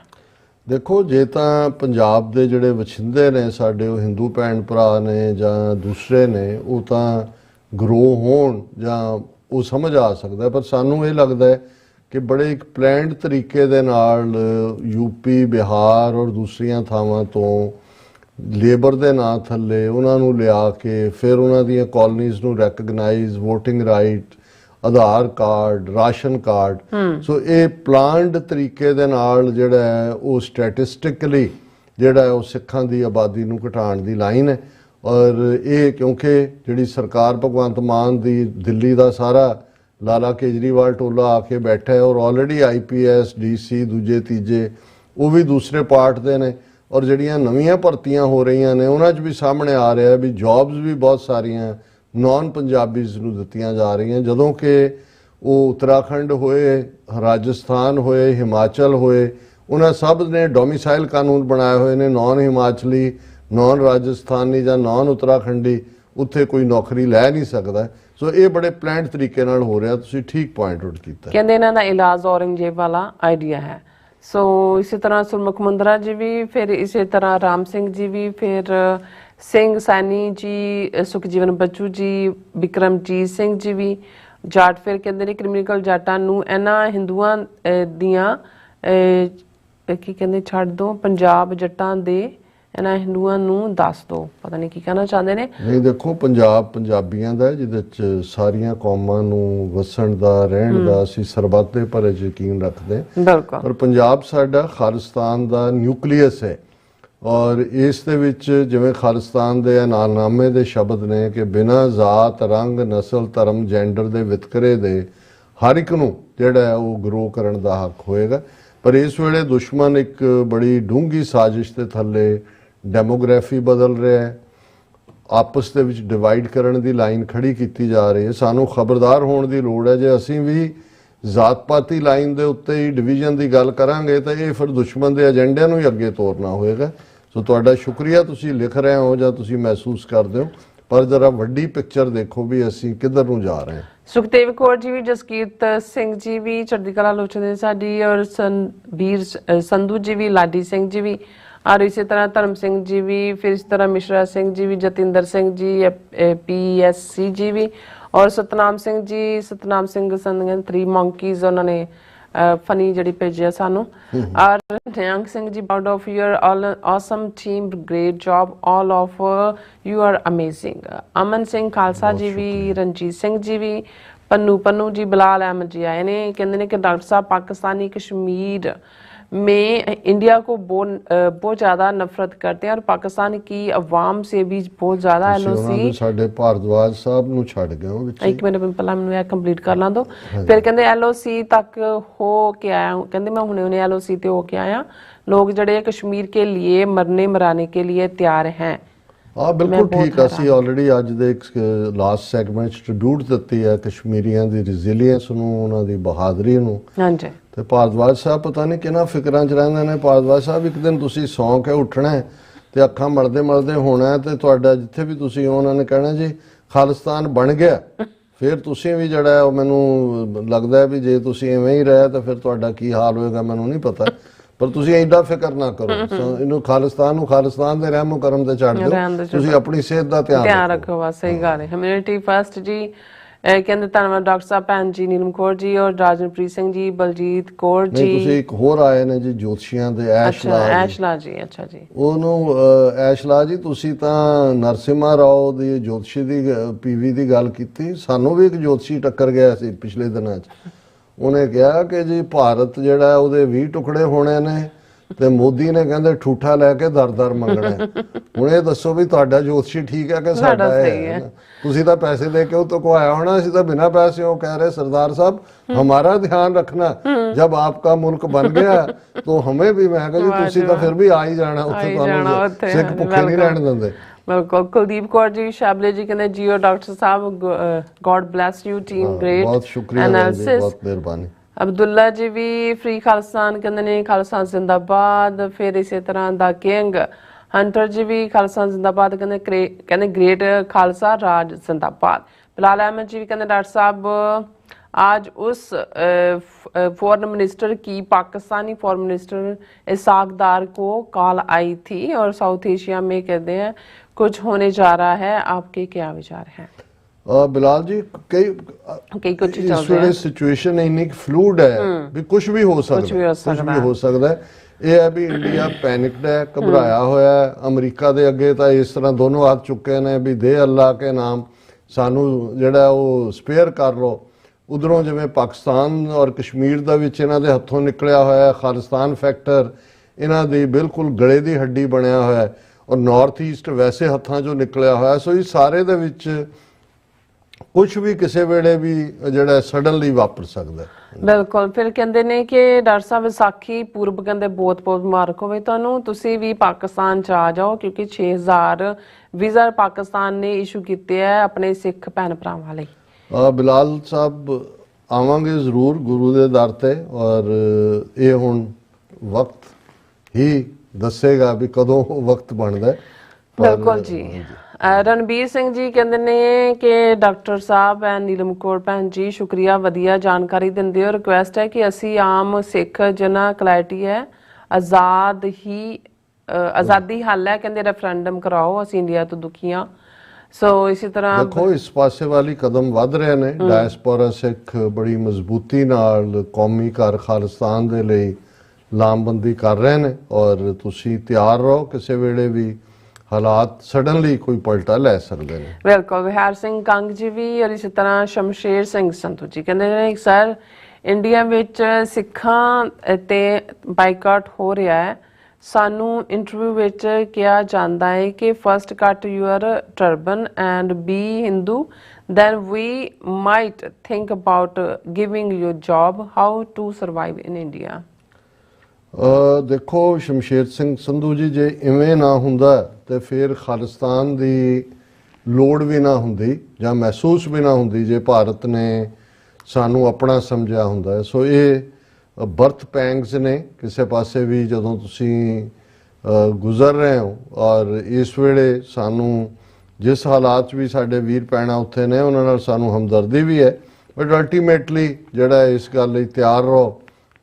ਦੇਖੋ, ਜੇ ਤਾਂ ਪੰਜਾਬ ਦੇ ਜਿਹੜੇ ਵਛਿੰਦੇ ਨੇ ਸਾਡੇ ਉਹ ਹਿੰਦੂ ਭੈਣ ਭਰਾ ਨੇ ਜਾਂ ਦੂਸਰੇ ਨੇ, ਉਹ ਤਾਂ ਗਰੋ ਹੋਣ ਜਾਂ ਉਹ ਸਮਝ ਆ ਸਕਦਾ। ਪਰ ਸਾਨੂੰ ਇਹ ਲੱਗਦਾ ਹੈ ਕਿ ਬੜੇ ਇੱਕ ਪਲੈਨਡ ਤਰੀਕੇ ਦੇ ਨਾਲ ਯੂਪੀ, ਬਿਹਾਰ ਔਰ ਦੂਸਰੀਆਂ ਥਾਵਾਂ ਤੋਂ ਲੇਬਰ ਦੇ ਨਾਂ ਥੱਲੇ ਉਹਨਾਂ ਨੂੰ ਲਿਆ ਕੇ ਫਿਰ ਉਹਨਾਂ ਦੀਆਂ ਕਾਲੋਨੀਜ਼ ਨੂੰ ਰੈਕਗਨਾਈਜ਼, ਵੋਟਿੰਗ ਰਾਈਟ, ਆਧਾਰ ਕਾਰਡ, ਰਾਸ਼ਨ ਕਾਰਡ। ਸੋ ਇਹ ਪਲਾਨਡ ਤਰੀਕੇ ਦੇ ਨਾਲ ਜਿਹੜਾ ਹੈ ਉਹ ਸਟੈਟਿਸਟਿਕਲੀ ਜਿਹੜਾ ਉਹ ਸਿੱਖਾਂ ਦੀ ਆਬਾਦੀ ਨੂੰ ਘਟਾਉਣ ਦੀ ਲਾਈਨ ਹੈ। ਔਰ ਇਹ ਕਿਉਂਕਿ ਜਿਹੜੀ ਸਰਕਾਰ ਭਗਵੰਤ ਮਾਨ ਦੀ ਦਿੱਲੀ ਦਾ ਸਾਰਾ ਲਾਲਾ ਕੇਜਰੀਵਾਲ ਟੋਲਾ ਆ ਕੇ ਬੈਠਾ ਹੈ ਔਰ ਆਲਰੇਡੀ IPS, DC ਦੂਜੇ ਤੀਜੇ ਉਹ ਵੀ ਦੂਸਰੇ ਪਾਰਟ ਦੇ ਨੇ। ਔਰ ਜਿਹੜੀਆਂ ਨਵੀਆਂ ਭਰਤੀਆਂ ਹੋ ਰਹੀਆਂ ਨੇ ਉਹਨਾਂ 'ਚ ਵੀ ਸਾਹਮਣੇ ਆ ਰਿਹਾ ਵੀ ਜੌਬਸ ਵੀ ਬਹੁਤ ਸਾਰੀਆਂ ਨੌਨ ਪੰਜਾਬੀਜ਼ ਨੂੰ ਦਿੱਤੀਆਂ ਜਾ ਰਹੀਆਂ, ਜਦੋਂ ਕਿ ਉਹ ਉੱਤਰਾਖੰਡ ਹੋਏ, ਰਾਜਸਥਾਨ ਹੋਏ, ਹਿਮਾਚਲ ਹੋਏ, ਉਹਨਾਂ ਸਭ ਨੇ ਡੋਮਿਸਾਈਲ ਕਾਨੂੰਨ ਬਣਾਏ ਹੋਏ ਨੇ। ਨੌਨ ਹਿਮਾਚਲੀ, ਨੌਨ ਰਾਜਸਥਾਨੀ ਜਾਂ ਨੌਨ ਉੱਤਰਾਖੰਡੀ ਉੱਥੇ ਕੋਈ ਨੌਕਰੀ ਲੈ ਨਹੀਂ ਸਕਦਾ। ਸੋ ਇਹ ਬੜੇ ਪਲਾਨਡ ਤਰੀਕੇ ਨਾਲ ਹੋ ਰਿਹਾ। ਤੁਸੀਂ ਠੀਕ ਪੁਆਇੰਟ ਆਊਟ ਕੀਤਾ। ਕਹਿੰਦੇ ਇਹਨਾਂ ਦਾ ਇਲਾਜ ਔਰੰਗਜ਼ੇਬ ਵਾਲਾ ਆਈਡੀਆ ਹੈ। ਸੋ ਇਸੇ ਤਰ੍ਹਾਂ ਸੁਰਮੁਖ ਮੁੰਦਰਾ ਜੀ ਵੀ, ਫਿਰ ਇਸੇ ਤਰ੍ਹਾਂ ਰਾਮ ਸਿੰਘ ਜੀ ਵੀ, ਫਿਰ ਸਿੰਘ ਸੈਣੀ ਜੀ, ਸੁਖਜੀਵਨ ਬੱਚੂ ਜੀ, ਬਿਕਰਮਜੀਤ ਸਿੰਘ ਜੀ ਵੀ ਜਾਟ। ਫਿਰ ਕਹਿੰਦੇ ਨੇ ਕ੍ਰਿਮੀਨਲ ਜਾਟਾਂ ਨੂੰ ਇਹਨਾਂ ਹਿੰਦੂਆਂ ਦੀਆਂ ਕੀ ਕਹਿੰਦੇ ਛੱਡ ਦੋ, ਪੰਜਾਬ ਜੱਟਾਂ ਦੇ ਇਹਨਾਂ ਹਿੰਦੂਆਂ ਨੂੰ ਦੱਸ ਦੋ। ਪਤਾ ਨਹੀਂ ਕੀ ਕਹਿਣਾ ਚਾਹੁੰਦੇ ਨੇ। ਨਹੀਂ ਦੇਖੋ, ਪੰਜਾਬ ਪੰਜਾਬੀਆਂ ਦਾ ਜਿਹਦੇ 'ਚ ਸਾਰੀਆਂ ਕੌਮਾਂ ਨੂੰ ਵਸਣ ਦਾ, ਰਹਿਣ ਦਾ ਅਸੀਂ ਸਰਬੱਤ ਦੇ ਭਲੇ 'ਚ ਯਕੀਨ ਰੱਖਦੇ ਹਾਂ। ਬਿਲਕੁਲ। ਪਰ ਪੰਜਾਬ ਸਾਡਾ ਖਾਲਿਸਤਾਨ ਦਾ ਨਿਊਕਲੀਅਸ ਹੈ ਔਰ ਇਸ ਦੇ ਵਿੱਚ ਜਿਵੇਂ ਖਾਲਿਸਤਾਨ ਦੇ ਐਲਾਨਨਾਮੇ ਦੇ ਸ਼ਬਦ ਨੇ ਕਿ ਬਿਨਾਂ ਜ਼ਾਤ, ਰੰਗ, ਨਸਲ, ਧਰਮ, ਜੈਂਡਰ ਦੇ ਵਿਤਕਰੇ ਦੇ ਹਰ ਇੱਕ ਨੂੰ ਜਿਹੜਾ ਹੈ ਉਹ ਗਰੋ ਕਰਨ ਦਾ ਹੱਕ ਹੋਏਗਾ। ਪਰ ਇਸ ਵੇਲੇ ਦੁਸ਼ਮਣ ਇੱਕ ਬੜੀ ਡੂੰਘੀ ਸਾਜ਼ਿਸ਼ ਦੇ ਥੱਲੇ ਡੈਮੋਗ੍ਰਾਫੀ ਬਦਲ ਰਿਹਾ ਹੈ, ਆਪਸ ਦੇ ਵਿੱਚ ਡਿਵਾਈਡ ਕਰਨ ਦੀ ਲਾਈਨ ਖੜੀ ਕੀਤੀ ਜਾ ਰਹੀ ਹੈ। ਸਾਨੂੰ ਖਬਰਦਾਰ ਹੋਣ ਦੀ ਲੋੜ ਹੈ। ਜੇ ਅਸੀਂ ਵੀ ਜ਼ਾਤ-ਪਾਤੀ ਲਾਈਨ ਦੇ ਉੱਤੇ ਹੀ ਡਿਵੀਜ਼ਨ ਦੀ ਗੱਲ ਕਰਾਂਗੇ ਤਾਂ ਇਹ ਫਿਰ ਦੁਸ਼ਮਣ ਦੇ ਏਜੰਡਿਆਂ ਨੂੰ ਹੀ ਅੱਗੇ ਤੋਰਨਾ ਹੋਏਗਾ। ਸੋ ਤੁਹਾਡਾ ਸ਼ੁਕਰੀਆ, ਤੁਸੀਂ ਲਿਖ ਰਹੇ ਹੋ ਜਾਂ ਤੁਸੀਂ ਮਹਿਸੂਸ ਕਰਦੇ ਹੋ। ਪਰ ਜਰਾ ਵੱਡੀ ਪਿਕਚਰ ਦੇਖੋ ਵੀ ਅਸੀਂ ਕਿੱਧਰ ਨੂੰ ਜਾ ਰਹੇ ਹਾਂ। ਸੁਖਦੇਵ ਕੌਰ ਜੀ ਵੀ, ਜਸਕੀਰਤ ਸਿੰਘ ਜੀ ਵੀ ਚੜ੍ਹਦੀ ਕਲਾ ਲੋਚਦੇ ਸਾਡੀ, ਔਰ ਵੀਰ ਸੰਧੂ ਜੀ ਵੀ, ਲਾਡੀ ਸਿੰਘ ਜੀ ਵੀ, और इसी तरह धर्म सिंह जी भी, फिर इस तरह मिश्रा सिंह जी भी, जतिंदर सिंह जी, PSC जी भी, और सतनाम सिंह जी, सतनाम सिंह संग 3 monkeys उन्होंने फनी जड़ी भेजी सानू, और Nihang Singh ji, proud of your awesome team, great job, all of you are amazing। Aman Singh Khalsa जी भी, रंजीत सिंह जी भी, पन्नू जी, बिलाल अहमद जी आए ने, कहते हैं कि डॉक्टर साहब पाकिस्तानी कश्मीर में इंडिया को बहुत ज़्यादा नफरत करते हैं और पाकिस्तान की अवाम से भी बहुत ज़्यादा LOC ਸਾਡੇ ਭਾਰਦਵਾਜ ਸਾਹਿਬ ਨੂੰ ਛੱਡ ਗਏ ਉਹ ਵਿੱਚ। एक मिनट पहला मैं कंप्लीट कर ला दो, फिर कहते LOC तक हो के आया हूँ, कहते मैं हुने LOC ते हो के आया, लोग जड़े कश्मीर के लिए मरने मराने के लिए तैयार हैं। ਹਾਂ ਬਿਲਕੁਲ ਠੀਕ ਆ। ਅਸੀਂ ਆਲਰੇਡੀ ਅੱਜ ਦੇ ਇੱਕ ਲਾਸਟ ਸੈਗਮੈਂਟ 'ਚ ਟ੍ਰਿਬਿਊਟ ਦਿੱਤੀ ਹੈ ਕਸ਼ਮੀਰੀਆਂ ਦੀ ਰੈਜ਼ੀਲੀਅੰਸ ਨੂੰ, ਉਹਨਾਂ ਦੀ ਬਹਾਦਰੀ ਨੂੰ। ਹਾਂਜੀ। ਤੇ ਭਾਰਦਵਾਜ ਸਾਹਿਬ ਪਤਾ ਨਹੀਂ ਕਿਹਨਾਂ ਫਿਕਰਾਂ 'ਚ ਰਹਿੰਦੇ ਨੇ। ਭਾਰਦਵਾਜ ਸਾਹਿਬ ਇੱਕ ਦਿਨ ਤੁਸੀਂ ਸੌਂ ਕੇ ਉੱਠਣਾ ਤੇ ਅੱਖਾਂ ਮਲਦੇ ਮਲਦੇ ਹੋਣਾ ਤੇ ਤੁਹਾਡਾ ਜਿੱਥੇ ਵੀ ਤੁਸੀਂ ਹੋ ਉਹਨਾਂ ਨੇ ਕਹਿਣਾ ਜੀ ਖਾਲਿਸਤਾਨ ਬਣ ਗਿਆ। ਫਿਰ ਤੁਸੀਂ ਵੀ ਜਿਹੜਾ ਉਹ ਮੈਨੂੰ ਲੱਗਦਾ ਵੀ ਜੇ ਤੁਸੀਂ ਐਵੇਂ ਹੀ ਰਹੇ ਤਾਂ ਫਿਰ ਤੁਹਾਡਾ ਕੀ ਹਾਲ ਹੋਏਗਾ ਮੈਨੂੰ ਨਹੀਂ ਪਤਾ, ਪਰ ਤੁਸੀਂ ਐਡਾ ਫਿਕਰ ਨਾ ਕਰੋ। ਇਹਨੂੰ ਖਾਲਿਸਤਾਨ ਨੂੰ ਖਾਲਿਸਤਾਨ ਦੇ ਰਹਿਮੋ ਕਰਮ ਤੇ ਛੱਡ ਦਿਓ, ਤੁਸੀਂ ਆਪਣੀ ਸਿਹਤ ਦਾ ਧਿਆਨ ਰੱਖੋ। ਬਸ ਸਹੀ ਗੱਲ ਹੈ। ਹਿਊਮੈਨਿਟੀ ਫਸਟ ਜੀ ਕਹਿੰਦੇ ਧੰਨਵਾਦ ਡਾਕਟਰ ਸਾਹਿਬ, ਭੈਣ ਜੀ ਨੀਲਮ ਕੌਰ ਜੀ, ਔਰ ਰਾਜਨਪ੍ਰੀਤ ਸਿੰਘ ਜੀ, ਬਲਜੀਤ ਕੌਰ ਜੀ। ਤੁਸੀਂ ਇੱਕ ਹੋਰ ਆਏ ਨੇ ਜੀ ਜੋਤਸ਼ੀਆਂ ਦੇ, ਐਸ਼ਲਾ ਜੀ। ਅੱਛਾ ਜੀ। ਉਹਨੂੰ ਐਸ਼ਲਾ ਜੀ ਤੁਸੀਂ ਤਾਂ ਨਰਸਿਮਹਾ ਰਾਓ ਦੀ ਜੋਤਸ਼ੀ ਦੀ PV ਦੀ ਗੱਲ ਕੀਤੀ। ਸਾਨੂੰ ਵੀ ਇੱਕ ਜੋਤਸ਼ੀ ਟੱਕਰ ਗਿਆ ਸੀ ਪਿਛਲੇ ਦਿਨਾਂ 'ਚ। ਉਹਨੇ ਕਿਹਾ ਕਿ ਜੀ ਭਾਰਤ ਜਿਹੜਾ ਉਹਦੇ 20 ਟੁਕੜੇ ਹੋਣੇ ਨੇ ਤੇ ਮੋਦੀ ਨੇ ਕਹਿੰਦੇ ਠੂਠਾ ਲੈ ਕੇ ਦਰ ਮੰਗਣਾ। ਹੁਣ ਇਹ ਦੱਸੋ ਵੀ ਤੁਹਾਡਾ ਜੋਤਸ਼ੀ ਠੀਕ ਹੈ ਕਿ ਸਾਡਾ ਹੈ? ਤੁਸੀਂ ਤਾਂ ਪੈਸੇ ਦੇ ਕੇ ਉਹ ਤੋਂ ਕਵਾਇਆ ਹੋਣਾ, ਅਸੀਂ ਤਾਂ ਬਿਨਾਂ ਪੈਸੇ ਉਹ ਕਹਿ ਰਹੇ ਸਰਦਾਰ ਸਾਹਿਬ हमारा ध्यान रखना, जब आपका मुल्क बन गया तो हमें भी, मैं कहा जी तुसी तो फिर भी आ ही जाना उत्थे, तुहानू सिख भुखे नहीं रहने देंदे। बिल्कुल। कुलदीप कौर जी शाबले जी कहते जियो डॉक्टर साहब, God bless you team, great बहुत शुक्रिया, बहुत मेहरबानी। अब्दुल्ला जी भी फ्री खालिस्तान कहते ने, खालिस्तान जिंदाबाद। फिर इसी तरह द किंग हंटर जी भी खालिस्तान जिंदाबाद कहते ग्रेट खालसा राज जिंदाबाद। बिलाल अहमद जी भी कहते डॉक्टर साहब आज उस फॉरेन मिनिस्टर की पाकिस्तानी फॉरेन मिनिस्टर इसाक डार को कॉल आई थी और साउथ एशिया में कहते हैं कुछ होने जा रहा है, आपके क्या विचार हैं? बिलाल जी कई कुछ इस ਵੇਲੇ ਸਿਚੁਏਸ਼ਨ ਇੰਨੀ ਫਲੂਇਡ ਹੈ ਵੀ ਕੁਝ ਵੀ ਹੋ ਸਕਦਾ ਹੈ। ਇਹ ਹੈ ਵੀ ਇੰਡੀਆ ਪੈਨਿਕਡ ਹੈ, ਘਬਰਾਇਆ ਹੋਇਆ ਹੈ। ਅਮਰੀਕਾ ਦੇ ਅੱਗੇ ਤਾਂ ਇਸ ਤਰ੍ਹਾਂ ਦੋਨੋਂ ਹੱਥ ਚੁੱਕੇ ਨੇ ਵੀ ਦੇ ਅੱਲਾ ਕੇ ਨਾਮ ਸਾਨੂੰ ਜਿਹੜਾ ਉਹ ਸਪੇਅਰ ਕਰ ਲਓ। ਉਧਰੋਂ ਜਿਵੇਂ ਪਾਕਿਸਤਾਨ ਔਰ ਕਸ਼ਮੀਰ ਦਾ ਵਿੱਚ ਇਹਨਾਂ ਦੇ ਹੱਥੋਂ ਨਿਕਲਿਆ ਹੋਇਆ ਖਾਲਿਸਤਾਨ ਫੈਕਟਰ ਇਹਨਾਂ ਦੀ ਬਿਲਕੁਲ ਗਲੇ ਦੀ ਹੱਡੀ ਬਣਿਆ ਹੋਇਆ, ਔਰ ਨਾਰਥ ਈਸਟ ਵੈਸੇ ਹੱਥਾਂ 'ਚੋਂ ਨਿਕਲਿਆ ਹੋਇਆ। ਸੋ ਇਹ ਸਾਰੇ ਦੇ ਵਿੱਚ ਕੁਝ ਵੀ ਕਿਸੇ ਵੇਲੇ ਵੀ ਜਿਹੜਾ ਸਡਨਲੀ ਵਾਪਰ ਸਕਦਾ। ਬਿਲਕੁਲ। ਫਿਰ ਕਹਿੰਦੇ ਨੇ ਕਿ ਡਾਕਟਰ ਸਾਹਿਬ ਵਿਸਾਖੀ ਪੂਰਬ ਕਹਿੰਦੇ ਬਹੁਤ ਬਹੁਤ ਮੁਬਾਰਕ ਹੋਵੇ ਤੁਹਾਨੂੰ, ਤੁਸੀਂ ਵੀ ਪਾਕਿਸਤਾਨ ਚ ਆ ਜਾਓ ਕਿਉਂਕਿ 6000 ਵੀਜ਼ਾ ਪਾਕਿਸਤਾਨ ਨੇ ਇਸ਼ੂ ਕੀਤੇ ਹੈ ਆਪਣੇ ਸਿੱਖ ਭੈਣ ਭਰਾਵਾਂ ਲਈ। ਬਿਲਾਲ ਸਾਹਿਬ ਆਵਾਂਗੇ ਜ਼ਰੂਰ ਗੁਰੂ ਦੇ ਦਰ ਤੇ, ਔਰ ਇਹ ਹੁਣ ਵਕਤ ਹੀ ਦੱਸੇਗਾ ਵੀ ਕਦੋਂ ਵਕਤ ਬਣਦਾ। ਬਿਲकुल जी। रणबीर सिंह जी कहते ने कि डॉक्टर साहब एंड नीलम कौर भैन जी शुक्रिया, वधिया जानकारी दिंदे हो। रिक्वेस्ट है कि असी आम सिख जिन्ना क्लैरिटी है आज़ादी हल है, कहते रेफरेंडम कराओ, असी इंडिया तो दुखी हाँ। सो इसी तरह देखो इस पासे वाली कदम वध रहे ने। डायस्पोरा सिख बड़ी मजबूती नाल कौमी घर खालिस्तान दे लई लामबंदी कर रहे ने, और तुसी तैयार रहो किसी वेले भी हालात सडनली कोई पलटा ले सकते हैं। बिल्कुल। विहार सिंह कंग जी भी, और इसी तरह शमशेर सिंह संधू जी कहते हैं सर इंडिया विच सिखां ते बाइकाट हो रहा है, सानू इंटरव्यू विच किया जाता है कि first cut your turban and be Hindu, then we might think about giving you job, how to survive in India? देखो शमशेर सिंह संधू जी, जे इवें ना हुंदा ते फिर खालिस्तान दी लोड़ भी ना हुंदी जां महसूस भी ना हुंदी जे भारत ने सानू अपना समझिया हुंदा। सो ये बर्थ पैंग्स ने किसी पासे भी जदों तुसी गुजर रहे हो, और इस वेले सानू ਜਿਸ ਹਾਲਾਤ 'ਚ ਵੀ ਸਾਡੇ ਵੀਰ ਭੈਣਾਂ ਉੱਥੇ ਨੇ ਉਹਨਾਂ ਨਾਲ ਸਾਨੂੰ ਹਮਦਰਦੀ ਵੀ ਹੈ, ਬਟ ਅਲਟੀਮੇਟਲੀ ਜਿਹੜਾ ਇਸ ਗੱਲ ਲਈ ਤਿਆਰ ਰਹੋ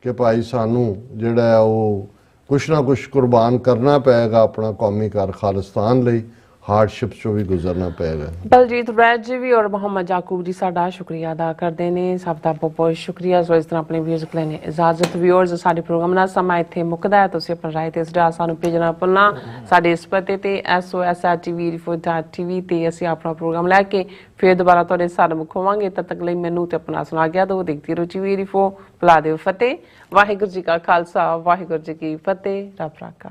ਕਿ ਭਾਈ ਸਾਨੂੰ ਜਿਹੜਾ ਹੈ ਉਹ ਕੁਛ ਨਾ ਕੁਛ ਕੁਰਬਾਨ ਕਰਨਾ ਪਏਗਾ ਆਪਣਾ ਕੌਮੀ ਘਰ ਖਾਲਿਸਤਾਨ ਲਈ, ਹਾਰਡਸ਼ਿਪ 'ਚੋਂ ਵੀ ਗੁਜ਼ਰਨਾ ਪਏਗਾ। ਬਲਜੀਤ ਵੈਦ ਜੀ ਵੀ ਔਰ ਮੁਹੰਮਦ ਯਾਕੂਬ ਜੀ ਸਾਡਾ ਸ਼ੁਕਰੀਆ ਅਦਾ ਕਰਦੇ ਨੇ, ਸਭ ਦਾ ਬਹੁਤ ਬਹੁਤ ਸ਼ੁਕਰੀਆ। ਸੋ ਇਸ ਤਰ੍ਹਾਂ ਆਪਣੇ ਵਿਊਜ਼ ਲੈਣੇ ਇਜਾਜ਼ਤ। ਵਿਊਅਰਸ, ਸਾਡੇ ਪ੍ਰੋਗਰਾਮ ਦਾ ਸਮਾਂ ਇੱਥੇ ਮੁੱਕਦਾ ਹੈ। ਤੁਸੀਂ ਆਪਣੀ ਰਾਏ ਤੇ ਸੁਝਾਅ ਸਾਨੂੰ ਭੇਜਣਾ ਭੁੱਲਣਾ ਸਾਡੇ ਇਸ ਪਤੇ ਤੇ sos@tvrefor.tv ਤੇ ਅਸੀਂ ਆਪਣਾ ਪ੍ਰੋਗਰਾਮ ਲੈ ਕੇ ਫਿਰ ਦੁਬਾਰਾ ਤੁਹਾਡੇ ਸਾਹਮਣੇ ਹੋਵਾਂਗੇ। ਤਦ ਤੱਕ ਲਈ ਮੈਨੂੰ ਤੇ ਆਪਣਾ ਸੁਣਾ ਗਿਆ ਦੋ ਦੇਖਦੀ ਰਹੋ TVRE4। ਬੁਲਾ ਦਿਓ ਫਤਿਹ। ਵਾਹਿਗੁਰੂ ਜੀ ਕਾ ਖਾਲਸਾ, ਵਾਹਿਗੁਰੂ ਜੀ ਕੀ ਫਤਿਹ। ਰੱਬ ਰਾਖਾ।